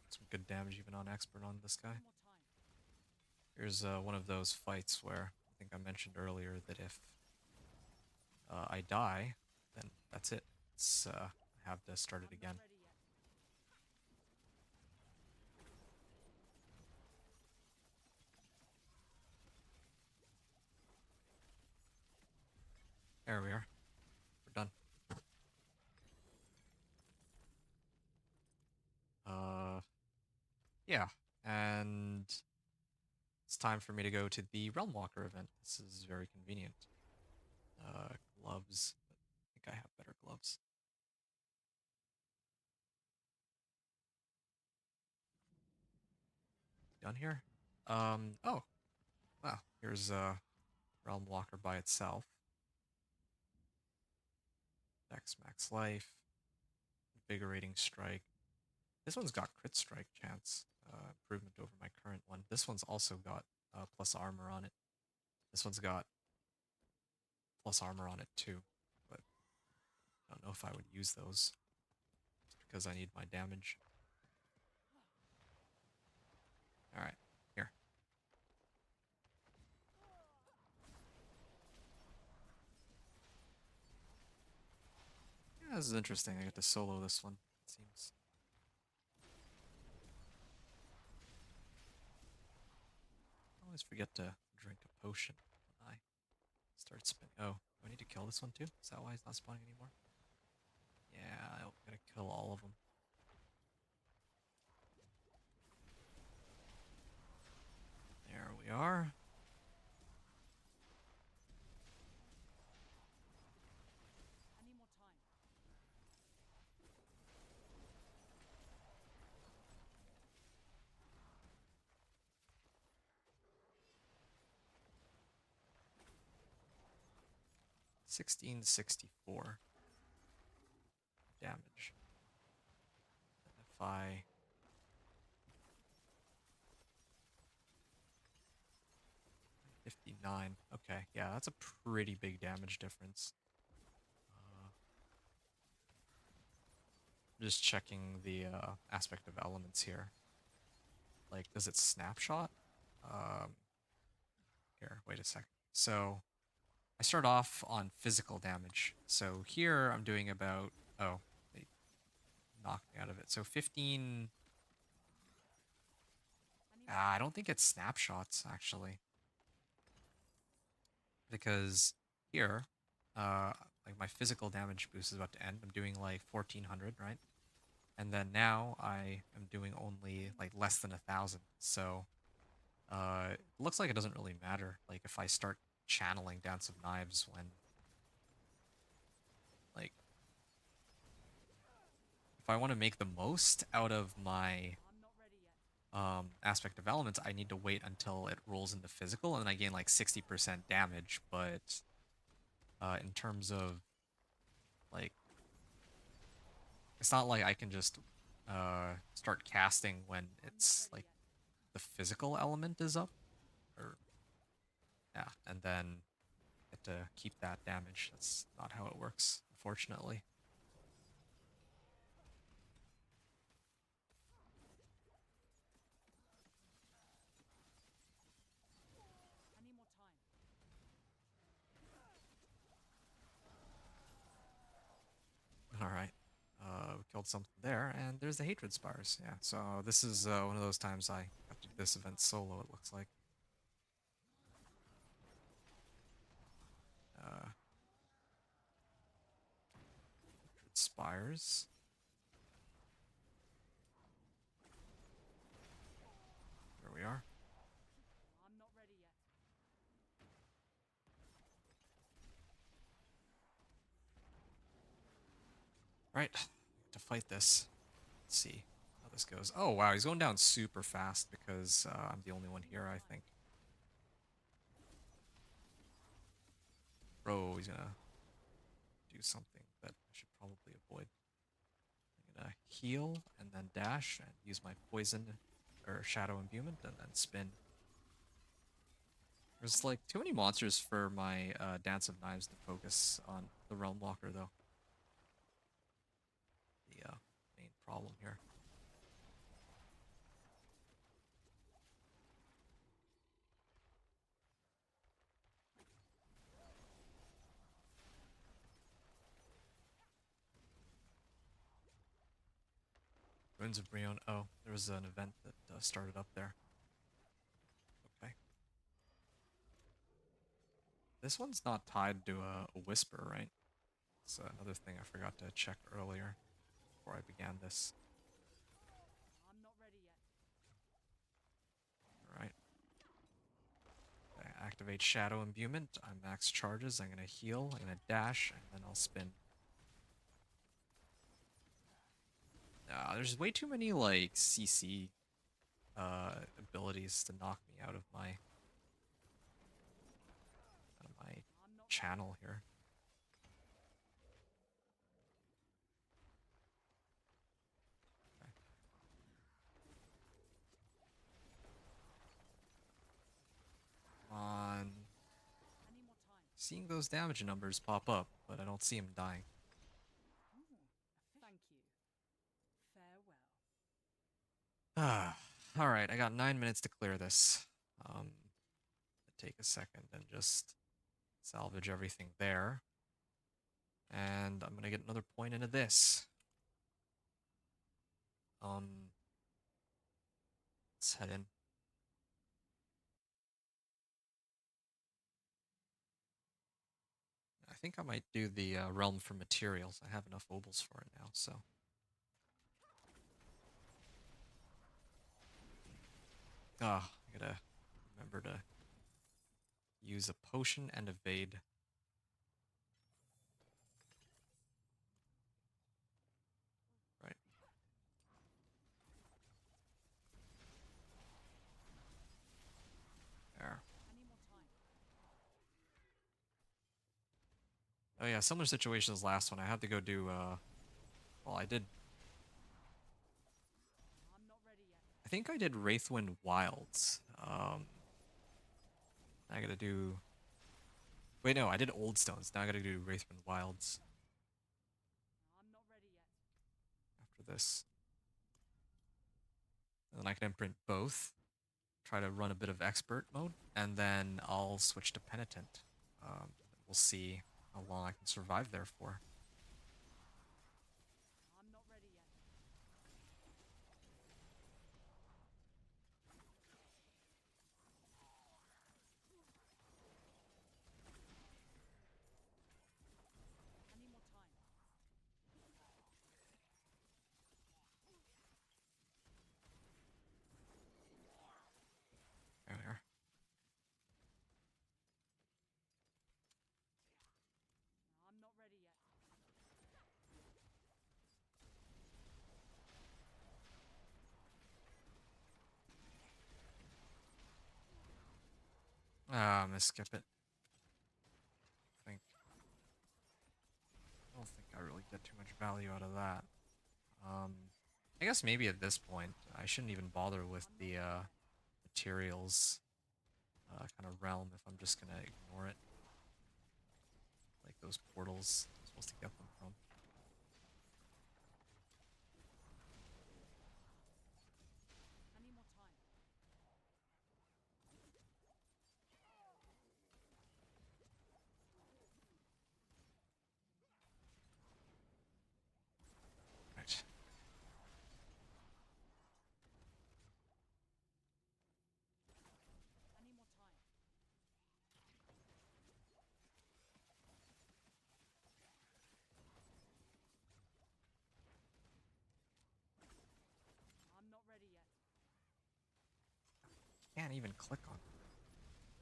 Some good damage even on expert on this I guy. need more time. Here's one of those fights where I think I mentioned earlier that if I die, then that's it. It's I have to start it I'm not again. ready yet. There we are. We're done. Uh, yeah, and it's time for me to go to the Realmwalker event. This is very convenient. Gloves. I think I have better gloves. done here? Oh, wow. Here's Realmwalker by itself. Dex max life, invigorating strike. This one's got crit strike chance, improvement over my current one. This one's also got plus armor on it. This one's got plus armor on it too, but I don't know if I would use those just because I need my damage. All right, here. Yeah, this is interesting. I get to solo this one, it seems. I always forget to drink a potion when I start spinning. Oh, do I need to kill this one too? Is that why he's not spawning anymore? Yeah, I gotta kill all of them. There we are. I need more time. 1664 damage. And if I 59, okay, yeah, that's a pretty big damage difference. Just checking the aspect of elements here. Like, does it snapshot? Um, Here, wait a second. So I start off on physical damage. So here I'm doing about, oh, they knocked me out of it. So 15. I need more I time. don't think it's snapshots actually, because here, uh, like my physical damage boost is about to end. I'm doing like 1400, right? And then now I am doing only like less than 1000. So it looks like it doesn't really matter. Like if I start channeling Dance of Knives when like if I want to make the most out of my I'm not ready yet. aspect of elements, I need to wait until it rolls into physical, and then I gain like 60% damage. But in terms of like, it's not like I can just start casting when I'm not it's ready like yet. the physical element is up, or yeah, and then get to keep that damage. That's not how it works, unfortunately. I need more time. All right. We killed something there, and there's the hatred spires. Yeah, so this is one of those times I have to do I need this more event time. solo, it looks like. Uh, hatred spires. There we are. I'm not ready yet. Right, to fight this. Let's see how this goes. Oh, wow, he's going down super fast because I'm the only one I need here, more I time. think. Bro, he's gonna do something that I should probably avoid. I'm gonna heal and then dash and use my poison or Shadow Imbuement and then spin. I There's need more like too many monsters for my Dance of Knives to focus on the Realmwalker, though. The main problem here. Ruins of Brion. Oh, there was an event that started up there. Okay. This one's not tied to a whisper, right? It's another thing I forgot to check earlier before I began this. I'm not ready yet. Alright. Okay, activate Shadow Imbuement. I'm max charges. I'm gonna heal. I'm gonna dash, and then I'll spin. There's way too many, like, CC abilities to knock me out of my I'm not channel here. Okay. Come on. any more time. Seeing those damage numbers pop up, but I don't see him dying. Thank you. Farewell. Ah, all right. I got 9 minutes to clear this. Take a second and just salvage everything there, and I'm gonna get another point into this. Let's head in. I think I might do the realm for materials. I have enough obols for it now, so. Ah, I gotta remember to use a potion and evade. Right. There. Any more time. Oh yeah, similar situation as last one. I had to go do, well, I did, I'm not ready yet. I think I did Wraithwind Wilds. I gotta do, wait, no, I did Old Stones. Now I gotta do Wraithwind Wilds I'm not ready yet. after this. And then I can imprint both, try to run a bit of expert mode, and then I'll switch to penitent. We'll see how long I can survive there for. I'm not ready yet. Any more time. There we are. I'm not ready yet. Ah, I'm gonna skip it. I don't think I really get too much value out of that. Um, I guess maybe at this point I shouldn't even bother with I'm not the ready yet. materials kind of realm if I'm just gonna ignore it. Like those portals I'm supposed to get them from. Any more time. Right. Any more time. I'm not ready yet. Can't even click on.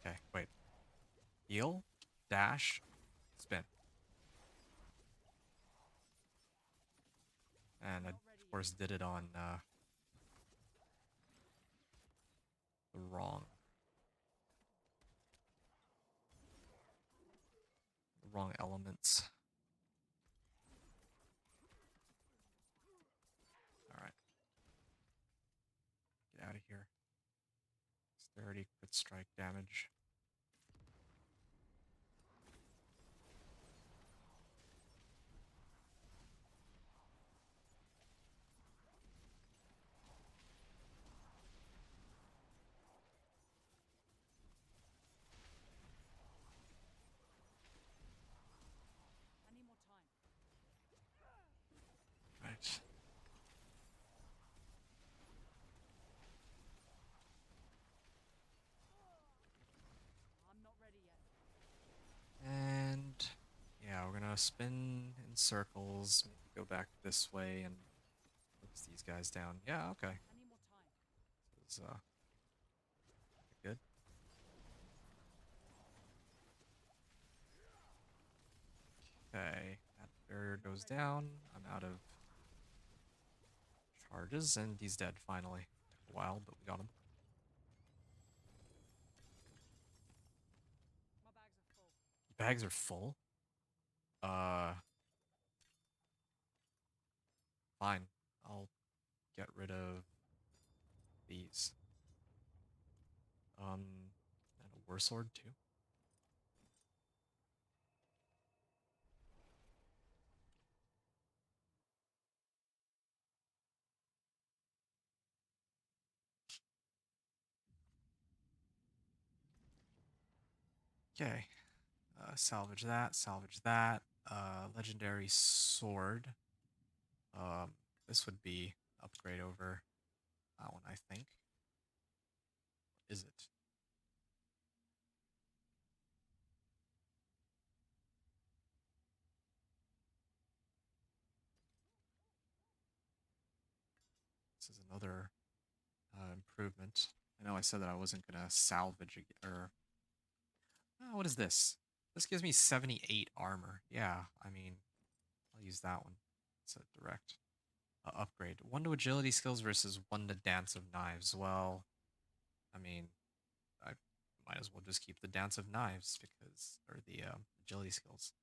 Okay, wait. Heal, dash, spin, and I'm I not ready of yet. course did it on the wrong elements. All right, get out of here. 30 crit strike damage. Any more time. Right. I'm not ready yet. And yeah, we're gonna spin in circles, maybe go back this way and focus these guys down. Yeah, okay. Any more time. This is good. Okay, that barrier I'm not goes ready yet. down. I'm out of charges, and he's dead finally. a while, but we got him. My bags are full. Bags are full. Uh, Fine. I'll get rid of these. And a war sword too. Okay. Salvage that. Salvage that. Legendary sword. Um, this would be upgrade over that one, I think. What is it? This is another improvement. I know I said that I wasn't gonna salvage or what is this? This gives me 78 armor. Yeah, I mean, I'll use that one. It's a direct upgrade. 1 to agility skills versus 1 to dance of knives. Well, I mean, I might as well just keep the dance of knives because, or the agility skills,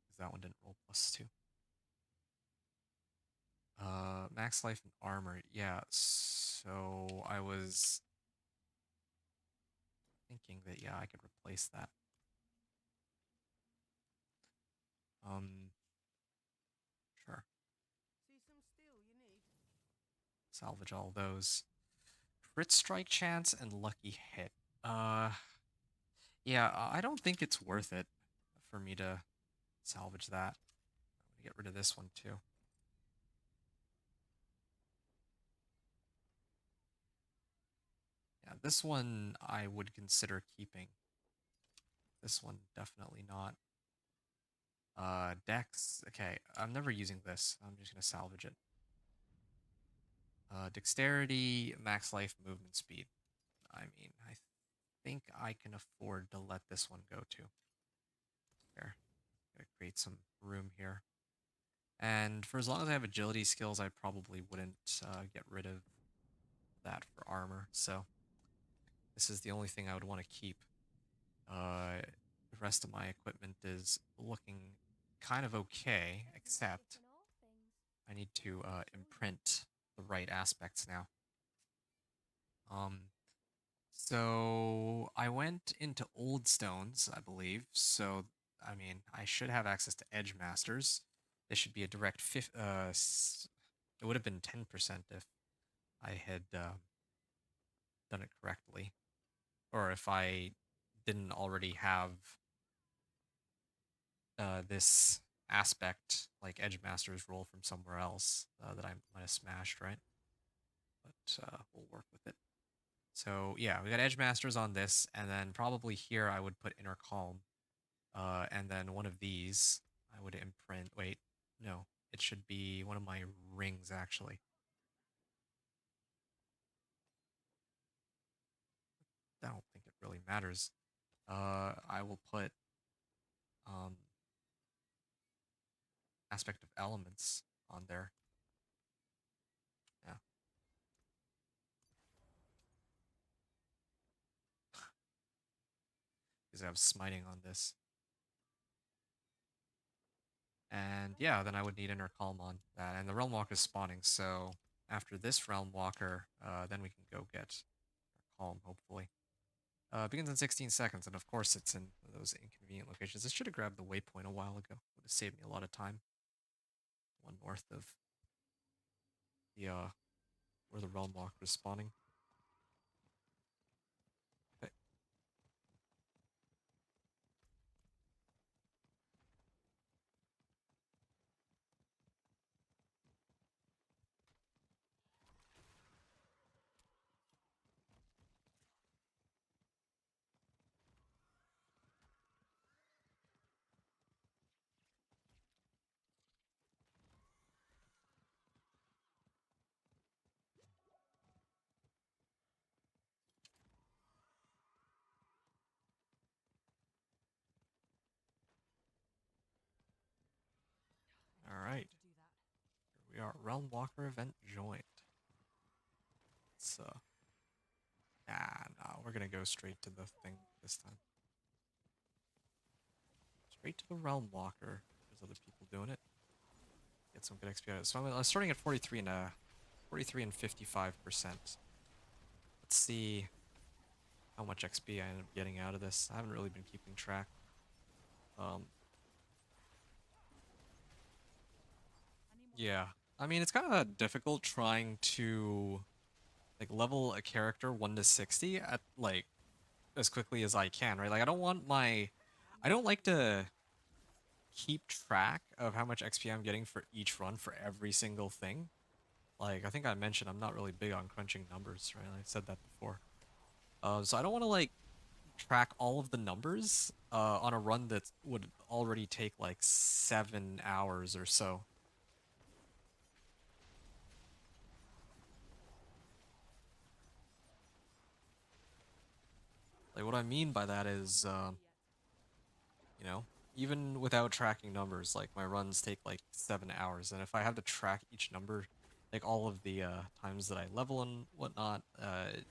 because that one didn't roll +2. Max life and armor. Yeah, so I was thinking that, yeah, I could replace that. Um, sure. See some steel you need? Salvage all those. Crit strike chance and lucky hit. Uh, yeah, I don't think it's worth it for me to salvage that. I'm gonna get rid of this one too. Yeah, this one I would consider keeping. This one definitely not. Dex. Okay, I'm never using this. I'm just gonna salvage it. Dexterity, max life, movement speed. I mean, I think I can afford to let this one go too. There. Gotta create some room here. And for as long as I have agility skills, I probably wouldn't get rid of that for armor. So this is the only thing I would want to keep. The rest of my equipment is looking kind of okay, except I need to imprint the right aspects now. Um, so I went into Old Stones, I believe. So I mean, I should have access to Edge Masters. This should be a direct it would have been 10% if I had done it correctly, or if I didn't already have this aspect like Edge Masters roll from somewhere else that I might have smashed, right? But we'll work with it. So yeah, we got Edge Masters on this, and then probably here I would put Inner Calm, and then one of these I would imprint. Wait, no, it should be one of my rings actually. I don't think it really matters. I will put um, Aspect of Elements on there. Yeah, because I have Smiting on this. And yeah, then I would need Inner Calm on that. And the Realmwalker is spawning, so after this Realmwalker, then we can go get Inner Calm, hopefully. Begins in 16 seconds, and of course it's in those inconvenient locations. I should have grabbed the waypoint a while ago. Would have saved me a lot of time. One north of the where the Realmwalker is spawning. Okay. All I have right. to do that. Here we are. Realmwalker event joined. Nah, we're gonna go straight to the thing this time. Straight to the Realmwalker. There's other people doing it. Get some good XP out of it. So I'm starting at 43 and 55%. Let's see how much XP I end up getting out of this. I haven't really been keeping track. Um, Any more yeah. I mean, it's kind of difficult trying to like level a character 1 to 60 at like as quickly as I can, right? Like I don't like to keep track of how much XP I'm getting for each run for every single thing. Like I think I mentioned I'm not really big on crunching numbers, right? I said that before. So I don't want to like track all of the numbers on a run that would already take like 7 hours or so. Like what I mean by that I'm is, not ready yet. you know, even without tracking numbers, like my runs take like 7 hours, and if I have to track each number, like all of the times that I level and whatnot,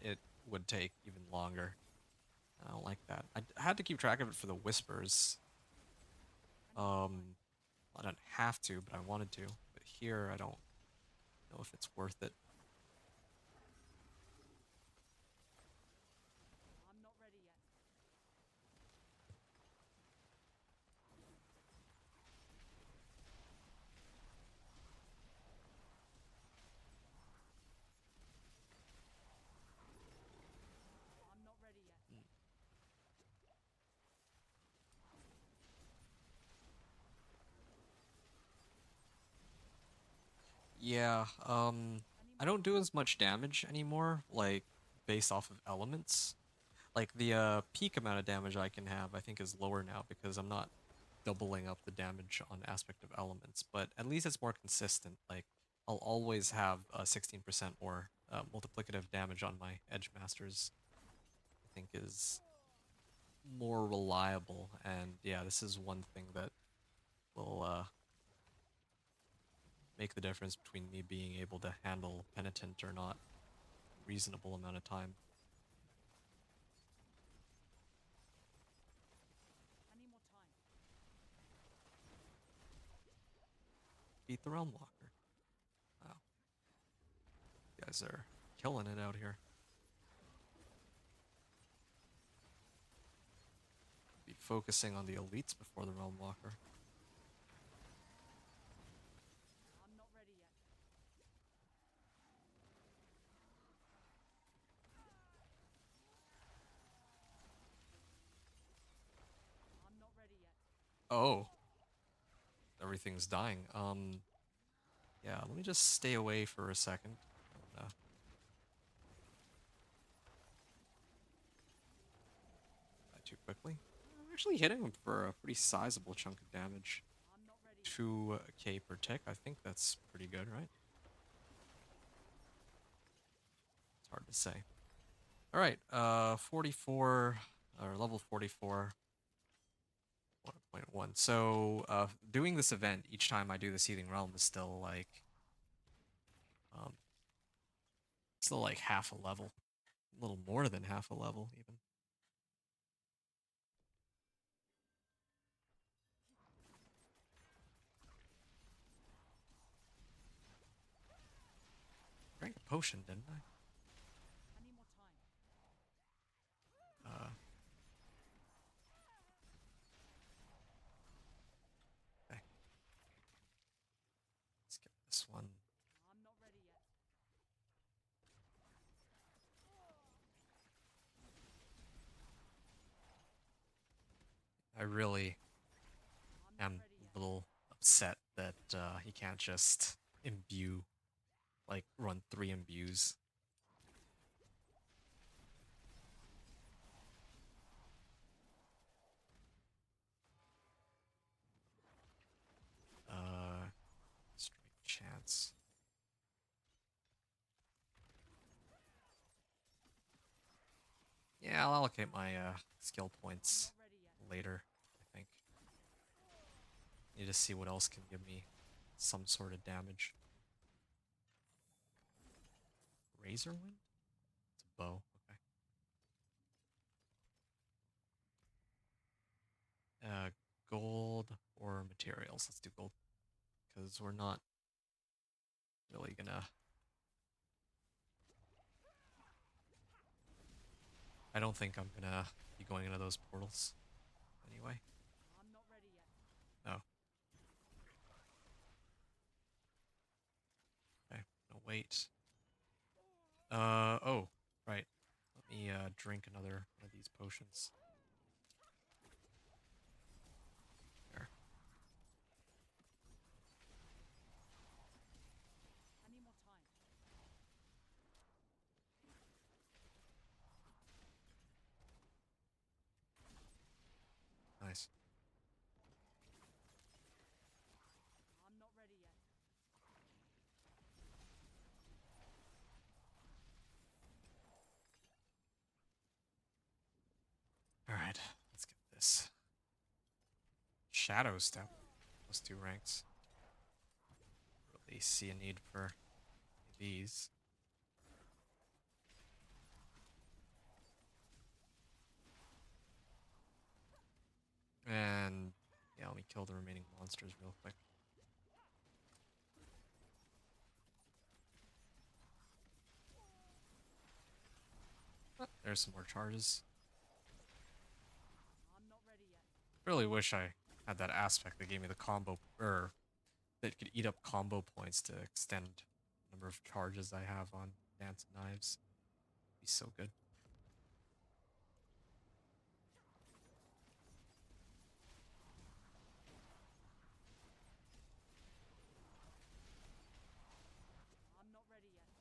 it would take even longer. I don't like that. I had to keep track of it for the whispers. Any more time? Um, I don't have to, but I wanted to. But here, I don't know if it's worth it. I'm not ready yet. I'm not ready yet. Mm. Yeah, Any I more don't do time? as much damage anymore, like, based off of elements. Like, the peak amount of damage I can have, I think, is lower now because I'm not doubling up the damage on aspect of elements, but at least it's more consistent. Like, I'll always have 16% more multiplicative damage on my Edge Masters, I think is more reliable, and yeah, this is one thing that will make the difference between me being able to handle Penitent or not reasonable amount of time. Any more time? Beat the Realmwalker. Wow, you guys are killing it out here. Be focusing on the elites before the Realmwalker. I'm not ready yet. I'm not ready yet. Oh, everything's dying. Yeah, let me just stay away for a second. I don't wanna die too quickly. I'm actually hitting him for a pretty sizable chunk of damage. I'm not ready yet. 2k per tick. I think that's pretty good, right? It's hard to say. All right, 44 or level 44. 1.1. So, doing this event each time I do the Seething Realm is um, still like half a level, a little more than half a level even. Drank a potion, didn't I? Any more time? Uh, okay, let's get this one. I'm not ready yet. I really I'm not am ready a yet. little upset that he can't just imbue, like run 3 imbues. Uh, strike chance. Yeah, I'll allocate my skill I'm points not ready yet. later, I think. Need to see what else can give me some sort of damage. Razor Wind? bow. Okay. Gold or materials. Let's do gold. Because we're not really gonna... I don't think I'm gonna be going into those portals. Anyway. I'm not ready yet. Oh. Okay. No, wait. Oh. Right. Let me, drink another one of these potions. There. I need more time. Nice. I'm not ready yet. Alright. Let's get this. Shadow Step. Plus 2 ranks. Really see a need for these. And yeah, let me kill the remaining monsters real quick. Oh, there's some more charges. I'm not ready yet. Really wish I had that aspect that gave me the combo, or that could eat up combo points to extend the number of charges I have on Dance and Knives. Be so good. I'm not ready yet.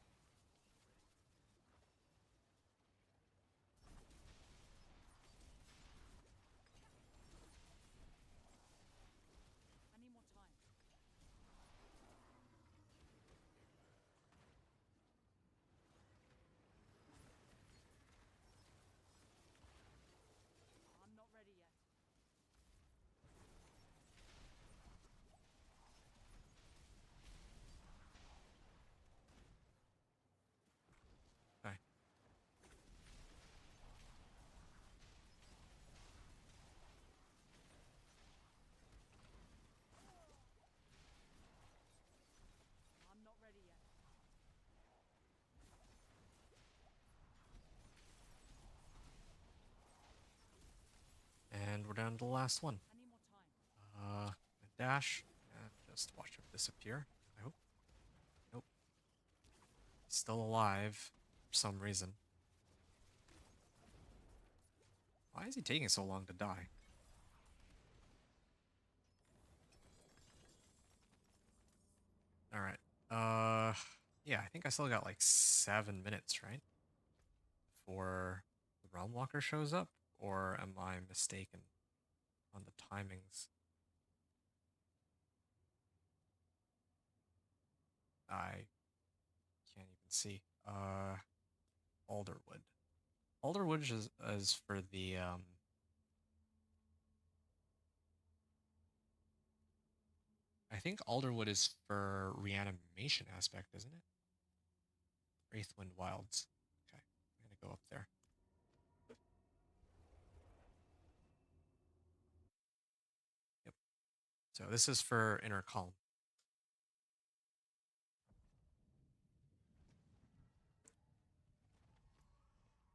I need more time. I'm not ready yet. Okay. I'm not ready yet. And we're down to the last one. I need more time. Dash and just watch him disappear. I hope. Nope. He's still alive for some reason. Why is he taking so long to die? Alright. Yeah, I think I still got like 7 minutes, right? Before the Realmwalker shows up? Or am I mistaken on the timings? I can't even see. Alderwood. Alderwood is for the, I think Alderwood is for reanimation aspect, isn't it? Wraithwind Wilds. Okay, I'm gonna go up there. Yep. So this is for inner calm.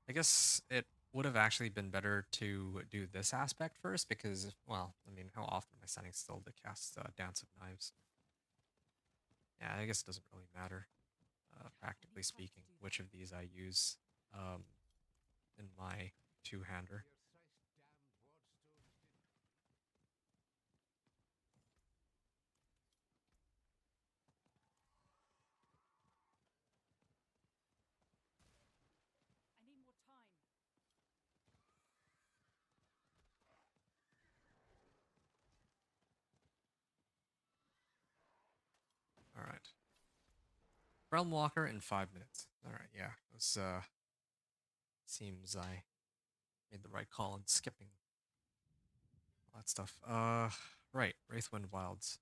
I guess it would have actually been better to do this aspect first because, well, I mean, how often am I standing still to cast Dance of Knives? Yeah, I guess it doesn't really matter, practically Any time to speaking, do which that. of these I use um, in my two-hander. I need more time. All right. Realmwalker in 5 minutes. All right, yeah. This seems I made the right call in skipping all that stuff. Right. Wraithwind Wilds.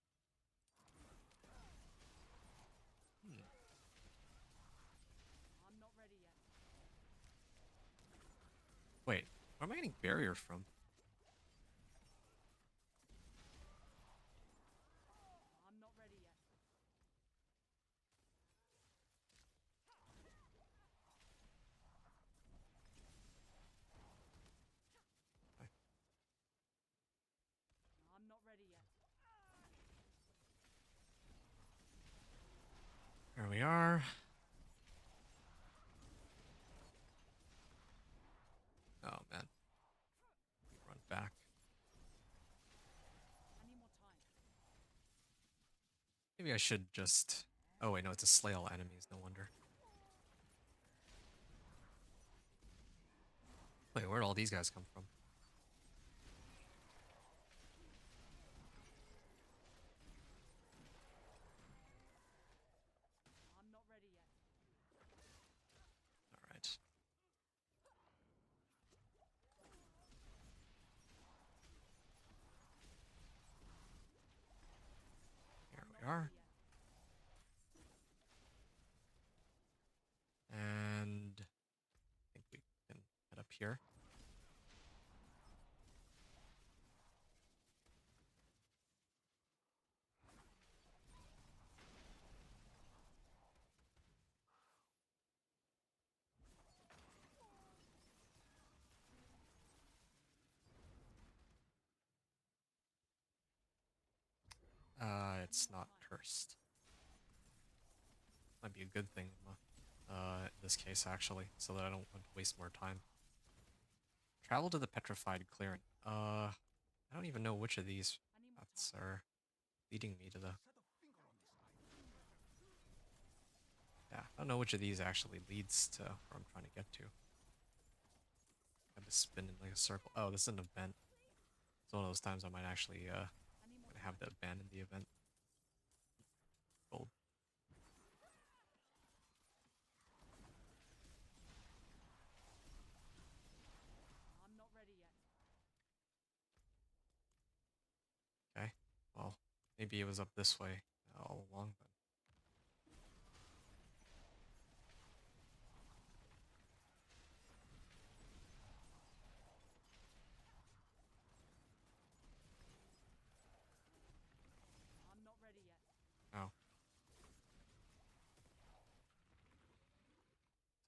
Hmm. I'm not ready yet. Wait, where am I getting barrier from? I'm not ready yet. Okay, I'm not ready yet. there we are. Oh man, run back. I need more time. Maybe I should just. Oh wait, no, it's a slay all enemies. No wonder. Wait, where'd all these guys come from? I'm not ready yet. All right, here I'm we not ready are. yet. And I think we can head up here. I need It's more not time. cursed. Might be a good thing in this case, actually, so that I don't want to waste more time. Travel to the petrified clearing. I don't even know which of these I need more paths time. are leading me to the. Yeah, I don't know which of these actually leads to where I'm trying to get to. I have to spin in like a circle. Oh, this is an event. It's one of those times I might actually I need more gonna have time. to abandon the event. Gold. I'm not ready yet. Okay. Well, maybe it was up this way all along then. I'm not ready yet. Oh,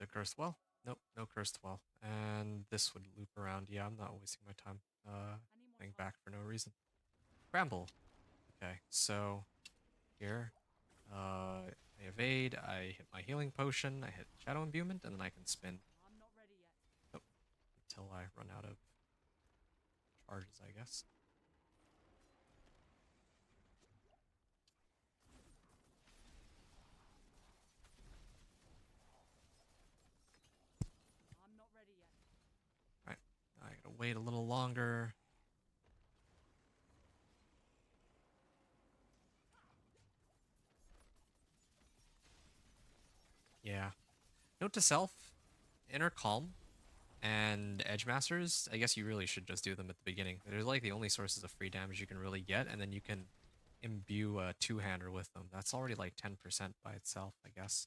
the cursed well? Nope, no cursed well. And this would loop around. Yeah, I'm not wasting my time I need more going time. back for no reason. Bramble. Okay, so here, I evade, I hit my healing potion, I hit Shadow Imbuement, and then I can spin I'm not ready yet. oh, until I run out of charges, I guess. I'm not ready yet. Alright, I gotta wait a little longer. Yeah. Note to self, Inner Calm and Edge Masters, I guess you really should just do them at the beginning. They're like the only sources of free damage you can really get, and then you can imbue a two-hander with them. That's already like 10% by itself, I guess.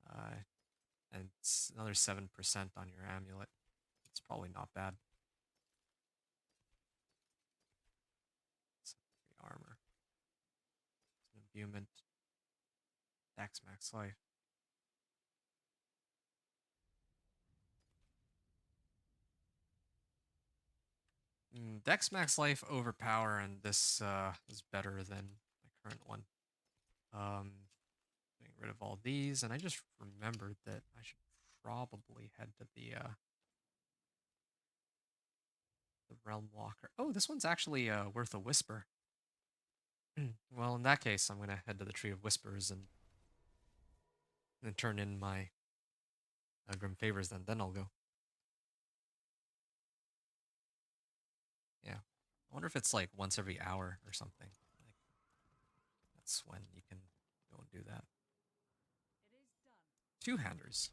Uh, and it's another 7% on your amulet. It's probably not bad. Free armor. It's an imbuement. Dex max life. Dex max life overpower, and this is better than my current one. Um, Getting rid of all these, and I just remembered that I should probably head to the Realmwalker. Oh, this one's actually worth a whisper. Well, in that case, I'm gonna head to the Tree of Whispers and turn in my Grim Favors. Then I'll go. Yeah, I wonder if it's like once every hour or something. Like that's when you can go and do that. It is done. Two-handers.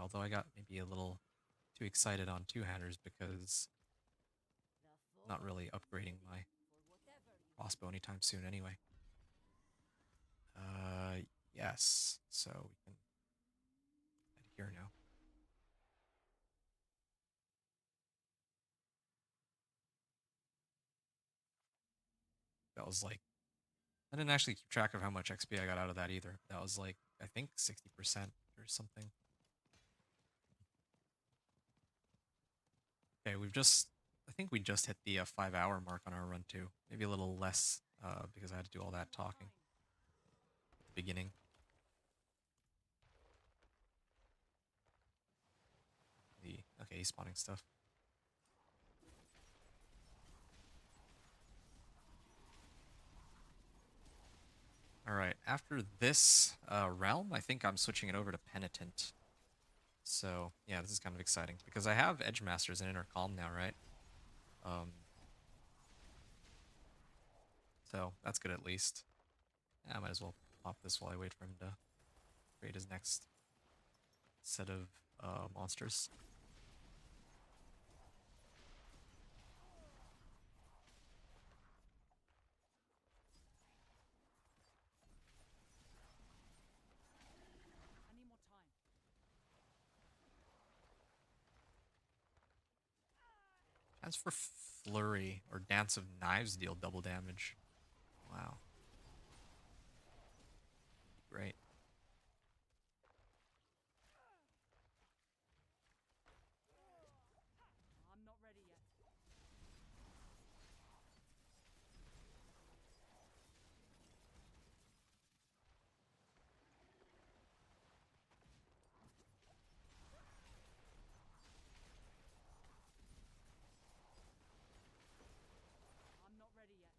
Although I got maybe a little too excited on two-handers because I'm not really upgrading my crossbow anytime soon anyway. Uh, yes. So we can head here now. that was like, I didn't actually keep track of how much XP I got out of that either. That was like, I think 60% or something. Okay, I think we just hit the 5 hour mark on our run too. Maybe a little less because I had to do all that talking at the beginning. Okay, he's spawning stuff. All right, after this realm, I think I'm switching it over to Penitent. So yeah, this is kind of exciting because I have Edge Masters and Inner Calm now, right? Um, so that's good at least. Yeah, I might as well pop this while I wait for him to create his next set of monsters. I need more time. As for Flurry or Dance of Knives deal double damage. Wow, great. I'm not ready yet.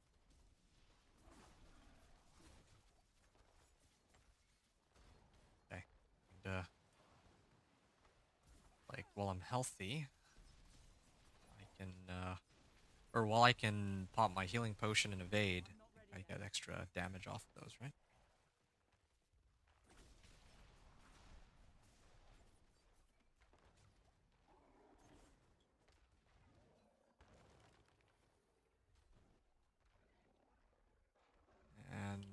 I'm not ready yet. Okay, and like while I'm healthy, I can or while I can pop my healing potion and evade, I'm not I think ready I yet. get extra damage off of those, right? And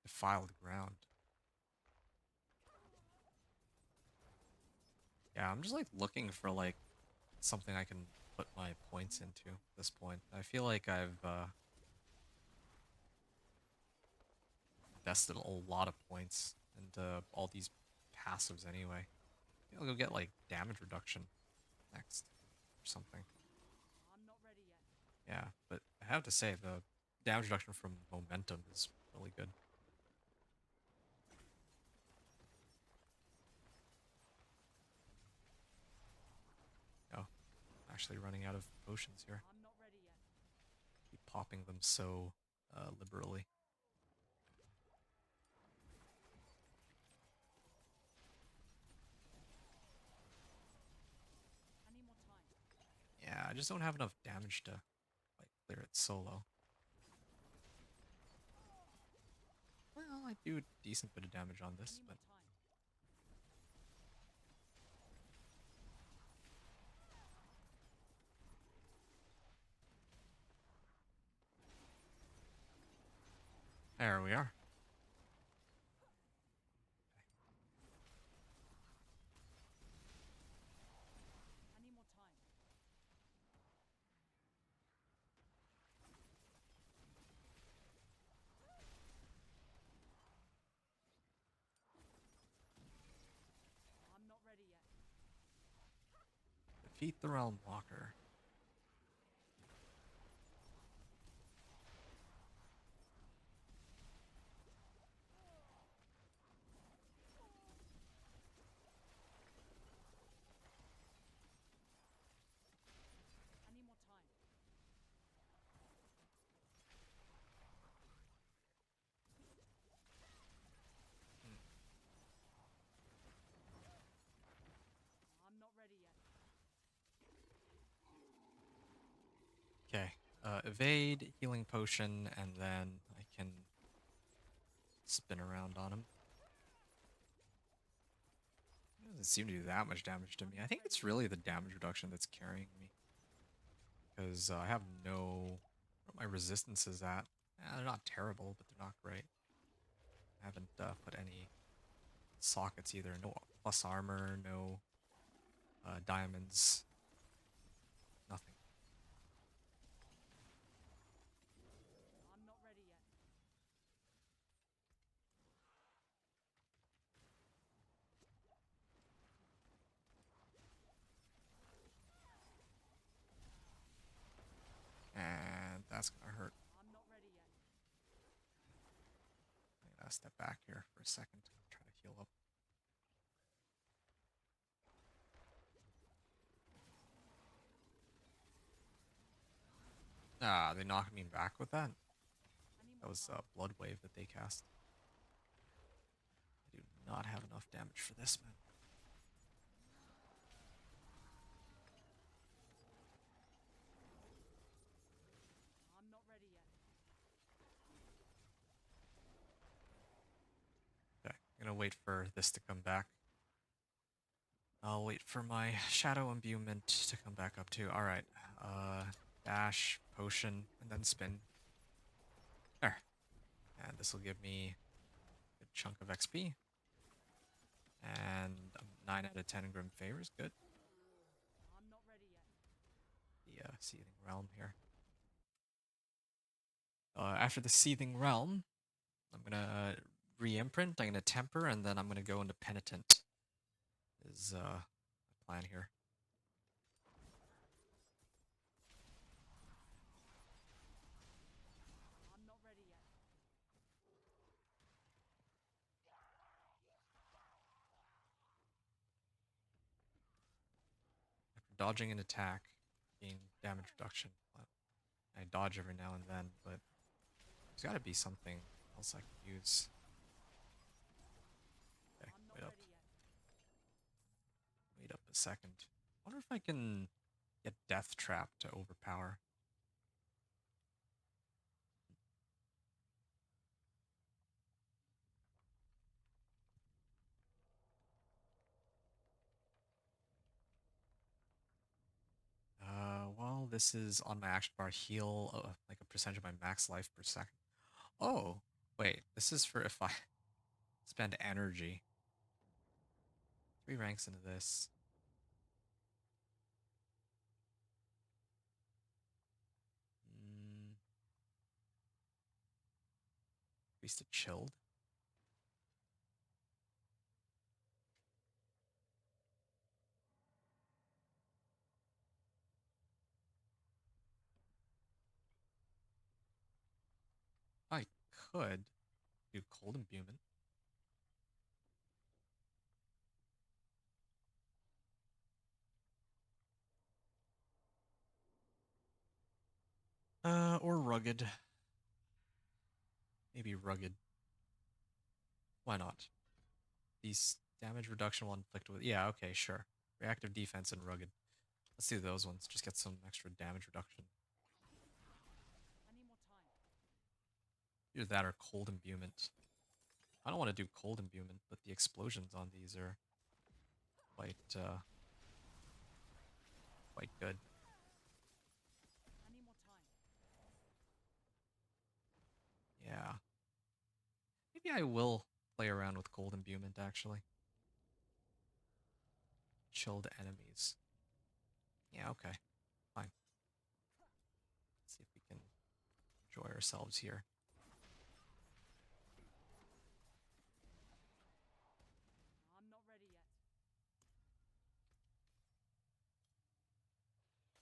defiled ground. Yeah, I'm just like looking for like something I can put my points into at this point. I feel like I've invested a lot of points into all these passives anyway. I'll go get like damage reduction next or something. I'm not ready yet. Yeah, but I have to say the damage reduction from momentum is really good. Oh, actually running out of potions here. I'm not ready yet. Keep popping them so liberally. I need more time. Yeah, I just don't have enough damage to like clear it solo. Well, I do a decent bit of damage on I this, need but more time. there we are. I need more time. I'm not ready yet. Defeat the Realmwalker. I need more time. I'm not ready yet. Okay, evade, healing potion, and then I can spin around on him. It doesn't seem to do that much damage to me. I think it's really the damage reduction that's carrying me. Because I have no... What my resistance is at. They're not terrible, but they're not great. I haven't put any sockets either. No plus armor, no diamonds. Nothing. That's gonna hurt. I'm not ready yet. I gotta step back here for a second. Try to heal up. Ah, they knocked me back with that. I need That more was time. a blood wave that they cast. I do not have enough damage for this, man. I'm not ready yet. Okay, I'm gonna wait for this to come back. I'll wait for my Shadow Imbuement to come back up too. Alright. Dash, potion, and then spin. There. And this will give me a good chunk of XP. And a 9 out of 10 Grim Favors. Good. I'm not ready yet. The Seething Realm here. After the Seething Realm, I'm gonna re-imprint, I'm gonna temper, and then I'm gonna go into Penitent. Is my plan here. I'm not ready yet. After dodging an attack, gain damage reduction. Well, I dodge every now and then, but there's gotta be something else I can use. Okay, I'm not wait up. ready yet. Wait up a second. Wonder if I can get Death Trap to overpower. Well, this is on my action bar heal, like a percentage of my max life per second. Oh, wait, this is for if I spend energy. 3 ranks into this. Mm, Increase to chilled. I could do cold imbuement. Or rugged. Maybe rugged. Why not? These damage reduction will inflict with. Yeah, okay, sure. Reactive defense and rugged. Let's do those ones. Just get some extra damage reduction. I need more time. Either that or cold imbuement. I don't want to do cold imbuement, but the explosions on these are quite good. I need more time. Yeah. Maybe I will play around with cold imbuement actually. Chilled enemies. Yeah, okay. Fine. Let's see if we can enjoy ourselves here. I'm not ready yet.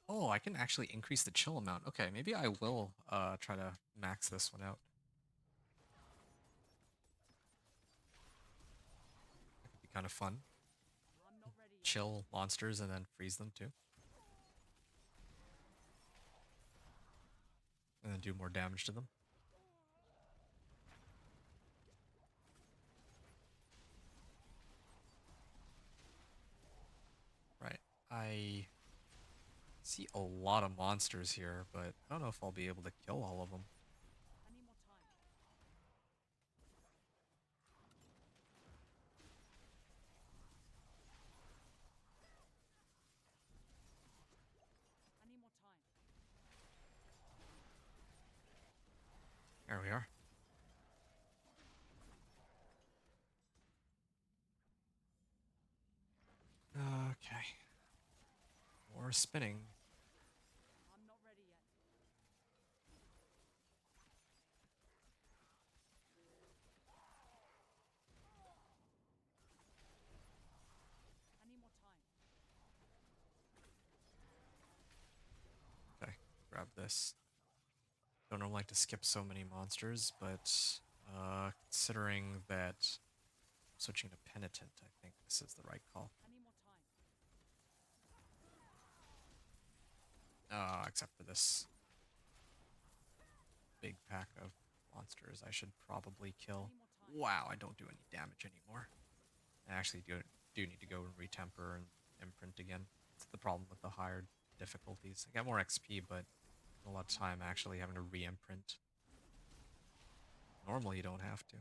Oh, I can actually increase the chill amount. Okay, maybe I will try to max this one out. That could be kind of fun. I'm not ready yet. Chill monsters and then freeze them too. And then do more damage to them. Right. I see a lot of monsters here, but I don't know if I'll be able to kill all of them. I need more time. I need more time. There we are. Okay. More spinning. I'm not ready yet. I need more time. Okay, grab this. Don't normally like to skip so many monsters, but considering that switching to Penitent, I think this is the right call. I need more time. Except for this big pack of monsters I should probably I kill. need more time. Wow, I don't do any damage anymore. I actually do need to go and retemper and imprint again. It's the problem with the higher difficulties. I got more XP, but a lot of time actually having to re-imprint. Normally you don't have to.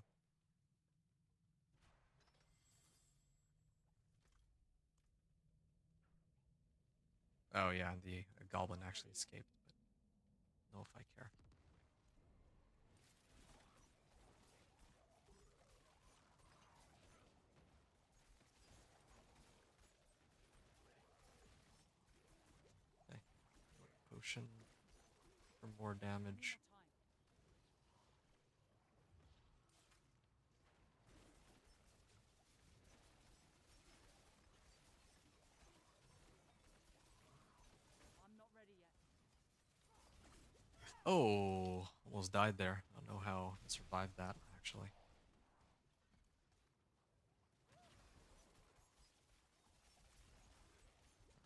Oh yeah, the goblin actually escaped, but I don't know if I care. Okay, potion for more I need more damage. time. I'm not ready yet. Oh, almost died there. I don't know how I survived that actually.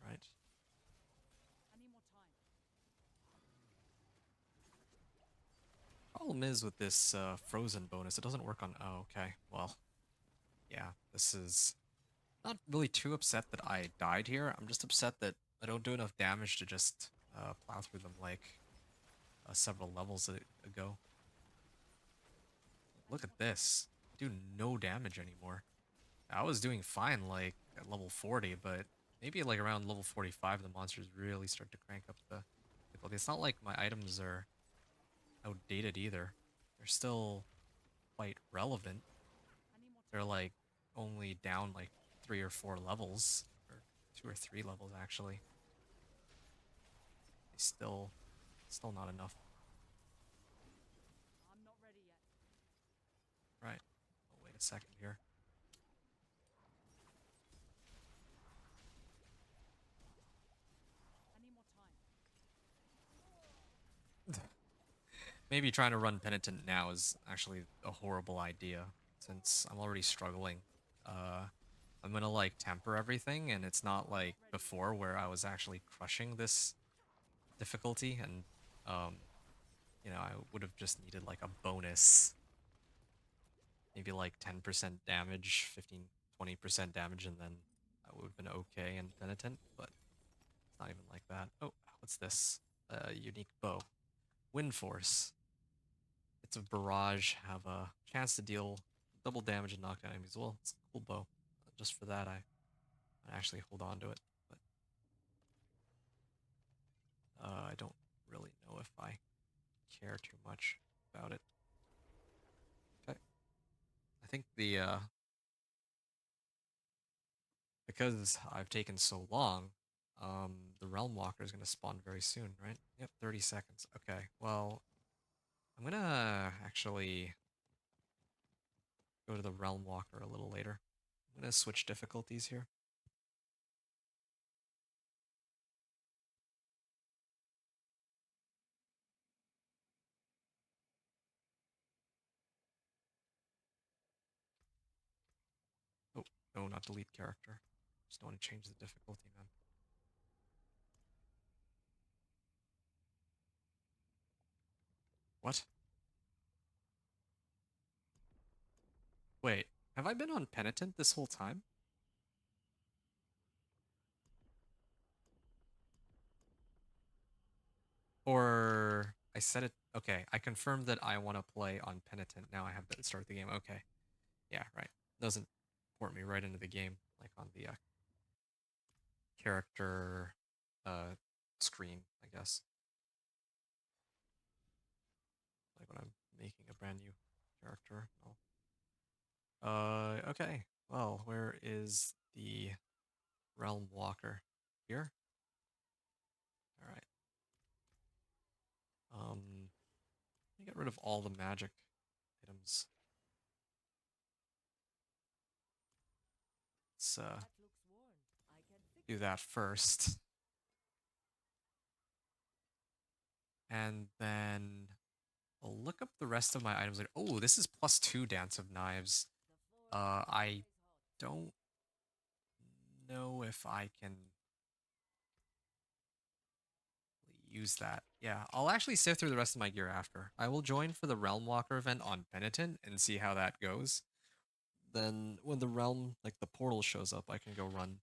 All right. I need more time. Problem is with this frozen bonus, it doesn't work on. Oh, okay. Well, yeah. This is not really too upset that I died here. I'm just upset that I don't do enough damage to just plow through them like several levels ago. I Look need at more time. this. I do no damage anymore. I was doing fine like at level 40, but maybe like around level 45 the monsters really start to crank up the difficulty. It's not like my items are outdated either. They're still quite relevant. I need more They're time. like only down like 3 or 4 levels, or 2 or 3 levels actually. They still not enough. I'm not ready yet. Right. Oh, wait a second here. I need more time. Maybe trying to run Penitent now is actually a horrible idea, since I'm already struggling. Uh, I'm gonna like temper everything, and it's not I'm not like ready yet. before where I was actually crushing this difficulty, and um, I would have just needed like a bonus, maybe like 10% damage, 15, 20% damage, and then I would have been okay in Penitent, but it's not even like that. Oh, what's this? Unique bow. Wind Force. It's a barrage, have a chance to deal double damage and knock down enemies. Well, it's a cool bow. Just for that, I actually hold on to it. But I don't really know if I care too much about it. Okay. I think because I've taken so long, the Realmwalker is gonna spawn very soon, right? Yep, 30 seconds. Okay, well, I'm gonna actually go to the Realmwalker a little later. I'm gonna switch difficulties here. Oh, no, not delete character. Just don't want to change the difficulty, man. What? Wait, have I been on Penitent this whole time? Or I said it. Okay, I confirmed that I want to play on Penitent. Now I have to start the game. Okay. Yeah, right. Doesn't port me right into the game, like on the character uh, screen, I guess. Like when I'm making a brand new character. No. Okay. Well, where is the Realm Walker? Here? Alright. Let me get rid of all the magic items. Let's That looks worn. I can fix do it. that first. And then I'll look up the rest of my items later. Oh, this is +2 Dance of Knives. I don't know if I can use that. Yeah, I'll actually sift through the rest of my gear after. I will join for the Realmwalker event on Penitent and see how that goes. Then when the realm, like the portal shows up, I can go run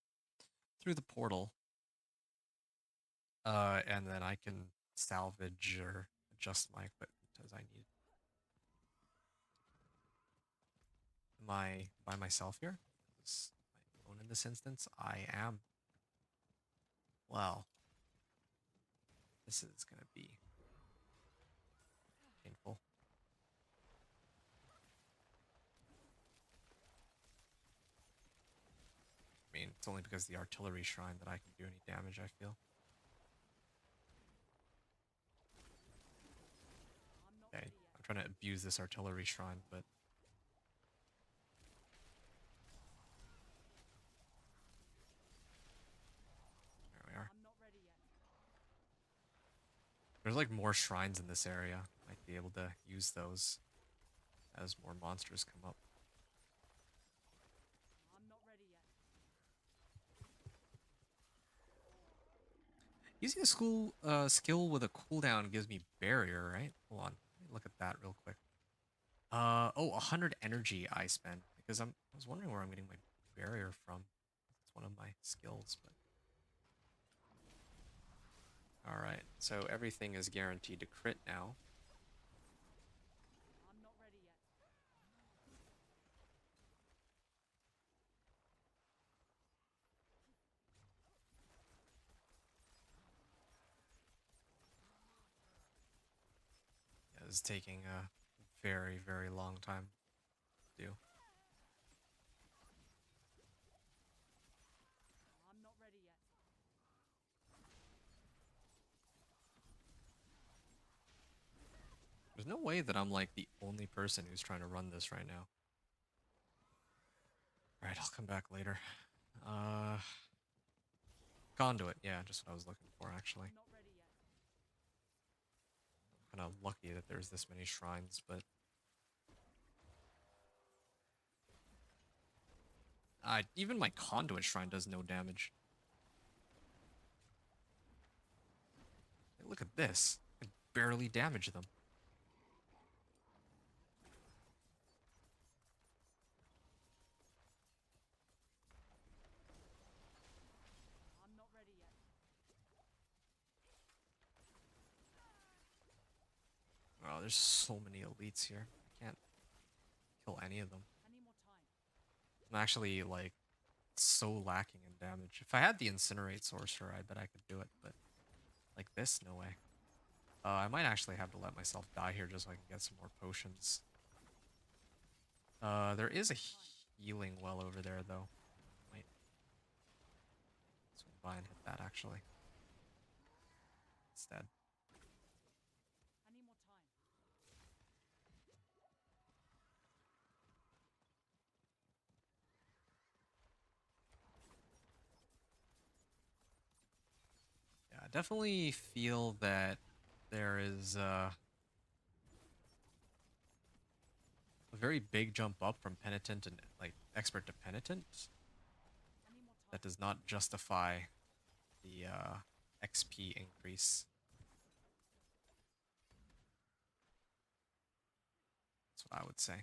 through the portal. And then I can salvage or adjust my equipment as I need. Am I by myself here? Is I alone in this instance? I am. Well, this is gonna be painful. I mean, it's only because of the artillery shrine that I can do any damage, I feel. I'm not Okay, ready yet. I'm trying to abuse this artillery shrine, but there we are. I'm not ready yet. There's like more shrines in this area. Might be able to use those as more monsters come up. I'm not ready yet. Using a skill with a cooldown gives me barrier, right? Hold on, let me look at that real quick. Oh, 100 energy I spend because I was wondering where I'm getting my barrier from. It's one of my skills, but all right. So everything is guaranteed to crit now. I'm not ready yet. Yeah, it's taking a very, very long time to do. I'm not ready yet. There's no way that I'm like the only person who's trying to run this right now. All right, I'll come back later. Uh, Conduit, yeah, just what I was looking for actually. I'm not ready yet. Kind of lucky that there's this many shrines, but even my conduit shrine does no damage. Hey, look at this. I barely damage them. I'm not ready yet. Oh, there's so many elites here. I can't kill any of them. I need more time. I'm actually like so lacking in damage. If I had the incinerate sorcerer, I bet I could do it, but like this, no way. I might actually have to let myself die here just so I can get some more potions. There is a healing well over there though. Might swing by and hit that actually instead. I need more time. Yeah, I definitely feel that there is a very big jump up from penitent and like expert to penitent I need more that time. does not justify the XP increase. That's what I would say. I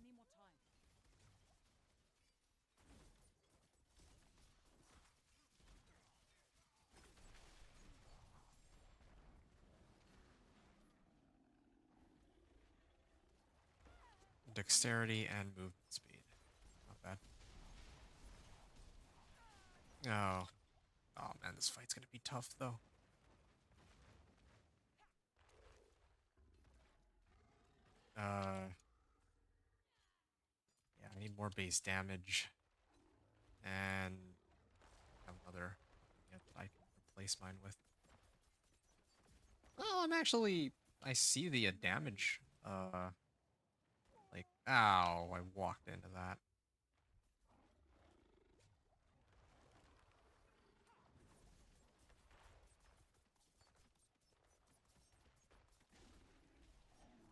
need more time. Dexterity and movement speed. Not bad. Oh. Oh man, this fight's gonna be tough though. Uh yeah, I need more base damage. And have another weapon yet that I can replace mine with. Oh, I'm actually I see the damage Like, ow, I walked into that.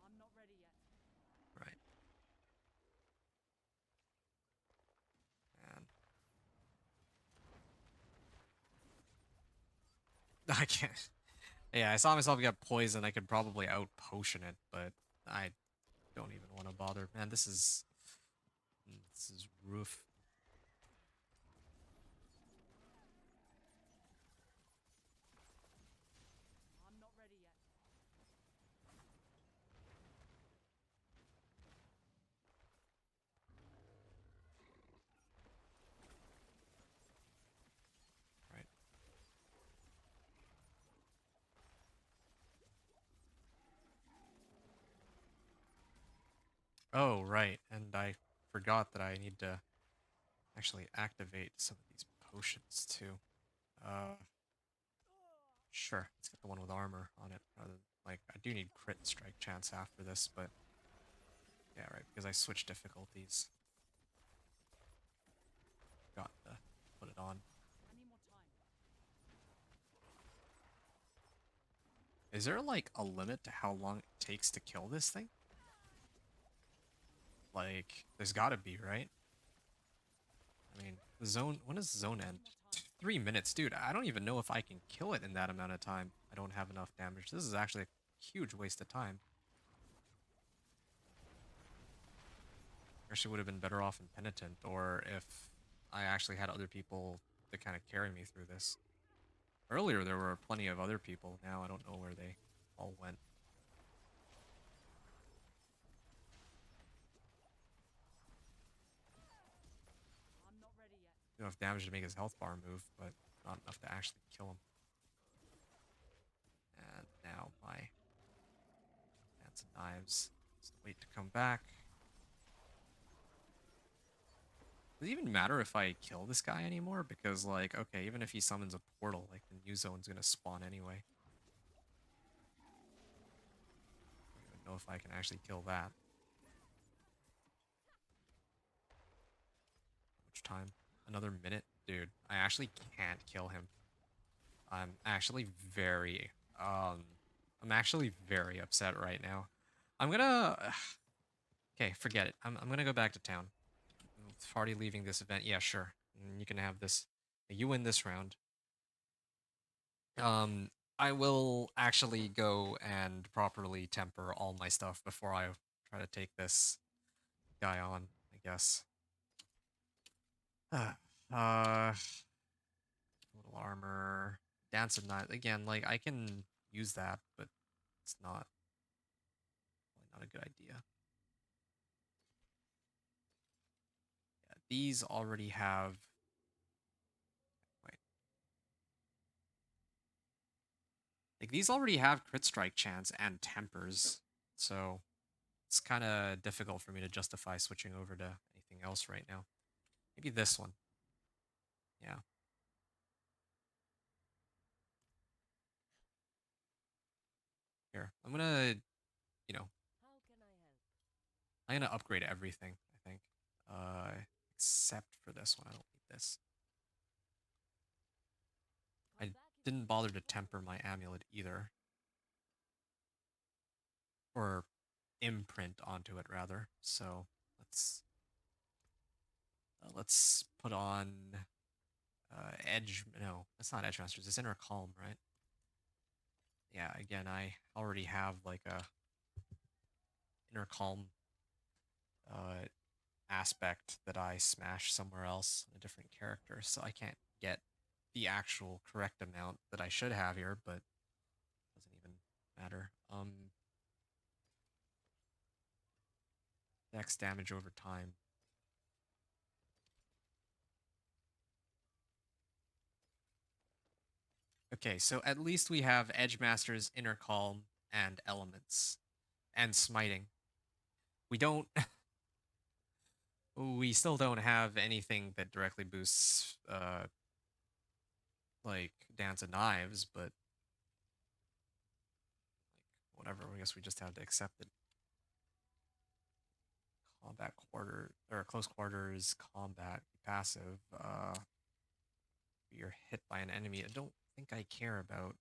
I'm not ready yet. Right. And I can't. Yeah, I saw myself get poisoned. I could probably out potion it, but I don't even want to bother. Man, this is roof. I'm not ready yet. Right. Oh, right. And I forgot that I need to actually activate some of these potions too. Uh, sure. Let's get the one with armor on it. Rather than, like, I do need crit strike chance after this, but yeah, right. Because I switched difficulties. Got to put it on. I need more time. Is there like a limit to how long it takes to kill this thing? Like, there's gotta be, right? I mean, the zone, when does the zone I need end? more time. 3 minutes, dude. I don't even know if I can kill it in that amount of time. I don't have enough damage. This is actually a huge waste of time. Actually would have been better off in Penitent, or if I actually had other people to kind of carry me through this. Earlier, there were plenty of other people. Now I don't know where they all went. I'm not ready yet. Enough damage to make his health bar move, but not enough to actually kill him. And now my Dance of Knives. Just wait to come back. Does it even matter if I kill this guy anymore? Because, like, okay, even if he summons a portal, like, the new zone's gonna spawn anyway. I don't even know if I can actually kill that. How much time? Another minute? Dude, I actually can't kill him. I'm actually very, I'm actually very upset right now. I'm gonna, okay, forget it. I'm gonna go back to town. It's already leaving this event. Yeah, sure. You can have this. You win this round. Um, I will actually go and properly temper all my stuff before I try to take this guy on, I guess. uh, little armor, dance of night. Again, like I can use that, but it's not probably not a good idea. Yeah, these already have. Wait, like these already have crit strike chance and tempers, so it's kind of difficult for me to justify switching over to anything else right now. Maybe this one. Yeah. Here, I'm gonna, you know, How can I help? I'm gonna upgrade everything, I think. Except for this one. I don't need this. Come I back if you didn't need bother to support. temper my amulet either. Or imprint onto it rather. So let's put on edge. No, that's not edge masters. It's inner calm, right? Yeah. Again, I already have like a inner calm uh aspect that I smash somewhere else in a different character, so I can't get the actual correct amount that I should have here, but doesn't even matter. Dex damage over time. Okay, so at least we have Edge Masters, Inner Calm, and Elements, and Smiting. We don't. We still don't have anything that directly boosts, like Dance of Knives, but like whatever. I guess we just have to accept it. combat quarter or close quarters combat passive. You're hit by an enemy. I don't think I care about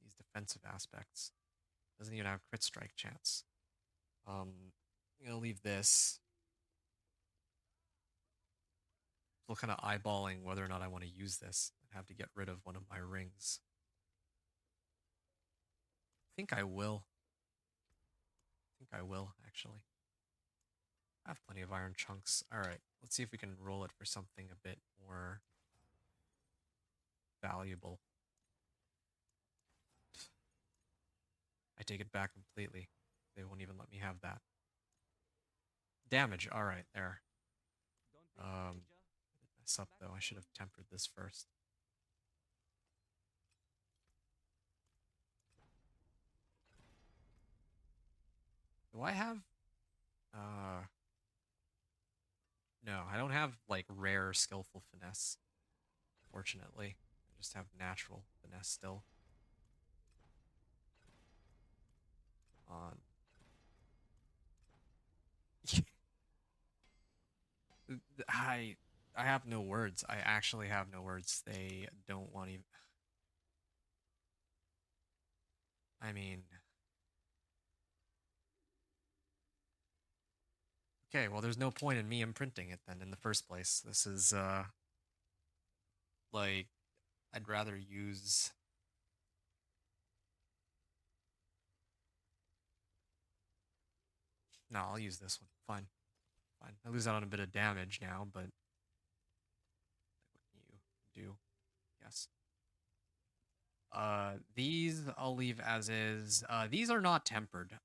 these defensive aspects. Doesn't even have crit strike chance. I'm gonna leave this. Still kind of eyeballing whether or not I want to use this. I have to get rid of one of my rings. I think I will. Actually. I have plenty of iron chunks. Alright, let's see if we can roll it for something a bit more valuable. I take it back completely. They won't even let me have that. Damage, alright, there. I did mess up though, I should have tempered this first. Do I have no, I don't have like rare skillful finesse, fortunately. I just have natural finesse still. On I I have no words. I actually have no words. They don't want even. I mean, okay, well there's no point in me imprinting it then in the first place. This is like I'd rather use No, I'll use this one. Fine. Fine. I lose out on a bit of damage now, but what can you do? Yes. These I'll leave as is. These are not tempered.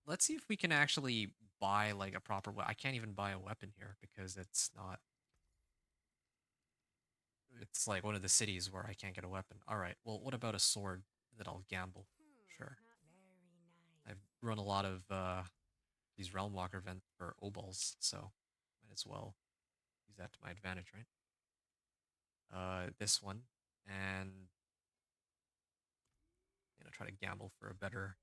Let's see if we can actually buy like a proper weapon. I can't even buy a weapon here because it's not. It's like one of the cities where I can't get a weapon. All right. Well, what about a sword that I'll gamble? Sure. Not very nice. I've run a lot of these Realmwalker events for obols, so might as well use that to my advantage, right? This one, and try to gamble for a better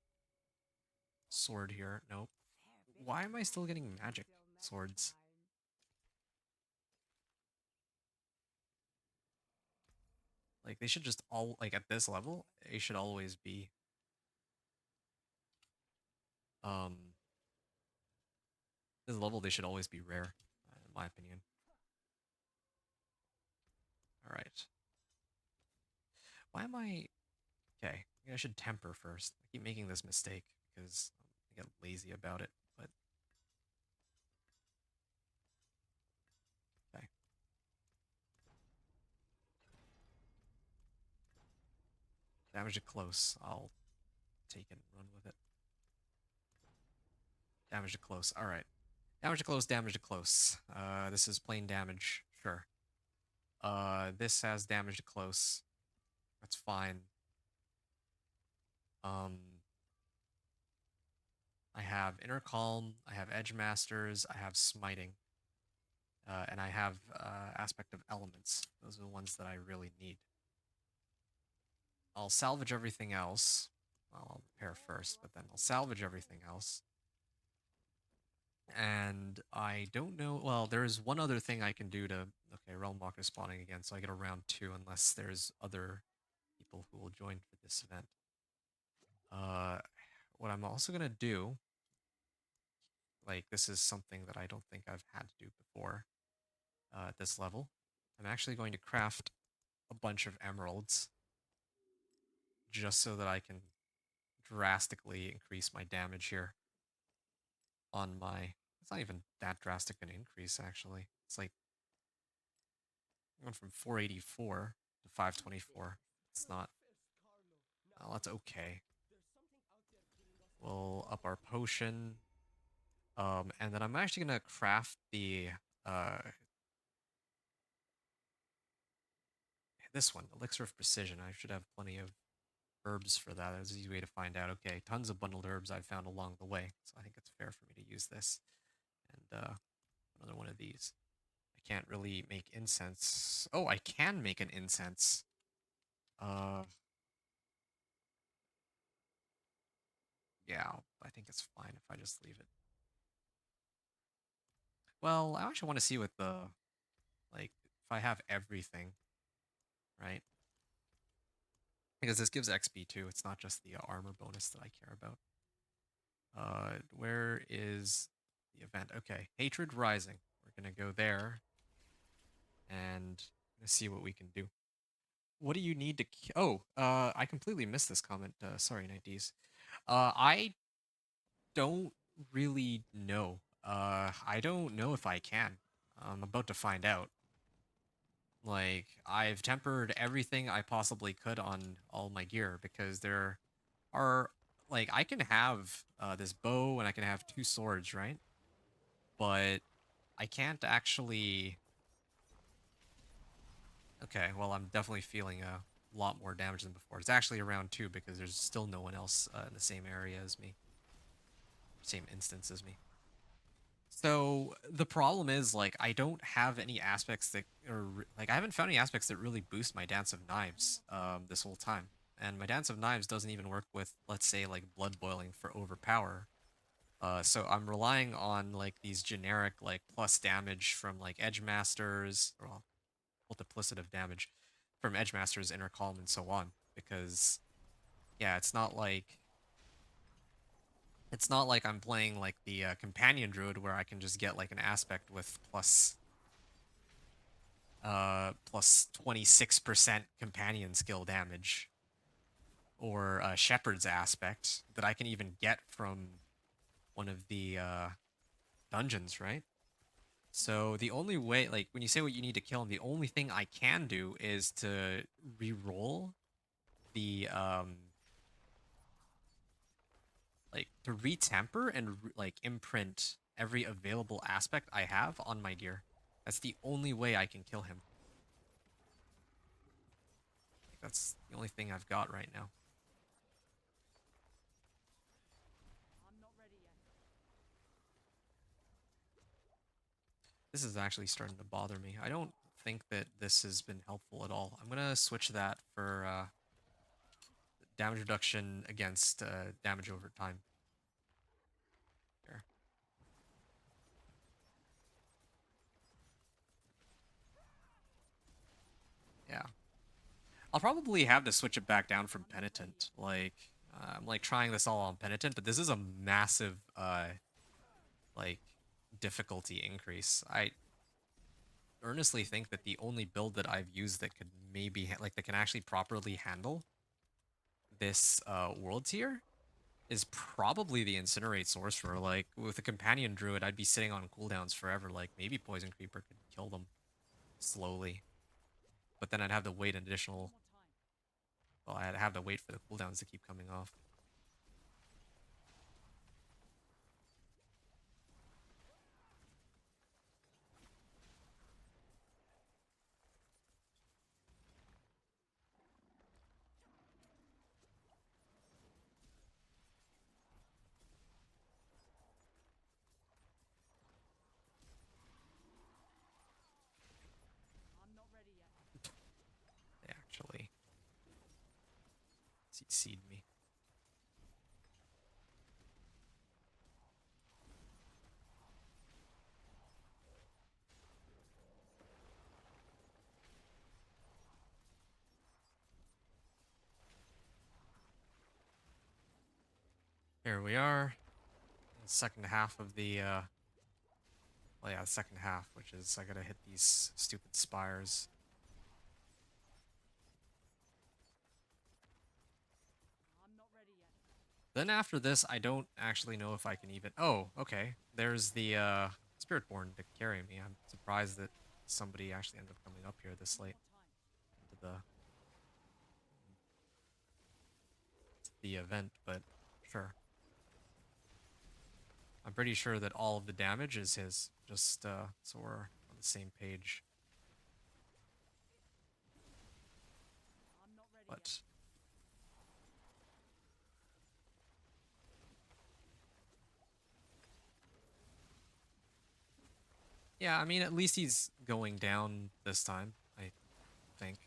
sword here. Nope. Fair bit Why am I still getting nicer magic till next swords? time. Like they should just all like at this level, they should always be um this level they should always be rare, in my opinion. All right. Why am I okay? Maybe I should temper first. I keep making this mistake because I get lazy about it. But okay, damage to close. I'll take it and run with it. Damage to close. All right. Damage to close. Damage to close. This is plain damage. Sure. This has damage to close. That's fine. Um, I have Inner Calm, I have Edge Masters, I have Smiting, and I have Aspect of Elements. Those are the ones that I really need. I'll salvage everything else. Well, I'll repair first, but then I'll salvage everything else. And I don't know. Well, there is one other thing I can do to. Okay, Realmwalker is spawning again, so I get a round 2 unless there's other people who will join for this event. Uh, what I'm also gonna do, like this is something that I don't think I've had to do before at this level. I'm actually going to craft a bunch of emeralds just so that I can drastically increase my damage here on my. It's not even that drastic an increase actually. It's like going from 484 to 524. It's not. Oh, that's okay. We'll up our potion. And then I'm actually gonna craft the uh this one, Elixir of Precision. I should have plenty of herbs for that. That's an easy way to find out. Okay, tons of bundled herbs I've found along the way, so I think it's fair for me to use this. And another one of these. I can't really make incense. Oh, I can make an incense. Uh, yeah, I think it's fine if I just leave it. Well, I actually want to see what the, like, if I have everything, right? Because this gives XP too. It's not just the armor bonus that I care about. Where is the event? Okay, Hatred Rising. We're gonna go there and see what we can do. What do you need to? Oh, I completely missed this comment. Sorry, Nighties. I don't really know. I don't know if I can. I'm about to find out. Like, I've tempered everything I possibly could on all my gear because there are, like, I can have this bow and I can have two swords, right? But I can't actually. Okay, well, I'm definitely feeling a lot more damage than before. It's actually around two because there's still no one else in the same area as me, same instance as me. So the problem is, like, I don't have any aspects that are like, I haven't found any aspects that really boost my Dance of Knives this whole time. And my Dance of Knives doesn't even work with, let's say, like blood boiling for overpower. So I'm relying on like these generic like plus damage from like Edge Masters, or well, multiplicative damage from Edge Masters, Inner Calm, and so on. Because yeah, it's not like I'm playing like the companion druid where I can just get like an aspect with plus 26% companion skill damage, or a shepherd's aspect that I can even get from one of the dungeons, right? So the only way, like when you say what you need to kill him, the only thing I can do is to re-roll the like to retemper and like imprint every available aspect I have on my gear. That's the only way I can kill him. Like, that's the only thing I've got right now. I'm not ready yet. This is actually starting to bother me. I don't think that this has been helpful at all. I'm gonna switch that for damage reduction against damage over time. Here. Yeah. I'll probably have to switch it back down from I'm not ready Penitent. yet. Like, I'm like trying this all on Penitent, but this is a massive like difficulty increase. I earnestly think that the only build that I've used that could maybe like that can actually properly handle this world tier is probably the Incinerate Sorcerer. Like, with a Companion Druid, I'd be sitting on cooldowns forever. Like, maybe Poison Creeper could kill them slowly. But then I'd have to wait an I need additional. more time. Well, I'd have to wait for the cooldowns to keep coming off. I'm not ready yet. They actually CC'd me. Here we are. The second half of the well, yeah, the second half, which is I gotta hit these stupid spires. I'm not ready yet. Then after this, I don't actually know if I can even. Oh, okay. There's the Spiritborn to carry me. I'm surprised that somebody actually ended up coming up here I this need late more time. into the event, but sure. I'm pretty sure that all of the damage is his. Just so we're on the same page. I'm not ready yet. But yeah, I mean, at least he's going down this time, I think.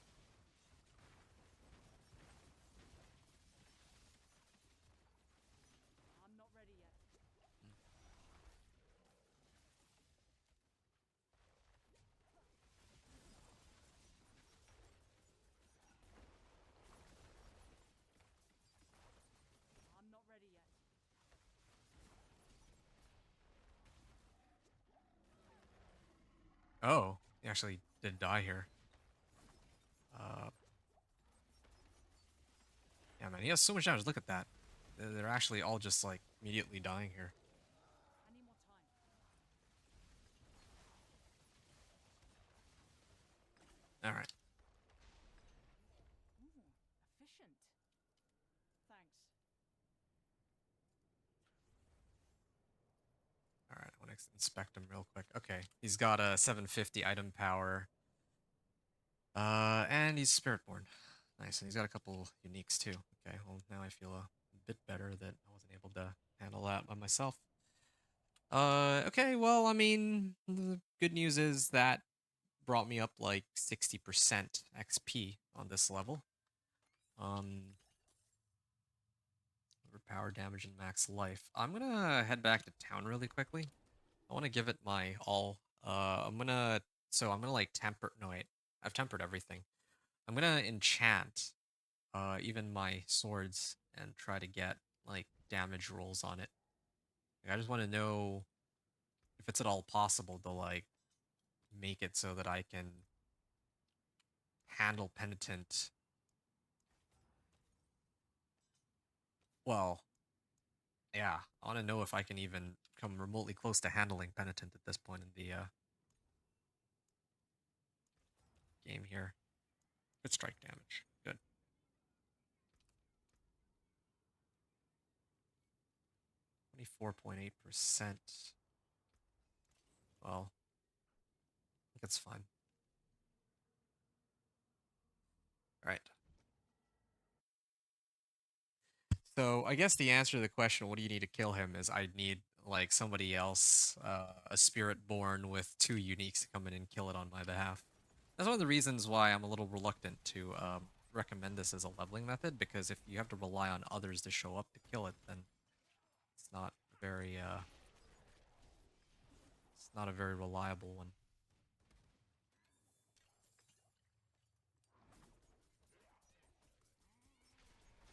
I'm not ready yet. Oh, he actually did die here. Uh, yeah, man, he has so much damage. Look at that. They're actually all just like immediately dying here. I need more time. All right. Ooh, efficient. Thanks. All right, I want to inspect him real quick. Okay, he's got a 750 item power. And he's Spiritborn. Nice, and he's got a couple uniques too. Okay, well now I feel a bit better that I wasn't able to handle that by myself. Okay, well, I mean, the good news is that brought me up like 60% XP on this level. Um, Overpower damage and max life. I'm gonna head back to town really quickly. I want to give it my all. I'm gonna like temper. No wait, I've tempered everything. I'm gonna enchant even my swords and try to get like damage rolls on it. Like, I just want to know if it's at all possible to like make it so that I can handle penitent. Well, yeah, I want to know if I can even come remotely close to handling penitent at this point in the game here. Good strike damage. Good. 24.8%. Well, I think it's fine. All right. So I guess the answer to the question, what do you need to kill him, is I need like somebody else, a spirit born with two uniques to come in and kill it on my behalf. That's one of the reasons why I'm a little reluctant to recommend this as a leveling method, because if you have to rely on others to show up to kill it, then it's not very it's not a very reliable one.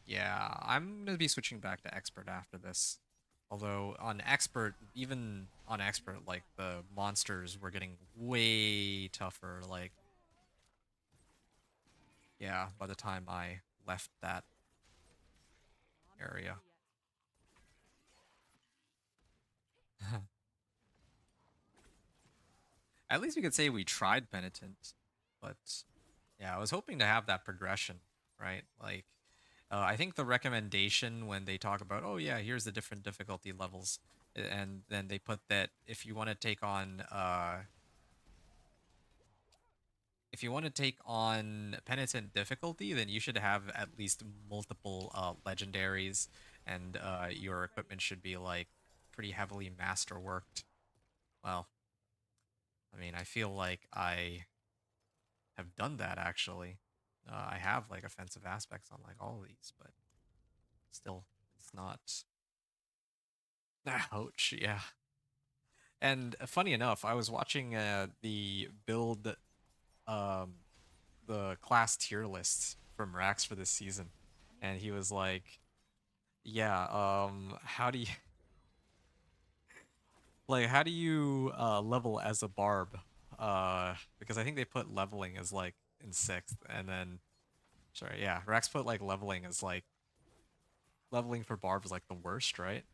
Yeah, I'm gonna be switching back to expert after this. Although on expert, even on expert, like the monsters were getting way tougher. Like, yeah, by the time I left that I'm not ready area. yet. At least we could say we tried penitent, but yeah, I was hoping to have that progression, right? Like, I think the recommendation when they talk about, oh yeah, here's the different difficulty levels, and then they put that if you want to take on penitent difficulty, then you should have at least multiple legendaries, and your equipment should be like pretty heavily masterworked. Well, I mean, I feel like I have done that actually. I have like offensive aspects on like all of these, but still, it's not. Ouch! Yeah. And funny enough, I was watching the build, um, the class tier list from Rax for this season, I need and more he time. was like, "Yeah, how do you how do you level as a barb?" Because I think they put leveling as like in sixth, and then sorry, yeah, Rax put like leveling as like leveling for barb is like the worst, right?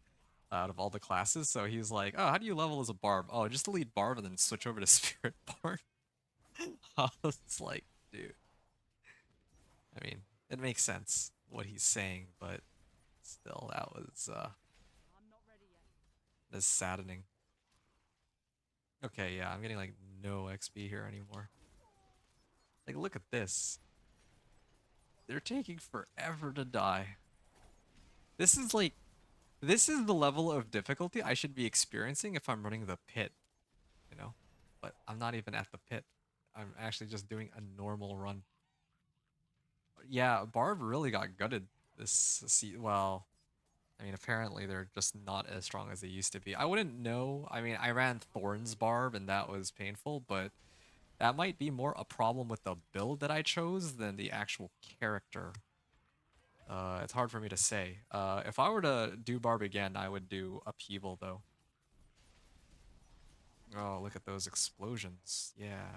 Out of all the classes. So he's like, "Oh, how do you level as a barb? Oh, just delete barb and then switch over to spirit born." I was like, dude. I mean, it makes sense what he's saying, but still, I'm not ready yet. that's saddening. Okay, yeah, I'm getting like no XP here anymore. Like, look at this. They're taking forever to die. This is like, this is the level of difficulty I should be experiencing if I'm running the pit, you know? But I'm not even at the pit. I'm actually just doing a normal run. Yeah, Barb really got gutted this well, I mean, apparently they're just not as strong as they used to be. I wouldn't know. I mean, I ran Thorns Barb and that was painful, but that might be more a problem with the build that I chose than the actual character. It's hard for me to say. If I were to do Barb again, I would do Upheaval though. Oh, look at those explosions. Yeah.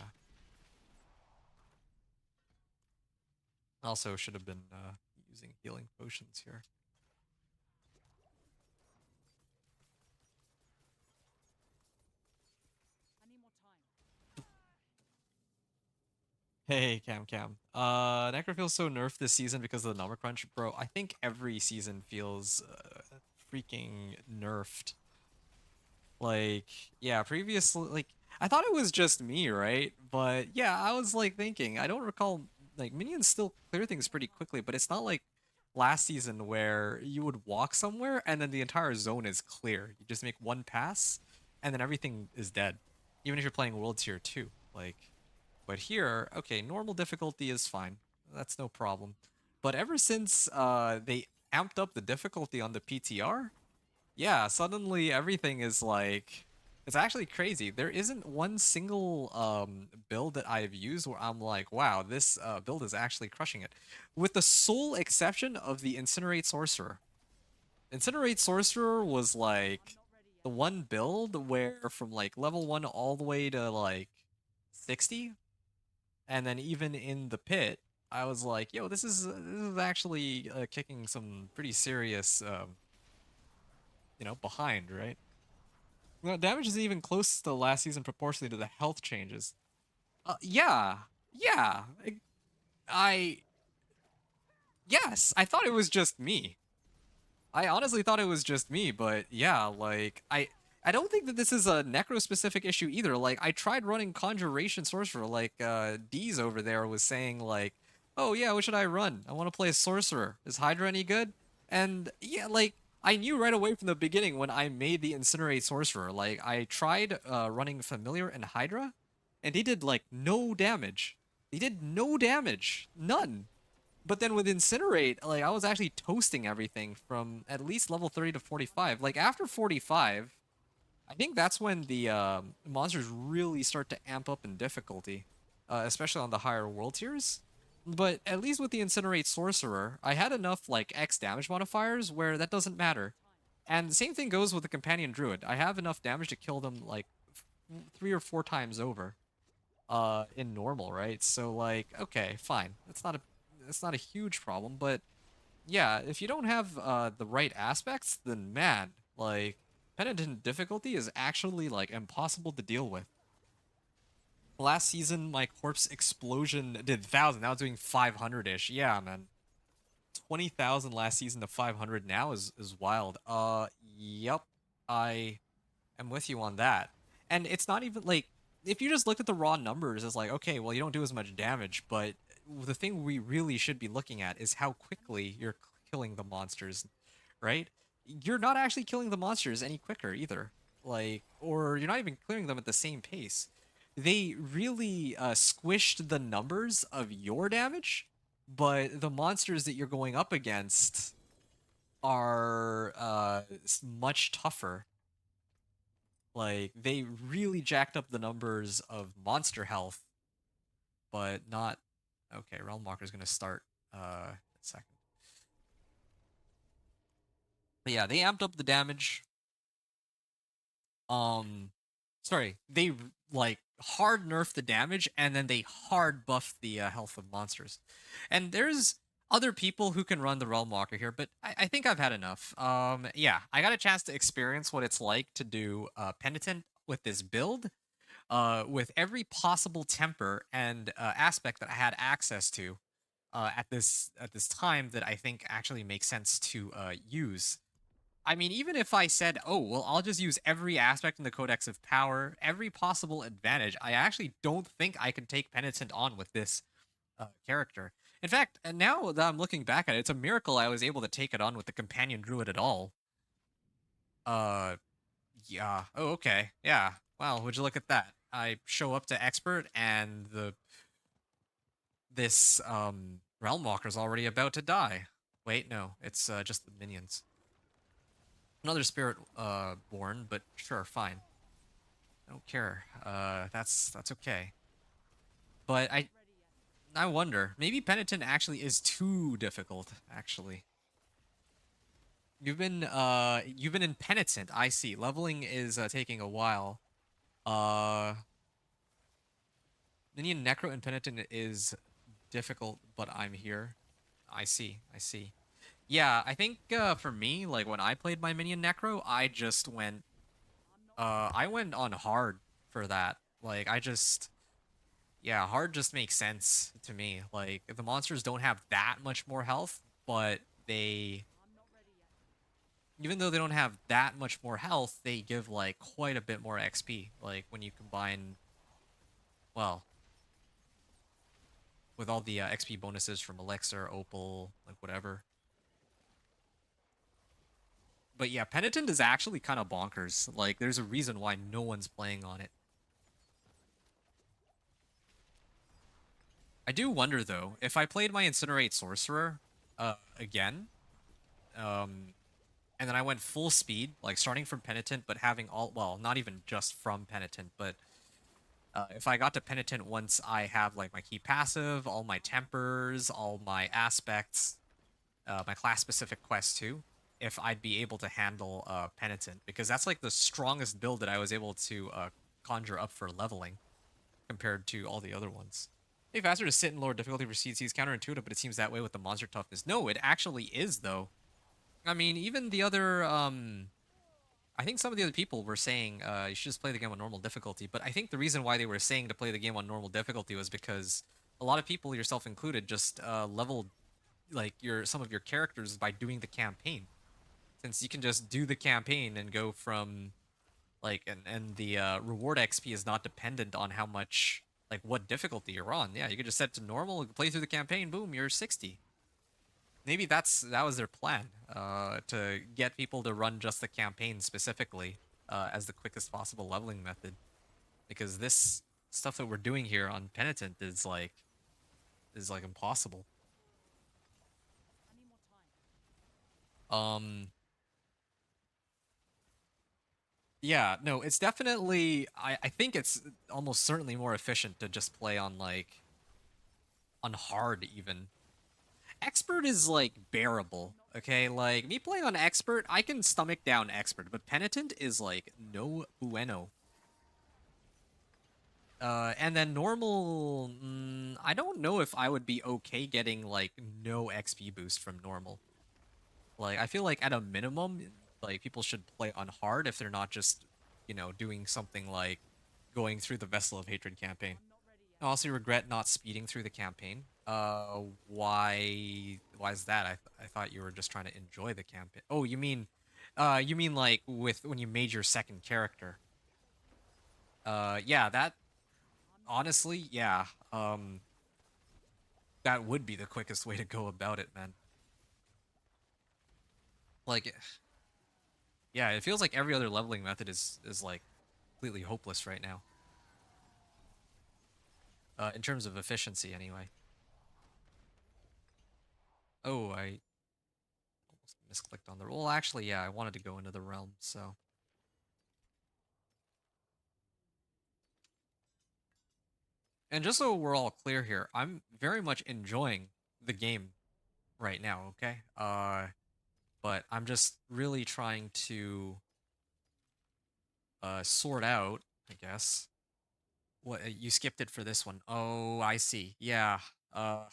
Also should have been using healing potions here. I need more time. Hey, Cam Cam. Necro feels so nerfed this season because of the number crunch. Bro, I think every season feels freaking nerfed. Like, yeah, previously, like, I thought it was just me, right? But yeah, I was like thinking, I don't recall, like, minions still clear things pretty quickly, but it's not like last season where you would walk somewhere and then the entire zone is clear. You just make one pass and then everything is dead. Even if you're playing World Tier 2. Like, but here, okay, normal difficulty is fine. That's no problem. But ever since they amped up the difficulty on the PTR, yeah, suddenly everything is like it's actually crazy. There isn't one single build that I've used where I'm like, wow, this build is actually crushing it. With the sole exception of the Incinerate Sorcerer. Incinerate Sorcerer was I'm like not ready the yet. one build where from like level 1 all the way to like 60, and then even in the pit, I was like, yo, this is actually kicking some pretty serious behind, right? No, damage is even close to last season proportionally to the health changes. Yeah, yeah. I yes, I thought it was just me. I honestly thought it was just me, but yeah, like I don't think that this is a necro specific issue either. Like I tried running Conjuration Sorcerer, like D's over there was saying like, "Oh yeah, what should I run? I want to play a Sorcerer. Is Hydra any good?" And yeah, like I knew right away from the beginning when I made the Incinerate Sorcerer. Like I tried running Familiar and Hydra, and they did like no damage. They did no damage, none. But then with Incinerate, like I was actually toasting everything from at least level 30 to 45. Like after 45, I think that's when the monsters really start to amp up in difficulty, especially on the higher world tiers. But at least with the Incinerate Sorcerer, I had enough like X damage modifiers where that doesn't matter. And the same thing goes with the Companion Druid. I have enough damage to kill them like 3 or 4 times over in normal, right? So like, okay, fine. That's not a huge problem, but yeah, if you don't have the right aspects, then man, like penitent difficulty is actually like impossible to deal with. Last season, my corpse explosion did 1,000. Now it's doing 500-ish. Yeah, man. 20,000 last season to 500 now is wild. Yep. I am with you on that. And it's not even like if you just looked at the raw numbers, it's like, okay, well, you don't do as much damage, but the thing we really should be looking at is how quickly you're killing the monsters, right? You're not actually killing the monsters any quicker either. Like, or you're not even clearing them at the same pace. They really squished the numbers of your damage, but the monsters that you're going up against are much tougher. Like they really jacked up the numbers of monster health, but not okay. Realmwalker's gonna start in a second. But yeah, they amped up the damage. Um sorry, they like hard nerfed the damage and then they hard buffed the health of monsters. And there's other people who can run the Realmwalker here, but I think I've had enough. Yeah, I got a chance to experience what it's like to do Penitent with this build with every possible temper and aspect that I had access to at this time that I think actually makes sense to use. I mean, even if I said, "Oh, well, I'll just use every aspect in the Codex of Power, every possible advantage," I actually don't think I can take Penitent on with this character. In fact, and now that I'm looking back at it, it's a miracle I was able to take it on with the Companion Druid at all. Uh, Yeah. Oh, okay. Yeah. Wow. Would you look at that? I show up to expert and this realm walker's already about to die. Wait, no, it's just the minions. Another spirit born, but sure, fine. I don't care. That's okay. But I'm I not ready yet. I wonder, maybe penitent actually is too difficult, actually. You've been in penitent, I see. Leveling is taking a while. Uh, Minion Necro and Penitent is difficult, but I'm here. I see. I see. Yeah, I think for me, like when I played my Minion Necro, I went on hard for that. Like I just yeah, hard just makes sense to me. Like the monsters don't have that much more health, but they I'm not ready yet. even though they don't have that much more health, they give like quite a bit more XP. Like when you combine, well, with all the XP bonuses from Elixir, Opal, like whatever. But yeah, Penitent is actually kind of bonkers. Like there's a reason why no one's playing on it. I do wonder though, if I played my Incinerate Sorcerer again, um and then I went full speed, like starting from Penitent, but having all, well, not even just from Penitent, but if I got to Penitent once I have like my key passive, all my tempers, all my aspects, my class specific quests too, if I'd be able to handle Penitent, because that's like the strongest build that I was able to conjure up for leveling compared to all the other ones. Hey, faster to sit in lower difficulty for CC is counterintuitive, but it seems that way with the monster toughness. No, it actually is though. I mean, even the other I think some of the other people were saying you should just play the game on normal difficulty, but I think the reason why they were saying to play the game on normal difficulty was because a lot of people, yourself included, just leveled like your some of your characters by doing the campaign. Since you can just do the campaign and go from like and the reward XP is not dependent on how much like what difficulty you're on. Yeah, you could just set to normal, play through the campaign, boom, you're 60. Maybe that was their plan, to get people to run just the campaign specifically, as the quickest possible leveling method. Because this stuff that we're doing here on Penitent is like impossible. I need more time. Um, yeah, no, it's definitely I think it's almost certainly more efficient to just play on like on hard even. Expert is like bearable, okay? Like me playing on expert, I can stomach down expert, but penitent is like no bueno. And then normal, I don't know if I would be okay getting like no XP boost from normal. Like I feel like at a minimum, like people should play on hard if they're not just, doing something like going through the Vessel of Hatred campaign. I'm not ready yet. I also regret not speeding through the campaign. Why is that? I thought you were just trying to enjoy the campaign. Oh, you mean like with when you made your second character. Yeah, that I'm not ready honestly, yet. yeah. That would be the quickest way to go about it, man. Like, yeah, it feels like every other leveling method is like completely hopeless right now. In terms of efficiency, anyway. Oh, I almost misclicked on the roll. Actually, yeah, I wanted to go into the realm, so. And just so we're all clear here, I'm very much enjoying the game right now, okay? But I'm just really trying to sort out, I guess. What you skipped it for this one. Oh, I see. Yeah. Uh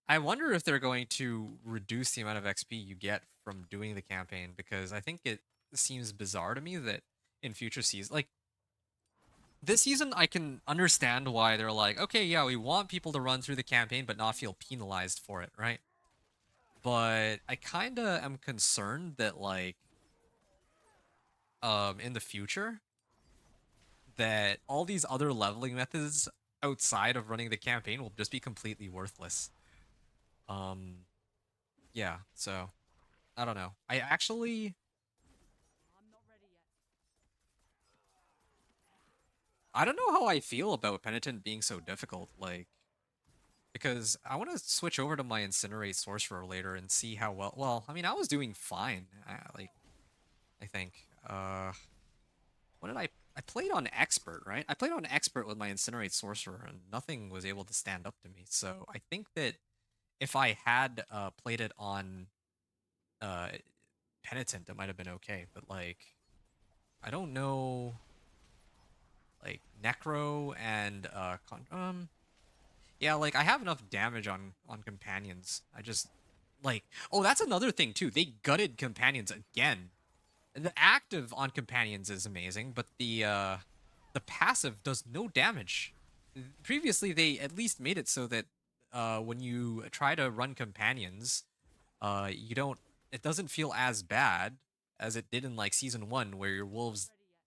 I wonder if they're going to reduce the amount of XP you get from doing the campaign because I think it seems bizarre to me that in future seasons, like this season, I can understand why they're like, okay, yeah, we want people to run through the campaign but not feel penalized for it, right? But I kind of am concerned that like in the future that all these other leveling methods outside of running the campaign will just be completely worthless. Um yeah, so I don't know. I'm not ready yet. I don't know how I feel about Penitent being so difficult, like because I want to switch over to my Incinerate Sorcerer later and see how well, I mean, I was doing fine. I think. What did I played on Expert, right? I played on Expert with my Incinerate Sorcerer and nothing was able to stand up to me. So, I think that if I had played it on uh Penitent, it might have been okay, but like I don't know like necro and yeah, like I have enough damage on companions. I just like oh, that's another thing too. They gutted companions again. The active on companions is amazing, but the passive does no damage. Previously, they at least made it so that when you try to run companions, you don't it doesn't feel as bad as it did in like season 1 where your I'm not wolves ready yet.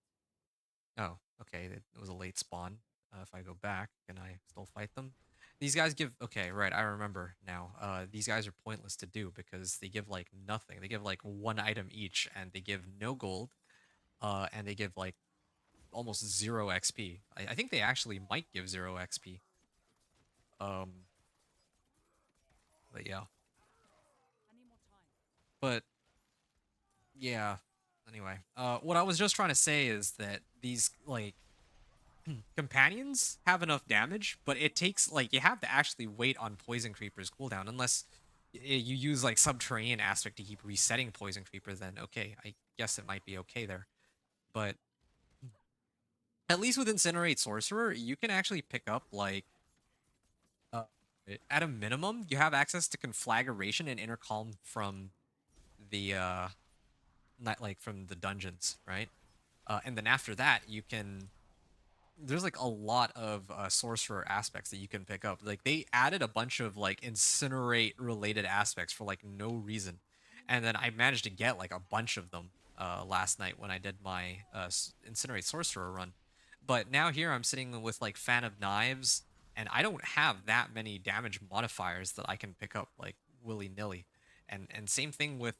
oh, okay, it was a late spawn. If I go back, can I still fight them? These guys give okay, right, I remember now. These guys are pointless to do because they give like nothing. They give like one item each and they give no gold and they give like almost zero XP. I think they actually might give zero XP. Um, but yeah, I need more time. but yeah. Anyway, what I was just trying to say is that these like companions have enough damage, but it takes like you have to actually wait on poison creepers cooldown unless you use like subterranean aspect to keep resetting poison creeper. Then okay, I guess it might be okay there. But at least with incinerate sorcerer, you can actually pick up like Uh, at a minimum, you have access to conflagration and inner calm from the not like from the dungeons, right? And then after that, you can there's like a lot of sorcerer aspects that you can pick up. Like they added a bunch of like incinerate related aspects for like no reason, and then I managed to get like a bunch of them last night when I did my incinerate sorcerer run. But now here I'm sitting with like fan of knives, and I don't have that many damage modifiers that I can pick up like willy nilly. And same thing with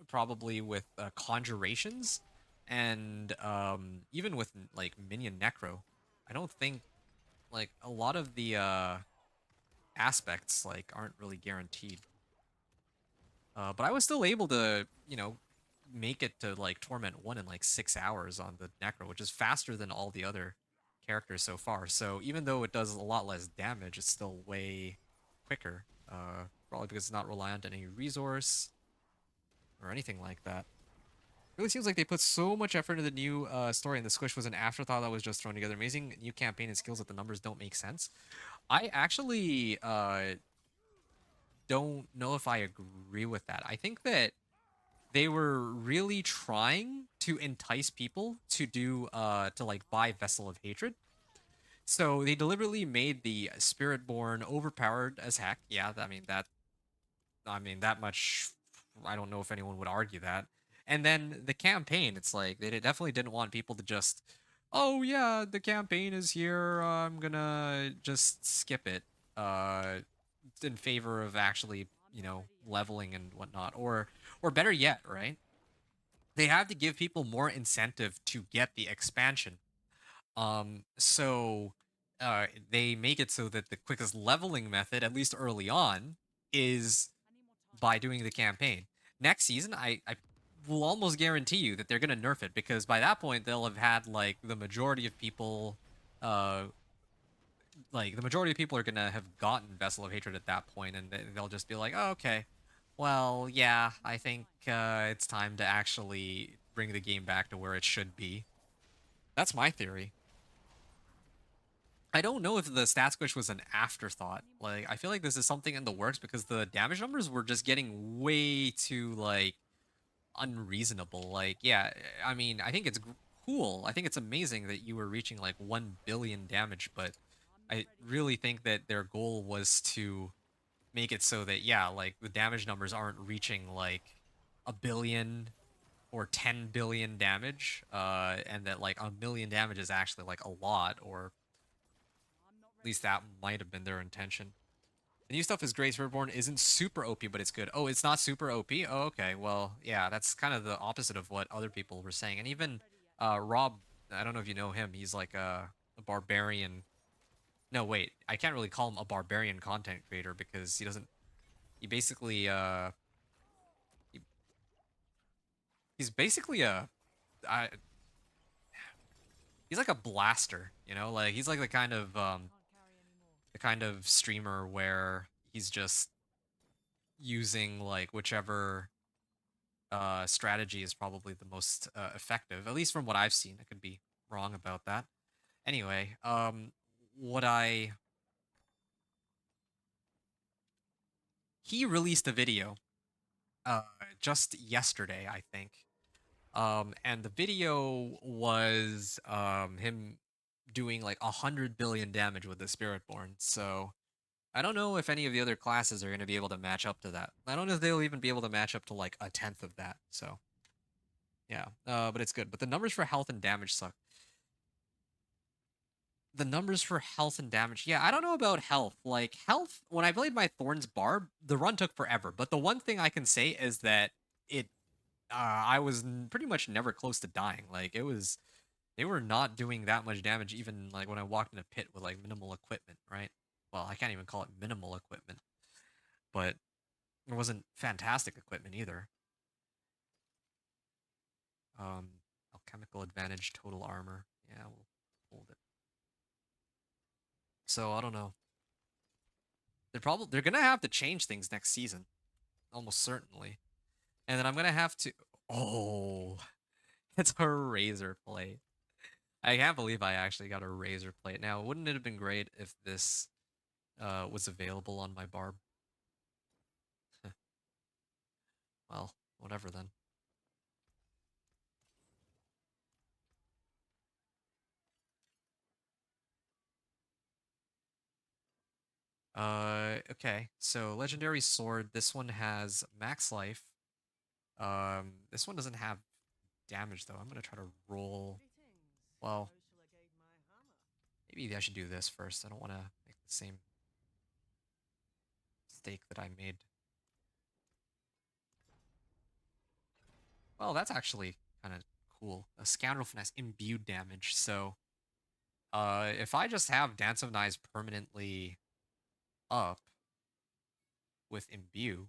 probably with conjurations and even with like minion necro. I don't think like a lot of the aspects like aren't really guaranteed. But I was still able to, make it to like Torment 1 in like 6 hours on the necro, which is faster than all the other characters so far. So even though it does a lot less damage, it's still way quicker. Probably because it's not reliant on any resource or anything like that. Really seems like they put so much effort into the new story, and the squish was an afterthought that was just thrown together. Amazing new campaign and skills that the numbers don't make sense. I actually don't know if I agree with that. I think that they were really trying to entice people to do to like buy Vessel of Hatred. So they deliberately made the Spiritborn overpowered as heck. Yeah, I mean that much I don't know if anyone would argue that. And then the campaign, it's like they definitely didn't want people to just, oh yeah, the campaign is here. I'm gonna just skip it, uh, in favor of actually, I'm not ready yet. leveling and whatnot. Or better yet, right? They have to give people more incentive to get the expansion. So they make it so that the quickest leveling method, at least early on, is I need more time. by doing the campaign. Next season, I will almost guarantee you that they're gonna nerf it because by that point they'll have had like the majority of people, uh, like the majority of people are gonna have gotten Vessel of Hatred at that point, and they'll just be like, oh, okay, well, yeah, I I need more think time. it's time to actually bring the game back to where it should be. That's my theory. I don't know if the stat squish was an I afterthought. need more Like, I time. feel like this is something in the works because the damage numbers were just getting way too like unreasonable. Like, yeah, I mean, I think it's cool. I think it's amazing that you were reaching like 1 billion damage, but I'm not I ready yet. really think that their goal was to make it so that, yeah, like the damage numbers aren't reaching like a billion or 10 billion damage, and that like a million damage is actually like a lot, or I'm not at ready least yet. that might have been their intention. The new stuff is great. Spiritborn isn't super OP, but it's good. Oh, it's not super OP? Oh, okay. Well, yeah, that's kind of the opposite of what other people were saying. And I'm not even ready yet. Rob, I don't know if you know him. He's like a barbarian. No, wait. I can't really call him a barbarian content creator because he doesn't. He basically he, he's basically I, he's like a blaster. Like he's like I can't carry anymore. the kind of streamer where he's just using like whichever strategy is probably the most effective, at least from what I've seen. It could be. wrong about that. Anyway, what I he released a video uh just yesterday, I think. And the video was him doing like 100 billion damage with the Spiritborn. So I don't know if any of the other classes are going to be able to match up to that. I don't know if they'll even be able to match up to like a tenth of that. So yeah, but it's good. But the numbers for health and damage suck. The numbers for health and damage, yeah, I don't know about health. Like health, when I played my Thorns Barb, the run took forever. But the one thing I can say is that it, I was pretty much never close to dying. Like it was, they were not doing that much damage even like when I walked in a pit with like minimal equipment, right? Well, I can't even call it minimal equipment, but it wasn't fantastic equipment either. Alchemical advantage, total armor. Yeah, we'll hold it. So I don't know. They're gonna have to change things next season, almost certainly. And then I'm gonna have to. Oh, it's a razor plate. I can't believe I actually got a razor plate. Now, wouldn't it have been great if this was available on my barb? Well, whatever then. Okay. So legendary sword. This one has max life. This one doesn't have damage though. I'm gonna try to roll. Well, maybe I should do this first. I don't want to make the same mistake that I made. Well, that's actually kind of cool. A scoundrel finesse imbued damage. So, if I just have Dance of Knives permanently up with imbue,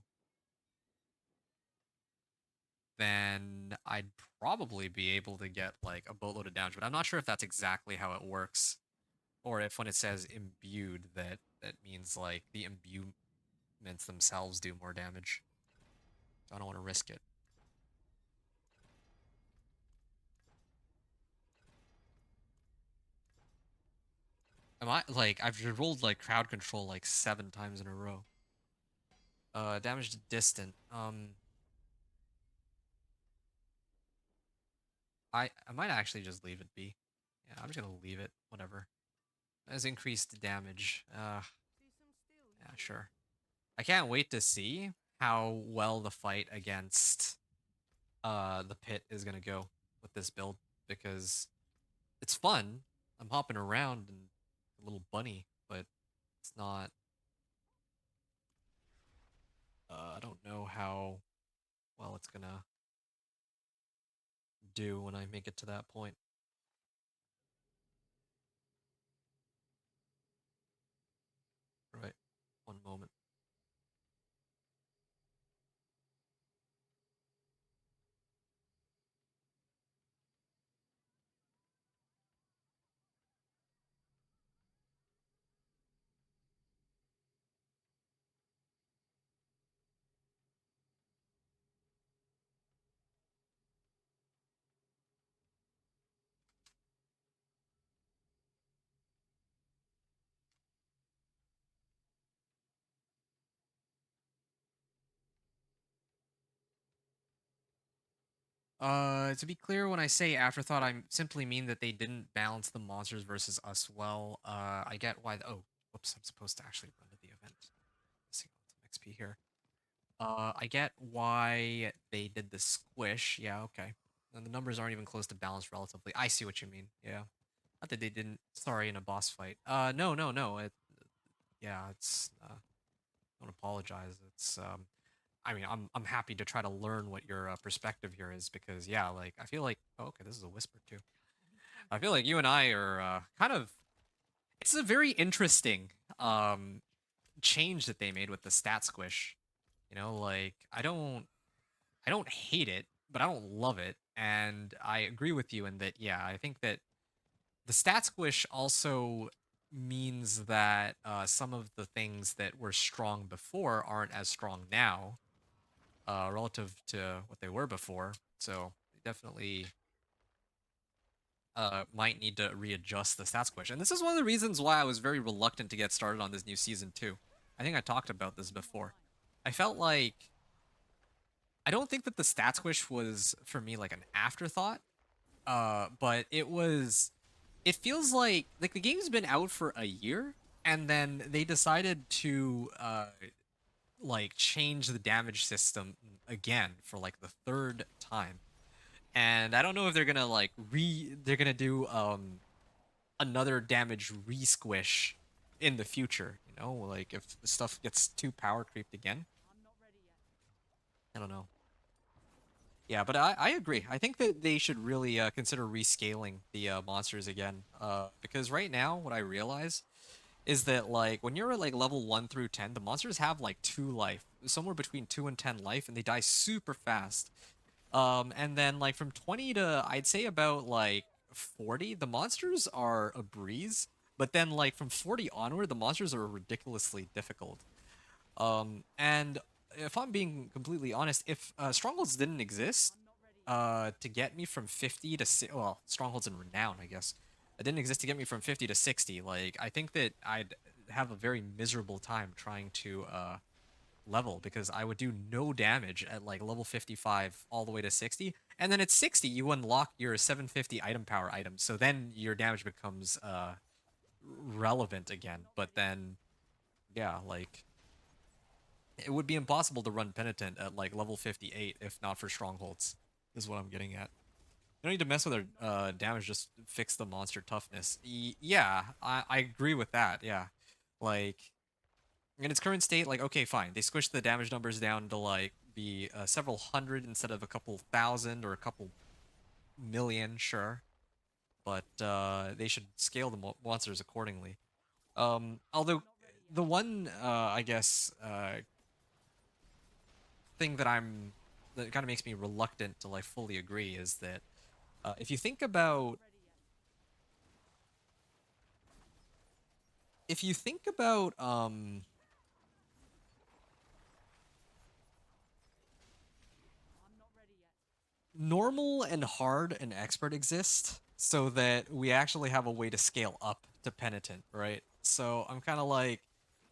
then I'd probably be able to get like a boatload of damage. But I'm not sure if that's exactly how it works, or if when it says imbued, that means like the imbuements themselves do more damage. So I don't want to risk it. Am I like I've rolled like crowd control like 7 times in a row. Damage to distant. I might actually just leave it be. Yeah, I'm just gonna leave it. Whatever. As increased damage. Yeah, sure. I can't wait to see how well the fight against the pit is gonna go with this build because it's fun. I'm hopping around and a little bunny, but it's not. I don't know how well it's gonna do when I make it to that point. Right. One moment. To be clear, when I say afterthought, I simply mean that they didn't balance the monsters versus us well. I get why. Oh, whoops! I'm supposed to actually run to the event. Missing out some XP here. I get why they did the squish. Yeah, okay. And the numbers aren't even close to balanced relatively. I see what you mean. Yeah. Not that they didn't. Sorry, in a boss fight. No, no, no. Yeah, it's. Don't apologize. It's. I mean, I'm happy to try to learn what your perspective here is because yeah, like I feel like oh, okay, this is a whisper too. I feel like you and I are kind of. It's a very interesting change that they made with the stat squish. You know, like I don't hate it, but I don't love it, and I agree with you in that. Yeah, I think that the stat squish also means that some of the things that were strong before aren't as strong now relative to what they were before. So they definitely might need to readjust the stat squish. And this is one of the reasons why I was very reluctant to get started on this new season too. I think I talked about this before. I felt like I don't think that the stat squish was for me like an afterthought. But it feels like the game's been out for a year and then they decided to like change the damage system again for like the third time. And I don't know if they're gonna they're gonna do another damage re-squish in the future, you know, like if stuff gets too power creeped again. I'm not ready yet. I don't know. Yeah, but I agree. I think that they should really consider rescaling the monsters again. Because right now, what I realize is that like when you're at like level 1 through 10, the monsters have like 2 life, somewhere between 2 and 10 life, and they die super fast. And then like from 20 to I'd say about like 40, the monsters are a breeze. But then like from 40 onward, the monsters are ridiculously difficult. And if I'm being completely honest, if strongholds didn't exist, I'm not ready yet. to get me from 50 to well, strongholds and renown, I guess, it didn't exist to get me from 50 to 60. Like I think that I'd have a very miserable time trying to level because I would do no damage at like level 55 all the way to 60. And then at 60, you unlock your 750 item power item. So then your damage becomes relevant again. But then, yeah, like it would be impossible to run Penitent at like level 58 if not for strongholds, is what I'm getting at. You don't need to mess with their damage, just fix the monster toughness. Yeah, I agree with that, yeah. Like, in its current state, like, okay, fine. They squished the damage numbers down to like be several hundred instead of a couple thousand or a couple million, sure. But they should scale the monsters accordingly. Although I'm not ready yet. the one, I guess, thing that kind of makes me reluctant to like fully agree is that if you think I'm not about ready yet. if you think about I'm not ready yet. normal and hard and expert exist so that we actually have a way to scale up to penitent, right? So I'm kind of like,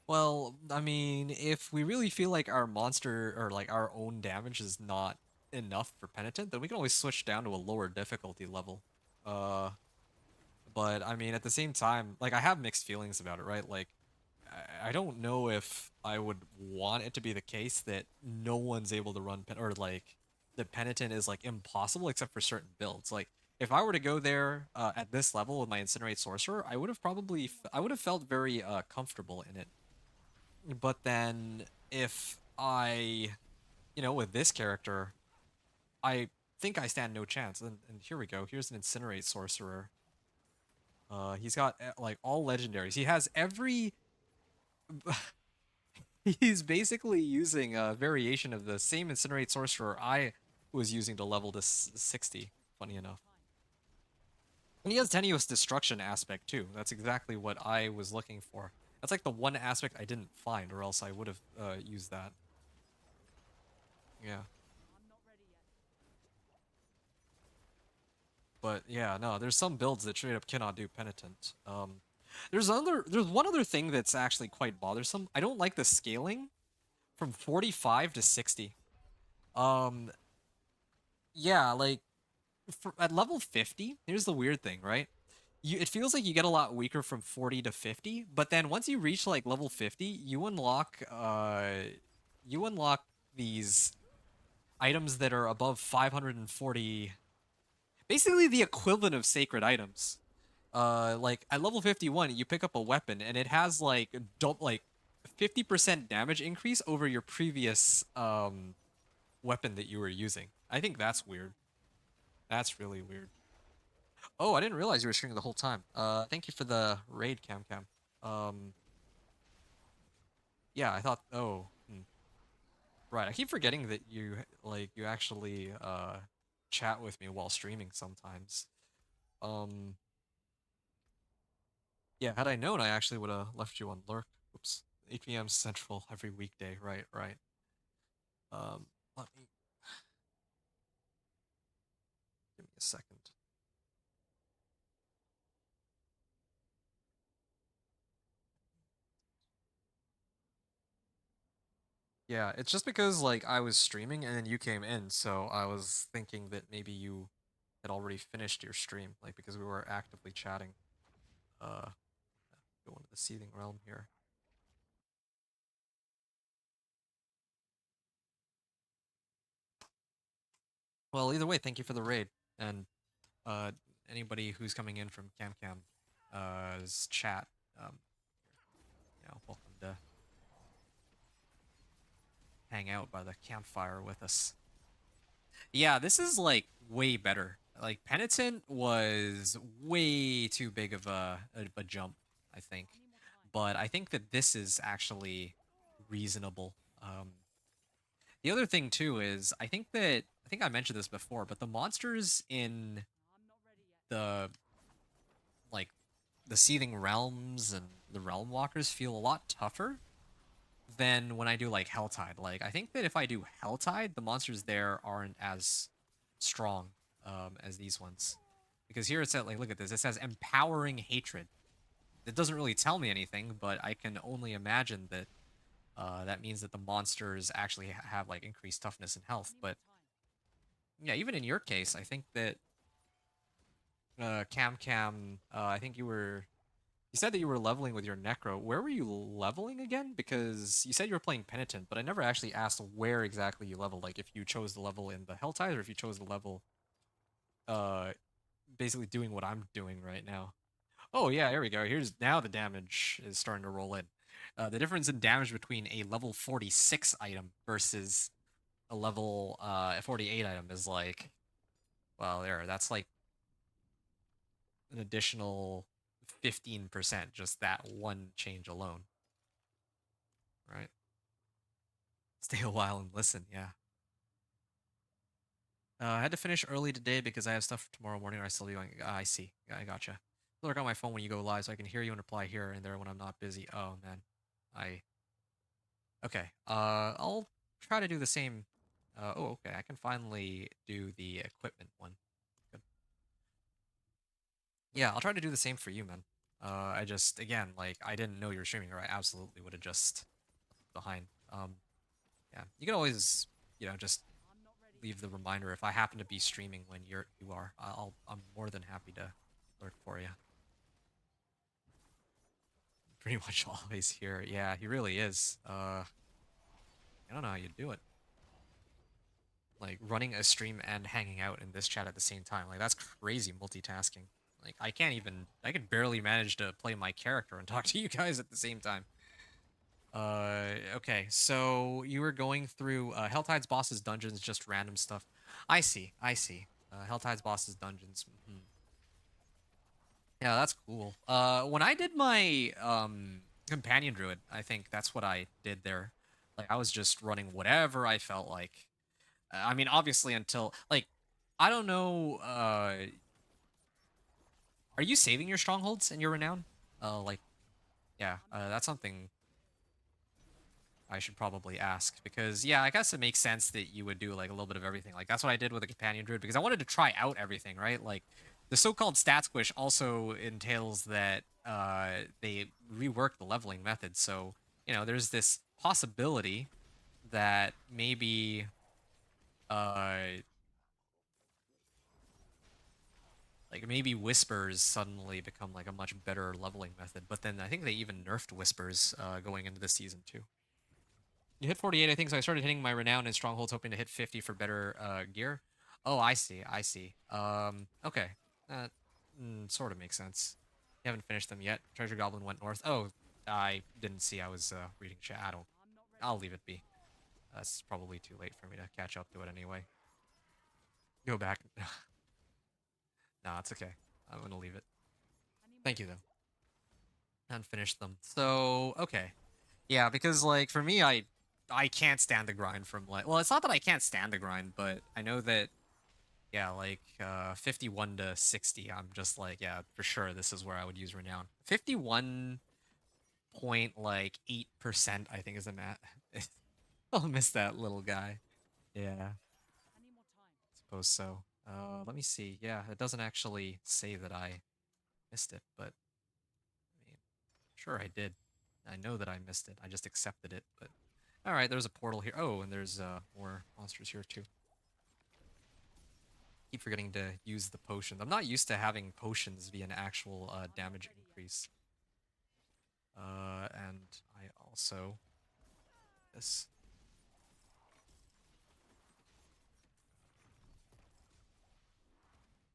well, I mean, if we really feel like our monster or like our own damage is not enough for penitent, then we can always switch down to a lower difficulty level. Uh, but I mean, at the same time, like I have mixed feelings about it, right? Like I don't know if I would want it to be the case that no one's able to run or like the penitent is like impossible except for certain builds. Like if I were to go there at this level with my incinerate sorcerer, I would have I would have felt very comfortable in it. But then if I, you know, with this character, I think I stand no chance. And here we go. Here's an incinerate sorcerer. He's got like all legendaries. He has every He's basically using a variation of the same incinerate sorcerer I was using to level to 60, funny enough. And he has tenuous destruction aspect too. That's exactly what I was looking for. That's like the one aspect I didn't find, or else I would have used that. Yeah. I'm not ready yet. But yeah, no, there's some builds that straight up cannot do penitent. There's one other thing that's actually quite bothersome. I don't like the scaling from 45 to 60. Um, yeah, like at level 50, here's the weird thing, right? It feels like you get a lot weaker from 40 to 50, but then once you reach like level 50, you unlock these items that are above 540, basically the equivalent of sacred items. Like at level 51, you pick up a weapon and it has like 50% damage increase over your previous weapon that you were using. I think that's weird. That's really weird. Oh, I didn't realize you were streaming the whole time. Thank you for the raid, Cam Cam. Um, yeah, I thought. Oh, right. I keep forgetting that you actually chat with me while streaming sometimes. Um, yeah. Had I known, I actually would have left you on lurk. Oops. 8 p.m. Central every weekday. Right, right. Let me give me a second. Yeah, it's just because like I was streaming and then you came in, so I was thinking that maybe you had already finished your stream, like because we were actively chatting. Uh, go into the Seething Realm here. Well, either way, thank you for the raid, and uh, anybody who's coming in from CamCam's chat, um, welcome to hang out by the campfire with us. Yeah, this is like way better. Like Penitent was way too big of a jump, I think. I need more time. But I think that this is actually reasonable. The other thing too is I think I mentioned this before, but the monsters in I'm not ready yet. the like the Seething Realms and the Realmwalkers feel a lot tougher than when I do like Helltide. Like I think that if I do Helltide, the monsters there aren't as strong as these ones. Because here it said like look at this, it says empowering hatred. It doesn't really tell me anything, but I can only imagine that that means that the monsters actually have like increased toughness and I health. need more But time. yeah, even in your case, I think that I think you said that you were leveling with your Necro. Where were you leveling again? Because you said you were playing Penitent, but I never actually asked where exactly you leveled. Like if you chose the level in the Helltide or if you chose the level uh basically doing what I'm doing right now. Oh yeah, here we go. Here's now the damage is starting to roll in. The difference in damage between a level 46 item versus a level 48 item is like, well, that's like an additional 15%, just that one change alone, right? Stay a while and listen, yeah. I had to finish early today because I have stuff for tomorrow morning or I still be going. I see. Yeah, I gotcha. Look on my phone when you go live so I can hear you and reply here and there when I'm not busy. Oh, man. I. Okay. I'll try to do the same. Oh, okay. I can finally do the equipment one. Good. Yeah, I'll try to do the same for you, man. I just, again, like, I didn't know you were streaming or I absolutely would have just behind. Yeah. You can always, just I'm not ready leave yet. the reminder if I happen to be streaming when you are. I'm more than happy to lurk for you. Pretty much always here. Yeah, he really is. I don't know how you do it. Like running a stream and hanging out in this chat at the same time. Like that's crazy multitasking. Like I could barely manage to play my character and talk to you guys at the same time. Okay, so you were going through Helltide's bosses dungeons, just random stuff. I see, I see. Helltide's bosses dungeons. Mhm. Yeah, that's cool. When I did my companion druid, I think that's what I did there. Like I was just running whatever I felt like. I mean, obviously until like I don't know. Are you saving your strongholds in your renown? Like yeah, I'm not that's ready yet. something I should probably ask because yeah, I guess it makes sense that you would do like a little bit of everything. Like that's what I did with the companion druid because I wanted to try out everything, right? Like the so-called stat squish also entails that they rework the leveling method. So, there's this possibility that maybe uh maybe whispers suddenly become like a much better leveling method. But then I think they even nerfed whispers going into the season too. You hit 48, I think, so I started hitting my renown and strongholds, hoping to hit 50 for better gear. Oh, I see, I see. Okay. That sort of makes sense. You haven't finished them yet. Treasure Goblin went north. Oh, I didn't see I was reading chat. I don't. I'm not ready I'll yet. leave it be. That's probably too late for me to catch up to it anyway. Go back. Nah, it's okay. I'm gonna leave it. I need more Thank you, time. though. And finish them. So, okay. Yeah, because like for me, I can't stand the grind from like well, it's not that I can't stand the grind, but I know that yeah, like 51 to 60, I'm just like, yeah, for sure this is where I would use renown. 51 point like 8% I think is the mat. I'll miss that little guy. Yeah, I need more time. suppose so. Let me see. Yeah, it doesn't actually say that I missed it, but I mean, sure I did. I know that I missed it. I just accepted it, but All right, there's a portal here. Oh, and there's more monsters here too. Keep forgetting to use the potions. I'm not used to having potions be an actual damage increase. And I also this.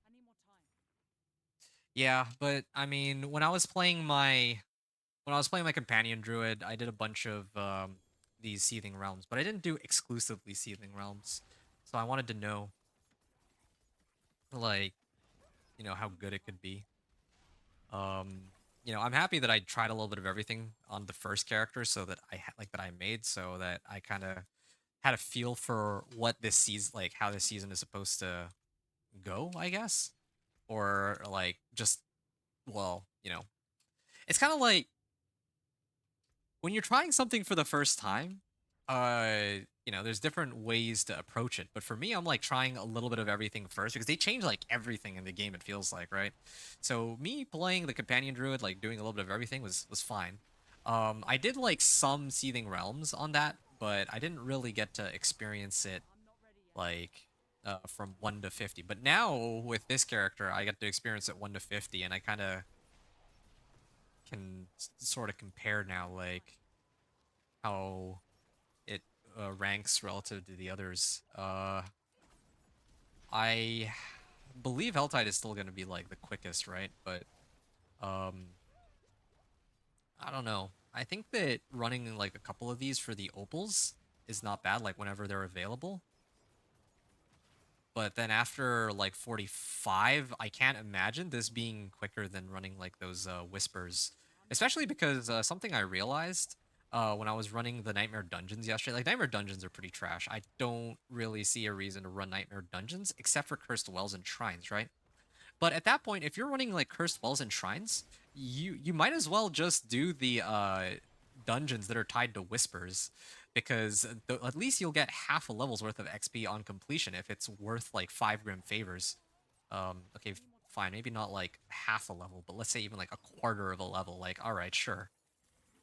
I need more time. Yeah, but I mean, when I was playing my companion druid, I did a bunch of these Seething Realms, but I didn't do exclusively Seething Realms. So I wanted to know, like, how good it could be. Um, I'm happy that I tried a little bit of everything on the first character, so that that I made, so that I kind of had a feel for what this season, like how this season is supposed to go, I guess, or like just well, it's kind of like when you're trying something for the first time, there's different ways to approach it. But for me, I'm like trying a little bit of everything first because they change like everything in the game, it feels like, right? So me playing the companion druid, like doing a little bit of everything was fine. I did like some Seething Realms on that, but I didn't really get to experience it I'm not ready yet. like from 1 to 50. But now with this character, I get to experience it 1 to 50, and I kind of can sort of compare now, like how it ranks relative to the others. I believe Helltide is still going to be like the quickest, right? But um, I don't know. I think that running like a couple of these for the opals is not bad, like whenever they're available. But then after like 45, I can't imagine this being quicker than running like those whispers. I'm not Especially ready. because something I realized when I was running the Nightmare Dungeons yesterday, like Nightmare Dungeons are pretty trash. I don't really see a reason to run Nightmare Dungeons except for Cursed Wells and Shrines, right? But at that point, if you're running like Cursed Wells and Shrines, you might as well just do the dungeons that are tied to whispers, because at least you'll get half a level's worth of XP on completion if it's worth like 5 grim favors. Okay, I need more time. fine, maybe not like half a level, but let's say even like a quarter of a level. Like, all right, sure.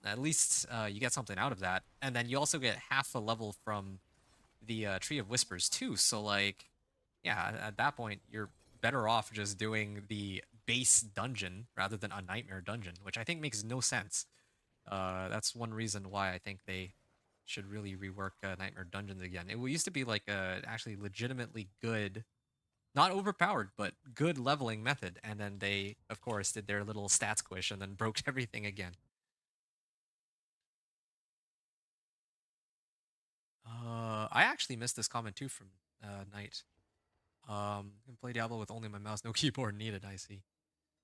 At least you get something out of that, and then you also get half a level from the Tree of I need more Whispers time. too. So like, yeah, at that point you're better off just doing the base dungeon rather than a nightmare dungeon, which I think makes no sense. That's one reason why I think they should really rework Nightmare Dungeons again. It used to be like a actually legitimately good, not overpowered, but good leveling method, and then they, of course, did their little stat squish and then broke everything again. I actually missed this comment too from Knight. Can play Diablo with only my mouse, no keyboard needed. I see.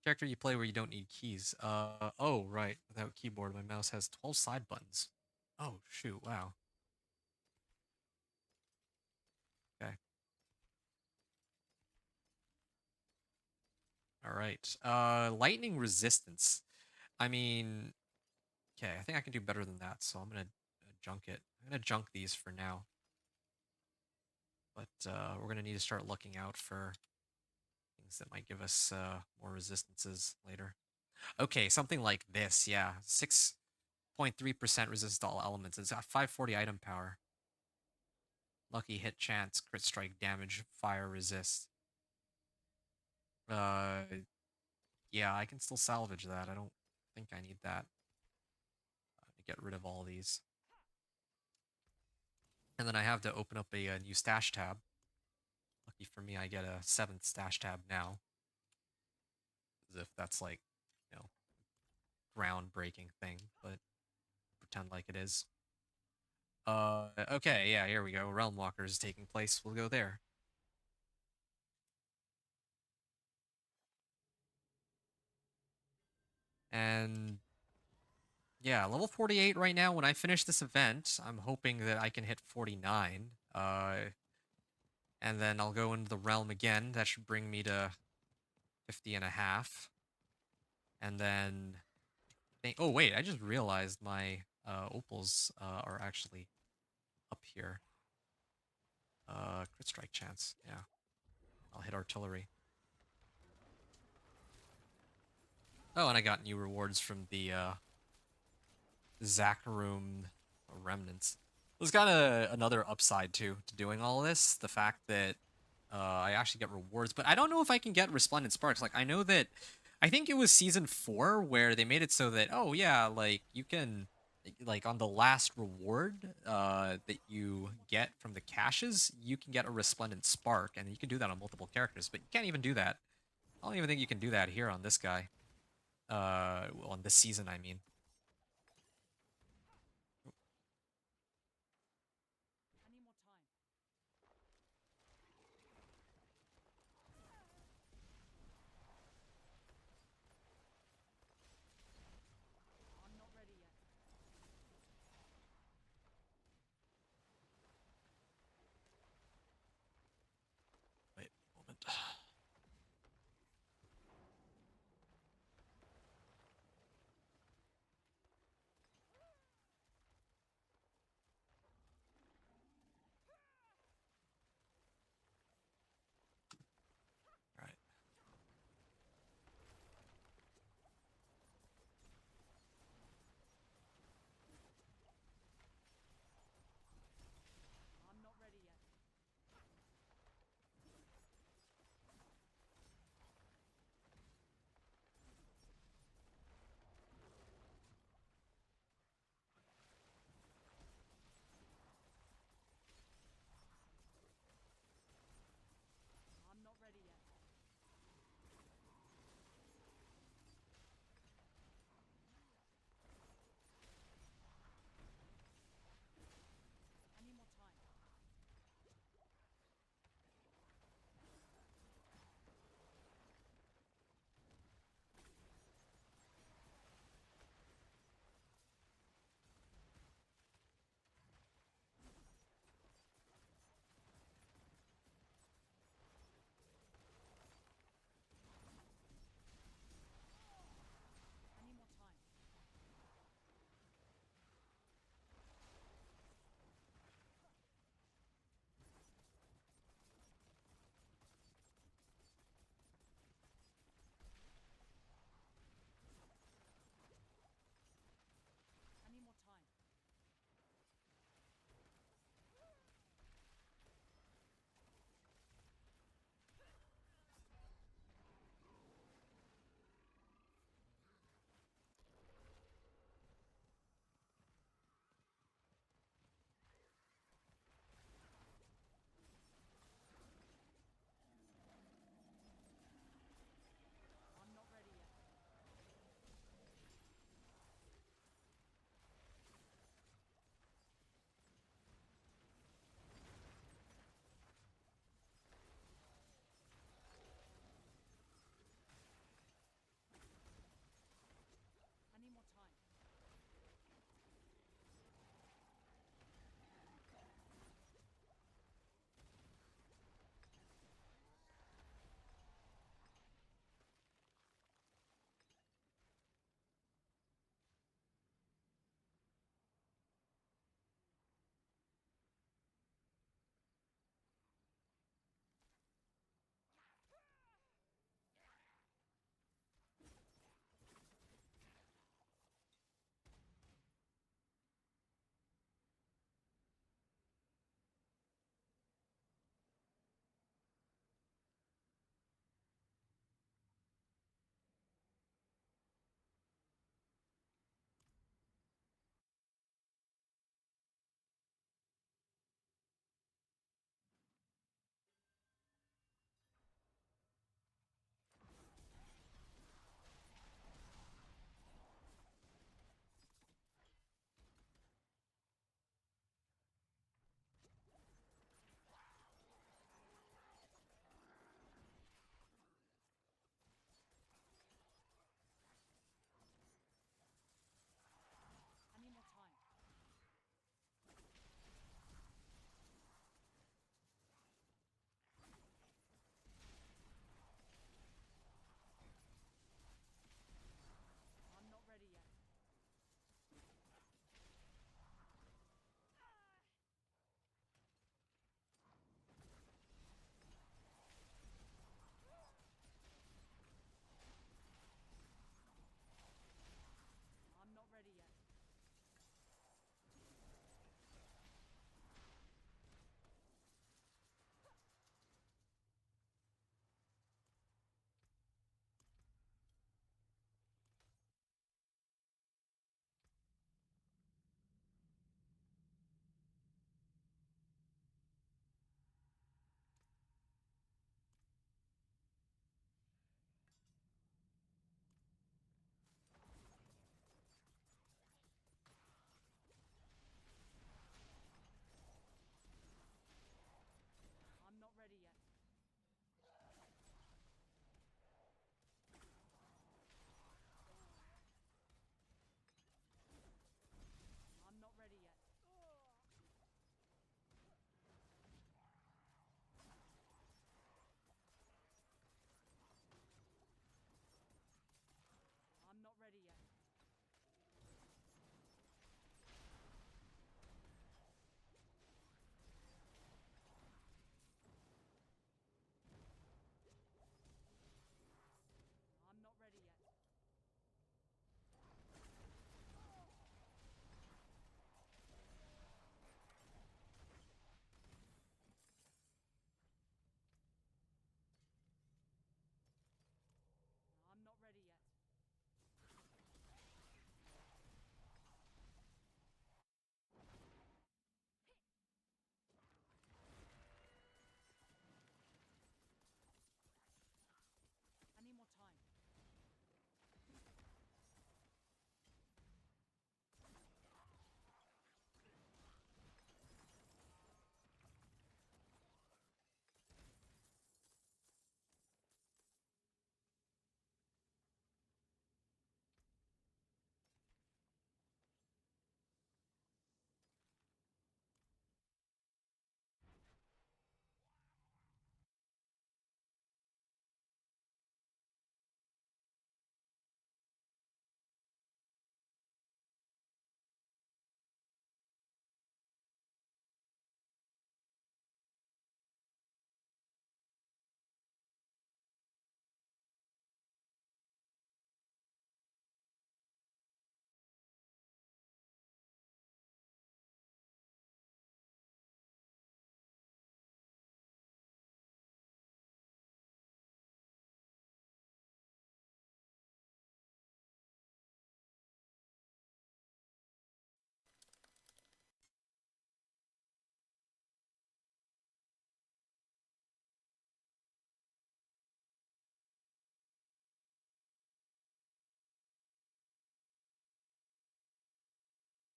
Character you play where you don't need keys. Oh right, without keyboard, my mouse has 12 side buttons. Oh shoot, wow. Okay, all right. Lightning resistance. I mean, okay, I think I can do better than that, so I'm gonna junk it. I'm gonna junk these for now, but we're gonna need to start looking out for things that might give us more resistances later. Okay, something like this, yeah. 6.3% resist to all elements. It's got 540 item power. Lucky hit chance, crit strike damage, fire resist. Uh, yeah, I can still salvage that. I don't think I need that to get rid of all these. And then I have to open up a new stash tab. Lucky for me, I get a 7th stash tab now. As if that's like, you know, groundbreaking thing, but pretend like it is. Okay, yeah, here we go. Realmwalkers is taking place. We'll go there. And yeah, level 48 right now. When I finish this event, I'm hoping that I can hit 49. And then I'll go into the realm again. That should bring me to 50 and a half. And then oh wait, I just realized my opals are actually up here. Crit strike chance. Yeah. I'll hit artillery. Oh, and I got new rewards from the Zacharium remnants. There's kind of another upside too to doing all this. The fact that I actually get rewards, but I don't know if I can get Resplendent Sparks. Like I know that I think it was season 4 where they made it so that oh yeah, like you can like on the last reward that you get from the caches, you can get a Resplendent Spark, and you can do that on multiple characters. But you can't even do that. I don't even think you can do that here on this guy. On this season, I mean. I need more time. I'm not ready yet. Wait a moment.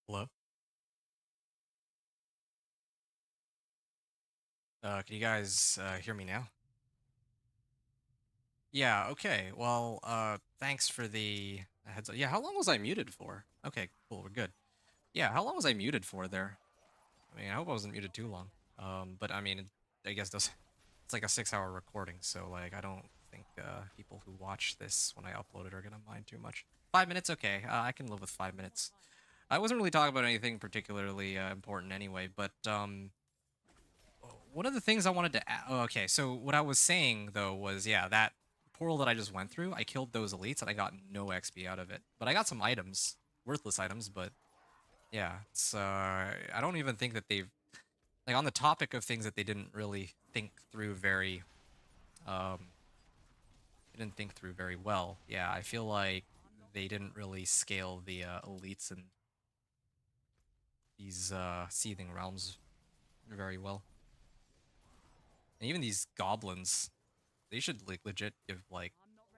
Hello? Can you guys hear me now? Yeah, okay. Well, thanks for the heads up. Yeah, how long was I muted for? Okay, cool, we're good. Yeah, how long was I muted for there? I mean, I hope I wasn't muted too long. But I mean, I guess those it's like a 6-hour recording, so like I don't think people who watch this when I upload it are gonna mind too much. 5 minutes, okay. I can live with 5 minutes. I wasn't really talking about anything particularly important anyway, but one of the things I wanted to oh, okay, so what I was saying though was yeah, that portal that I just went through, I killed those elites and I got no XP out of it. But I got some items, worthless items, but yeah, it's I don't even think that they've like on the topic of things that they didn't really think through very um they didn't think through very well. Yeah, I feel like they didn't really scale the elites and these seething realms very well. And even these goblins, they should like legit give like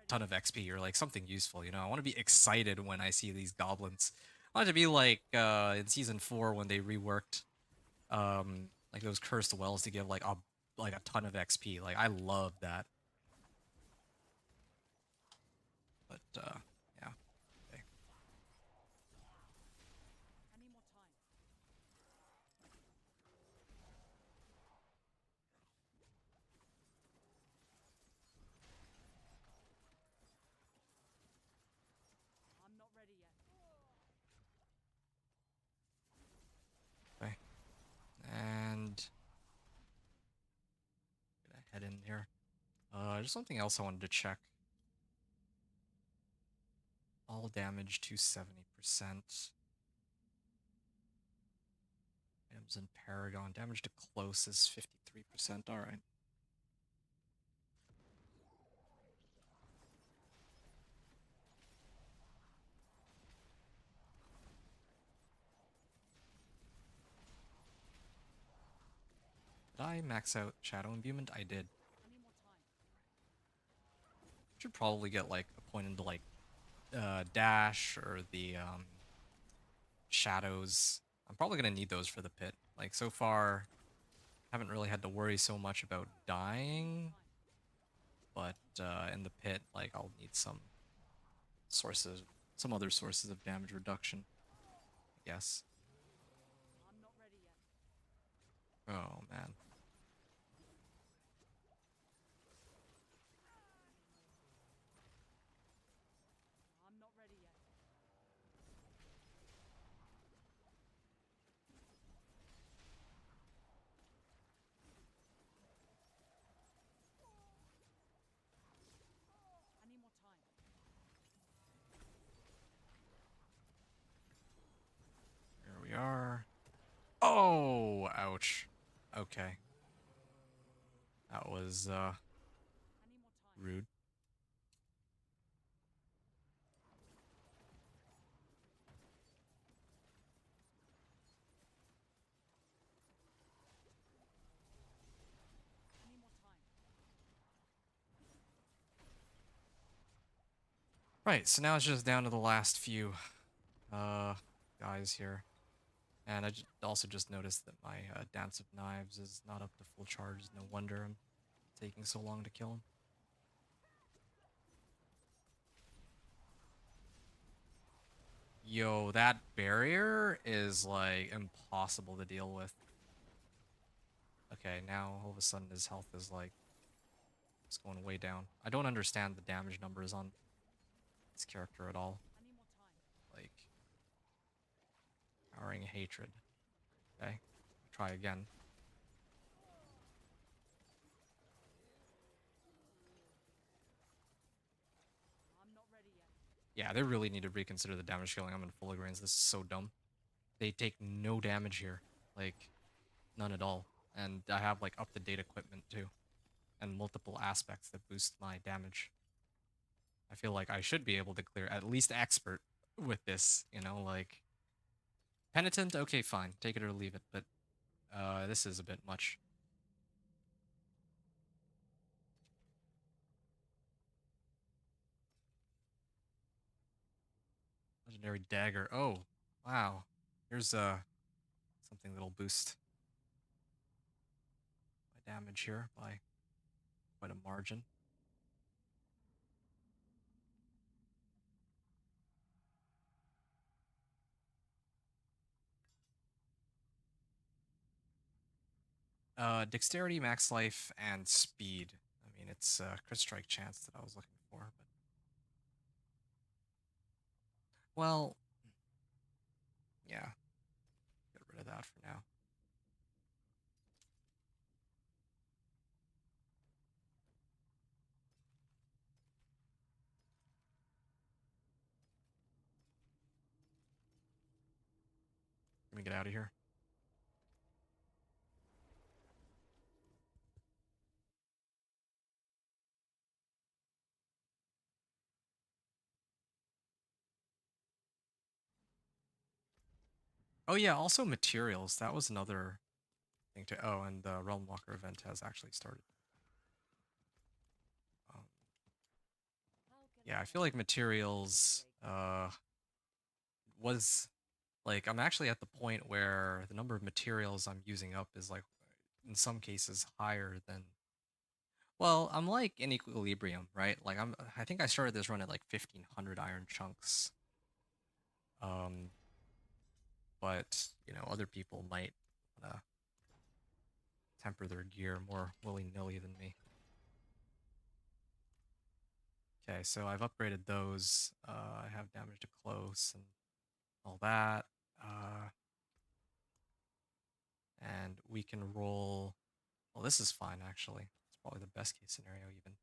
ton of XP or like something useful, you know? I want to be excited when I see these goblins. I want it to be like in season 4 when they reworked like those cursed wells to give like a ton of XP. Like I love that. But yeah. Okay. Any more time? I'm not ready yet. Okay. And gonna head in here. There's something else I wanted to check. All damage to 70%. Items in Paragon. Damage to close is 53%. Alright. Did I max out Shadow Imbuement? I did. Any more time? Should probably get like a point into like dash or the shadows. I'm probably gonna need those for the pit. Like so far, haven't really had to worry so much about Any more dying, time? but in the pit, like I'll need some sources, some other sources of damage reduction, I guess. I'm not ready yet. Oh man. I'm not ready yet. Any more time? Here we are. Oh, ouch. Okay, that was Any more time? rude. Any more time? Right, so now it's just down to the last few uh guys here. And I also just noticed that my Dance of Knives is not up to full charge. No wonder I'm taking so long to kill him. Yo, that barrier is like impossible to deal with. Okay, now all of a sudden his health is like it's going way down. I don't understand the damage numbers on this character at all. Any more time? Like powering hatred. Okay, try again. I'm not ready yet. Yeah, they really need to reconsider the damage scaling. I'm in full agreement. This is so dumb. They take no damage here. Like none at all. And I have like up to date equipment too, and multiple aspects that boost my damage. I feel like I should be able to clear at least expert with this, you know, like penitent, okay, fine, take it or leave it, but this is a bit much. Legendary dagger. Oh, wow. Here's something that'll boost my damage here by quite a margin. Dexterity, max life, and speed. I mean, it's crit strike chance that I was looking for, but well, yeah, get rid of that for now. Let me get out of here. Oh yeah, also materials. That was another thing to. Oh, and the Realmwalker event has actually started. Um, yeah, I feel like materials was like I'm actually at the point where the number of materials I'm using up is like in some cases higher than well, I'm like in equilibrium, right? Like I think I started this run at like 1500 iron chunks. Um but, you know, other people might wanna temper their gear more willy-nilly than me. Okay, so I've upgraded those. I have damage to close and all that. And we can roll. Well, this is fine actually. It's probably the best case scenario even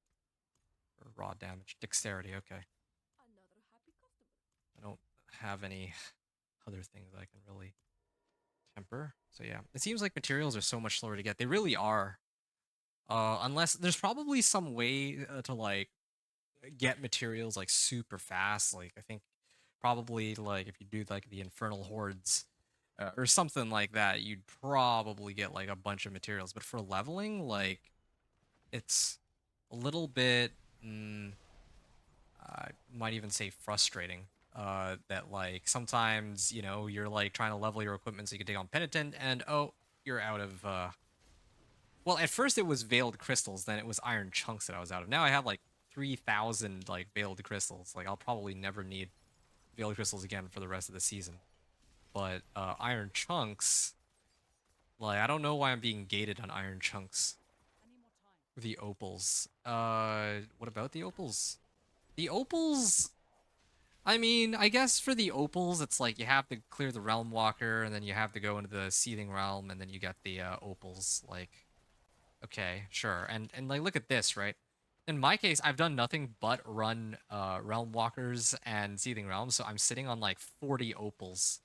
for raw damage. Dexterity, okay. Another happy customer. I don't have any other things I can really temper. So yeah, it seems like materials are so much slower to get. They really are. Unless there's probably some way to like get materials like super fast. Like I think probably like if you do like the infernal hordes or something like that, you'd probably get like a bunch of materials. But for leveling, like it's a little bit. I might even say frustrating. That like sometimes you know you're like trying to level your equipment so you can take on penitent, and oh, you're out of. Well, at first it was veiled crystals, then it was iron chunks that I was out of. Now I have like 3,000 like veiled crystals. Like I'll probably never need veiled crystals again for the rest of the season. But iron chunks, like I don't know why I'm being gated on iron chunks. I need more time. The opals. What about the opals? The opals. I mean, I guess for the opals, it's like you have to clear the Realm Walker, and then you have to go into the Seething Realm, and then you get the opals. Like, okay, sure. And like, look at this, right? In my case, I've done nothing but run Realm Walkers and Seething Realms, so I'm sitting on like 40 opals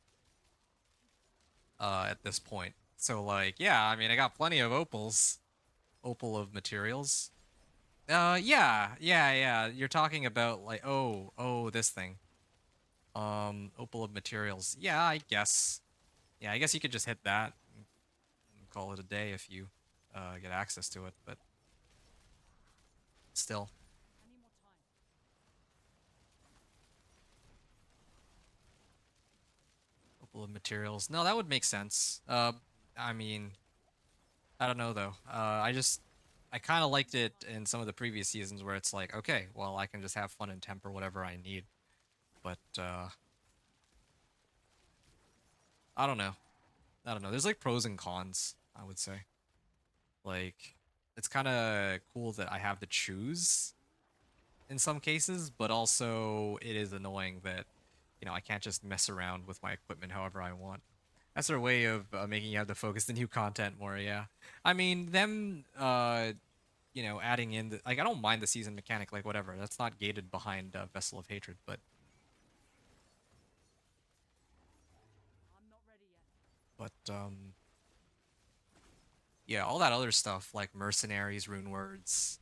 at this point. So like, yeah, I mean, I got plenty of opals, opal of materials. Yeah. You're talking about like, oh, this thing. Opal of materials. Yeah, I guess. Yeah, I guess you could just hit that and call it a day if you get access to it, but still. I need more time. Opal of materials. No, that would make sense. I mean, I don't know though. I kind of liked it in some of the previous seasons where it's like, okay, well, I can just have fun and temper whatever I need. But I don't know. I don't know. There's like pros and cons, I would say. Like, it's kind of cool that I have to choose in some cases, but also it is annoying that, you know, I can't just mess around with my equipment however I want. That's their way of making you have to focus the new content more, yeah. I mean, them, you know, adding in, the, like, I don't mind the season mechanic, like, whatever. That's not gated behind Vessel of Hatred, I'm not ready yet. but, yeah, all that other stuff, like Mercenaries, Rune Words,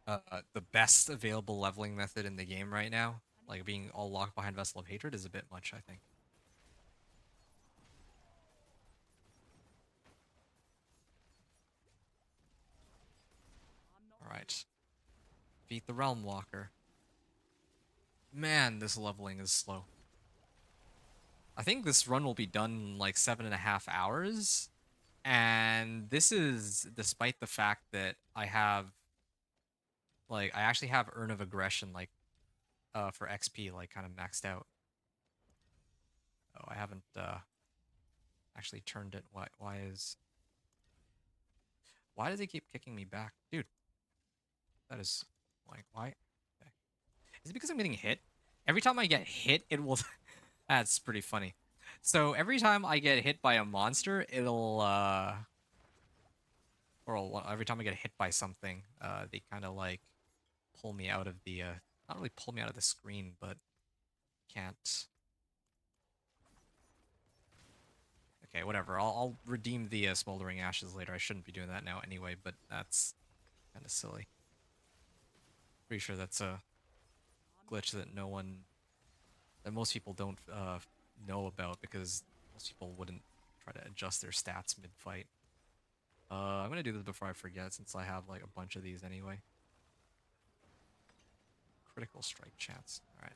the best available leveling method in the game right now, like being all locked behind Vessel of Hatred is a bit much, I think. I'm not All ready yet. right. Beat the Realm Walker. Man, this leveling is slow. I think this run will be done in like 7.5 hours. And this is despite the fact that I have I actually have Urn of Aggression for XP like kind of maxed out. Oh, I haven't actually turned it. Why does he keep kicking me back? Dude, that is like why? Okay. Is it because I'm getting hit? Every time I get hit, it will that's pretty funny. So every time I get hit by a monster, it'll every time I get hit by something, they kind of like pull me out of the not really pull me out of the screen, but can't. Okay, whatever. I'll redeem the smoldering ashes later. I shouldn't be doing that now anyway, but that's kind of silly. Pretty sure that's a glitch that most people don't know about because most people wouldn't try to adjust their stats mid-fight. I'm gonna do this before I forget since I have like a bunch of these anyway. Critical strike chance. All right.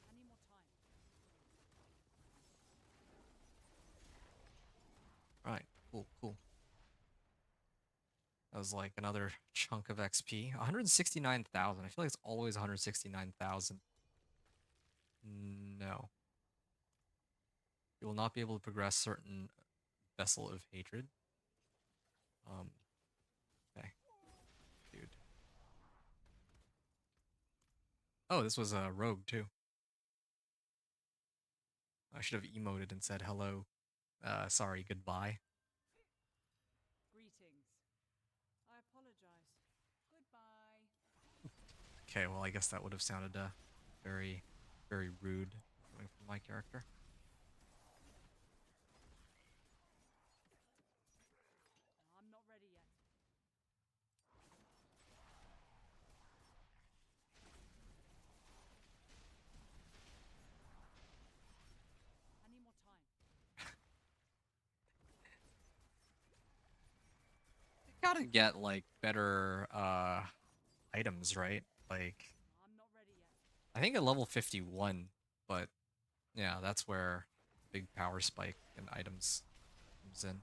I need more time. All right. Cool. Cool. That was like another chunk of XP. 169,000. I feel like it's always 169,000. No. You will not be able to progress certain Vessel of Hatred. Um, okay, dude. Oh, this was a rogue too. I should have emoted and said hello. Sorry, goodbye. Greetings. I apologize. Goodbye. Okay, well, I guess that would have sounded very, very rude coming from my character. I'm not ready yet. I need more time. You gotta get like better items, right? Like I'm not ready yet. I think at level 51, but yeah, that's where big power spike and items comes in.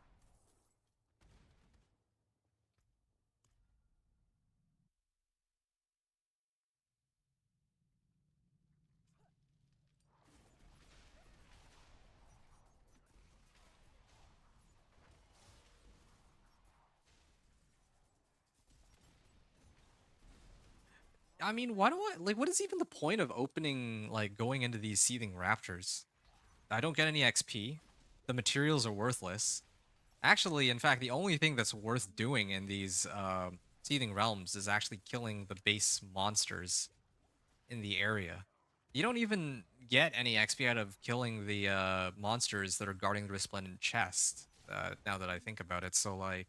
I mean, why do I like what is even the point of opening like going into these seething raptors? I don't get any XP. The materials are worthless. Actually, in fact, the only thing that's worth doing in these seething realms is actually killing the base monsters in the area. You don't even get any XP out of killing the monsters that are guarding the resplendent chest. Now that I think about it, so like,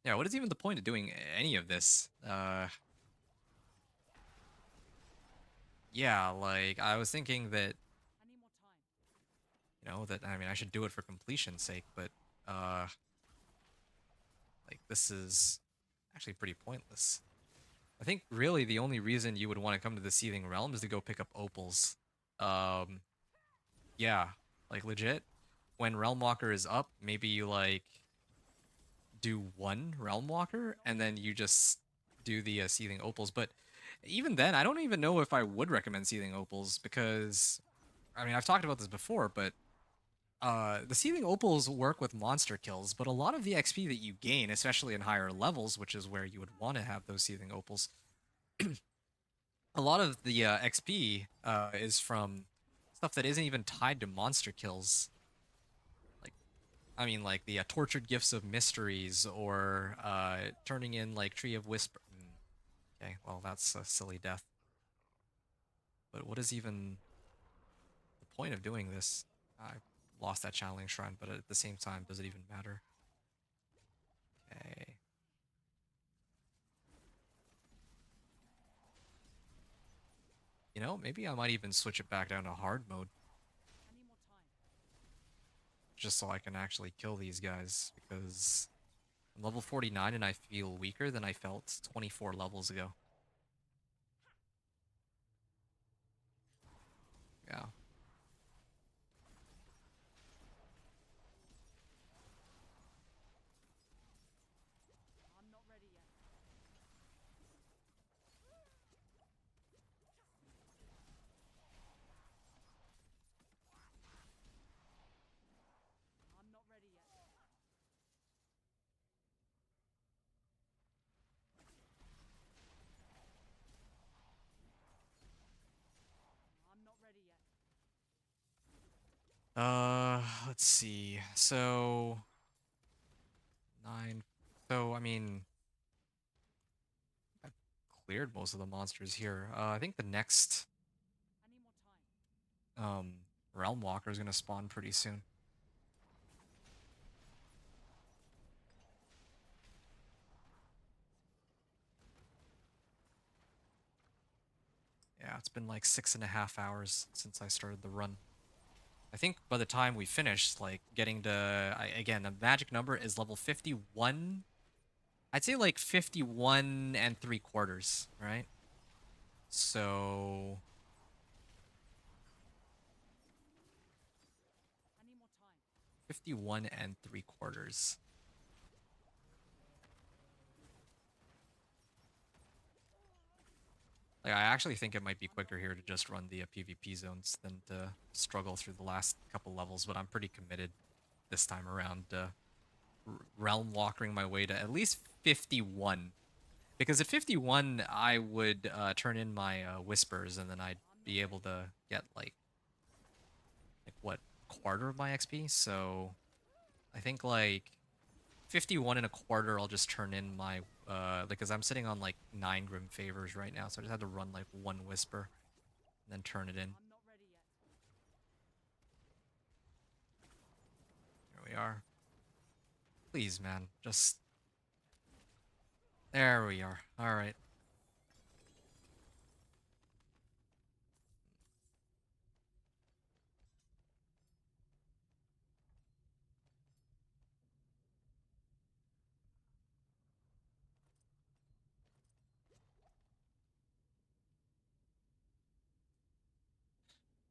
yeah, what is even the point of doing any of this? Yeah, like I was thinking that I need more time. that I mean I should do it for completion's sake, but uh, like this is actually pretty pointless. I think really the only reason you would want to come to the Seething Realm is to go pick up opals. Um, yeah, like legit. When Realmwalker is up, maybe you like do one Realmwalker and then you just do the Seething Opals. But even then, I don't even know if I would recommend Seething Opals because I mean I've talked about this before, but the Seething Opals work with monster kills, but a lot of the XP that you gain, especially in higher levels, which is where you would want to have those Seething Opals, a lot of the XP is from stuff that isn't even tied to monster kills. Like, I mean, like the tortured gifts of mysteries or turning in like Tree of Whisper. Okay, well that's a silly death. But what is even the point of doing this? I lost that channeling shrine, but at the same time, does it even matter? Okay. You know, maybe I might even switch it back down to hard mode I need more time. just so I can actually kill these guys because I'm level 49 and I feel weaker than I felt 24 levels ago. Yeah. I'm not ready yet. I'm not ready yet. I'm not ready yet. Let's see. So 9. So I mean, I've cleared most of the monsters here. I think the next I need more time. Realmwalker is gonna spawn pretty soon. Yeah, it's been like 6.5 hours since I started the run. I think by the time we finish, like getting to again, the magic number is level 51. I'd say like 51 and 3/4, right? So I need more time. 51 and 3/4. Like, I actually think it might be I'm not quicker here to ready yet. just run the PvP zones than to struggle through the last couple levels, but I'm pretty committed this time around, realm walkering my way to at least 51. Because at 51, I would turn in my whispers, and then I'd I'm not be able ready yet. to get like what, quarter of my XP. So I think like 51 1/4, I'll just turn in my like, because I'm sitting on like 9 grim favors right now, so I just had to run like one whisper and then turn it in. I'm not ready yet. Here we are. Please, man, just there we are. All right.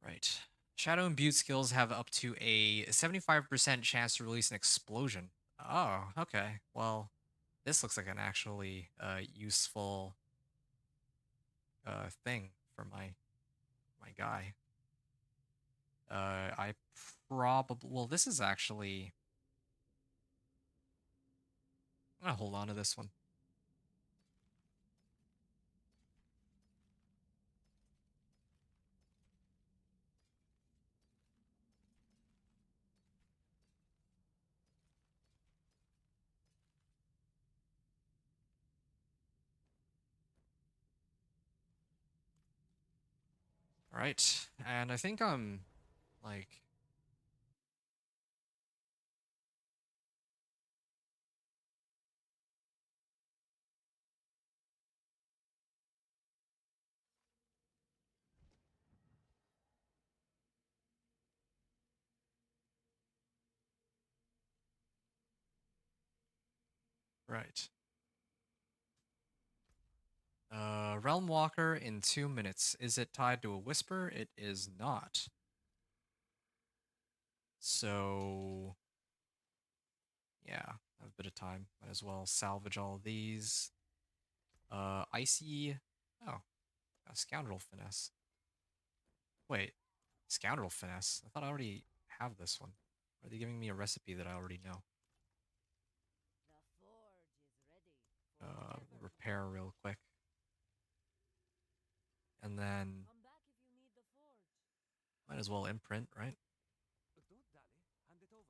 Right. Shadow Imbute skills have up to a 75% chance to release an explosion. Oh, okay. Well, this looks like an actually useful thing for my guy. I probably, well, this is actually, I'm gonna hold on to this one. All right, and I think I'm like, right. Realm Walker in 2 minutes. Is it tied to a whisper? It is not. So yeah, I have a bit of time. Might as well salvage all of these. Icy. Oh, a scoundrel finesse. Wait, scoundrel finesse. I thought I already have this one. Are they giving me a recipe that I already know? The forge is ready for whatever we Repair real quick, and then come back if you need the forge. might as well imprint, right? Don't dally. Hand it over.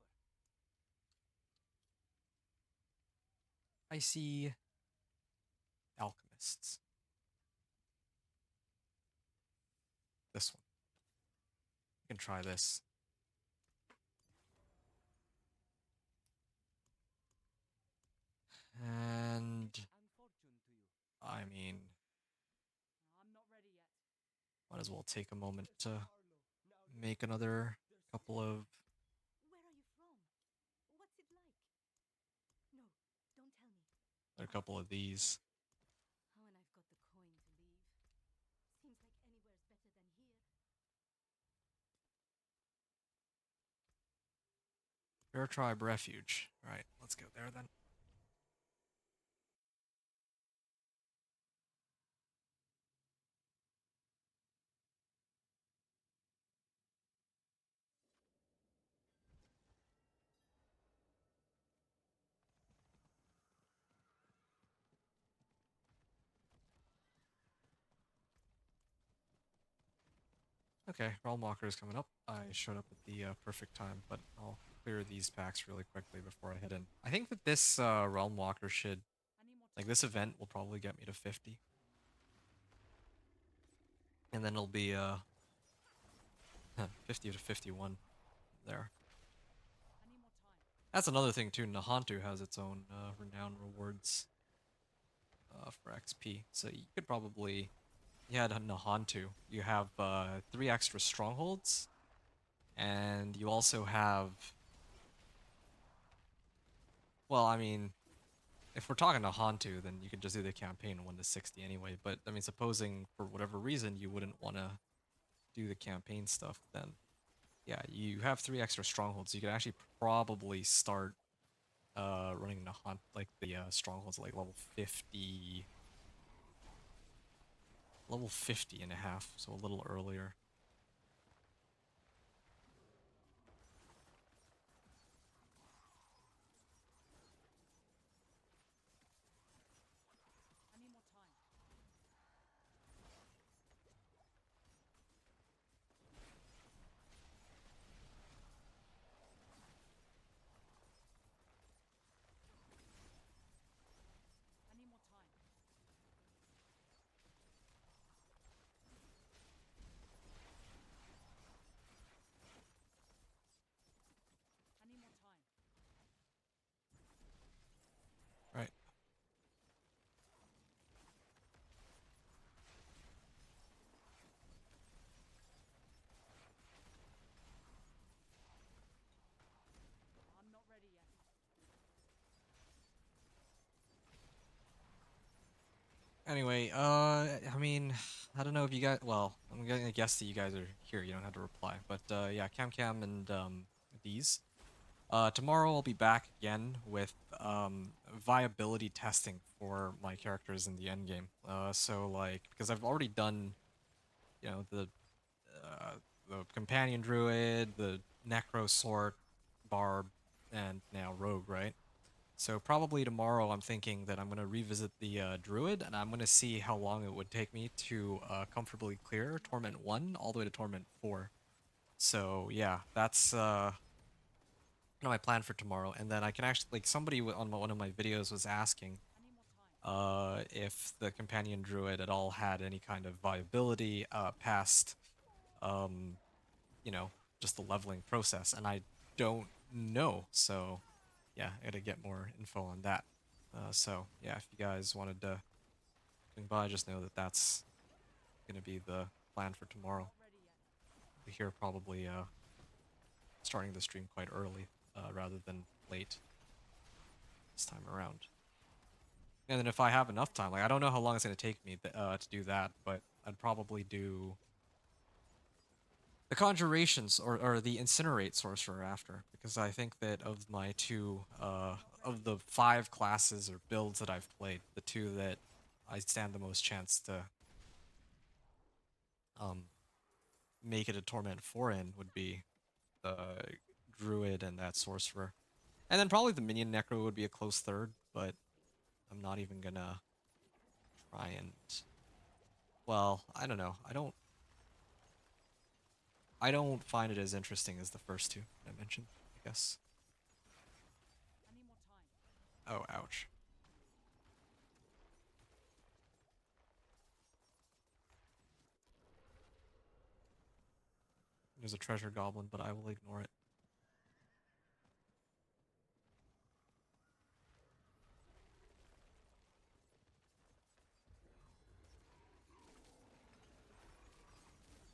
Icy alchemists. This one. You can try this. And And fortune to you. I mean, I'm not ready yet. might as well take a moment to Arlo. Now make another couple of. Where are you from? What's it like? No, don't A couple of these. When I've got the coin to leave. Seems like anywhere's better than here. Fair Tribe Refuge. Alright, let's go there then. Okay, Realmwalker is coming up. I showed up at the perfect time, but I'll clear these packs really quickly before I head in. I think that this Realmwalker should, I need more like time. this event will probably get me to 50. And then it'll be 50 to 51 there. I need more time. That's another thing too, Nahantu has its own renown rewards for XP. So you could probably, you had Nahantu, you have 3 extra strongholds, and you also have, well, I mean, if we're talking Nahantu, then you could just do the campaign 1 to 60 anyway, but I mean, supposing for whatever reason you wouldn't want to do the campaign stuff, then yeah, you have 3 extra strongholds, so you could actually probably start running Nahant, like the strongholds like level 50 and a half, so a little earlier. I need more time. I need more time. I need more time. Right. I'm not ready yet. Anyway, I mean, I don't know if you guys, well, I'm gonna guess that you guys are here, you don't have to reply, but yeah, Cam and these. Tomorrow I'll be back again with viability testing for my characters in the endgame. So like, because I've already done, you know, uh, the companion druid, the necro sword, barb, and now rogue, right? So probably tomorrow I'm thinking that I'm gonna revisit the druid, and I'm gonna see how long it would take me to comfortably clear Torment 1 all the way to Torment 4. So yeah, that's my plan for tomorrow, and then I can actually, like, somebody on one of my videos was asking I need more time. if the companion druid at all had any kind of viability past um you know, just the leveling process, and I don't know. So yeah, I gotta get more info on that. So yeah, if you guys wanted to swing by, just know that that's gonna be the plan for I'm tomorrow. not ready yet. We'll be here probably starting the stream quite early rather than late this time around. And then if I have enough time, like I don't know how long it's gonna take me to do that, but I'd probably do the conjurations or the incinerate sorcerer after, because I think that of my two I'm not ready of the yet. 5 classes or builds that I've played, the two that I stand the most chance to um make it a torment 4 in would be the druid and that sorcerer. And then probably the minion necro would be a close third, but I'm not even gonna try and, well, I don't know. I don't find it as interesting as the first two I mentioned, I guess. I need more time. Oh, ouch. There's a treasure goblin, but I will ignore it.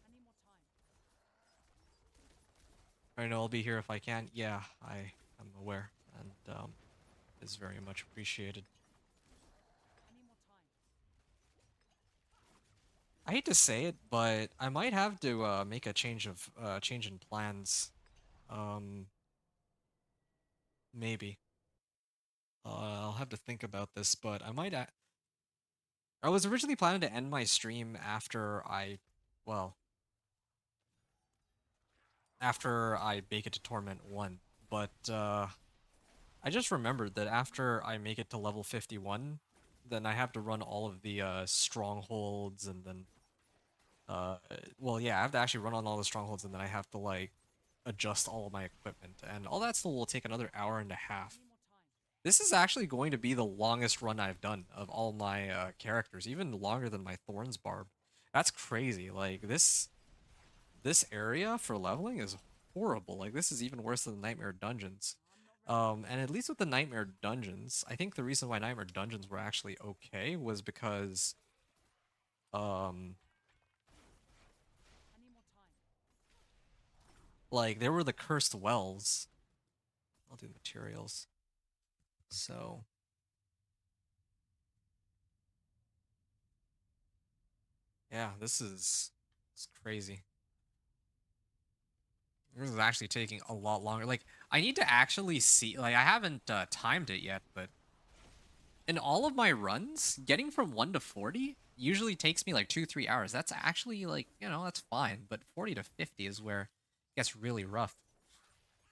I need more time. I know I'll be here if I can. Yeah, I am aware, and is very much appreciated. I hate to say it, but I might have to make a change in plans. Um, maybe. I'll have to think about this, but I was originally planning to end my stream after well, after I make it to Torment 1, but I just remembered that after I make it to level 51, then I have to run all of the strongholds and then uh well, yeah, I have to actually run on all the strongholds and then I have to like adjust all of my equipment and all that still will take another hour and a half. Any more time? This is actually going to be the longest run I've done of all my characters, even longer than my Thorns Barb. That's crazy. Like this area for leveling is horrible. Like this is even worse than the Nightmare Dungeons. I'm not ready yet. And at least with the Nightmare Dungeons, I think the reason why Nightmare Dungeons were actually okay was because um Any more time? like there were the cursed wells. I'll do materials. So yeah, it's crazy. This is actually taking a lot longer. Like I need to actually see like I haven't timed it yet, but in all of my runs, getting from 1 to 40 usually takes me like 2, 3 hours. That's actually like, that's fine. But 40 to 50 is where it gets really rough.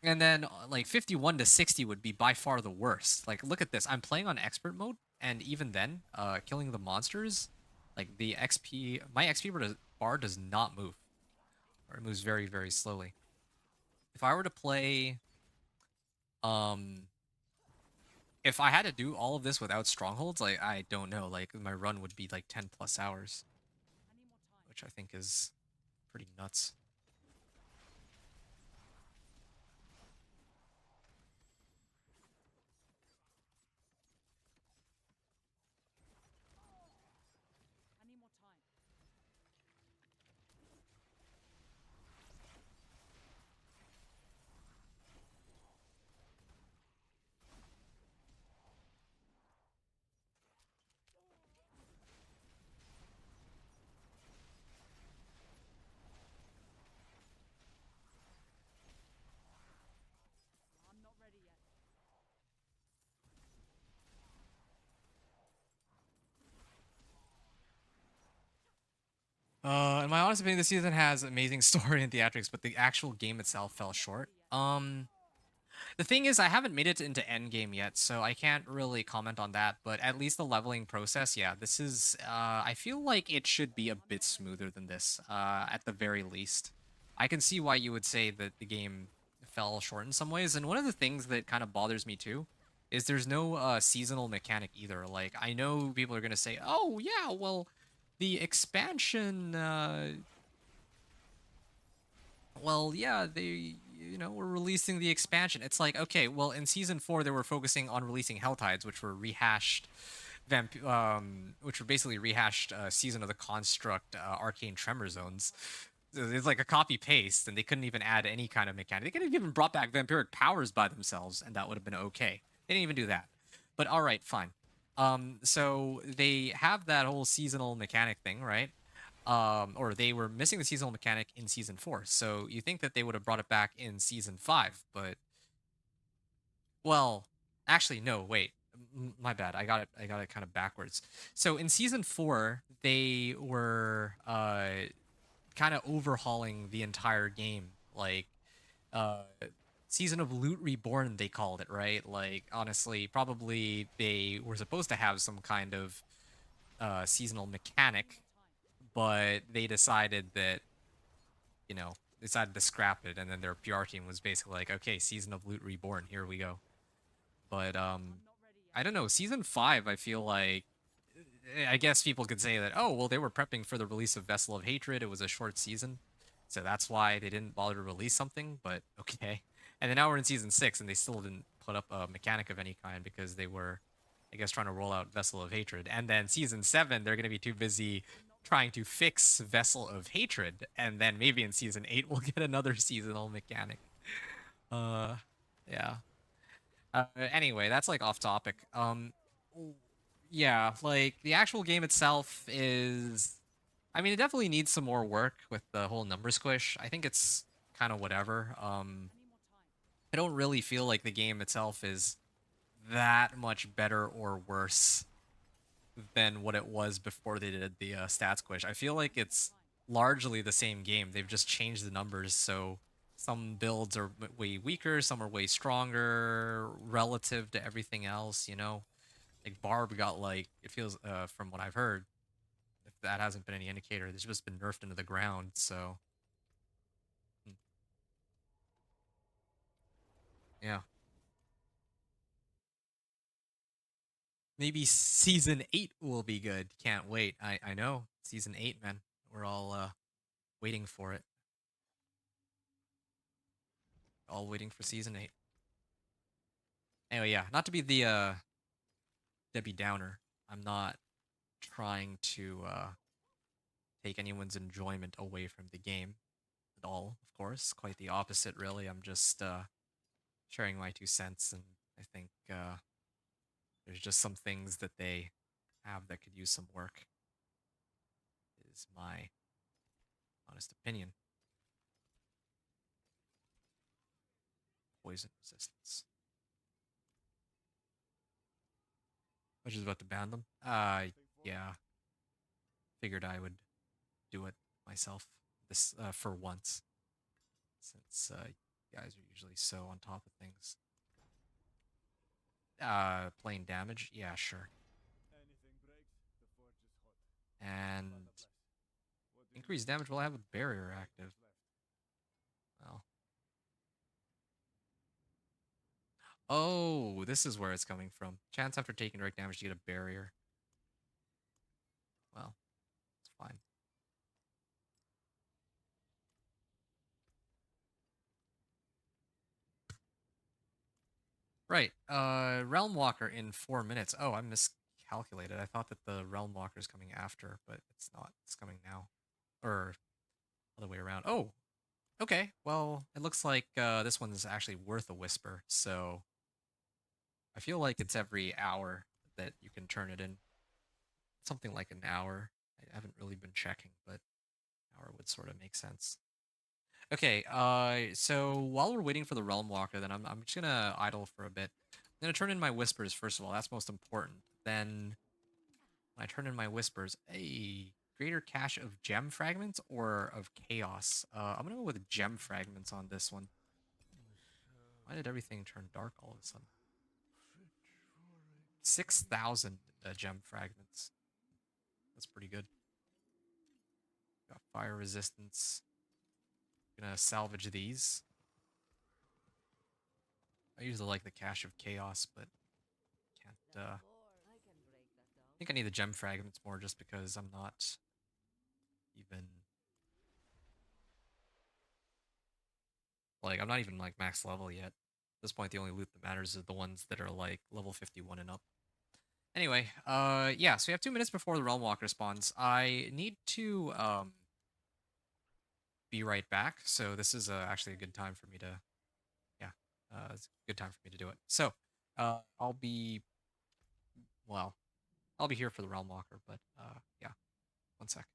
And then like 51 to 60 would be by far the worst. Like, look at this. I'm playing on expert mode, and even then, killing the monsters, like the XP, my XP bar does not move, or it moves very, very slowly. If I were to play, um, if I had to do all of this without strongholds, like I don't know, like my run would be like 10 plus hours, Any more time? which I think is pretty nuts. Any more time? I'm not ready yet. In my honest opinion, this season has amazing story and theatrics, but the actual game itself fell I'm not short. ready yet. The thing is, I haven't made it into endgame yet, so I can't really comment on that. But at least the leveling process, yeah, this is. I feel like it should be a I'm bit not ready smoother yet. than this, at the very least. I can see why you would say that the game fell short in some ways, and one of the things that kind of bothers me too is there's no seasonal mechanic either. Like I know people are gonna say, "Oh yeah, well, the expansion well, yeah, they, were releasing the expansion. It's like, okay, well, in season 4, they were focusing on releasing Helltides, which were which were basically rehashed Season of the Construct Arcane Tremor Zones. So it's like a copy paste, and they couldn't even add any kind of mechanic. They could have even brought back vampiric powers by themselves, and that would have been okay. They didn't even do that. But all right, fine. So they have that whole seasonal mechanic thing, right? Or they were missing the seasonal mechanic in season 4. So you think that they would have brought it back in season 5, but well, actually no, wait. My bad. I got it kind of backwards. So in season 4, they were kind of overhauling the entire game. Like uh Season of Loot Reborn they called it, right? Like honestly, probably they were supposed to have some kind of seasonal Any mechanic, more time? but they decided that decided to scrap it, and then their PR team was basically like, okay, Season of Loot Reborn, here we go. But I'm not ready yet. I don't know, Season 5, I feel like I guess people could say that, oh, well, they were prepping for the release of Vessel of Hatred. It was a short season. So that's why they didn't bother to release something, but okay. And then now we're in season 6, and they still didn't put up a mechanic of any kind because they were, I guess, trying to roll out Vessel of Hatred. And then season 7, they're going to be too busy I'm not ready trying yet. to fix Vessel of Hatred. And then maybe in season 8, we'll get another seasonal mechanic. Uh, yeah. Anyway, that's like off topic. Yeah, like the actual game itself is. I mean, it definitely needs some more work with the whole number squish. I think it's kind of whatever. Any more time? I don't really feel like the game itself is that much better or worse than what it was before they did the stat squish. I feel like Any more it's time? largely the same game. They've just changed the numbers, so some builds are way weaker, some are way stronger relative to everything else. Like Barb got like it feels from what I've heard, if that hasn't been any indicator, it's just been nerfed into the ground. So hmm, yeah, maybe season 8 will be good. Can't wait. I know season 8, man. We're all waiting for it. All waiting for season 8. Anyway, yeah, not to be the Debbie Downer. I'm not trying to take anyone's enjoyment away from the game at all, of course. Quite the opposite, really. I'm just sharing my 2 cents, and I think there's just some things that they have that could use some work, is my honest opinion. Poison resistance. I was just about to ban them. Yeah. Figured I would do it myself this for once, since you guys are usually so on top of things. Plain damage? Yeah, sure. Anything breaks, the forge is hot. And Father bless. What do you increased need? damage will have a barrier Five active. minutes left. Well. Oh, this is where it's coming from. Chance after taking direct damage to get a barrier. Well, it's fine. Right. Realmwalker in 4 minutes. Oh, I miscalculated. I thought that the Realmwalker is coming after, but it's not. It's coming now. Or other way around. Oh, okay. Well, it looks like this one's actually worth a whisper. So I feel like it's every hour that you can turn it in. Something like an hour. I haven't really been checking, but an hour would sort of make sense. Okay, so while we're waiting for the Realm Walker, then I'm just gonna idle for a bit. I'm gonna turn in my whispers first of all. That's most important. Then when I turn in my whispers, a greater cache of gem fragments or of chaos. I'm gonna go with gem fragments on this one. Why did everything turn dark all of a sudden? 6,000 gem fragments. That's pretty good. Got fire resistance. Gonna salvage these. I usually like the cache of chaos, but can't. I think I need the gem fragments more just because I'm not even I'm not even like max level yet. At this point, the only loot that matters is the ones that are like level 51 and up. Anyway, yeah. So we have 2 minutes before the Realm Walker spawns. I need to be right back. So this is actually a good time for me to, yeah, it's a good time for me to do it. So, I'll be well, I'll be here for the Realm Walker, but yeah, 1 sec.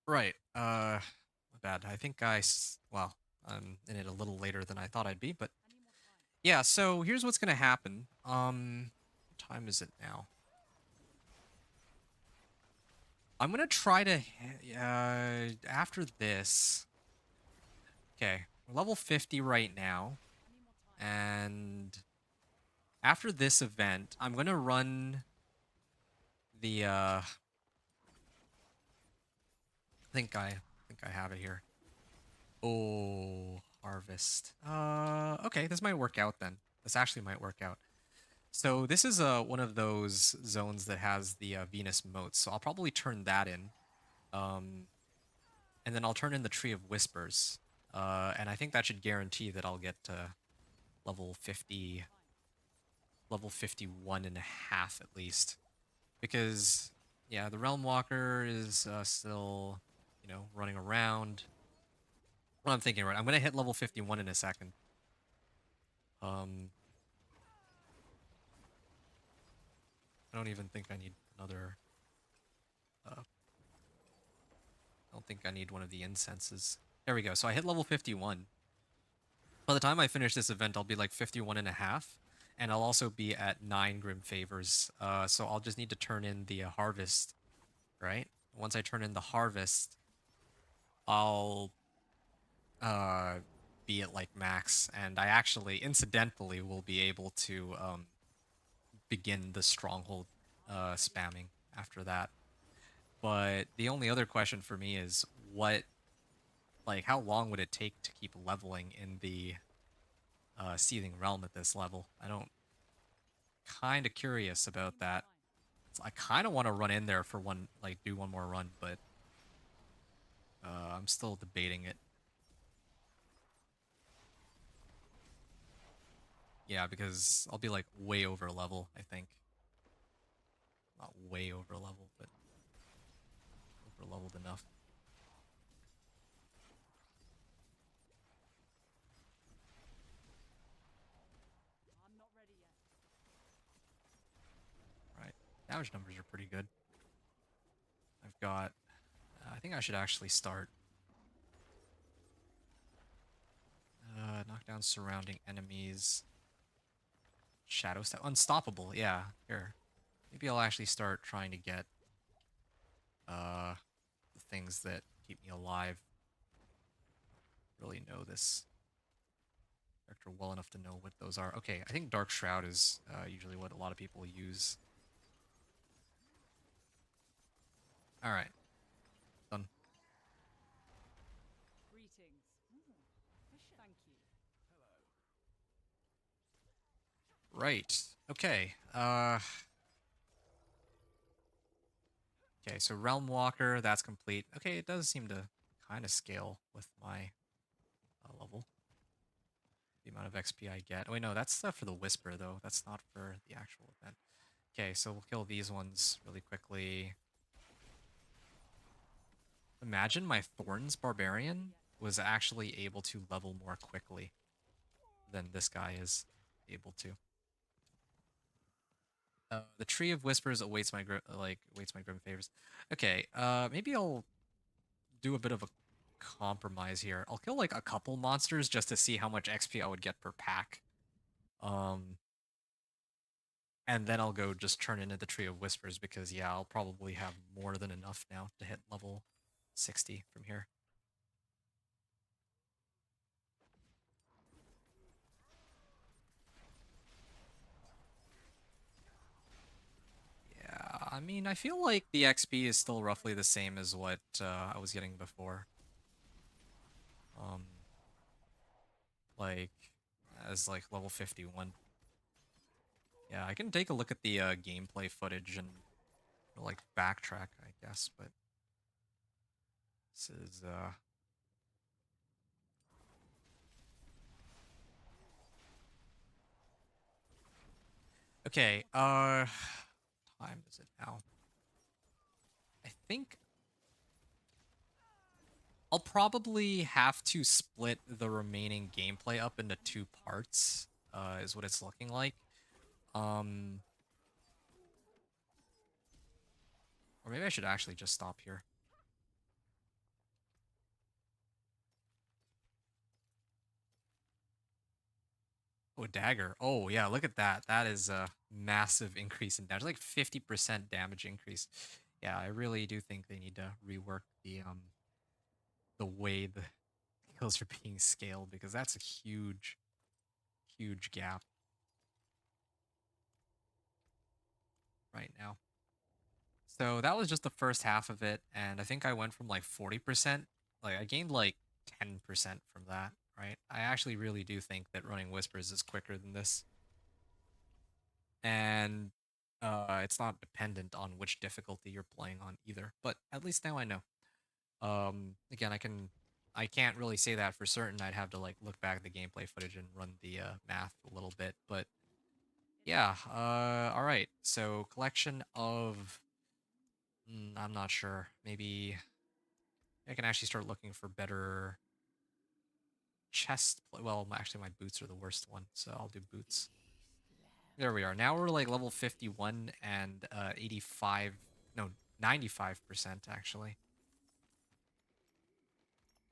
Right. My bad. I think well, I'm in it a little later than I thought I'd be, but Any more time? yeah, so here's what's gonna happen. What time is it now? I'm gonna try to after this. Okay, we're level 50 right now, Any more time? and after this event, I'm gonna run the I think I have it here. Oh, harvest. Okay, this might work out then. This actually might work out. So this is one of those zones that has the Venus moats. So I'll probably turn that in. Um, and then I'll turn in the Tree of Whispers. And I think that should guarantee that I'll get to level Any more 50, time? level 51 and a half at least. Because, yeah, the Realmwalker is still, running around. What I'm thinking, right? I'm going to hit level 51 in a second. Um, I don't even think I need another. I don't think I need one of the incenses. There we go. So I hit level 51. By the time I finish this event, I'll be like 51 and a half. And I'll also be at 9 Grim Favors. So I'll just need to turn in the harvest, right? Once I turn in the harvest, I'll uh, be at like max. And I actually, incidentally, will be able to begin the stronghold spamming after that. But the only other question for me is how long would it take to keep leveling in the Seething Realm at this level? I don't, kind of curious Any about more that. time? I kind of want to run in there for one, like do one more run, but I'm still debating it. Yeah, because I'll be like way over level, I think. Not way over level, but over leveled enough. I'm not ready yet. Right. Damage numbers are pretty good. I've got, I think I should actually start knock down surrounding enemies. Shadow step. Unstoppable. Yeah, here. Maybe I'll actually start trying to get uh the things that keep me alive. Really know this character well enough to know what those are. Okay, I think Dark Shroud is usually what a lot of people use. All right, done. Greetings. Efficient. Thank you. Right. Okay. Okay. So Realmwalker, that's complete. Okay, it does seem to kind of scale with my level. The amount of XP I get. Oh, wait, no, that's for the Whisper though. That's not for the actual event. Okay, so we'll kill these ones really quickly. Imagine my Thorns I'm not ready Barbarian yet. was actually able to level more quickly than this guy is able to. The Tree of Whispers awaits awaits my grim favors. Okay, maybe I'll do a bit of a compromise here. I'll kill like a couple monsters just to see how much XP I would get per pack. Um, and then I'll go just turn into the Tree of Whispers because yeah, I'll probably have more than enough now to hit level 60 from here. Yeah, I mean, I feel like the XP is still roughly the same as what I was getting before. Um, like as like level 51. Yeah, I can take a look at the gameplay footage and like backtrack, I guess, but this is okay. Time is it now? I think I'll probably have to split the remaining gameplay up into two parts. Is what it's looking like. Um, or maybe I should actually just stop here. Oh, dagger. Oh, yeah, look at that. That is a massive increase in damage. Like 50% damage increase. Yeah, I really do think they need to rework the way the skills are being scaled because that's a huge, huge gap right now. So that was just the first half of it, and I think I went from like 40%. Like I gained like 10% from that, right? I actually really do think that running Whispers is quicker than this. And it's not dependent on which difficulty you're playing on either. But at least now I know. Again, I can't really say that for certain. I'd have to like look back at the gameplay footage and run the math a little bit. But yeah, all right. So collection of, I'm not sure. Maybe I can actually start looking for better chest. Well, actually, my boots are the worst one, so I'll do boots. There we are. Now we're like level 51 and 85, no, 95% actually.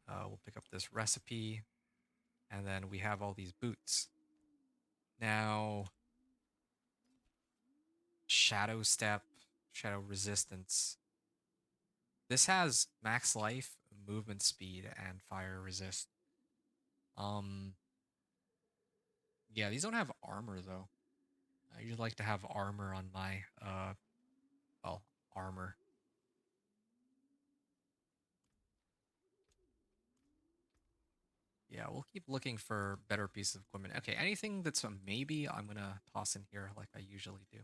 We'll pick up this recipe, and then we have all these boots. Now, Shadow Step, Shadow Resistance. This has max life, movement speed, and fire resist. Um, yeah, these don't have armor though. I usually like to have armor on my, well, armor. Yeah, we'll keep looking for better pieces of equipment. Okay, anything that's a maybe, I'm gonna toss in here like I usually do.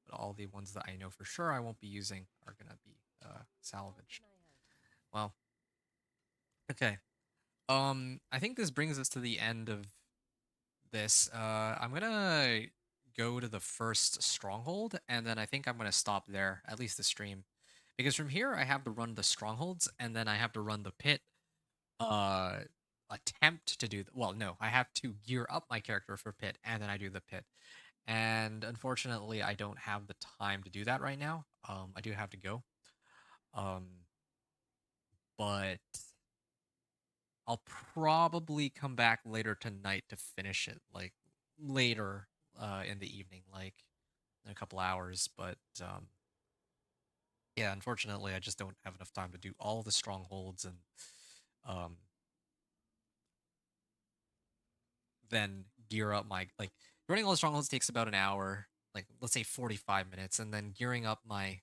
But all the ones that I know for sure I won't be using are gonna be salvaged. Well, okay. I think this brings us to the end of this. I'm gonna go to the first stronghold, and then I think I'm gonna stop there, at least the stream. Because from here I have to run the strongholds, and then I have to run the pit, uh attempt to do well, no, I have to gear up my character for pit, and then I do the pit. And unfortunately I don't have the time to do that right now. I do have to go. um but I'll probably come back later tonight to finish it, like later in the evening, like in a couple hours. But yeah, unfortunately I just don't have enough time to do all the strongholds, and um then gear up my, like, running all the strongholds takes about an hour, like let's say 45 minutes, and then gearing up my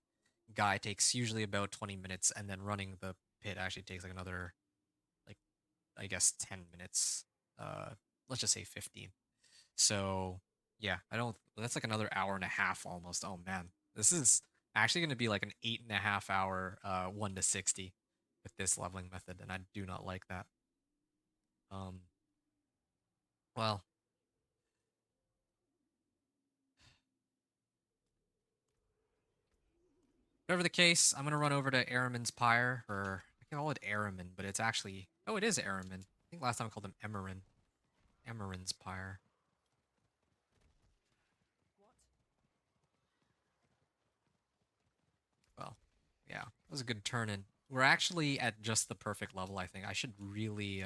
guy takes usually about 20 minutes, and then running the pit actually takes like another, like, I guess 10 minutes. uh let's just say 15. So yeah, I don't, that's like another hour and a half almost. Oh man, this is actually going to be like an 8.5 hour 1 to 60 with this leveling method, and I do not like that. um well, whatever the case, I'm gonna run over to Aramin's Pyre, or I can call it Aramin, but it's actually, oh, it is Aramin. I think last time I called him Emerin. Emerin's Pyre. What? Well, yeah, that was a good turn in. We're actually at just the perfect level, I think. I should really,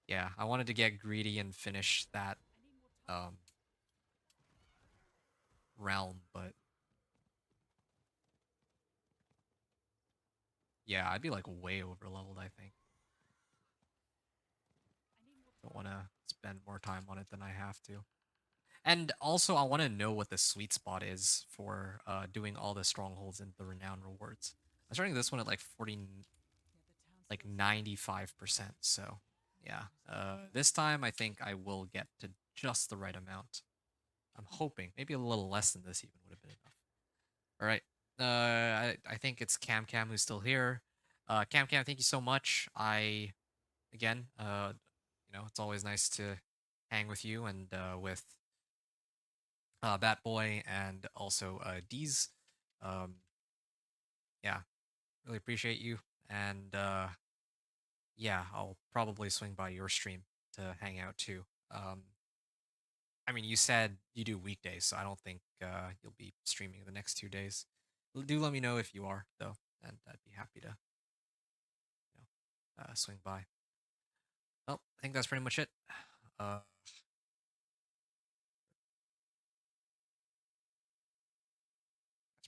yeah, I wanted to get greedy and finish that I need more time. um realm, but yeah, I'd be like way over leveled, I think. I need more Don't time. want to spend more time on it than I have to. And also, I want to know what the sweet spot is for doing all the strongholds and the renown rewards. I'm starting this one at like 40, Yeah, the town like still seems 95%. So yeah, this time I think I will get to just the right amount. I'm hoping maybe a little less than this even would have been enough. All right. I think it's Cam Cam who's still here. Cam Cam, thank you so much. I, again, it's always nice to hang with you and with Bat Boy and also Deez. Um, yeah, really appreciate you. And yeah, I'll probably swing by your stream to hang out too. I mean, you said you do weekdays, so I don't think you'll be streaming the next 2 days. Do let me know if you are, though, and I'd be happy to, swing by. Well, I think that's pretty much it. Uh,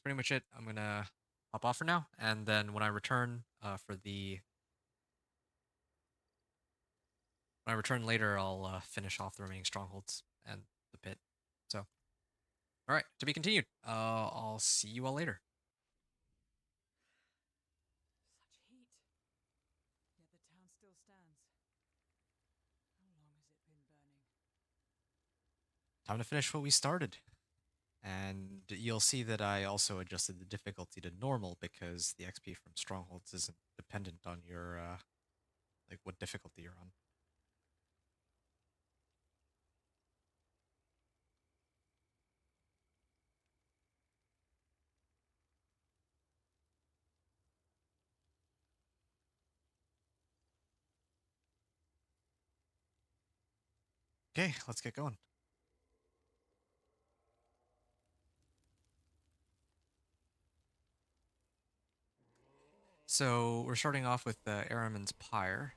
pretty much it. I'm gonna hop off for now, and then when I return when I return later, I'll finish off the remaining strongholds and the pit. So, all right, to be continued. I'll see you all later. Such heat. Yet the town still stands. How long has it been burning? Time to finish what we started. And you'll see that I also adjusted the difficulty to normal because the XP from strongholds isn't dependent on your like what difficulty you're on. Okay, let's get going. So we're starting off with Aramin's Pyre.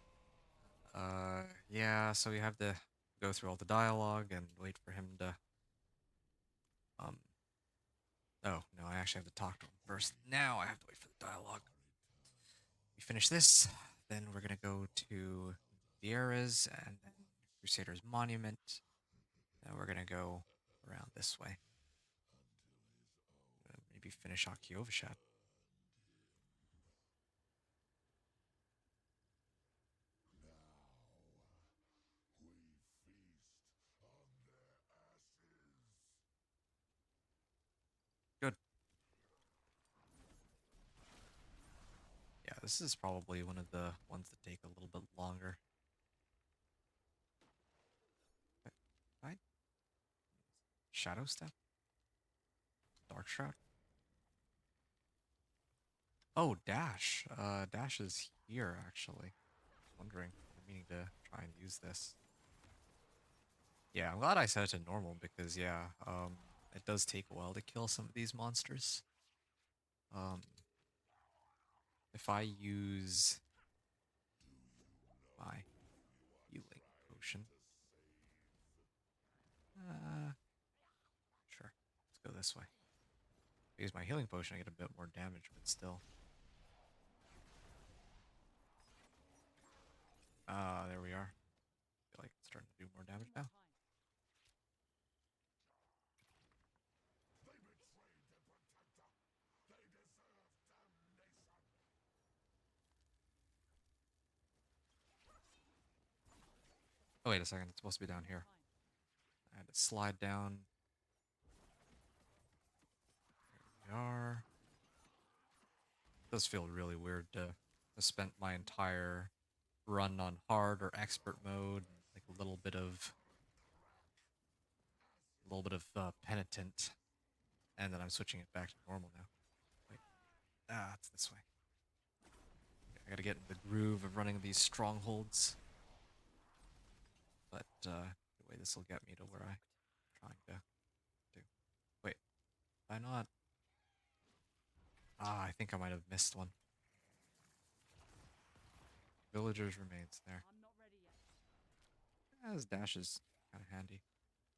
Yeah, so we have to go through all the dialogue and wait for him to um oh no, I actually have to talk to him first. Now I have to wait for the dialogue. We finish this, then we're gonna go to Vieira's and then Crusader's Monument. Then we're gonna go around this way. Maybe finish Akiovashat. Good. Yeah, this is probably one of the ones that take a little bit longer. Right? Shadow Step? Dark Shroud? Oh, Dash. Dash is here, actually. I was wondering. I'm meaning to try and use this. Yeah, I'm glad I set it to normal because, yeah, it does take a while to kill some of these monsters. Um, if I use my healing potion, sure, let's go this way. If I use my healing potion, I get a bit more damage, but still. There we are. I feel like it's starting to do more damage One more now. time. Oh, wait a second. It's supposed to be One down more here. time. I had to slide down. There we are. It does feel really weird to have spent my entire run on hard or expert mode, like a little bit of penitent, and then I'm switching it back to normal now. Wait, it's this way. Okay, I gotta get in the groove of running these strongholds, but the way this will get me to where I'm trying to do. Wait, did I not? I think I might have missed one. Villagers remains there. I'm not ready yet. This dash is kind of handy.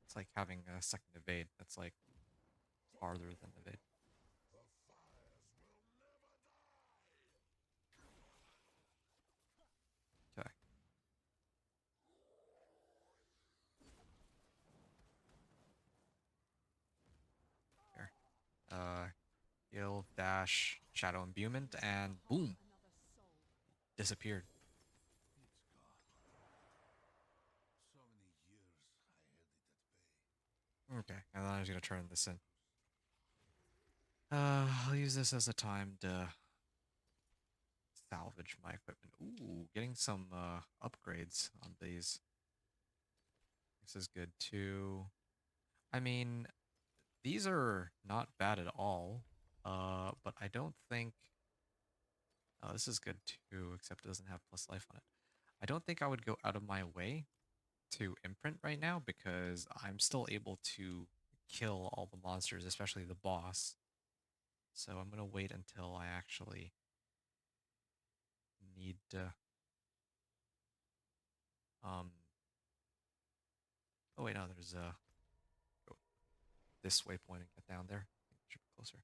It's like having a second evade. That's like farther than evade. Okay. Here. Heal, dash, Shadow Imbuement, and boom, Another soul. disappeared. It's gone. So many years I held it at bay. Okay, and then I'm just gonna turn this in. I'll use this as a time to salvage my equipment. Ooh, getting some upgrades on these. This is good too. I mean, these are not bad at all. But I don't think. Oh, this is good too, except it doesn't have plus life on it. I don't think I would go out of my way to imprint right now because I'm still able to kill all the monsters, especially the boss. So I'm gonna wait until I actually need to. Um. Oh wait, no. There's go this waypoint and get down there. I think it should be closer.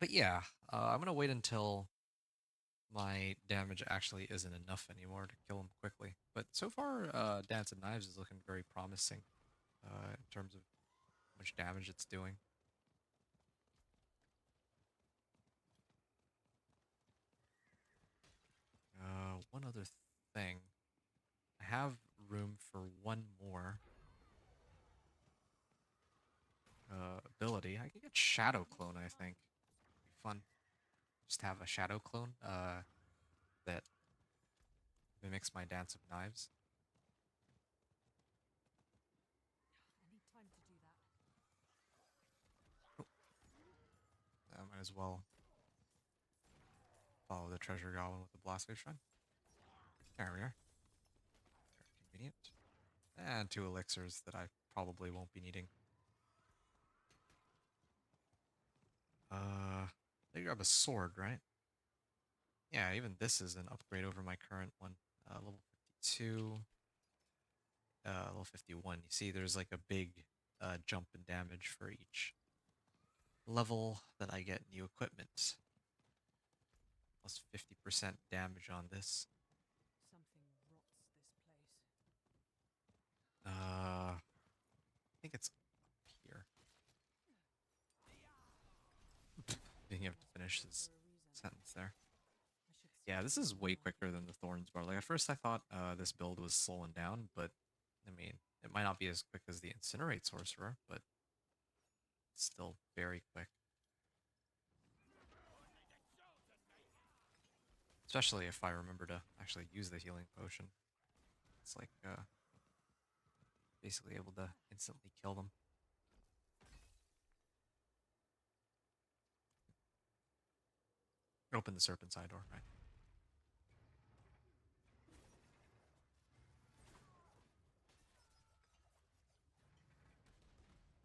But yeah, I'm gonna wait until my damage actually isn't enough anymore to kill him quickly. But so far, Dance and Knives is looking very promising in terms of how much damage it's doing. One other thing. I have room for one more ability. I could get Shadow Clone, I think. Be fun. Just have a Shadow Clone that mimics my Dance of Knives. I need time to do that. I might as well follow the Treasure Goblin with the Blastwave Shrine. There we are. Very convenient. And 2 elixirs that I probably won't be needing. They grab a sword, right? Yeah, even this is an upgrade over my current one. Level 52, level 51. You see, there's like a big jump in damage for each level that I get new equipment. Plus 50% damage on this. Something rots this place. I think it's up here. Didn't have to finish Happened his for a reason. sentence there. I should Yeah, speak this to is way someone like quicker you. than the Thorns bar. Like at first I thought this build was slowing down, but I mean, it might not be as quick as the Incinerate Sorcerer, but it's still very quick. Especially if I remember to actually use the healing potion. It's like basically able to instantly kill them. Open the Serpent's Eye door, right?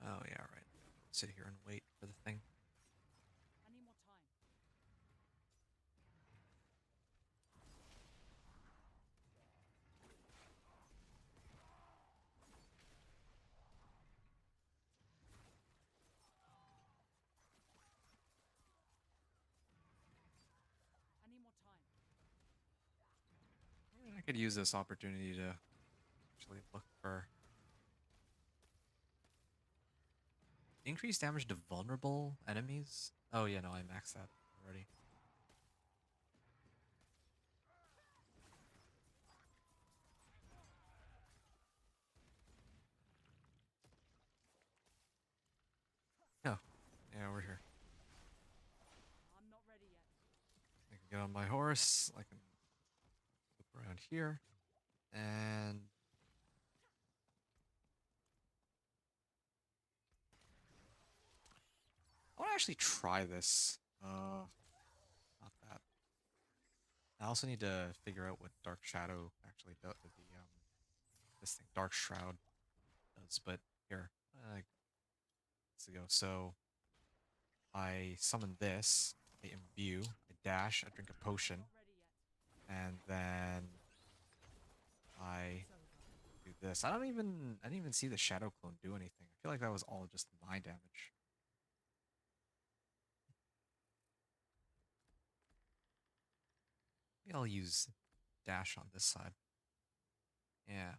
Oh yeah, right. Sit here and wait for the thing. I need more time. I need more time. I could use this opportunity to actually look for increased damage to vulnerable enemies. Oh yeah, no, I maxed that already. Oh, yeah, we're here. I'm not ready yet. I can get on my horse. I can loop around here, and I want to actually try this. Not that. I also need to figure out what Dark Shadow actually does. This thing, Dark Shroud, does. But here, let's go. So I summon this. I imbue. I dash. I drink a I'm potion, not ready yet. and then I It's over. do this. I didn't even see the Shadow Clone do anything. I feel like that was all just my damage. Maybe I'll use dash on this side. Yeah,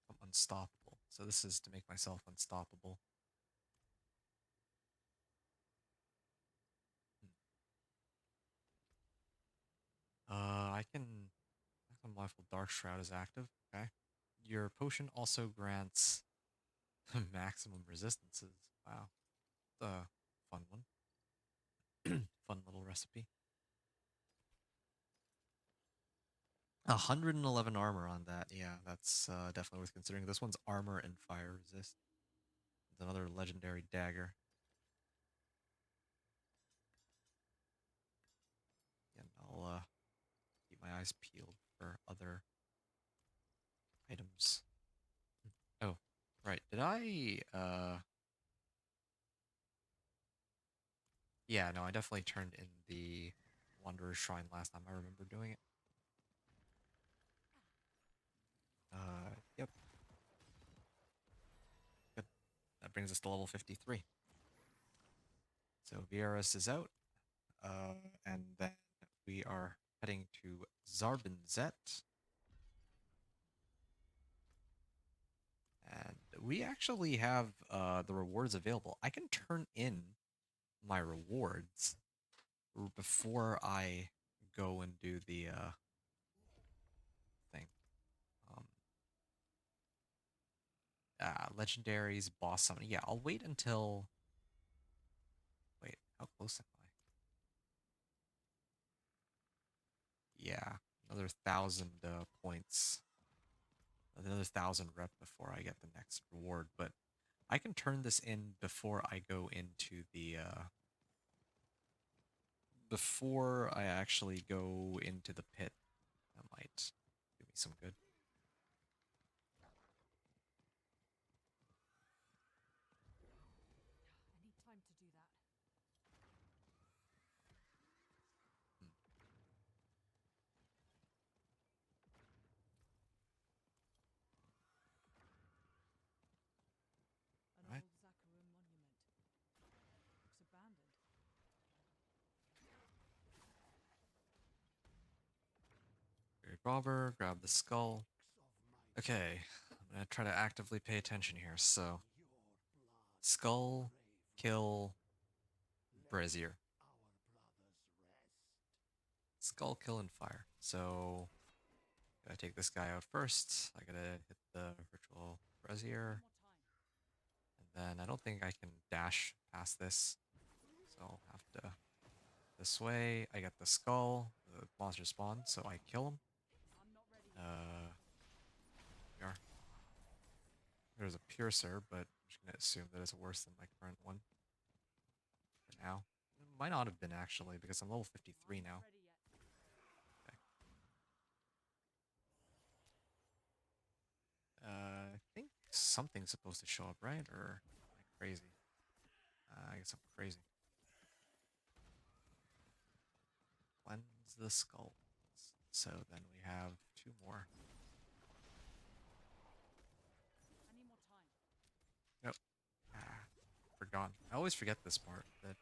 I'm unstoppable. So this is to make myself unstoppable. Hmm. I can. Mindful Dark Shroud is active. Okay. Your potion also grants maximum resistances. Wow, it's a fun one. Fun little recipe. 111 armor on that. Yeah, that's definitely worth considering. This one's armor and fire resist. It's another legendary dagger. And I'll keep my eyes peeled for other items. Oh, right. Did I yeah, no, I definitely turned in the Wanderer's Shrine last time. I remember doing it. Yep. Good. That brings us to level 53. So Vieras is out, and then we are heading to Zarbinzet. And we actually have the rewards available. I can turn in my rewards before I go and do the thing. Um, legendaries, boss summon. Yeah, I'll wait until. Wait, how close am I? Yeah, another 1,000 points, another 1,000 rep before I get the next reward. But I can turn this in before I go into the. Before I actually go into the pit. That might do me some good. I need time to do that. Hmm. An Right. old Zakarum monument. Looks abandoned. Great robber, grab the skull. Okay, I'm gonna try to actively pay attention here. So, skull, kill, brazier. Skull, kill, and fire. So, gotta take this guy out first. I gotta hit the ritual Need brazier. more time. And then I don't think I can dash past this. So I'll have to this way. I get the skull. The monster spawns, so I kill him. I'm not ready yet. We are. There's a piercer, but I'm just gonna assume that it's worse than my current one for now. It might not have been actually, because I'm level 53 I'm not now. ready yet. Okay. I think something's supposed to show up, right? Or am I crazy? I guess I'm crazy. Cleanse the skulls. So then we have two more. I need more time. Yep. Ah, forgotten. I always forget this part that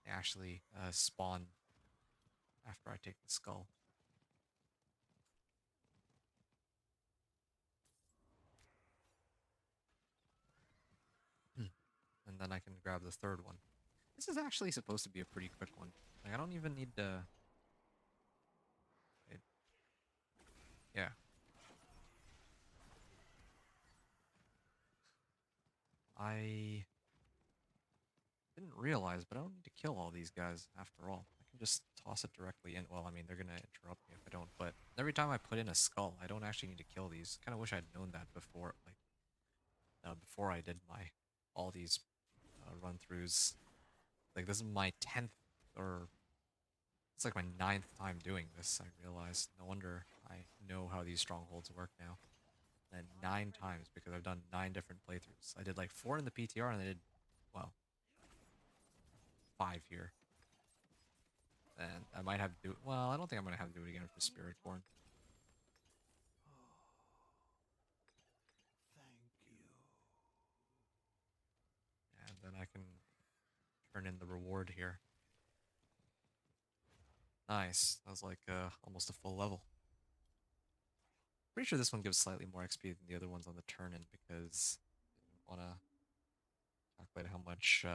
they actually spawn after I take the skull. And then I can grab the third one. This is actually supposed to be a pretty quick one. Like, I don't even need to... Wait. Yeah. I didn't realize, but I don't need to kill all these guys after all. I can just toss it directly in. Well, I mean, they're going to interrupt me if I don't, but every time I put in a skull, I don't actually need to kill these. Kind of wish I'd known that before, like, before I did my all these run-throughs. Like, this is my 10th, or it's like my 9th time doing this, I realized. No wonder I know how these strongholds work now. And I'm not 9 ready times yet. because I've done 9 different playthroughs. I did like 4 in the PTR and I did, well, 5 here. And I might have to do it. Well, I don't think I'm going to have to do it again for I need more time. Spiritborn. Thank you. And then I can turn in the reward here. Nice. That was like almost a full level. Pretty sure this one gives slightly more XP than the other ones on the turn in because I didn't want to calculate how much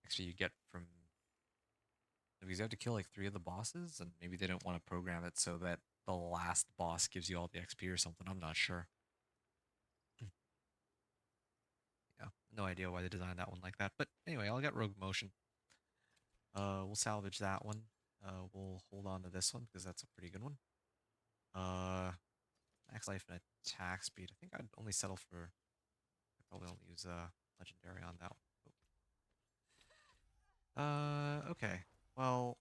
XP you get from. Because you have to kill like 3 of the bosses, and maybe they don't want to program it so that the last boss gives you all the XP or something. I'm not sure. Yeah, no idea why they designed that one like that. But anyway, I'll get Rogue Motion. We'll salvage that one. We'll hold on to this one because that's a pretty good one. Max life and attack speed. I think I'd only settle for. I probably only use legendary on that one. Okay. Well,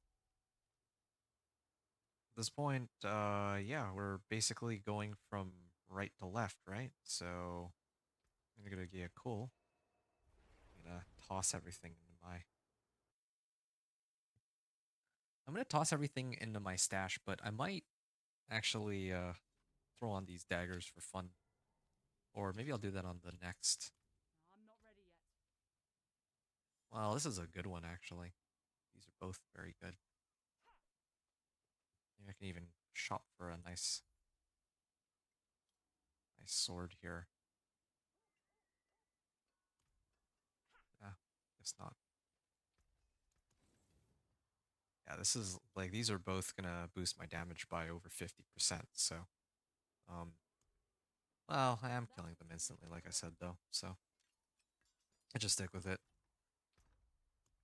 at this point, yeah, we're basically going from right to left, right? So I'm gonna get cool. I'm gonna toss everything into my. I'm gonna toss everything into my stash, but I might actually throw on these daggers for fun, or maybe I'll do that on the next. I'm not ready yet. Well, this is a good one, actually. These are both very good. Maybe I can even shop for a nice sword here. Yeah, guess not. Yeah, this is like these are both gonna boost my damage by over 50%. So, um, well, I am killing them instantly, like I said though. So I just stick with it.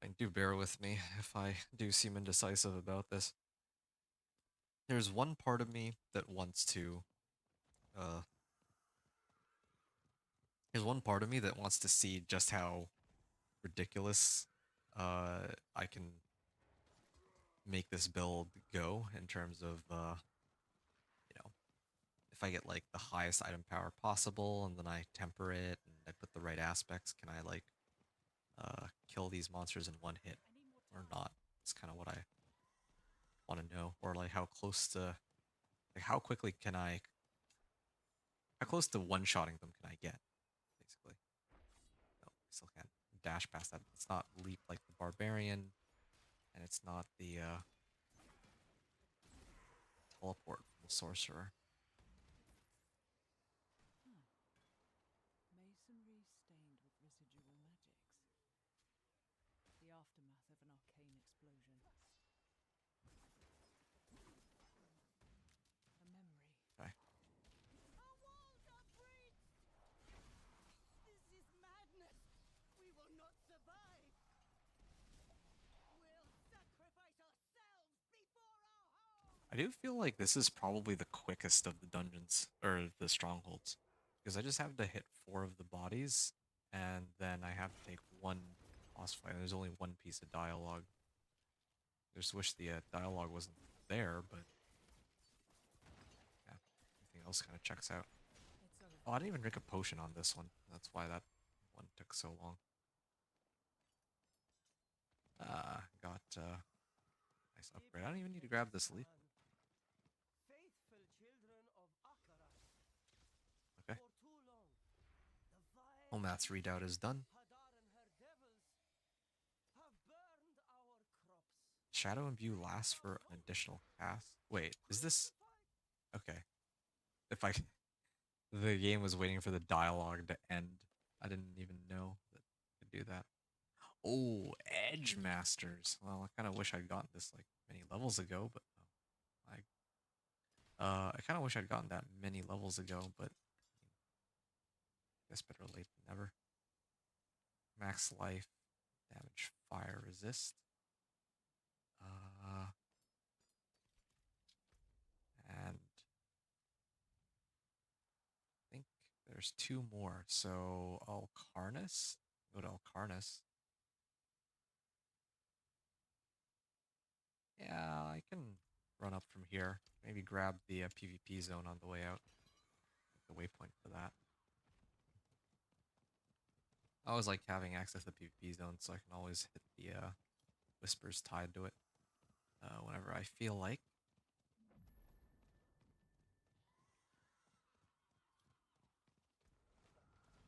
And do bear with me if I do seem indecisive about this. There's one part of me that wants to, uh, there's one part of me that wants to see just how ridiculous, I can make this build go in terms of, you know, if I get like the highest item power possible and then I temper it and I put the right aspects, can I like kill these monsters in one hit or not? It's kind of what I want to know. Or like how close to, like how close to one-shotting them can I get, basically. No, I still can't dash past that. It's not leap like the barbarian, and it's not the teleport from the sorcerer. Huh. Masonry stained with residual magics. The aftermath of an arcane explosion. A memory. Okay. Our walls are breached! This is madness! We will not survive! We'll sacrifice ourselves before our home! I do feel like this is probably the quickest of the dungeons, or the strongholds. Because I just have to hit 4 of the bodies, and then I have to take one boss fight, and there's only one piece of dialogue. I just wish the dialogue wasn't there, but yeah, everything else kind of checks out. It's over. Oh, I didn't even drink a potion on this one. That's why that one took so long. Got nice upgrade. I don't even need to grab this leaf. Faithful children of Akarat. Okay. For too long, the vile Home readout is done. Hadar and her devils have burned our crops. Shadow Imbue lasts for an additional cast. Wait, is this okay? If I the game was waiting for the dialogue to end. I didn't even know that it could do that. Oh, Edge Masters. Well, I kind of wish I'd gotten this like many levels ago, but I kind of wish I'd gotten that many levels ago, but I guess better late than never. Max life, damage, fire resist. Uh, and I think there's 2 more. So Alcarnus. Go to Alcarnus. Yeah, I can run up from here. Maybe grab the PvP zone on the way out. The waypoint for that. I always like having access to the PvP zone so I can always hit the whispers tied to it whenever I feel like.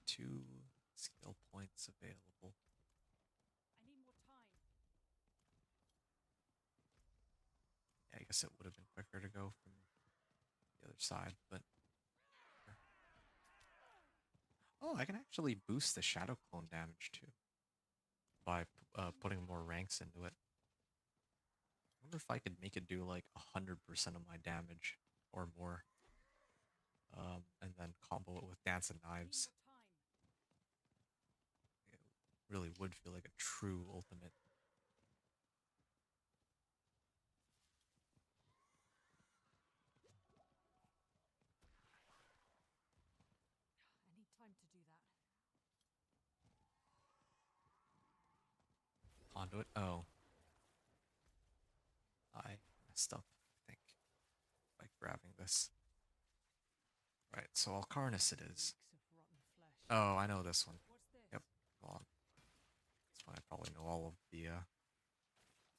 2 skill points available. I need more time. Yeah, I guess it would have been quicker to go from the other side, but sure. Oh, I can actually boost the shadow clone damage too by putting more ranks into it. I wonder if I could make it do like 100% of my damage or more, and then combo it with Dance and I need Knives. more time. It really would feel like a true ultimate. I need time to do that. Onto it. Oh, I messed up, I think, by grabbing this. Right, so Alcarnus it is. Reeks of rotten flesh. Oh, I know this one. What's this? Yep, go on. That's why I probably know all of the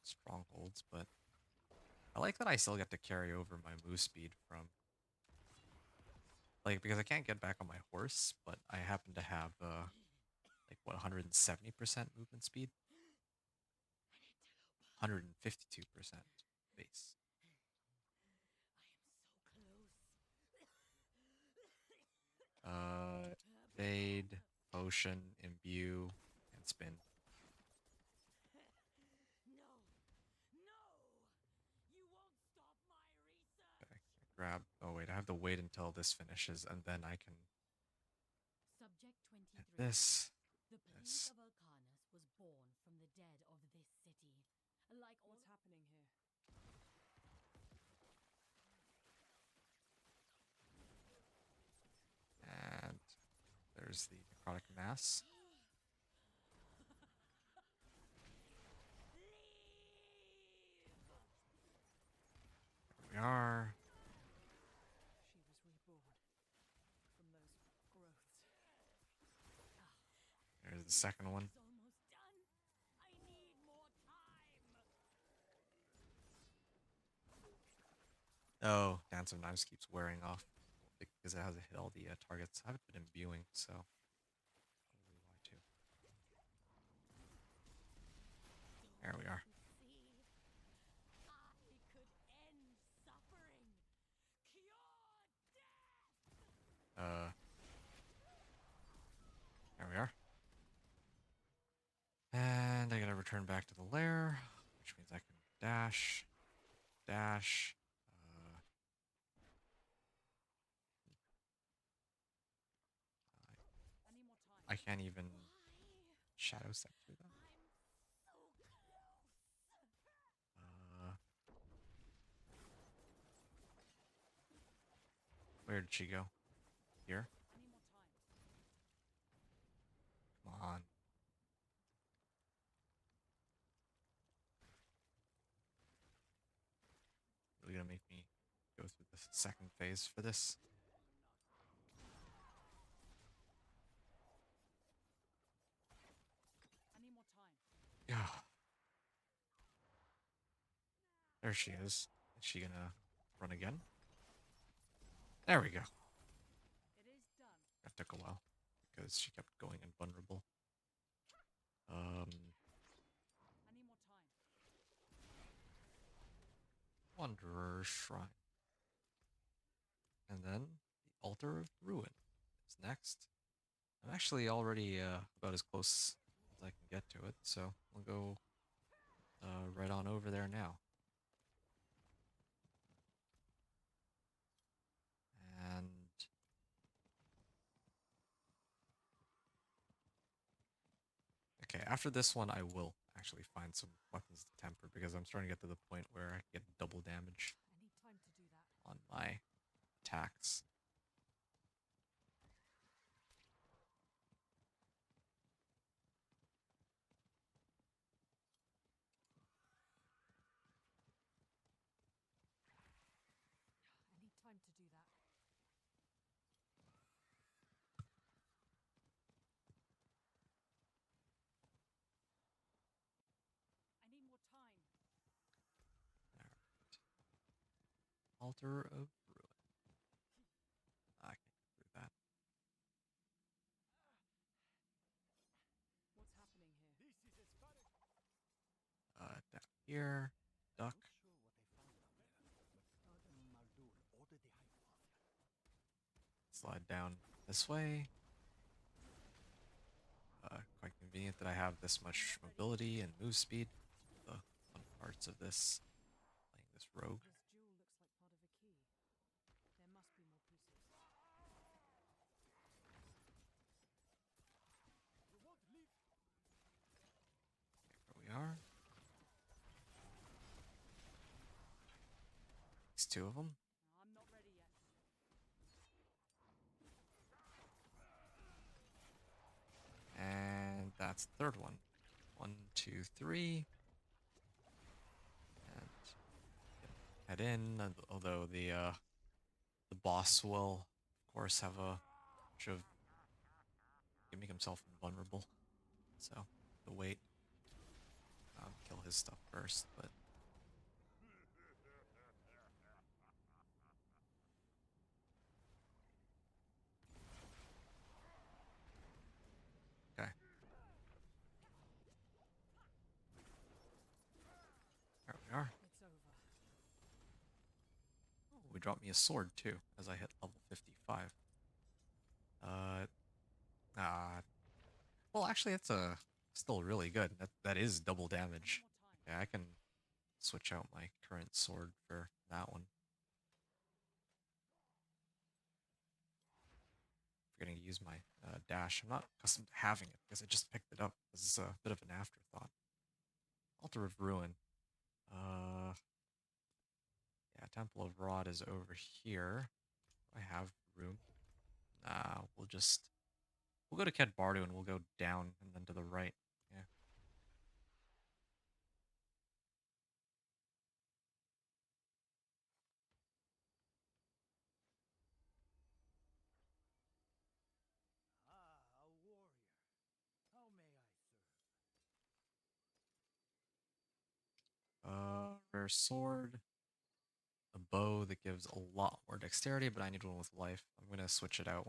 strongholds, but I like that I still get to carry over my move speed from, like, because I can't get back on my horse, but I happen to have, like, what, 170% movement speed? 152% base. Fade, potion, imbue, and spin. No! No! You won't stop my research! Okay, grab. Oh wait, I have to wait until this finishes, and then I can Subject hit 23. this. The plague This. of Arcanus was born from the dead of this city. Like all What's happening here? And there's the necrotic mass. There we are. She was reborn from those growths. There's the second one. It's almost done! I need more time! Oh, Dance of Knives keeps wearing off because it hasn't hit all the targets. I haven't been imbuing, so probably why too. There we are. See? I could end suffering! Cure death! There we are. And I gotta return back to the lair, which means I can dash, dash. I need more time. I can't even Why? shadow step through that. I'm so close! Where did she go? Here? I need more time. Come on. Really gonna make me go through the second phase for this? I need more time. Yeah. There she is. Is she gonna run again? There we go. It is done. That took a while because she kept going invulnerable. I need more time. Wanderer's Shrine. And then the Altar of Ruin is next. I'm actually already about as close as I can get to it, so we'll go right on over there now. And okay, after this one, I will actually find some weapons to temper because I'm starting to get to the point where I get double damage I need time to do that. on my attacks. I need time to do that. I need more time. Alright. Altar of Ruin. I can get through that. What's happening here? This is as far as... Down here. Duck. Not sure what I found down there, but Maldur ordered the high wall. Slide down this way. Quite convenient that I have this much mobility and move speed. The fun parts of this, playing this rogue. This jewel looks like part of a key. There must be more pieces. You won't leave. Here we are. These two of them. I'm not ready yet. And that's the third one. 1, 2, 3. And head in. Although the boss will, of course, have a bunch of make himself invulnerable. So the wait. Kill his stuff first, but okay. drop me a sword too as I hit level 55. Uh, ah, well, actually, that's still really good. That is double damage. Okay, I can switch out my current sword for that one. Forgetting to use my dash. I'm not accustomed to having it because I just picked it up. This is a bit of an afterthought. Altar of Ruin. Uh, yeah, Temple of Rod is over here. Do I have room? Nah, we'll go to Ket Bardu and we'll go down and then to the right. Yeah. Ah, a warrior. How may I serve? Rare sword. A bow that gives a lot more dexterity, but I need one with life. I'm gonna switch it out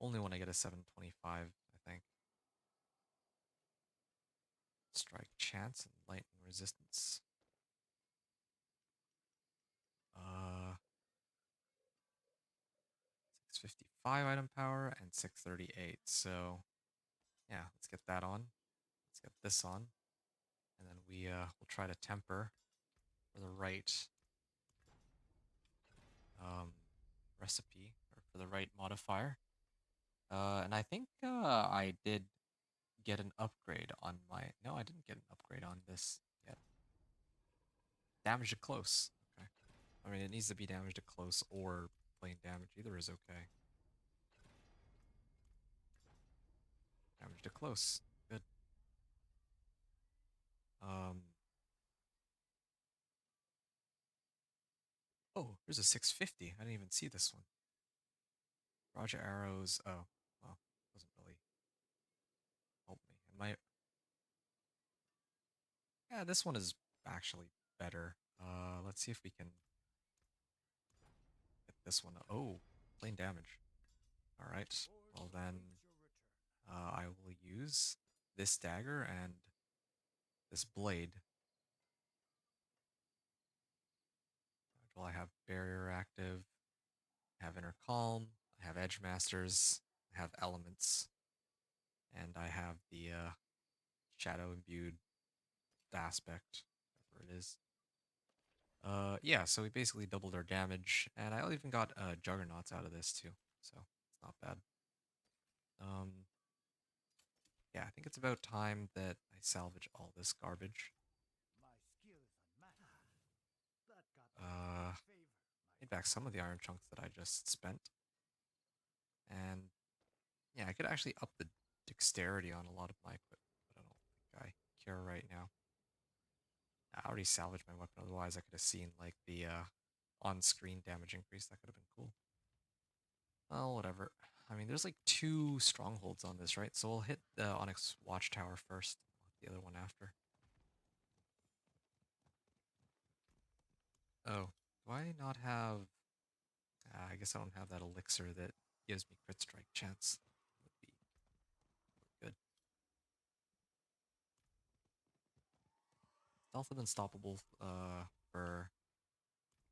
only when I get a 725, I think. Strike chance and lightning resistance. 655 item power and 638. So yeah, let's get that on. Let's get this on, and then we'll try to temper for the right um, recipe or for the right modifier. And I think I did get an upgrade on my. No, I didn't get an upgrade on this yet. Damage to close. Okay. I mean, it needs to be damage to close or plain damage. Either is okay. Damage to close. Good. Um. Oh, here's a 650. I didn't even see this one. Raja arrows. Oh, well, doesn't really help me. And my yeah, this one is actually better. Let's see if we can get this one. Oh, plain damage. All right. Forge Well then, awaits your return. I will use this dagger and this blade. Well, I have barrier active. I have inner calm. I have edge masters. I have elements, and I have the shadow imbued aspect, whatever it is. Yeah, so we basically doubled our damage, and I even got juggernauts out of this too, so it's not bad. Yeah, I think it's about time that I salvage all this garbage. My skill is unmatched. That got me Uh, favor, made back some of the iron chunks that I just spent, and yeah, I could actually up the dexterity on a lot of my equipment, but I don't think I care right now. I already salvaged my weapon, otherwise I could have seen like the on-screen damage increase. That could have been cool. Well, whatever. I mean, there's like 2 strongholds on this, right? So we'll hit the Onyx Watchtower first, the other one after. Oh, do I not have... I guess I don't have that elixir that gives me crit strike chance. Would be good. Stealth and unstoppable for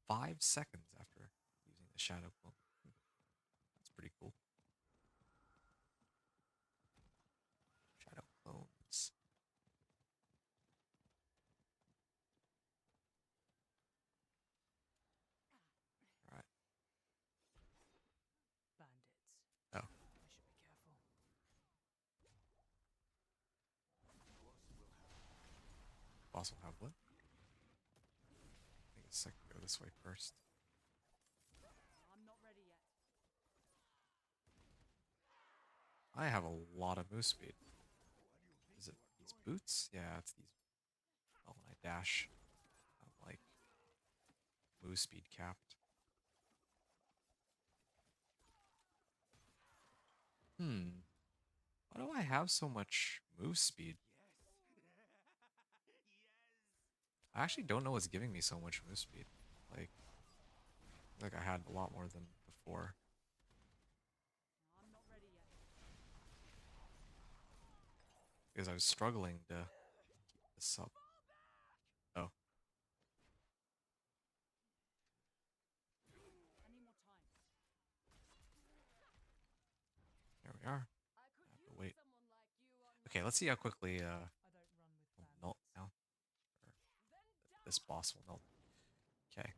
5 seconds after using the shadow clone. That's pretty cool. Shadow clones. All right. Bandits. Oh, I should be careful. boss will have what? I guess I can go this way first. I'm not ready yet. I have a lot of move speed. Is it these boots? Yeah, it's these. Oh, when I dash, I'm like move speed capped. Hmm. Why do I have so much move speed? I actually don't know what's giving me so much move speed. Like, I had a lot more than before. I'm not ready yet. Because I was struggling to keep this up. Oh. are. I could I have to use wait. someone like you on Okay, my let's see how quickly I don't run with will bandits. melt now. Or Then this boss will melt. Okay.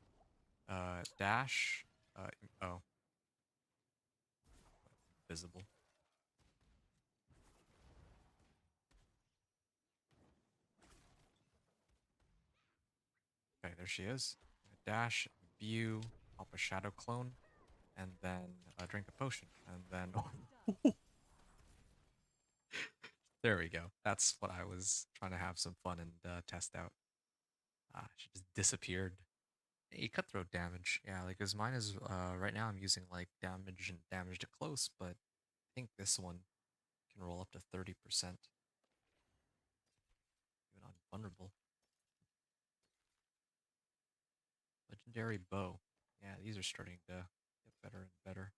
Dash. Oh, visible. Okay, there she is. Dash, view, pop a shadow clone, and then drink a potion, and then there we go. That's what I was trying to have some fun and test out. She just disappeared. Hey, cutthroat damage. Yeah, like because mine is right now I'm using like damage and damage to close, but I think this one can roll up to 30%, even on vulnerable. Legendary bow. Yeah, these are starting to get better and better.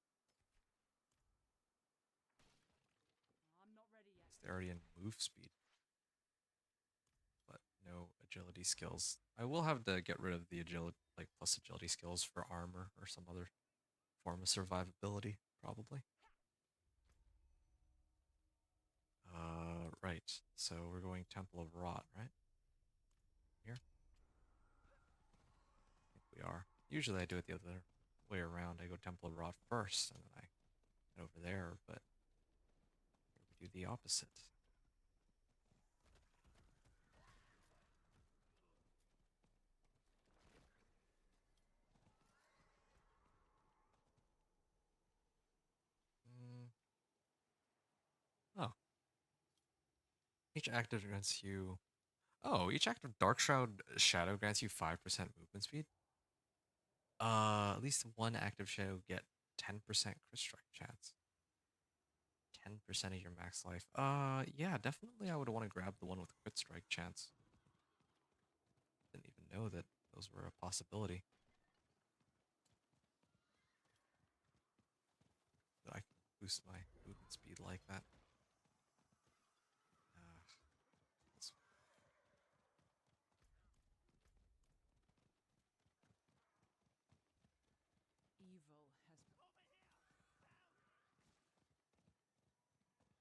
I'm not ready yet. They're already in move speed, but no agility skills. I will have to get rid of the agility, like plus agility skills for armor or some other form of survivability, probably. Right. So we're going Temple of Rot, right? Here? I think we are. Usually I do it the other way around. I go Temple of Rot first, and then I head over there, but here we do the opposite. Mm. Oh. Each active grants you... Oh, each active Dark Shroud Shadow grants you 5% movement speed? At least one active shadow get 10% crit strike chance. 10% of your max life. Yeah, definitely I would want to grab the one with crit strike chance. Didn't even know that those were a possibility. That I can boost my movement speed like that. This- Evil has.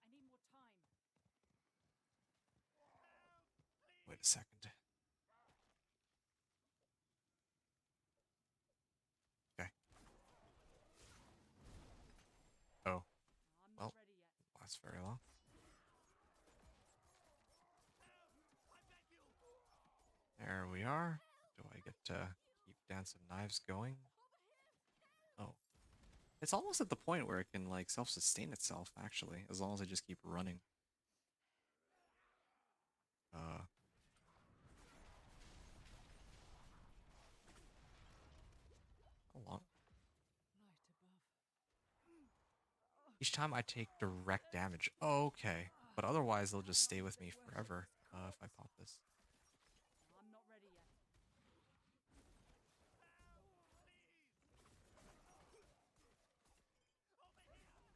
I need more time. Wait a second. Okay. Oh, I'm not well, ready yet. didn't last very long. There we are. Do I get to keep Dance of Knives going? Oh. It's almost at the point where it can like self-sustain itself, actually, as long as I just keep running. Uh, how long? Light above. Each time I take direct damage. Oh, okay. But otherwise, they'll just stay with me Where's forever this if I corpse? pop this. I'm not ready yet.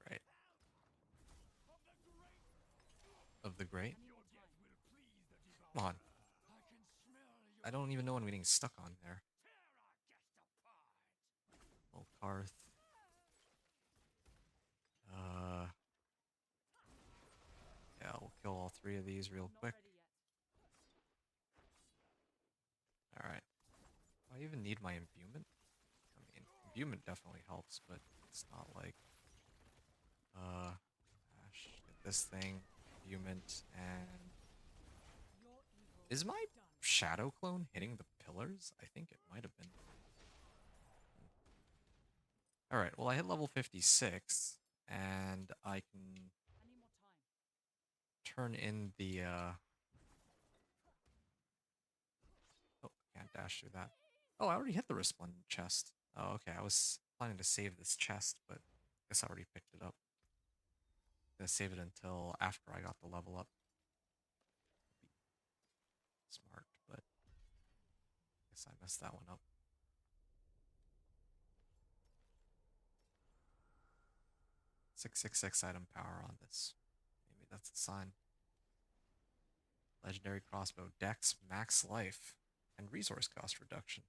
Right. Of the Great? I need more time. Come on. I don't even know when I'm getting stuck on there. Old Karth. Uh, yeah, we'll kill all three of these real I'm not quick. ready yet. Alright. Do I even need my imbuement? I mean, imbuement definitely helps, but it's not like... Gosh, get this thing, imbuement, and... Your evil Is my done. shadow clone hitting the pillars? I think it might have been. Alright, well I hit level 56, and I can I need more time. turn in the, Oh, can't dash through that. Oh, I already hit the resplendent chest. Oh, okay, I was planning to save this chest, but I guess I already picked it up. Gonna save it until after I got the level up. Be smart, but I guess I messed that one up. 666 item power on this. Maybe that's a sign. Legendary crossbow, dex, max life, and resource cost reduction.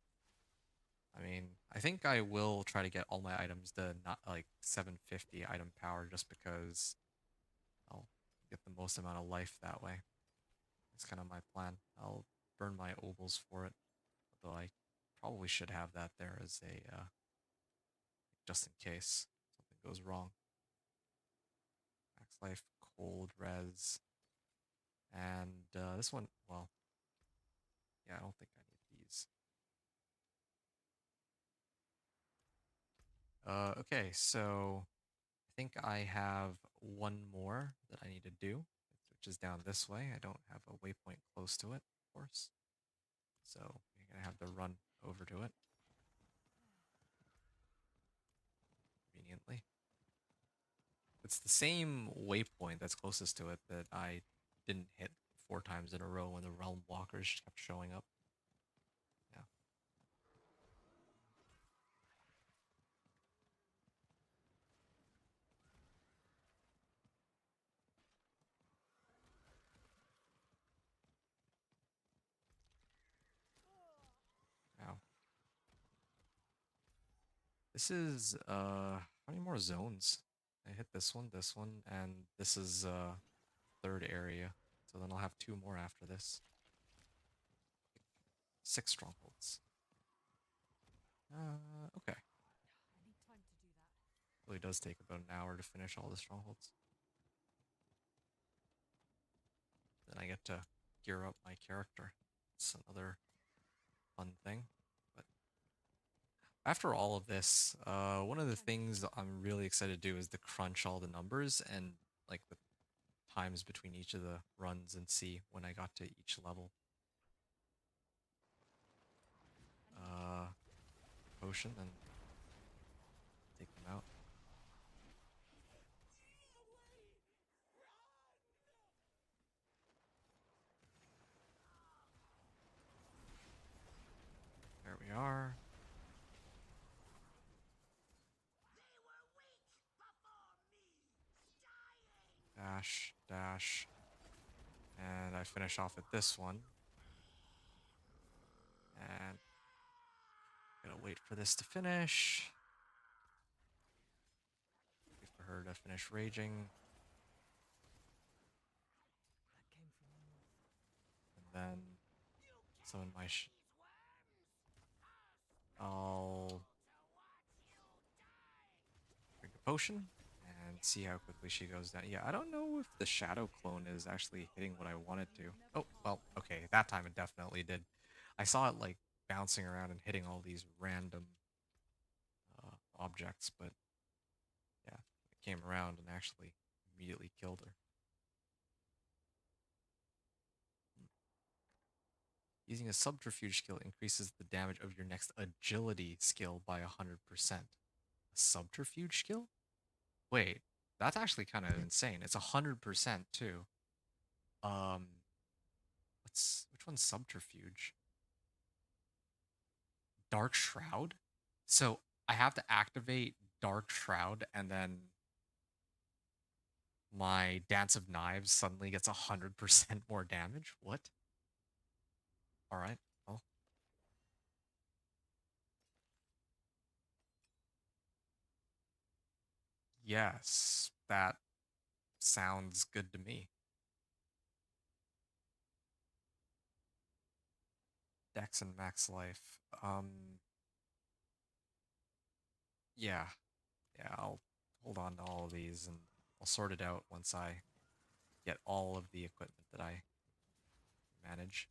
I mean, I think I will try to get all my items to not like 750 item power just because I'll get the most amount of life that way. That's kind of my plan. I'll burn my obols for it, although I probably should have that there as a just in case something goes wrong. Max life, cold res, and this one. Well, yeah, I don't think I need these. Okay, so I think I have one more that I need to do, which is down this way. I don't have a waypoint close to it, of course. So you're gonna have to run over to it conveniently. It's the same waypoint that's closest to it that I didn't hit 4 times in a row when the Realmwalkers kept showing up. Yeah. Ow. This is how many more zones? I hit this one, and this is third area. So then I'll have 2 more after this. 6 strongholds. Okay. I need time to do that. Really does take about an hour to finish all the strongholds. Then I get to gear up my character. It's another fun thing. But after all of this, one of the things I'm really excited to do is to crunch all the numbers and like the times between each of the runs and see when I got to each level. Uh, potion and take them out. There we are. Dash, dash. And I finish off at this one. And gotta wait for this to finish. Wait for her to finish raging. That came from the north. And then summon my I'll drink a potion and see how quickly she goes down. Yeah, I don't know if the shadow clone is actually hitting what I want it to. Oh, well, okay, that time it definitely did. I saw it like bouncing around and hitting all these random objects, but yeah, it came around and actually immediately killed her. Using a subterfuge skill increases the damage of your next agility skill by 100%. A subterfuge skill? Wait, that's actually kind of insane. It's 100% too. Um, which one's subterfuge? Dark Shroud? So I have to activate Dark Shroud and then my Dance of Knives suddenly gets 100% more damage? What? Alright, well. Yes, that sounds good to me. Dex and max life. Yeah. Yeah, I'll hold on to all of these and I'll sort it out once I get all of the equipment that I manage.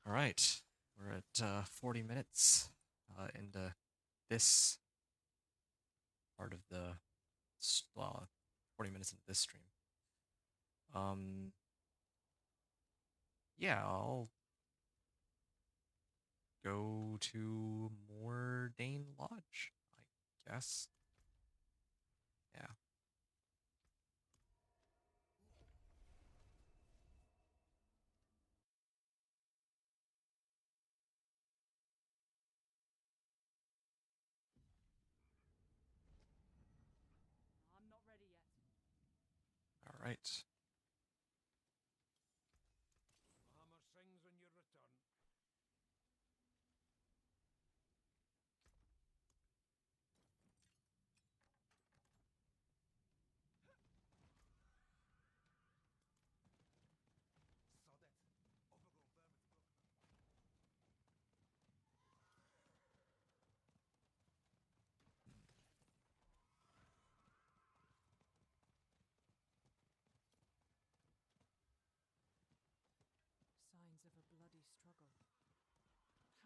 All right, we're at 40 minutes into this part of the, well, 40 minutes into this stream. Yeah, I'll go to Mordane Lodge, I guess. Yeah. I'm not ready yet. All right. Hammer sings on your return.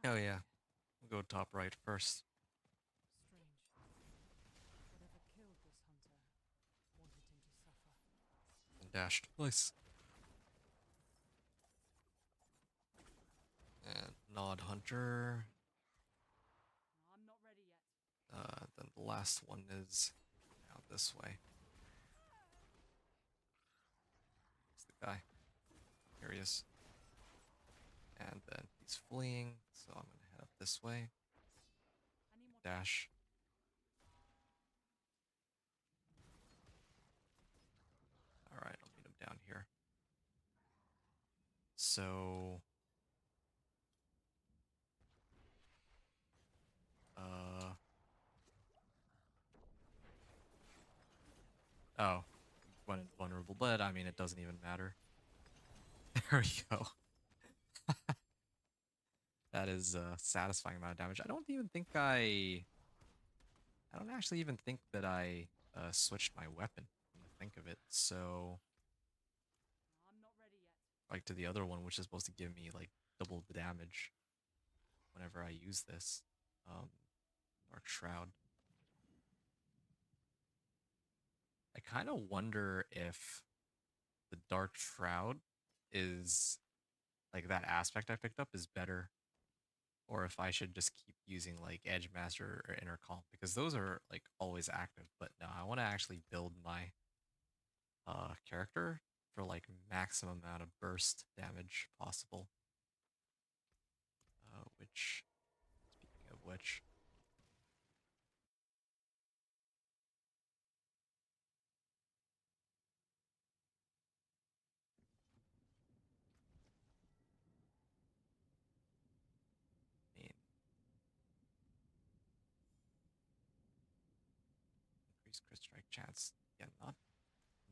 Oh yeah, we'll go top right first. Strange. Whatever killed this hunter wanted him to suffer. And dashed. Nice. And Nod Hunter. No, I'm not ready yet. Then the last one is down this way. It's the guy. Here he is. And then he's fleeing, so I'm gonna head up this way. I need more time. Dash. Alright, I'll meet him down here. So oh, went invulnerable, but I mean it doesn't even matter. There we go. That is a satisfying amount of damage. I don't actually even think that I switched my weapon, come to think of it. So No, I'm not ready yet. like to the other one, which is supposed to give me like double the damage whenever I use this. Um, Dark Shroud. I kind of wonder if the Dark Shroud is like that aspect I picked up is better, or if I should just keep using like Edge Master or Intercom because those are like always active. But no, I want to actually build my character for like maximum amount of burst damage possible. Which, speaking of which, I mean, increased crit strike chance. Yeah,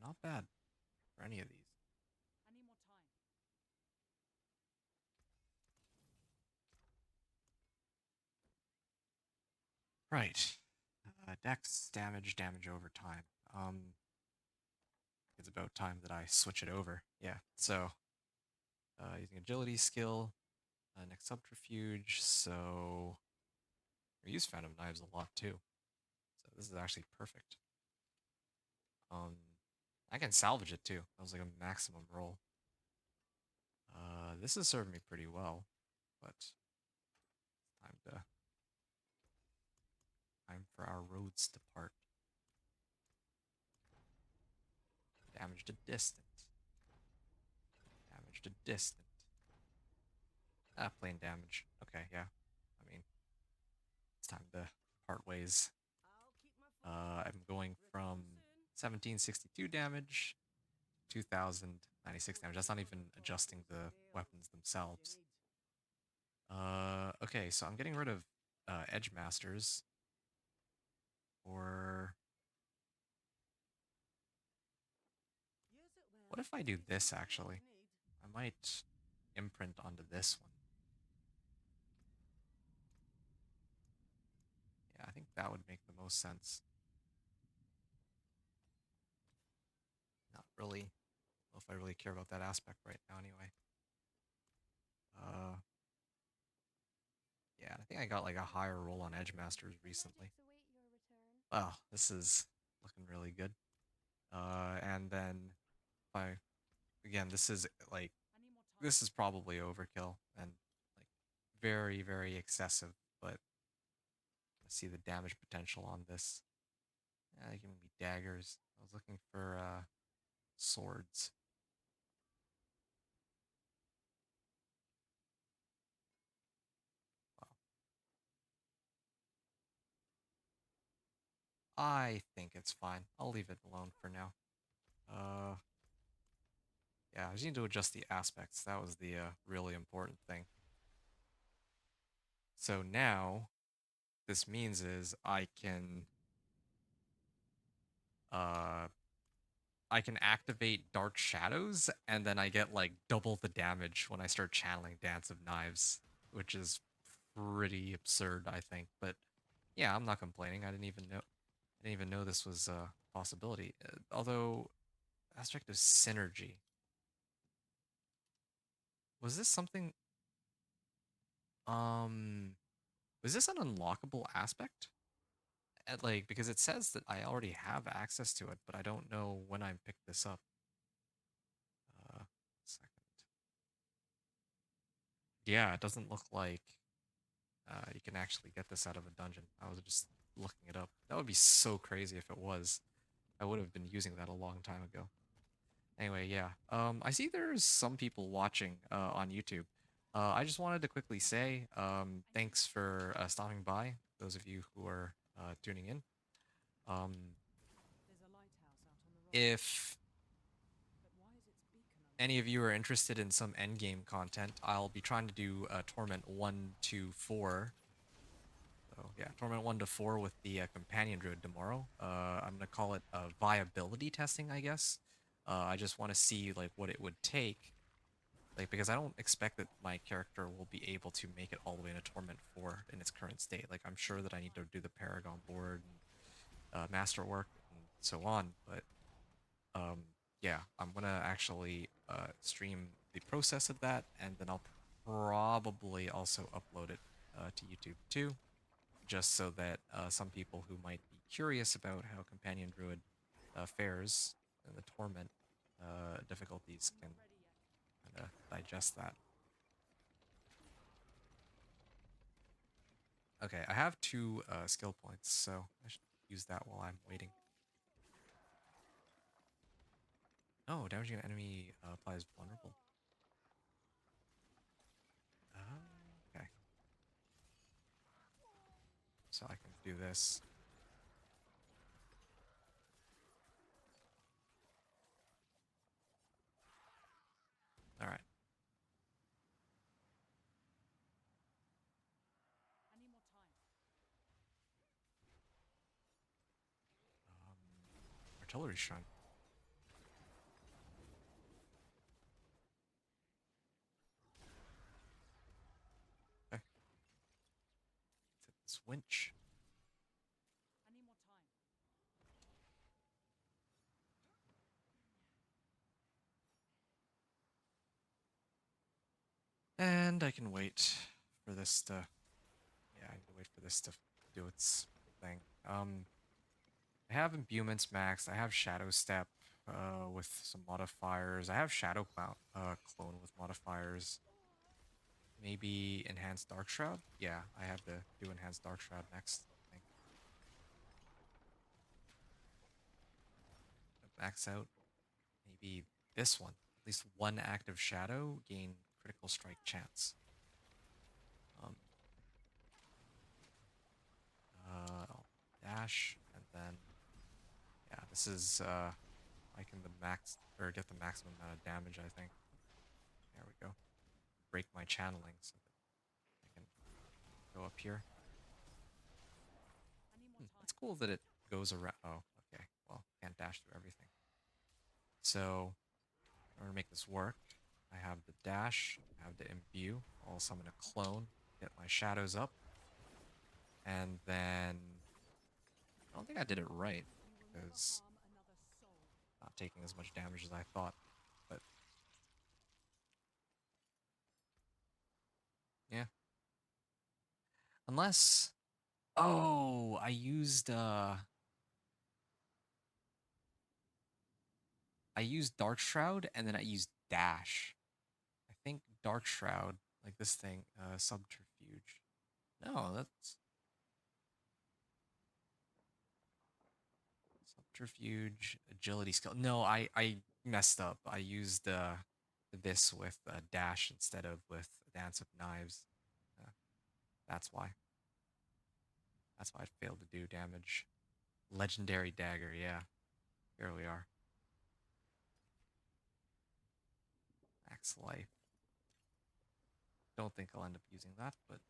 not bad for any of these. I need more time. Right. Dex damage over time. It's about time that I switch it over. Yeah. So using agility skill, next subterfuge. So we use Phantom Knives a lot too. So this is actually perfect. Um, I can salvage it too. That was like a maximum roll. This has served me pretty well, but time for our roads to part. Damage to distant. Damage to distant. Ah, plain damage. Okay, yeah. I mean, it's time to part ways. I'll keep my foot on. I'm going Return from soon. 1762 damage, 2096 damage. That's not even adjusting the weapons themselves. Okay, so I'm getting rid of Edge Masters. Or Use it well. what if I do Keep this using it as actually? you need. I might imprint onto this one. Yeah, I think that would make the most sense. Not really. I don't know if I really care about that aspect right now anyway. Uh, yeah, I think I got like a higher roll on Edge Masters The recently. magics await your return. Wow, this is looking really good. And then I again, this is like I need more time. this is probably overkill and like very excessive, but I see the damage potential on this. Giving me daggers. I was looking for swords. Wow. I think it's fine. I'll leave it alone for now. Uh, yeah, I just need to adjust the aspects. That was the really important thing. So now, this means is uh I can activate Dark Shadows, and then I get like double the damage when I start channeling Dance of Knives, which is pretty absurd, I think. But yeah, I'm not complaining. I didn't even know this was a possibility. Although aspect of synergy. Was this something? Was this an unlockable aspect? Like, because it says that I already have access to it, but I don't know when I picked this up. Second. Yeah, it doesn't look like you can actually get this out of a dungeon. I was just looking it up. That would be so crazy if it was. I would have been using that a long time ago. Anyway, yeah. I see there's some people watching on YouTube. I just wanted to quickly say thanks for stopping by, those of you who are tuning in. Um, There's a lighthouse out on the rock. if But why is its beacon alive? any of you are interested in some endgame content, I'll be trying to do Torment 1 to 4. So yeah, Torment 1 to 4 with the Companion Druid tomorrow. I'm going to call it viability testing, I guess. I just want to see like what it would take. Like, because I don't expect that my character will be able to make it all the way into Torment 4 in its current state. Like, I'm sure that I need to do the Paragon board and Masterwork and so on, but yeah, I'm gonna actually stream the process of that, and then I'll probably also upload it to YouTube too, just so that some people who might be curious about how Companion Druid fares in the Torment difficulties can kind of digest that. Okay, I have 2 skill points, so I should use that while I'm waiting. Oh, damaging an enemy applies vulnerable. Okay, so I can do this. All right. I need more time. Artillery shrine. Okay, let's hit this winch. I need more time. And I can wait for this to, yeah, I need to wait for this to do its thing. I have Imbuements maxed. I have Shadow Step with some modifiers. I have Shadow Clone with modifiers. Maybe Enhanced Dark Shroud? Yeah, I have to do Enhanced Dark Shroud next, I think. Max out. Maybe this one. At least one active Shadow, gain critical strike chance. I'll dash, and then yeah, this is I can the max or get the maximum amount of damage, I think. There we go. Break my channeling so that I can go up here. I need more time. It's cool that it goes around. Oh, okay. Well, can't dash through everything. So in order to make this work, I have the dash, I have the imbue. Also, I'm gonna clone, get my shadows up, and then I don't think I did it right You will never because harm another soul. not taking as much damage as I thought. But yeah, unless oh, I used Dark Shroud and then I used Dash. I think Dark Shroud, like this thing, Subterfuge. No, that's Subterfuge, Agility skill. No, I messed up. I used this with Dash instead of with Dance of Knives. Uh, that's why. That's why I failed to do damage. Legendary Dagger, yeah. Here we are. Max life. Don't think I'll end up using that, but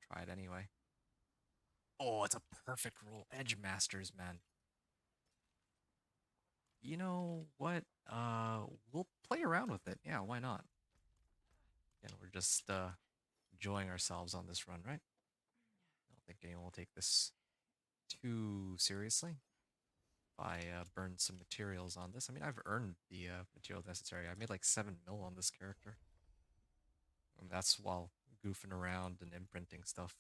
try it anyway. Oh, it's a perfect roll. Edge Masters, man. You know what? We'll play around with it. Yeah, why not? And we're just enjoying ourselves on this run, right? I don't think anyone will take this too seriously. If I burn some materials on this. I mean, I've earned the materials necessary. I made like 7 mil on this character. And that's while goofing around and imprinting stuff.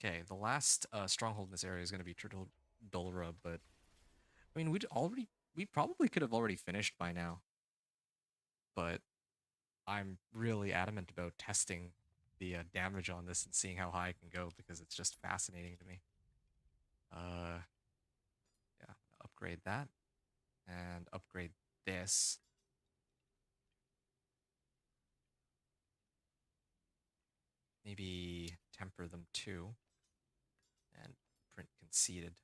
Okay, the last stronghold in this area is going to be Dulra, but I mean, we probably could have already finished by now, but I'm really adamant about testing the damage on this and seeing how high I can go because it's just fascinating to me. Yeah, upgrade that and upgrade this. Maybe temper them too and print conceded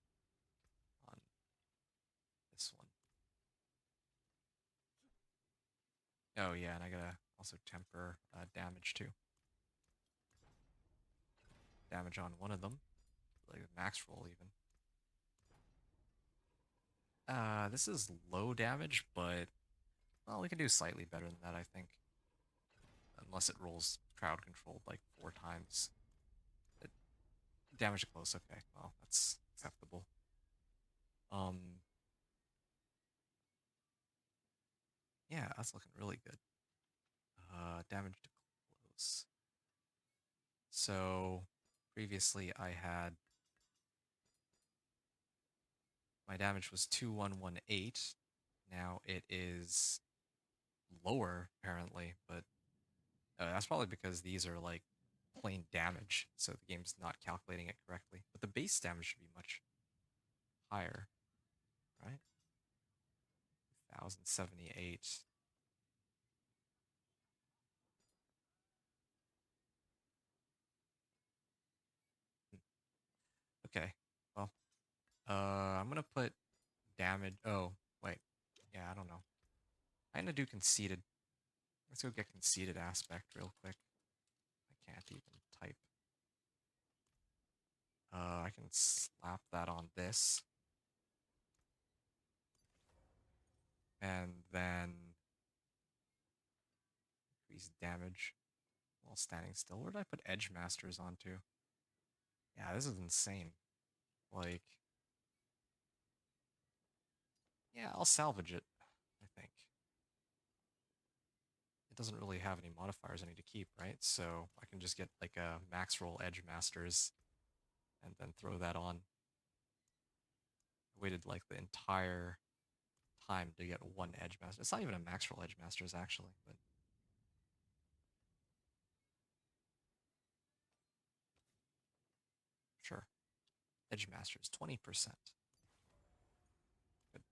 on this one. Oh yeah, and I gotta also temper damage too. Damage on one of them, like max roll even. This is low damage, but well, we can do slightly better than that, I think. Unless it rolls crowd controlled like 4 times. It, damage to close, okay. Well, that's acceptable. Yeah, that's looking really good. Damage to close. So previously I had my damage was 2118. Now it is lower apparently, but that's probably because these are like plain damage, so the game's not calculating it correctly. But the base damage should be much higher, right? 1078. Okay. Well, I'm gonna put damage. Oh, wait. Yeah, I don't know. I'm gonna do conceded. Let's go get conceded aspect real quick. I can't even type. I can slap that on this. And then increase damage while standing still. Where did I put Edge Masters onto? Yeah, this is insane. Like, yeah, I'll salvage it, I think. It doesn't really have any modifiers I need to keep, right? So I can just get like a max roll Edge Masters and then throw that on. I waited like the entire time to get one Edge Master. It's not even a max roll Edge Masters actually, but sure. Edge Masters, 20%. Good.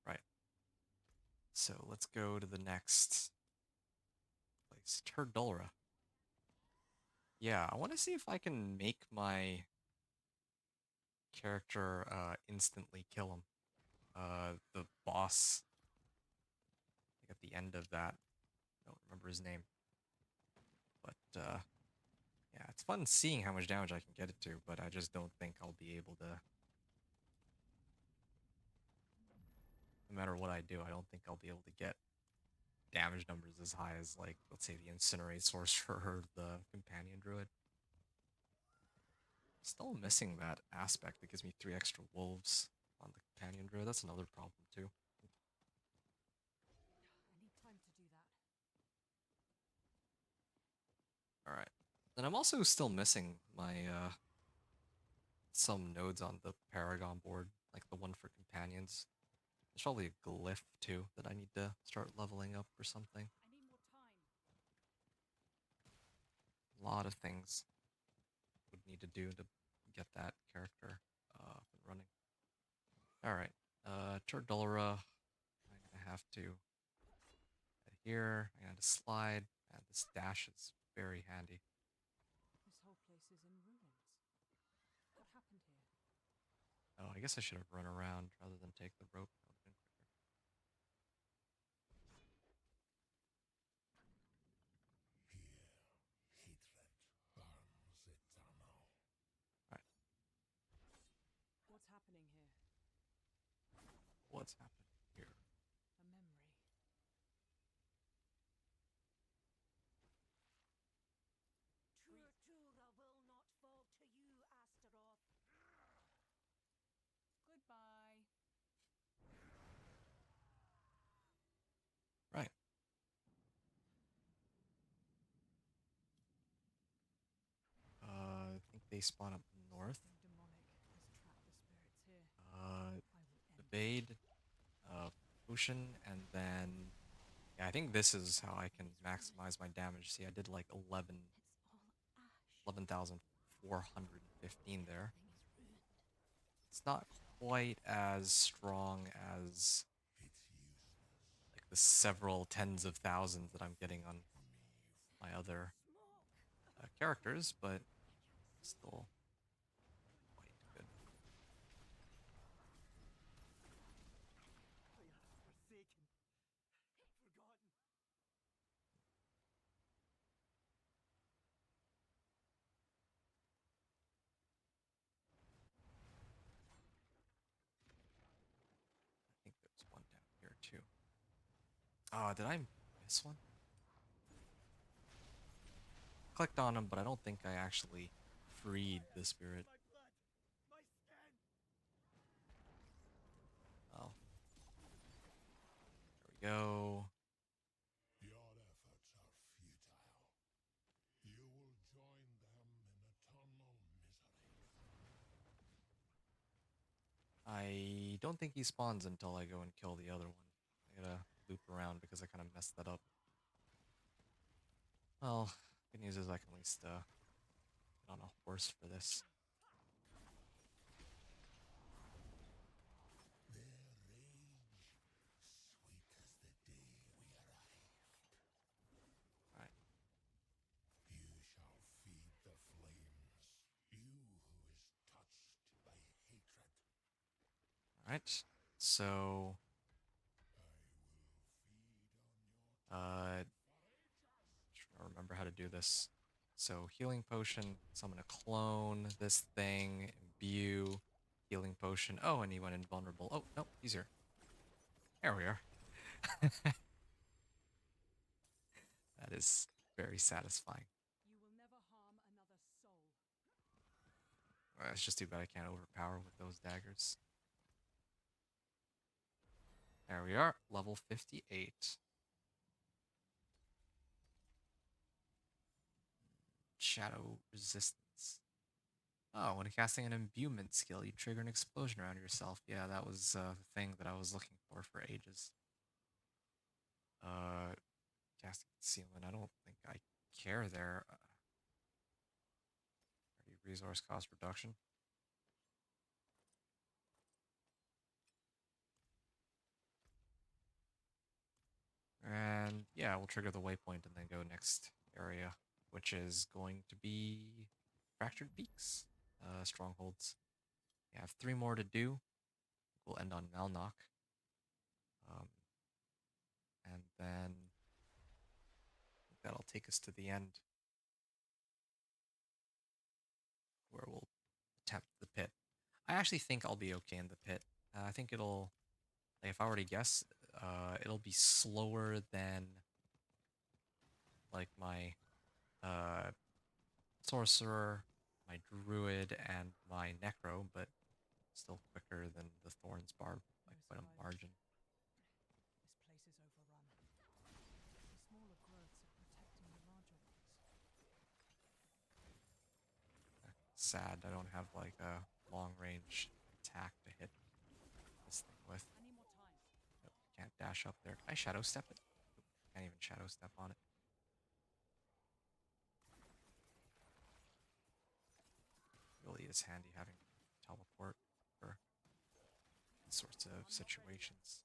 Right. So let's go to the next place. Turdulra. Yeah, I want to see if I can make my character instantly kill him. The boss, like at the end of that, I don't remember his name, but yeah, it's fun seeing how much damage I can get it to, but I just don't think I'll be able to. No matter what I do, I don't think I'll be able to get damage numbers as high as, like, let's say the Incinerate Sorcerer or the Companion Druid. Still missing that aspect that gives me 3 extra wolves on the Companion Druid. That's another problem too. I need time to do that. Alright. And I'm also still missing my some nodes on the Paragon board, like the one for companions. There's probably a glyph too that I need to start leveling up or something. I need more time. A lot of things would need to do to get that character up and running. Alright, Turdulra, I'm gonna have to head here, I'm gonna slide, and this dash is very handy. This whole place is in ruins. What happened here? Oh, I guess I should have run around rather than take the rope. That would have been quicker. Alright, What's happening here? what's happening here? A memory. Tortura will not fall to you, Astaroth. they spawn up north. Something demonic has trapped the spirits here. Uh, I will end Evade, potion, and then yeah, I think this is how I can maximize my damage. See, I did like It's all ash. 11,415 there. Everything is ruined. It's not quite as strong as like the several tens of thousands that I'm getting on my other characters, but still quite good. I had forsaken, forgotten. I think there's one down here too. Oh, did I miss one? Clicked on him, but I don't think I actually freed the spirit. My blood, my skin. Oh, there we go. Your efforts are futile. You will join them in eternal misery. I don't think he spawns until I go and kill the other one. I gotta loop around because I kind of messed that up. Well, good news is I can at least get on a horse for this. Their rage, sweet as the day we arrived. Alright, You shall feed the flames, you who is touched by hatred. alright. So, uh, trying to remember how to do this. So, healing potion, summon a clone, this thing, imbue, healing potion. Oh, and he went invulnerable. Oh, no, he's here. There we are. That is very satisfying. You will never harm another soul. It's just too bad I can't overpower with those daggers. There we are, level 58. Shadow resistance. Oh, when casting an imbuement skill, you trigger an explosion around yourself. Yeah, that was the thing that I was looking for ages. Casting concealment. I don't think I care there. Resource cost reduction. And yeah, we'll trigger the waypoint and then go next area, which is going to be Fractured Peaks, strongholds. We have 3 more to do. We'll end on Melnock. And then that'll take us to the end where we'll attempt the pit. I actually think I'll be okay in the pit. I think it'll, like, if I were to guess, it'll be slower than like my uh, sorcerer, my druid, and my necro, but still quicker than the thorns barb by No quite a survivors. margin. This place is overrun. The smaller growths are protecting the larger ones. Sad I don't have like a long range attack to hit this thing with. I need more time. Nope, can't dash up there. Can I shadow step it? Nope, can't even shadow step on it. Really is handy having teleport for these sorts of situations.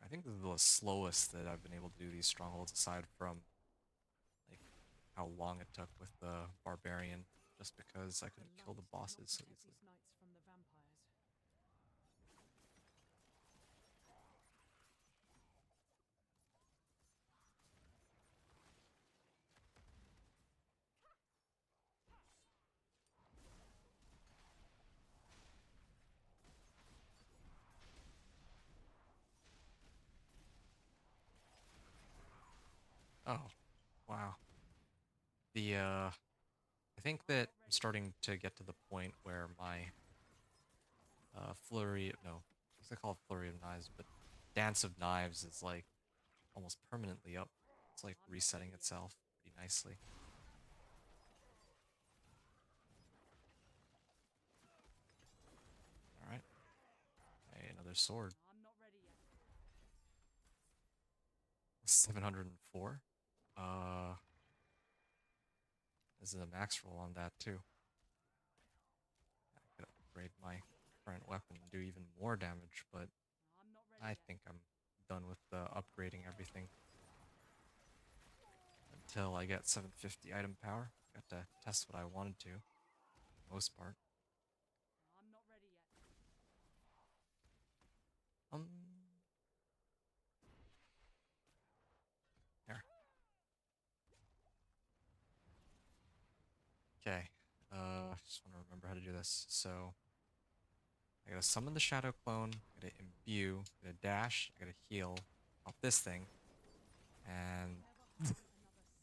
I think this is the slowest that I've been able to do these strongholds aside from like how long it took with the barbarian, just because I The couldn't kill the light cannot bosses so protect easily. these knights from the vampires. Oh, wow. The I think that I'm starting to get to the point where my flurry, no, what's it called, flurry of knives, but dance of knives is like almost permanently up. It's like resetting itself pretty nicely. All right. Hey, another sword. I'm not ready yet. 704. This is a max roll on that too. I could upgrade my current weapon and do even more damage, but I'm not ready I yet. think I'm done with upgrading everything until I get 750 item power. Got to test what I wanted to, for the most part. I'm not ready yet. Um, there. Okay. Just want to remember how to do this. So I gotta summon the Shadow Clone. I gotta imbue. I gotta dash. I gotta heal off this thing, and Never harm another soul.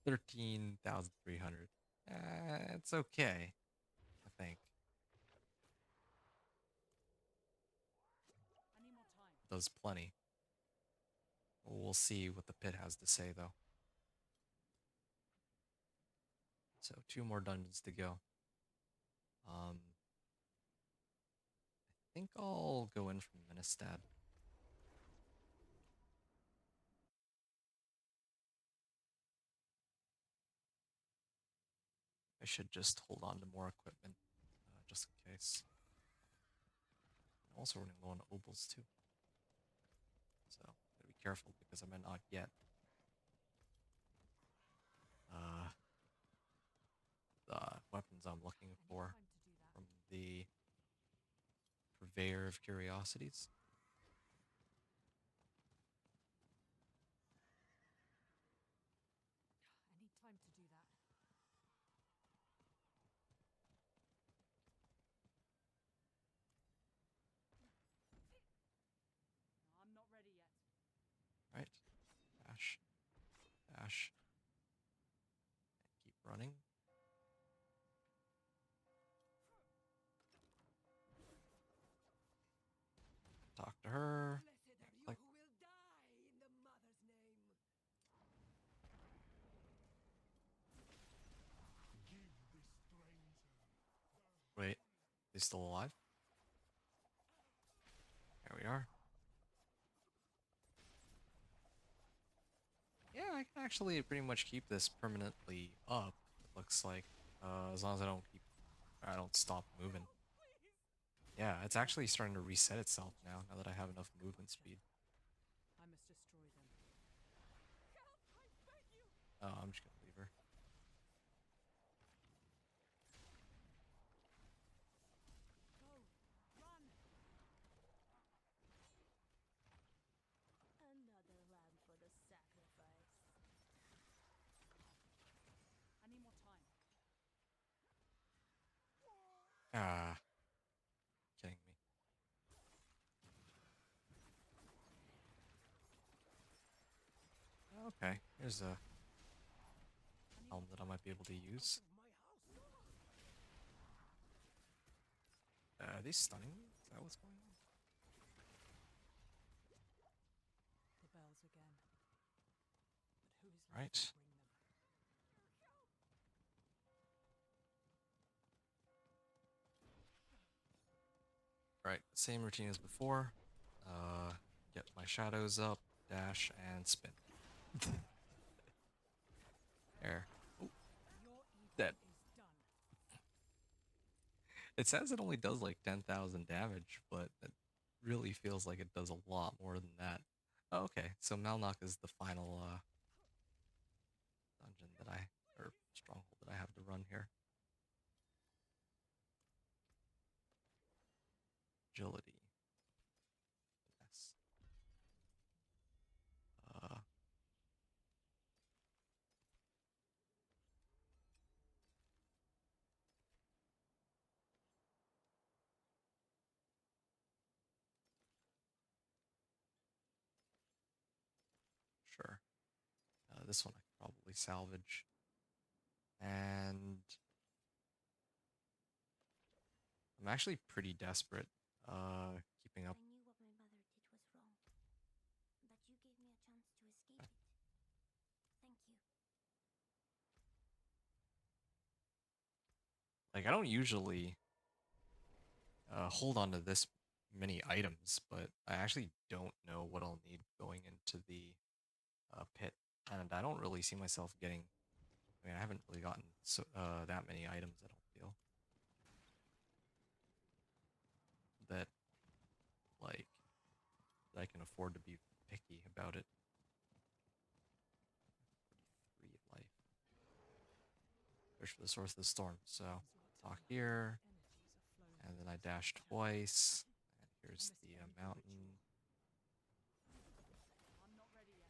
13,300. It's okay, I think. I need more time. Does plenty. We'll see what the pit has to say, though. So 2 more dungeons to go. I think I'll go in from Ministad. I should just hold on to more equipment, just in case. I'm also running low on obols too, so gotta be careful because I might not get uh, the weapons I'm looking I need for time to do that. from the Purveyor of Curiosities. I need time to do that. I'm not ready yet. Right, dash, dash, and keep running. Talk to her. Blessed are you Like, who will die in the Mother's name. Give this stranger wait, they still alive? There we are. Yeah, I can actually pretty much keep this permanently up. It looks like, as long as I don't stop moving. Please. Yeah, it's actually starting to reset itself now. Now that I have enough movement speed. I must destroy them. Help, I beg you. Oh, I'm just gonna leave her. Go! Run! Another lamb for the sacrifice. I need more time. Ah, kidding me. Okay, here's a I need helm more that I time. might be able to use. Of my house. Are they stunning me? Is that what's going on? The bells again. But who is left Right. to bring them? Right, same routine as before. Get my shadows up, dash, and spin. There. Oh, Your evil dead. is done. It says it only does like 10,000 damage, but it really feels like it does a lot more than that. Oh, okay, so Malnock is the final dungeon or stronghold that I have to run here. Agility. Yes. Uh, sure. This one I could probably salvage. And I'm actually pretty desperate keeping up. I knew what my mother did was wrong. But you gave me a Like, I don't usually hold on to this many items, but I actually don't know what I'll need going into the pit, and I don't really see myself getting. I mean, I haven't really gotten that many items. I don't feel that like that I can afford to be picky about it. 43 life. Search for the source of the storm. So talk here, and then I dash twice. And here's the mountain. I'm not ready yet.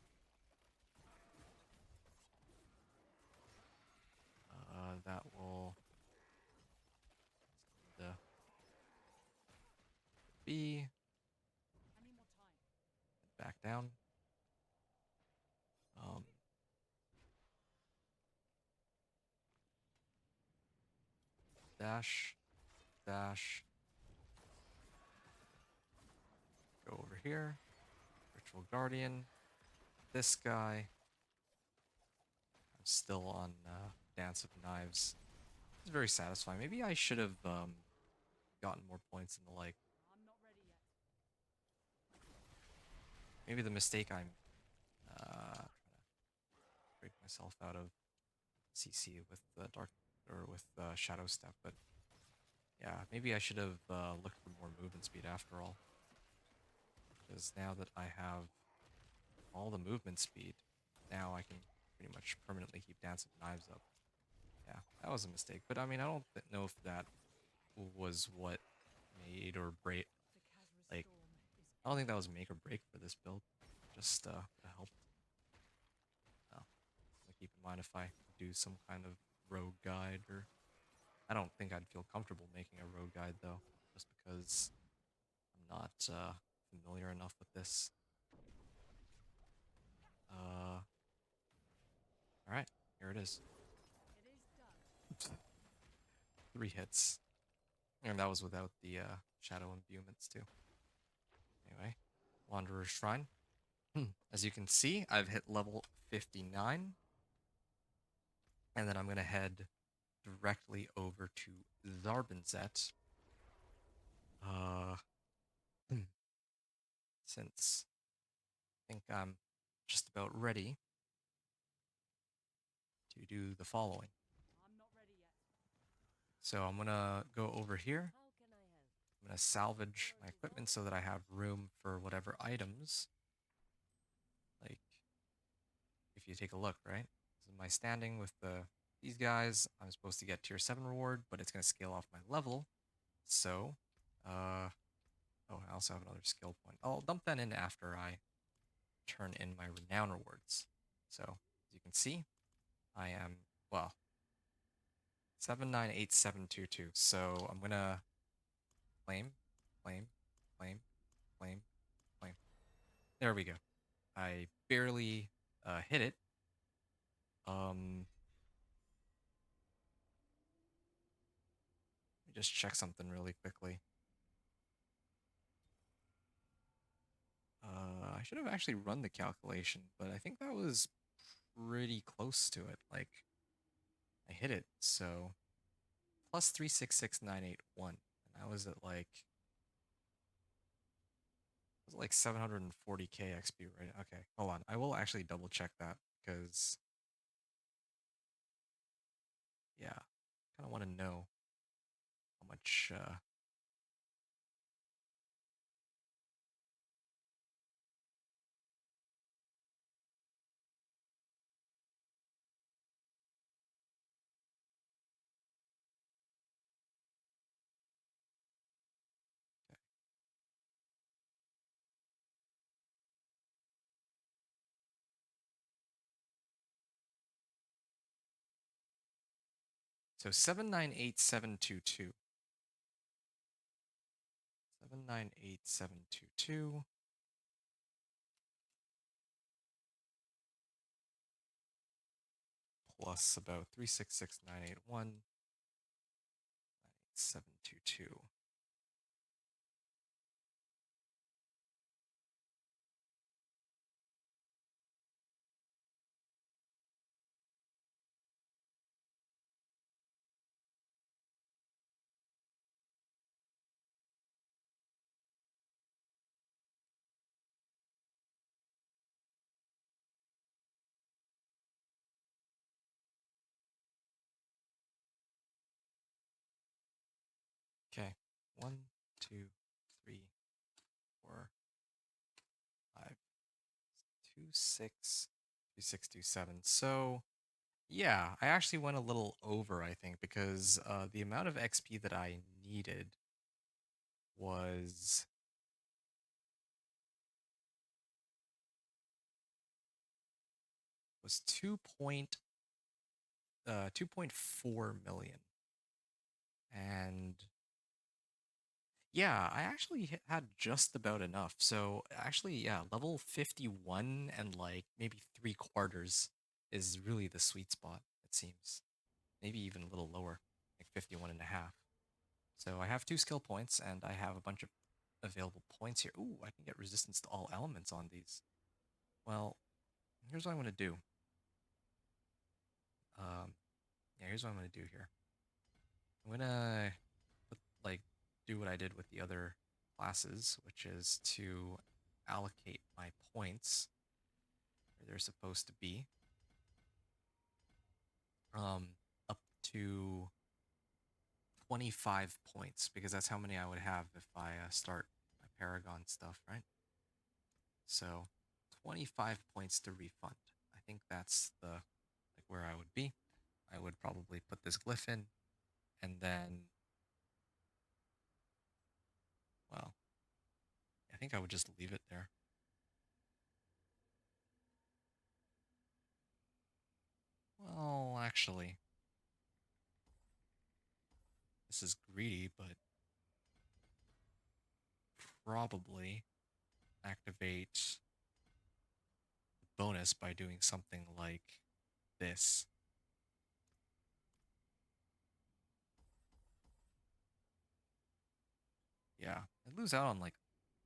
That will the B I need more time. back down. Um, dash, dash. Go over here. Ritual Guardian. This guy. I'm still on Dance of Knives. It's very satisfying. Maybe I should have gotten more points in the like. I'm not ready yet. Maybe the mistake I'm trying to break myself out of CC with the dark or with Shadow Step, but yeah, maybe I should have looked for more movement speed after all. Because now that I have all the movement speed, now I can pretty much permanently keep Dance of Knives up. Yeah, that was a mistake. But I mean, I don't know if that was what made or break. The Kazra Like, storm is I don't think that was make or break for this build. Just helped. Oh, keep in mind if I do some kind of rogue guide, or I don't think I'd feel comfortable making a rogue guide though, just because I'm not familiar enough with this. All right, here it is. It is done. 3 hits. And that was without the Shadow Imbuments too. Anyway, Wanderer's Shrine. As you can see, I've hit level 59. And then I'm going to head directly over to Zarbinzet. Uh, since I think I'm just about ready to do the following. I'm not ready yet. So I'm going to go over here. How can I help? I'm going to salvage my equipment so that I have room for whatever items. Like, if you take a look, right? This is my standing with these guys. I'm supposed to get tier 7 reward, but it's going to scale off my level. So, oh, I also have another skill point. I'll dump that in after I turn in my renown rewards. So, as you can see, I am, well, 798722. So I'm going to claim, claim, claim, claim, claim. There we go. I barely hit it. Let me just check something really quickly. I should have actually run the calculation, but I think that was pretty close to it. Like, I hit it, so plus 366981, and I was at like 740k XP, right? Okay, hold on. I will actually double check that because, yeah, kind of want to know how much. So 798722. 798722 plus about 366981. 9722. 1, 2, 3, 4, 5, 2, 6, 2, 6, 2, 7. So yeah, I actually went a little over, I think, because the amount of XP that I needed was was 2.4 million. And yeah, I actually had just about enough. So actually, yeah, level 51 and like maybe 3/4 is really the sweet spot, it seems. Maybe even a little lower, like 51 and a half. So I have 2 skill points and I have a bunch of available points here. Ooh, I can get resistance to all elements on these. Well, here's what I'm going to do. Um, yeah, here's what I'm going to do here. I'm going to like do what I did with the other classes, which is to allocate my points where they're supposed to be. Um, up to 25 points because that's how many I would have if I start my Paragon stuff, right? So 25 points to refund. I think that's the like where I would be. I would probably put this glyph in and then well, I think I would just leave it there. Well, actually, this is greedy, but probably activate the bonus by doing something like this. Yeah, I lose out on like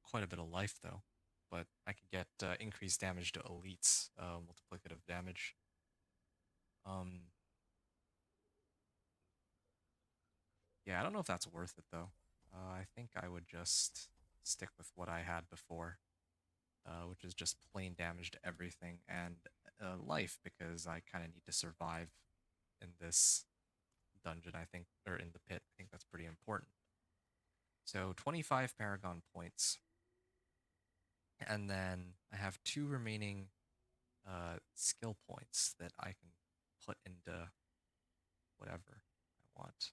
quite a bit of life though, but I could get increased damage to elites, multiplicative damage. Um, yeah, I don't know if that's worth it though. I think I would just stick with what I had before, which is just plain damage to everything and life because I kind of need to survive in this dungeon, I think, or in the pit. I think that's pretty important. So 25 Paragon points. And then I have 2 remaining skill points that I can put into whatever I want.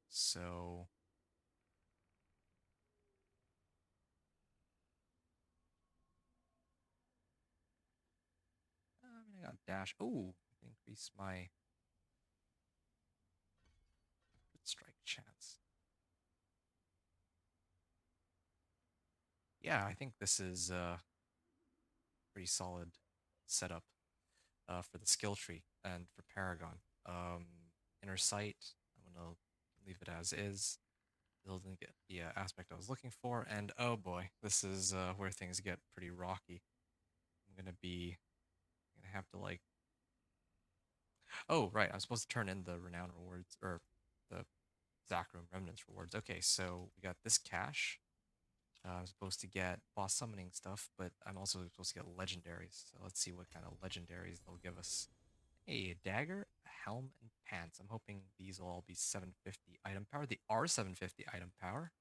So I mean, I got dash. Oh, I can increase my crit strike chance. Yeah, I think this is a pretty solid setup for the skill tree and for Paragon. Um, Inner Sight, I'm gonna leave it as is. Building get the aspect I was looking for, and oh boy, this is where things get pretty rocky. I'm gonna have to like. Oh right, I'm supposed to turn in the renown rewards or the Zachroom Remnants rewards. Okay, so we got this cache. I'm supposed to get boss summoning stuff, but I'm also supposed to get legendaries. So let's see what kind of legendaries they'll give us. Hey, a dagger, a helm, and pants. I'm hoping these will all be 750 item power. They are 750 item power.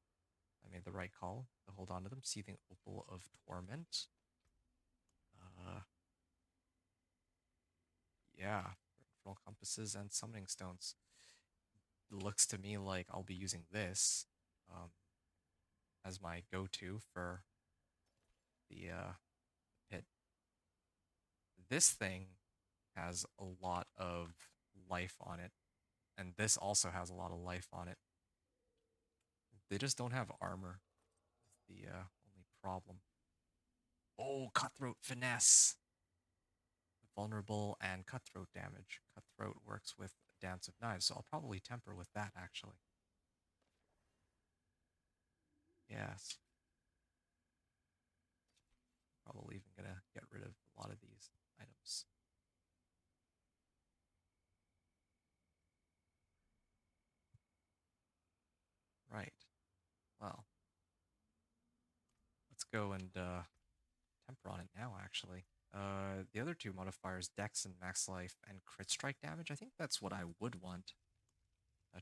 I made the right call to hold on to them. Seething Opal of Torment. Uh, yeah, Infernal Compasses and Summoning Stones. It looks to me like I'll be using this um, as my go-to for the pit. This thing has a lot of life on it, and this also has a lot of life on it. They just don't have armor. The only problem. Oh, Cutthroat Finesse. Vulnerable and Cutthroat damage. Cutthroat works with Dance of Knives, so I'll probably temper with that actually. Yes. Probably even gonna get rid of a lot of these items. Right. Well, let's go and temper on it now, actually. The other 2 modifiers, Dex and Max Life and Crit Strike damage, I think that's what I would want.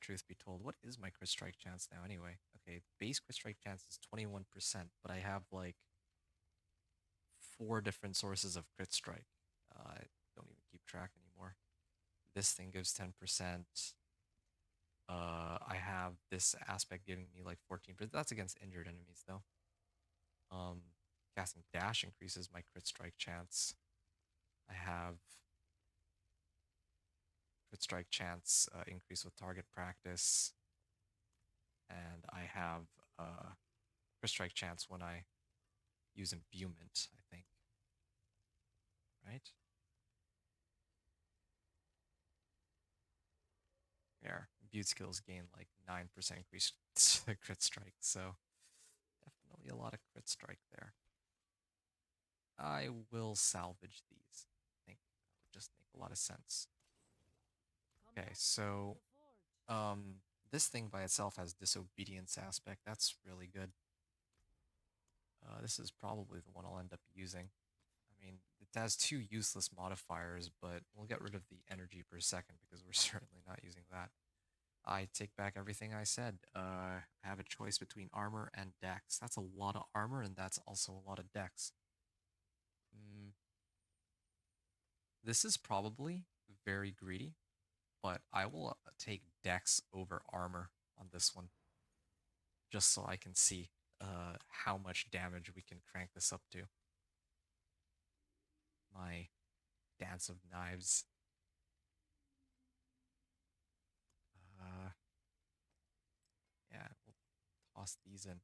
Truth be told, what is my crit strike chance now anyway? Okay, base crit strike chance is 21%, but I have like 4 different sources of crit strike. I don't even keep track anymore. This thing gives 10%. I have this aspect giving me like 14%. That's against injured enemies though. Um, Casting dash increases my crit strike chance. I have crit strike chance increase with target practice, and I have crit strike chance when I use imbuement, I think. Right? Yeah, imbued skills gain like 9% increase crit strike, so definitely a lot of crit strike there. I will salvage these. I think that would just make a lot of sense. Okay, so this thing by itself has disobedience aspect. That's really good. This is probably the one I'll end up using. I mean, it has 2 useless modifiers, but we'll get rid of the energy per second because we're certainly not using that. I take back everything I said. I have a choice between armor and dex. That's a lot of armor, and that's also a lot of dex. This is probably very greedy, but I will take dex over armor on this one, just so I can see how much damage we can crank this up to. My dance of knives. Uh, yeah, we'll toss these in.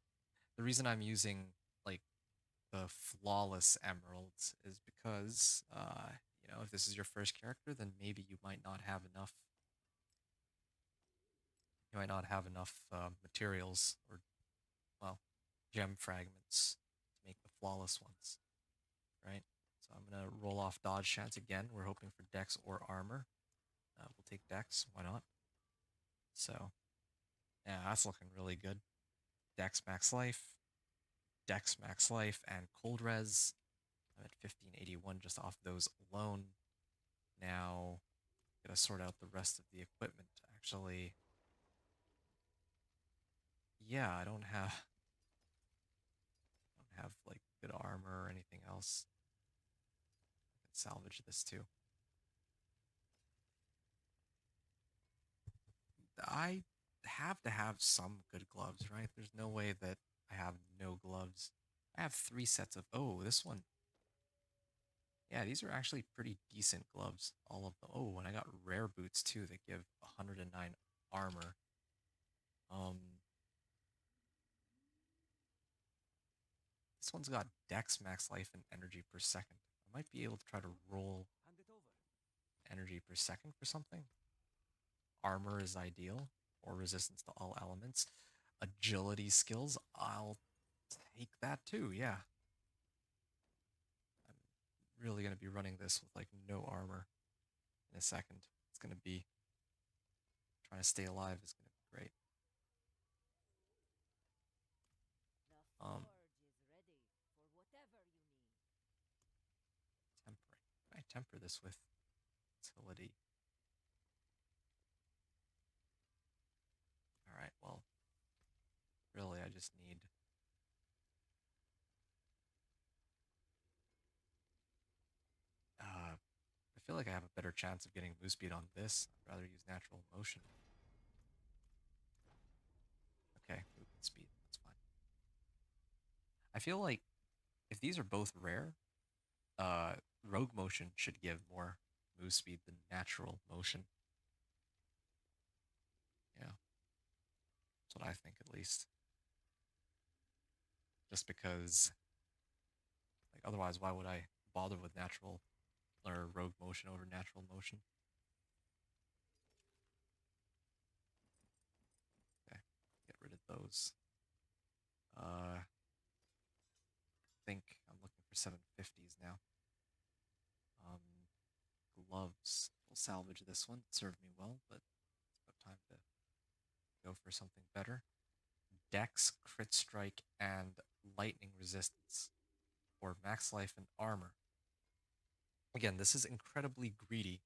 The reason I'm using like the flawless emeralds is because if this is your first character, then maybe you might not have enough. You might not have enough materials or well, gem fragments to make the flawless ones, right? So I'm gonna roll off dodge chance again. We're hoping for dex or armor. We'll take dex. Why not? So yeah, that's looking really good. Dex max life, dex max life, and cold res. I'm at 1581 just off those alone. Now, gotta sort out the rest of the equipment. Actually, yeah, I don't have like good armor or anything else. I can salvage this too. I have to have some good gloves, right? There's no way that I have no gloves. I have 3 sets of. Oh, this one. Yeah, these are actually pretty decent gloves. All of them. Oh, and I got rare boots too that give 109 armor. Um, this one's got dex max life and energy per second. I might be able to try to roll energy per second for something. Armor is ideal, or resistance to all elements. Agility skills, I'll take that too, yeah. I'm really going to be running this with like no armor in a second. It's going to be, trying to stay alive is going to be great. The Um, forge is ready for whatever you need. Tempering. Can I temper this with utility? All right, well, really, I just need. I feel like I have a better chance of getting move speed on this. I'd rather use natural motion. Okay, movement speed. That's fine. I feel like if these are both rare, rogue motion should give more move speed than natural motion. Yeah, that's what I think at least. Just because, like, otherwise, why would I bother with natural or rogue motion over natural motion? Okay, get rid of those. I think I'm looking for 750s now. Um, Gloves. We'll salvage this one. It served me well, but it's about time to go for something better. Dex, crit strike, and lightning resistance, or max life and armor. Again, this is incredibly greedy,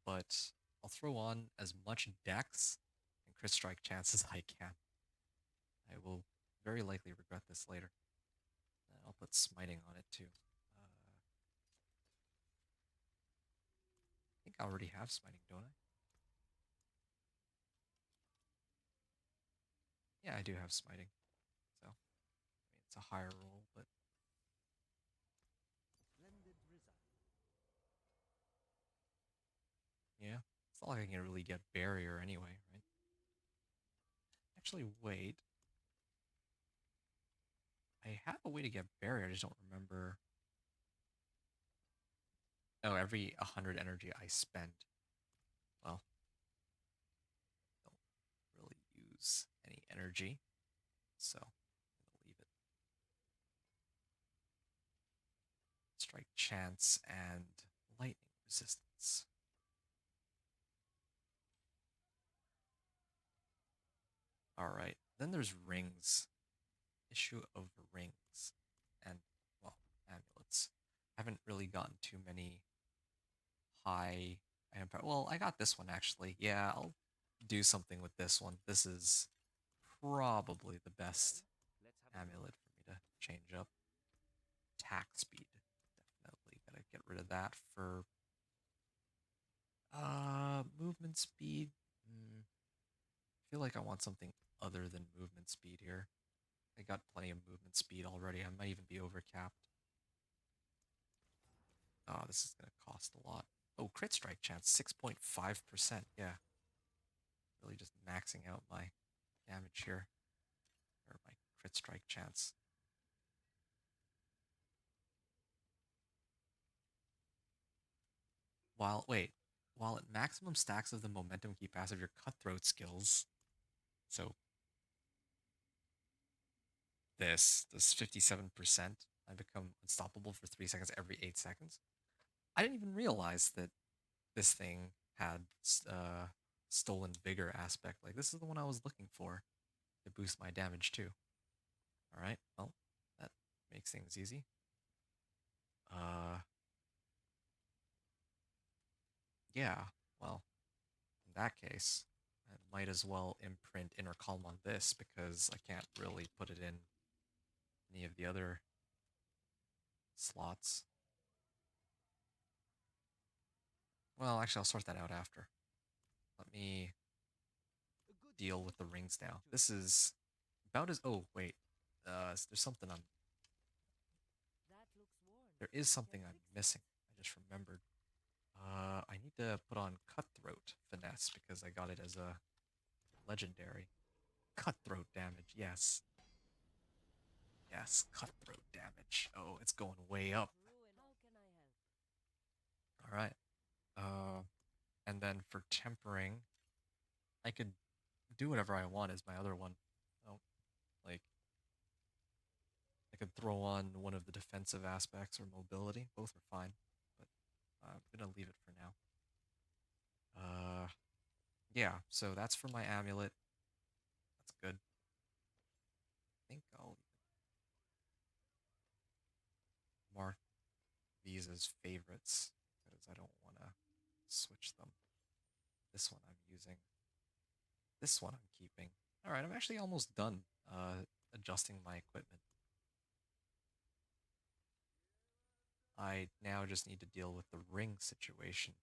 but I'll throw on as much dex crit strike chances I can. I will very likely regret this later. And I'll put smiting on it too. I think I already have smiting, don't I? Yeah, I do have smiting. So, I mean, it's a higher roll, but Splendid result. yeah. It's not like I can really get barrier anyway, right? Actually, wait. I have a way to get barrier, I just don't remember. Oh, every 100 energy I spend. Well, don't really use any energy, so I'm gonna leave it. Strike chance and lightning resistance. All right. Then there's rings. Issue of rings and, well, amulets. I haven't really gotten too many high impact. Well, I got this one actually. Yeah, I'll do something with this one. This is probably the best Let's have a go. amulet for me to change up. Attack speed. Definitely gotta get rid of that for movement speed. I feel like I want something other than movement speed here. I got plenty of movement speed already. I might even be overcapped. Oh, this is gonna cost a lot. Oh, crit strike chance, 6.5%. Yeah. Really just maxing out my damage here. Or my crit strike chance. While at maximum stacks of the momentum key passive, your cutthroat skills. So this 57%. I become unstoppable for 3 seconds every 8 seconds. I didn't even realize that this thing had stolen vigor aspect. Like, this is the one I was looking for to boost my damage too. All right, well, that makes things easy. Uh, yeah, well, in that case, I might as well imprint Inner Calm on this because I can't really put it in any of the other slots. Well, actually, I'll sort that out after. Let me A good deal with the start rings now. to This is about as... Oh, wait. There's something I'm... That looks worn. There is We something can I'm fix it. missing. I just remembered. I need to put on Cutthroat Finesse because I got it as a legendary. Cutthroat damage, yes. Yes, cutthroat damage. Oh, it's going way up. Ruin. How can I help? All right. Uh, and then for tempering, I could do whatever I want as my other one. Oh, like I could throw on one of the defensive aspects or mobility. Both are fine, but I'm gonna leave it for now. Yeah. So that's for my amulet. That's good. I think I'll mark these as favorites because I don't want to switch them. This one I'm using. This one I'm keeping. All right, I'm actually almost done adjusting my equipment. I now just need to deal with the ring situation.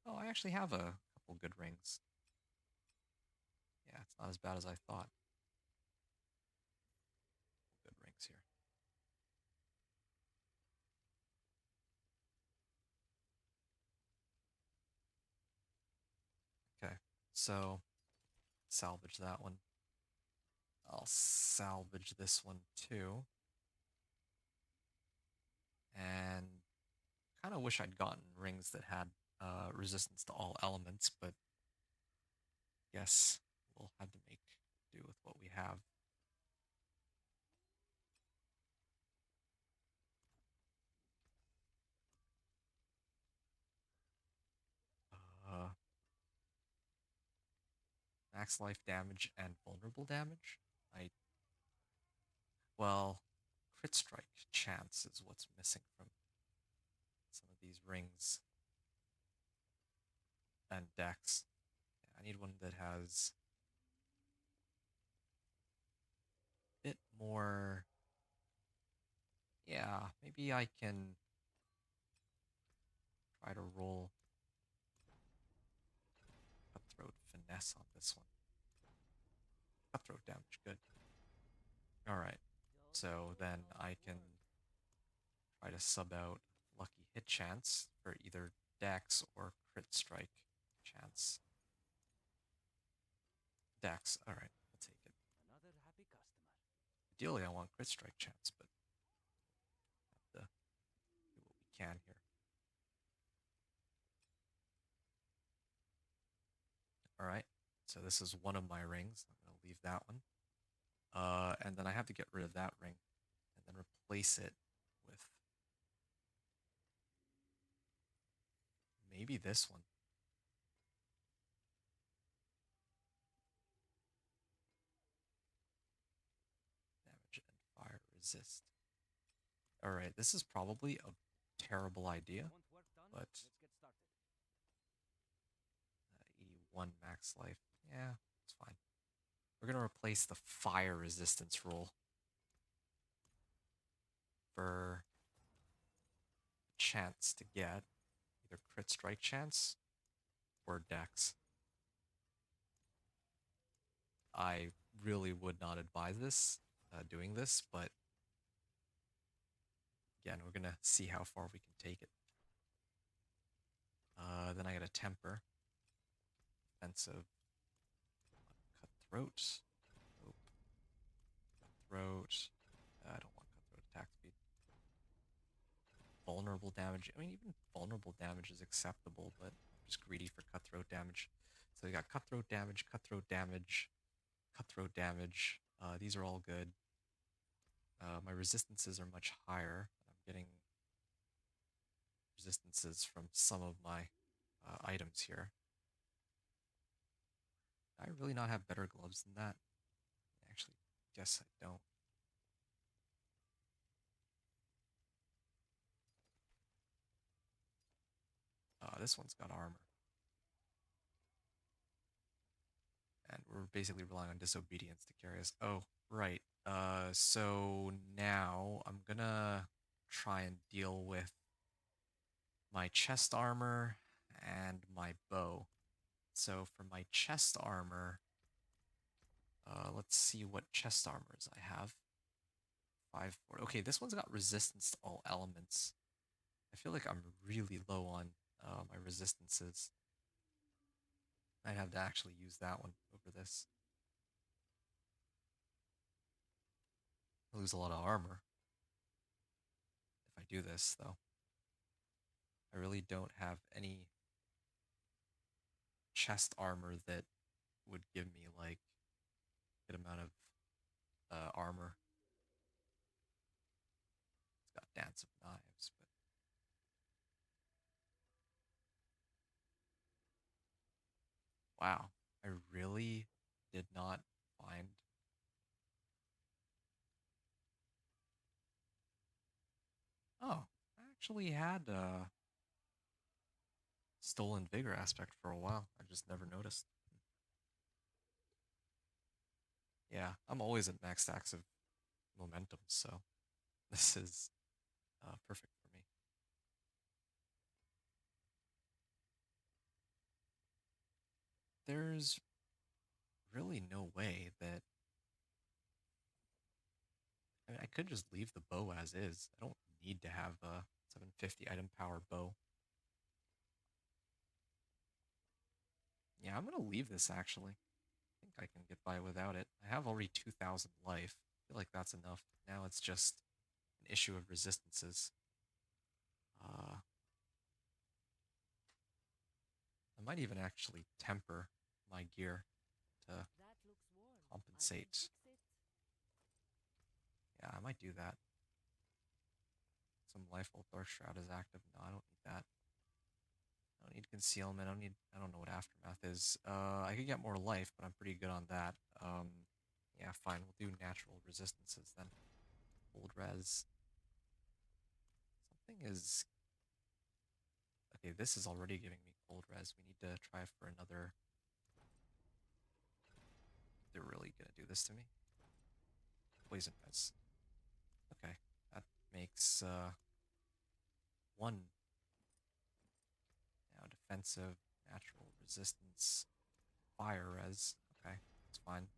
Oh, I actually have a couple good rings. Yeah, it's not as bad as I thought. Good rings here. Okay, so salvage that one. I'll salvage this one too. And kind of wish I'd gotten rings that had resistance to all elements, but guess we'll have to make do with what we have. Uh, Max life damage and vulnerable damage. I Well, crit strike chance is what's missing from some of these rings and decks. Yeah, I need one that has more... Yeah, maybe I can try to roll Cutthroat Finesse on this one. Cutthroat damage, good. Alright, so then I can try to sub out Lucky Hit Chance for either Dex or Crit Strike Chance. Dex, alright, I'll take it. Another happy customer. Ideally, I want Crit Strike Chance, but have to do what we can here. Alright, so this is one of my rings. I'm going to leave that one. And then I have to get rid of that ring and then replace it with maybe this one. Damage and fire resist. Alright, this is probably a terrible idea, Want work done? but Let's get started. 81 max life. Yeah, it's fine. We're going to replace the fire resistance roll for a chance to get either crit strike chance or dex. I really would not advise this, doing this, but again, we're going to see how far we can take it. Then I get a temper. Defensive. Cutthroat. Nope. Cutthroat. I don't want cutthroat attack speed. Vulnerable damage. I mean, even vulnerable damage is acceptable, but I'm just greedy for cutthroat damage. So we got cutthroat damage, cutthroat damage, cutthroat damage. These are all good. My resistances are much higher. I'm getting resistances from some of my items here. I really not have better gloves than that. Actually, guess I don't. This one's got armor. And we're basically relying on disobedience to carry us. Oh, right. So now I'm gonna try and deal with my chest armor and my bow. So for my chest armor, let's see what chest armors I have. 5, 4. Okay, this one's got resistance to all elements. I feel like I'm really low on my resistances. I'd have to actually use that one over this. I lose a lot of armor if I do this, though. I really don't have any chest armor that would give me like a good amount of armor. It's got Dance of Knives, but wow, I really did not find. Oh, I actually had Stolen Vigor aspect for a while. I just never noticed. Yeah, I'm always at max stacks of momentum, so this is perfect for me. There's really no way that... I mean, I could just leave the bow as is. I don't need to have a 750 item power bow. Yeah, I'm gonna leave this actually. I think I can get by without it. I have already 2,000 life. I feel like that's enough. Now it's just an issue of resistances. I might even actually temper my gear to That looks worn. compensate. Yeah, I might do that. Some life while Dark Shroud is active. No, I don't need that. I don't need concealment. I don't know what aftermath is. I could get more life, but I'm pretty good on that. Yeah, fine. We'll do natural resistances then. Cold res. Something is... Okay, this is already giving me cold res. We need to try for another... They're really gonna do this to me? poison res. Okay, that makes one now defensive, natural resistance, fire res. Okay, that's fine.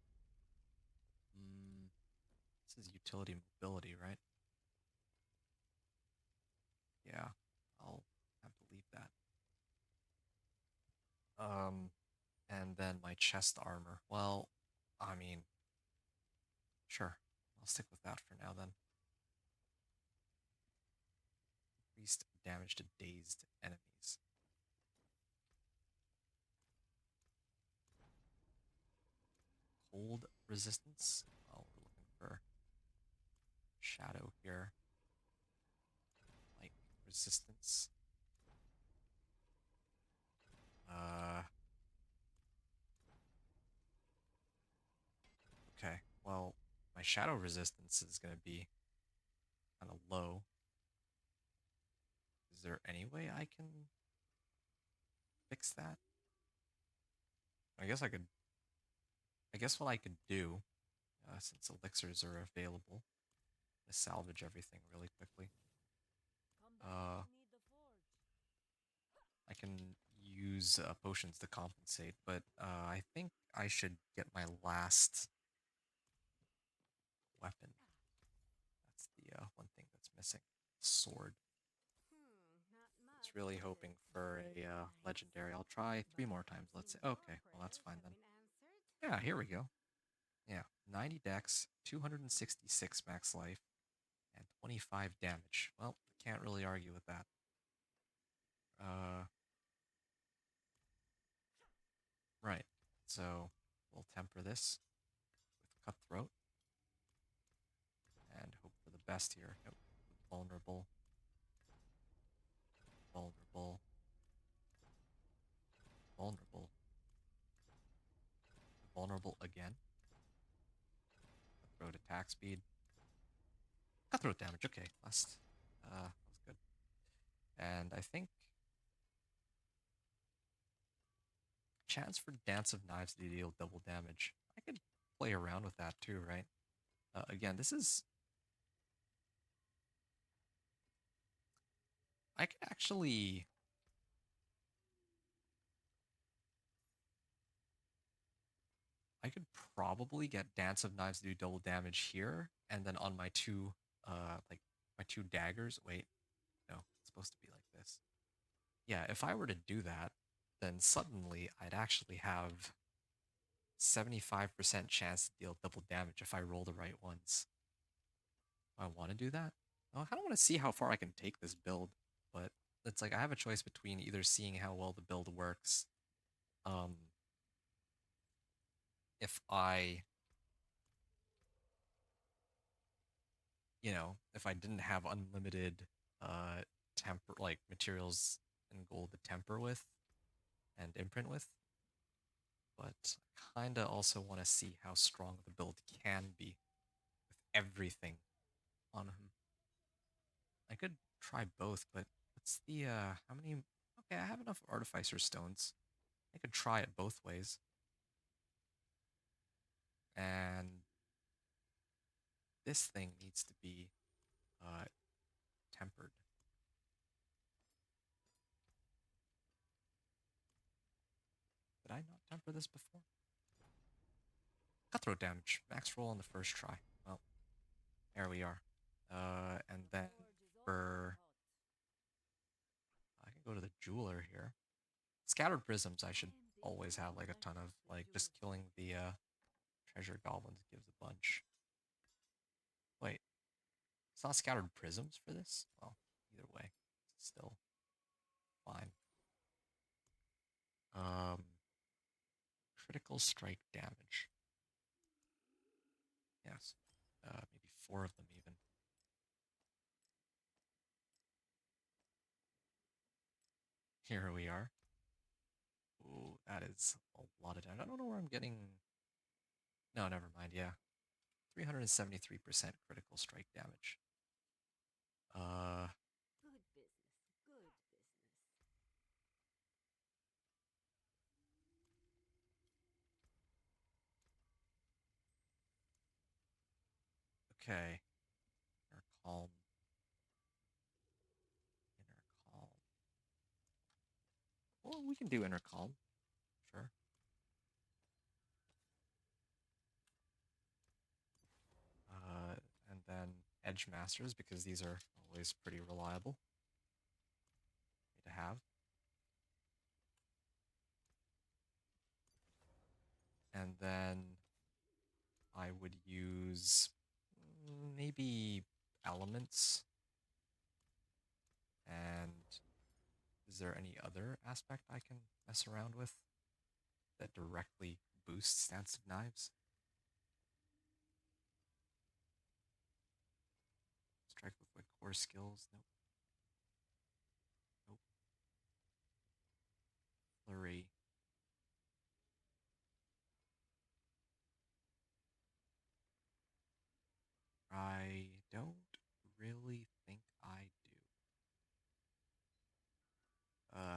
This is utility mobility, right? Yeah, I'll have to leave that. And then my chest armor. Well, I mean, sure. I'll stick with that for now then. Increased damage to dazed enemies. Cold resistance. Well, we're looking for shadow here. Light resistance. Okay. Well, my shadow resistance is going to be kind of low. Is there any way I can fix that? I guess I could. I guess what I could do, since elixirs are available, is salvage everything really quickly. Come back Uh, if you need the forge. I can use potions to compensate, but I think I should get my last weapon. That's the one thing that's missing. Sword. Not I was much, really is hoping it? for a Nice. legendary. I'll try 3 more But times. it Let's say. seems your Okay, well that's prayers fine have then. been answered. Yeah, here we go. Yeah, 90 dex, 266 max life, and 25 damage. Well, can't really argue with that. Right. So we'll temper this with cutthroat and hope for the best here. Nope. Vulnerable. Vulnerable. Vulnerable. Vulnerable again. Cutthroat attack speed. Cutthroat damage. Okay, last. That was good. And I think chance for Dance of Knives to deal double damage. I could play around with that too, right? Again, this is. I could actually. I could probably get Dance of Knives to do double damage here, and then on my two, like my two daggers. Wait, no, it's supposed to be like this. Yeah, if I were to do that, then suddenly I'd actually have 75% chance to deal double damage if I roll the right ones. Do I want to do that? Well, I kind of want to see how far I can take this build, but it's like I have a choice between either seeing how well the build works, um, if I, if I didn't have unlimited temper like materials and gold to temper with and imprint with, but I kind of also want to see how strong the build can be with everything on him. I could try both, but what's the how many? Okay, I have enough artificer stones. I could try it both ways. And this thing needs to be uh tempered. Did I not temper this before? Cutthroat damage. Max roll on the first try. Well, there we are. And The then forge is already for hot. I can go to the jeweler here. Scattered prisms I I should am the always have like a ton of. owner of the Like just jewel killing the treasure goblins gives a bunch. Wait, it's not scattered prisms for this? Well, either way, it's still fine. Um, critical strike damage. Yes. Maybe 4 of them even. Here we are. Ooh, that is a lot of damage. I don't know where I'm getting. No, never mind. Yeah. 373% critical strike damage. Uh, Good business. Good business. Okay. Inner calm. Inner calm. Well, we can do inner calm. Sure. And then edge masters, because these are always pretty reliable to have. And then I would use maybe elements. And is there any other aspect I can mess around with that directly boosts stance of knives? Strike with like core skills? Nope. Nope. Flurry. I don't really think I do.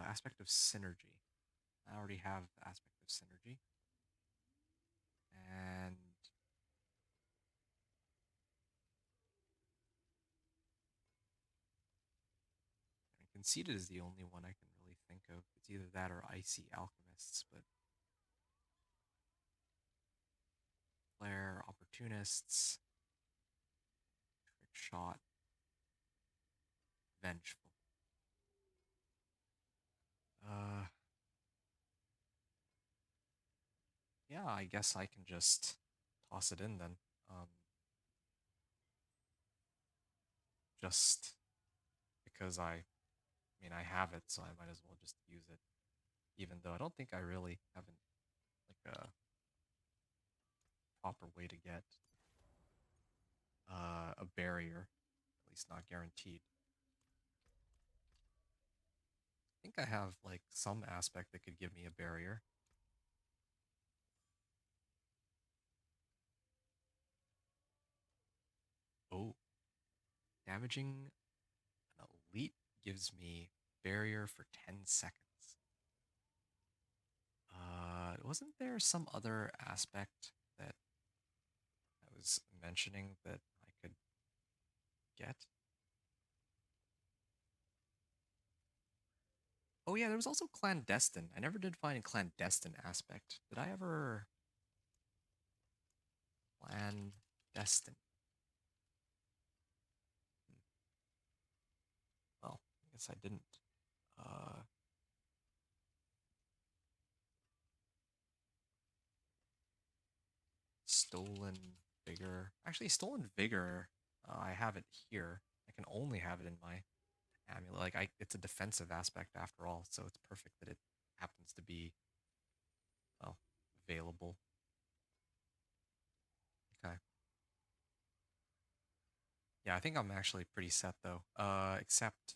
Aspect of synergy. I already have aspect of synergy. And conceited is the only one I can really think of. It's either that or icy alchemists, but flare, opportunists, trick shot, vengeful. Uh, yeah, I guess I can just toss it in then. Just because I mean, I have it, so I might as well just use it. Even though I don't think I really haven't like a proper way to get a barrier, at least not guaranteed. I think I have like some aspect that could give me a barrier. Oh, damaging an elite gives me barrier for 10 seconds. Wasn't there some other aspect that I was mentioning that I could get? Oh yeah, there was also clandestine. I never did find a clandestine aspect. Did I ever clandestine? Hmm. Well, I guess I didn't. Uh, stolen vigor. Actually, stolen vigor. I have it here. I can only have it in my amulet. Like it's a defensive aspect after all, so it's perfect that it happens to be well available. Okay. Yeah, I think I'm actually pretty set though. Except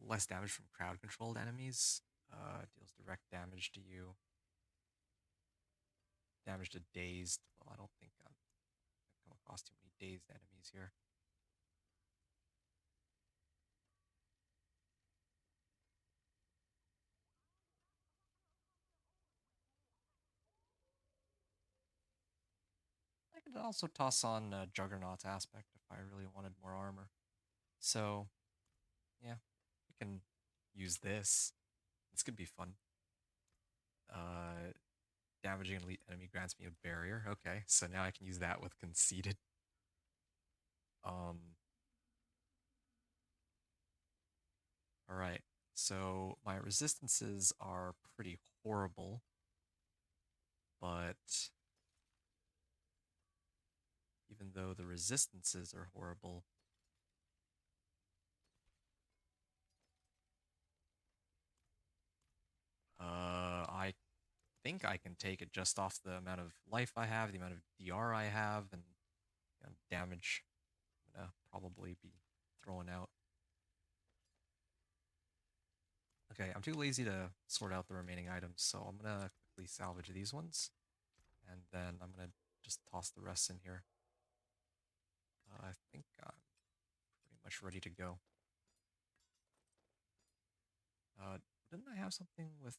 less damage from crowd controlled enemies. Deals direct damage to you. Damage to dazed. Well, I don't think I've come across too many dazed enemies here. I could also toss on Juggernaut's aspect if I really wanted more armor. So, yeah, we can use this. This could be fun. Uh, damaging an elite enemy grants me a barrier. Okay, so now I can use that with conceited. Um, all right. So my resistances are pretty horrible, but even though the resistances are horrible, I think I can take it just off the amount of life I have, the amount of DR I have, and damage I'm gonna probably be throwing out. Okay, I'm too lazy to sort out the remaining items, so I'm gonna quickly salvage these ones, and then I'm gonna just toss the rest in here. I think I'm pretty much ready to go. Uh, didn't I have something with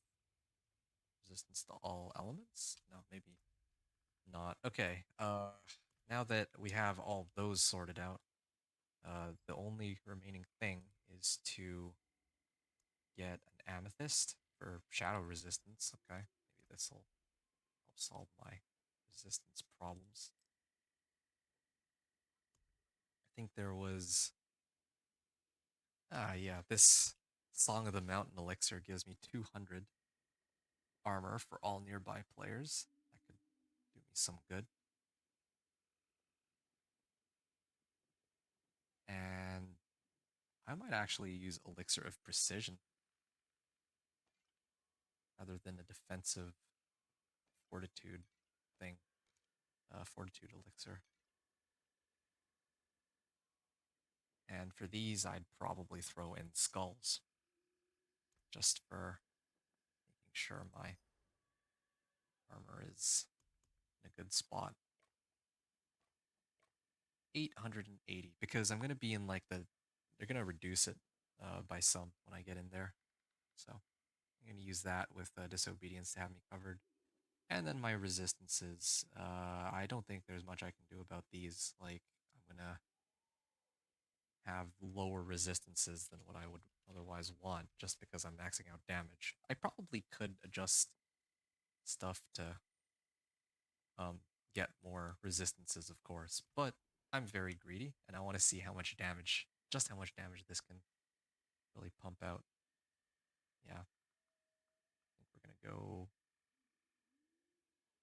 resistance to all elements? No, maybe not. Okay, now that we have all those sorted out, the only remaining thing is to get an amethyst for shadow resistance. Okay, maybe this will help solve my resistance problems. I think there was, yeah, this Song of the Mountain elixir gives me 200 armor for all nearby players. That could do me some good. And I might actually use Elixir of Precision rather than a defensive fortitude thing. Fortitude Elixir. And for these, I'd probably throw in Skulls, just for making sure my armor is in a good spot. 880, because I'm going to be in like they're going to reduce it by some when I get in there. So I'm going to use that with Disobedience to have me covered. And then my resistances, I don't think there's much I can do about these. Like, I'm going to have lower resistances than what I would otherwise want just because I'm maxing out damage. I probably could adjust stuff to get more resistances, of course, but I'm very greedy and I want to see how much damage, just how much damage this can really pump out. Yeah, I think we're going to go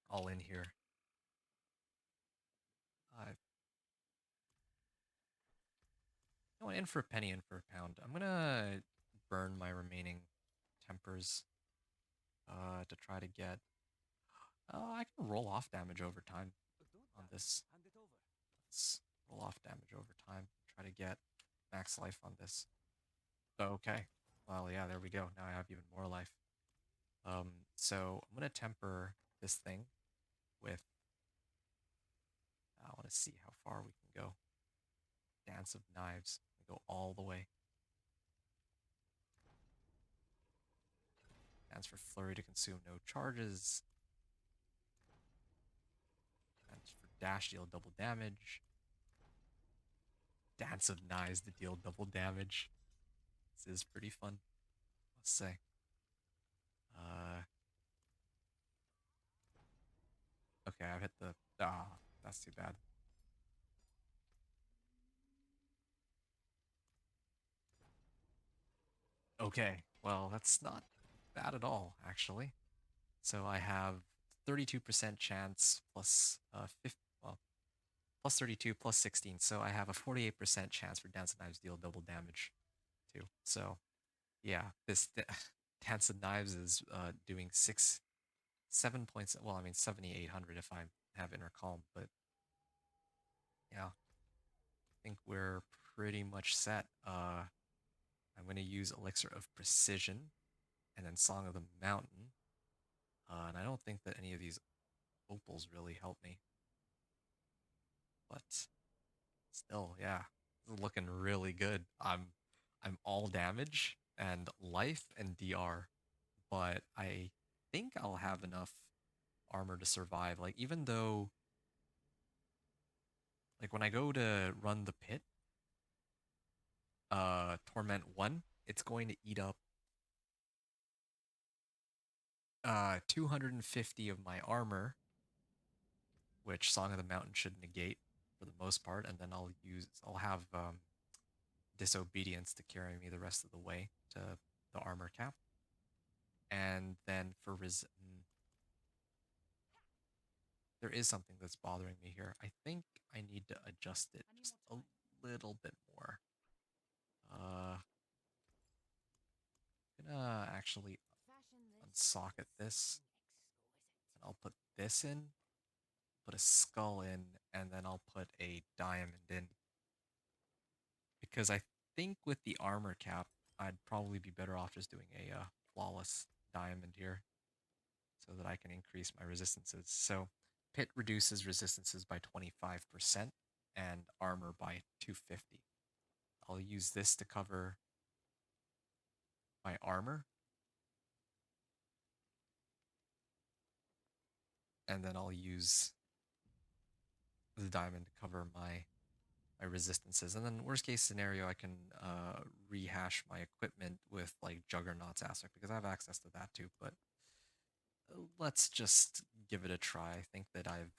all in here. In for a penny, in for a pound. I'm gonna burn my remaining tempers to try to get. I can roll off damage over time on this. Let's roll off damage over time. Try to get max life on this. Okay. Well, yeah, there we go. Now I have even more life. So I'm gonna temper this thing with. I want to see how far we can go. Dance of Knives. We go all the way. Dance for Flurry to consume no charges. Dance for Dash, deal double damage. Dance of Knives to deal double damage. This is pretty fun, must say. Okay, I've hit the. That's too bad. Okay, well, that's not bad at all, actually. So I have 32% chance plus 50, well, plus 32 plus 16. So I have a 48% chance for Dance of Knives deal double damage too. So yeah, this Dance of Knives is doing 7 points. Well, I mean 7,800 if I have Inner Calm, but yeah, I think we're pretty much set. I'm going to use Elixir of Precision and then Song of the Mountain. And I don't think that any of these opals really help me. But still, yeah, this is looking really good. I'm all damage and life and DR, but I think I'll have enough armor to survive. Like even though like when I go to run the pit, Torment 1, it's going to eat up 250 of my armor, which Song of the Mountain should negate for the most part, and then I'll have Disobedience to carry me the rest of the way to the armor cap. And then for there is something that's bothering me here. I think I need to adjust it just a little bit more. Gonna actually unsocket this, and I'll put this in, put a skull in, and then I'll put a diamond in. Because I think with the armor cap, I'd probably be better off just doing a flawless diamond here so that I can increase my resistances. So pit reduces resistances by 25% and armor by 250. I'll use this to cover my armor. And then I'll use the diamond to cover my resistances. And then worst case scenario, I can rehash my equipment with like Juggernaut's aspect because I have access to that too. But let's just give it a try. I think that I've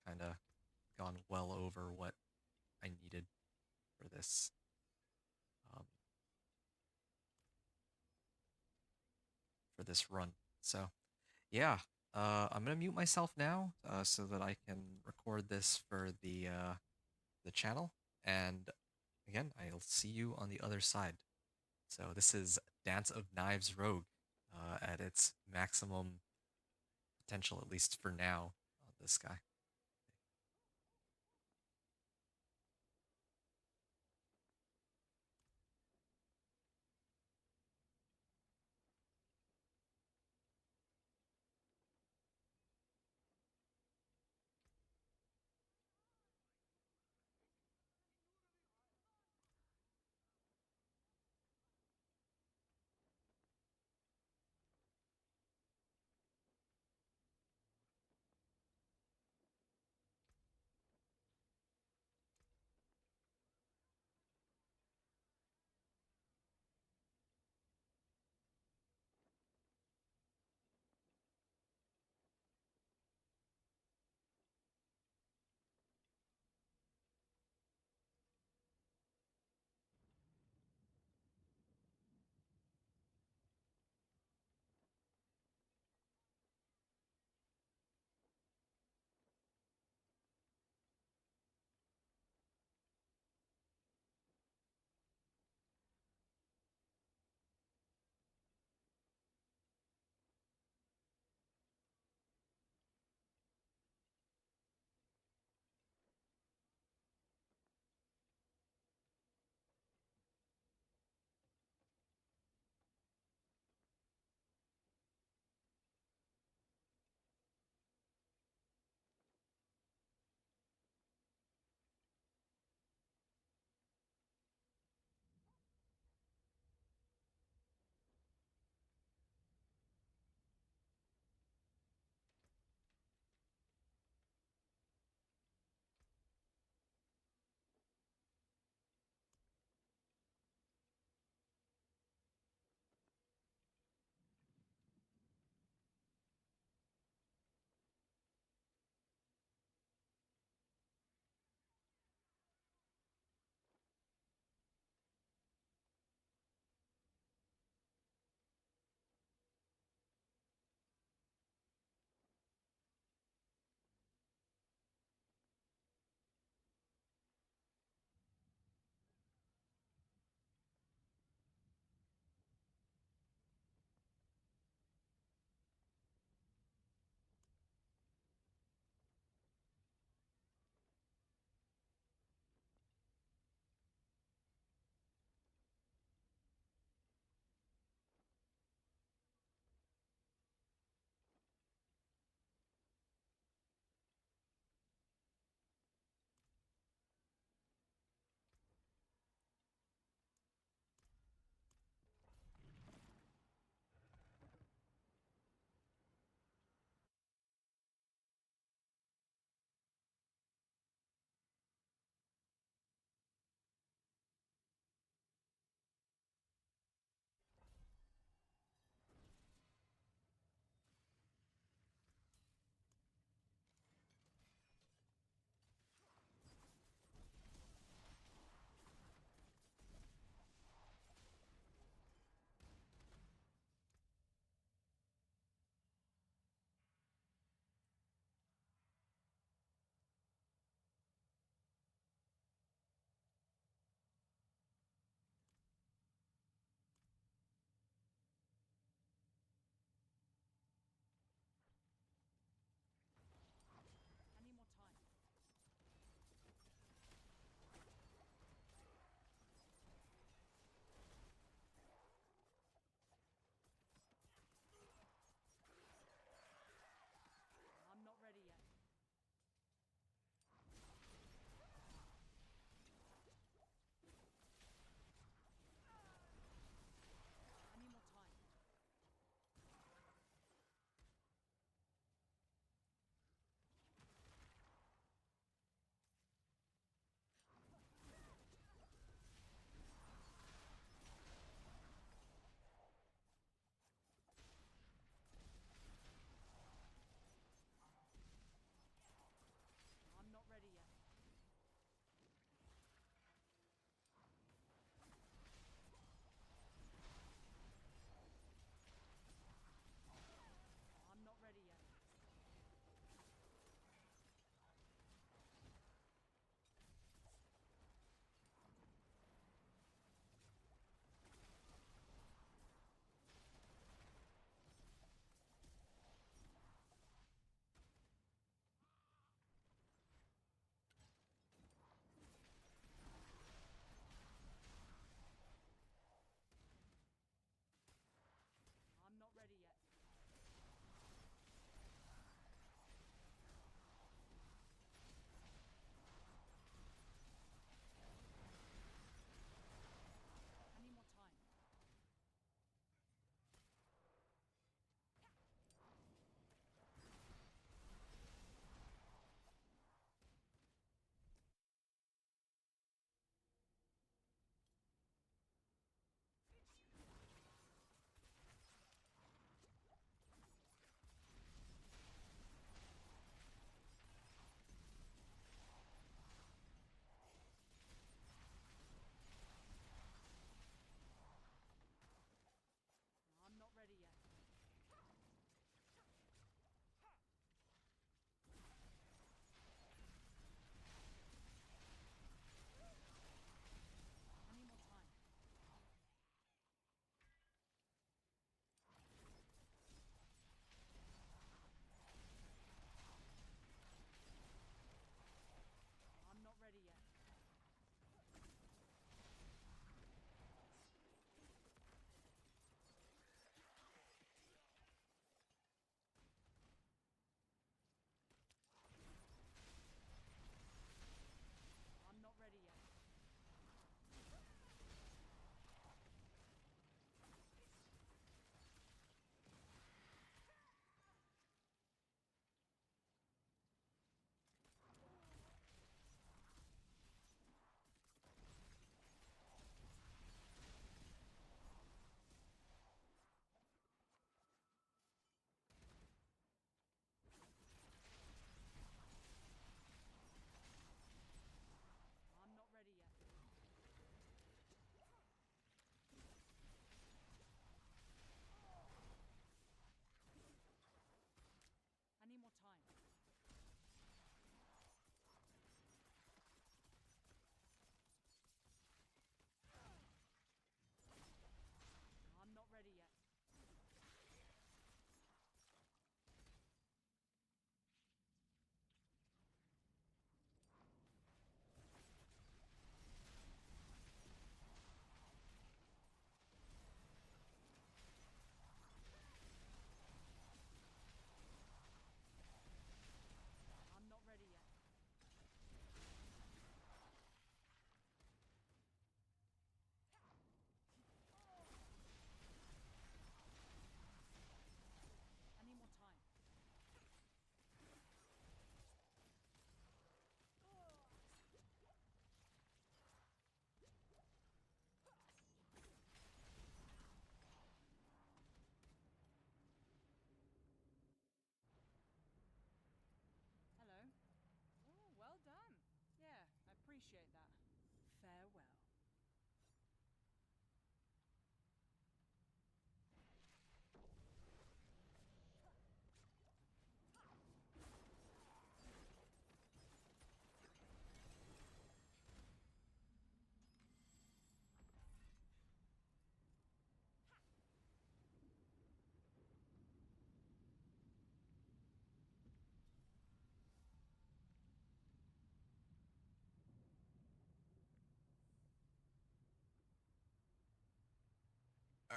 kind of gone well over what I needed for um, this run. So yeah, I'm gonna mute myself now so that I can record this for the channel. And again, I'll see you on the other side. So this is Dance of Knives Rogue at its maximum potential, at least for now, on this guy.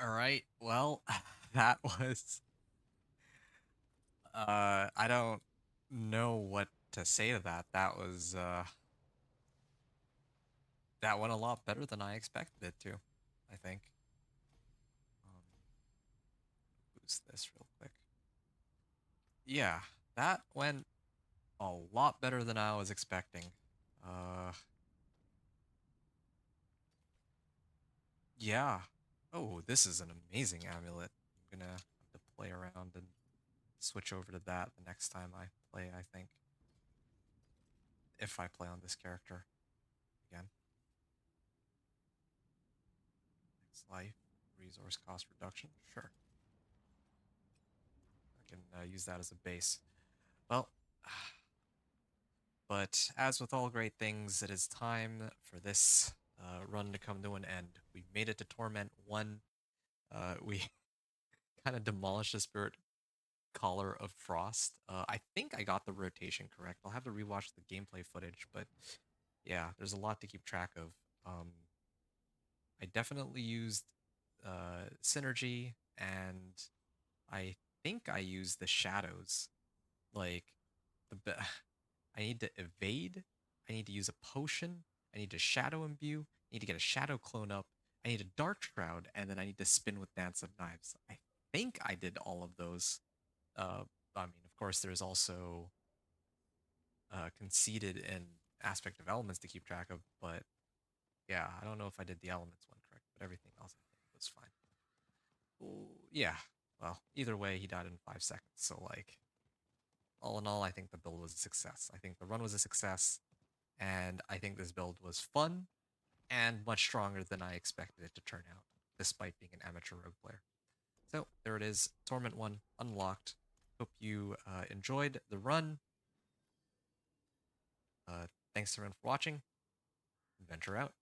All right. Well, that was I don't know what to say to that. That went a lot better than I expected it to, I think. Um, boost this real quick. Yeah, that went a lot better than I was expecting. Uh, yeah. Oh, this is an amazing amulet. I'm gonna have to play around and switch over to that the next time I play, I think. If I play on this character again. Next life, resource cost reduction. Sure. I can use that as a base. Well, but as with all great things, it is time for this run to come to an end. We made it to Torment 1. We kind of demolished the Spirit Collar of Frost. I think I got the rotation correct. I'll have to rewatch the gameplay footage, but yeah, there's a lot to keep track of. I definitely used synergy, and I think I used the shadows. Like the I need to evade. I need to use a potion. I need to shadow imbue. I need to get a shadow clone up. I need a dark shroud, and then I need to spin with Dance of Knives. I think I did all of those. Uh, I mean, of course, there's also conceded and aspect of elements to keep track of, but yeah, I don't know if I did the elements one correct, but everything else I think was fine. Ooh, yeah, well, either way, he died in 5 seconds. So, like, all in all, I think the build was a success. I think the run was a success, and I think this build was fun and much stronger than I expected it to turn out, despite being an amateur rogue player. So there it is, Torment 1 unlocked. Hope you enjoyed the run. Thanks everyone for watching. Venture out.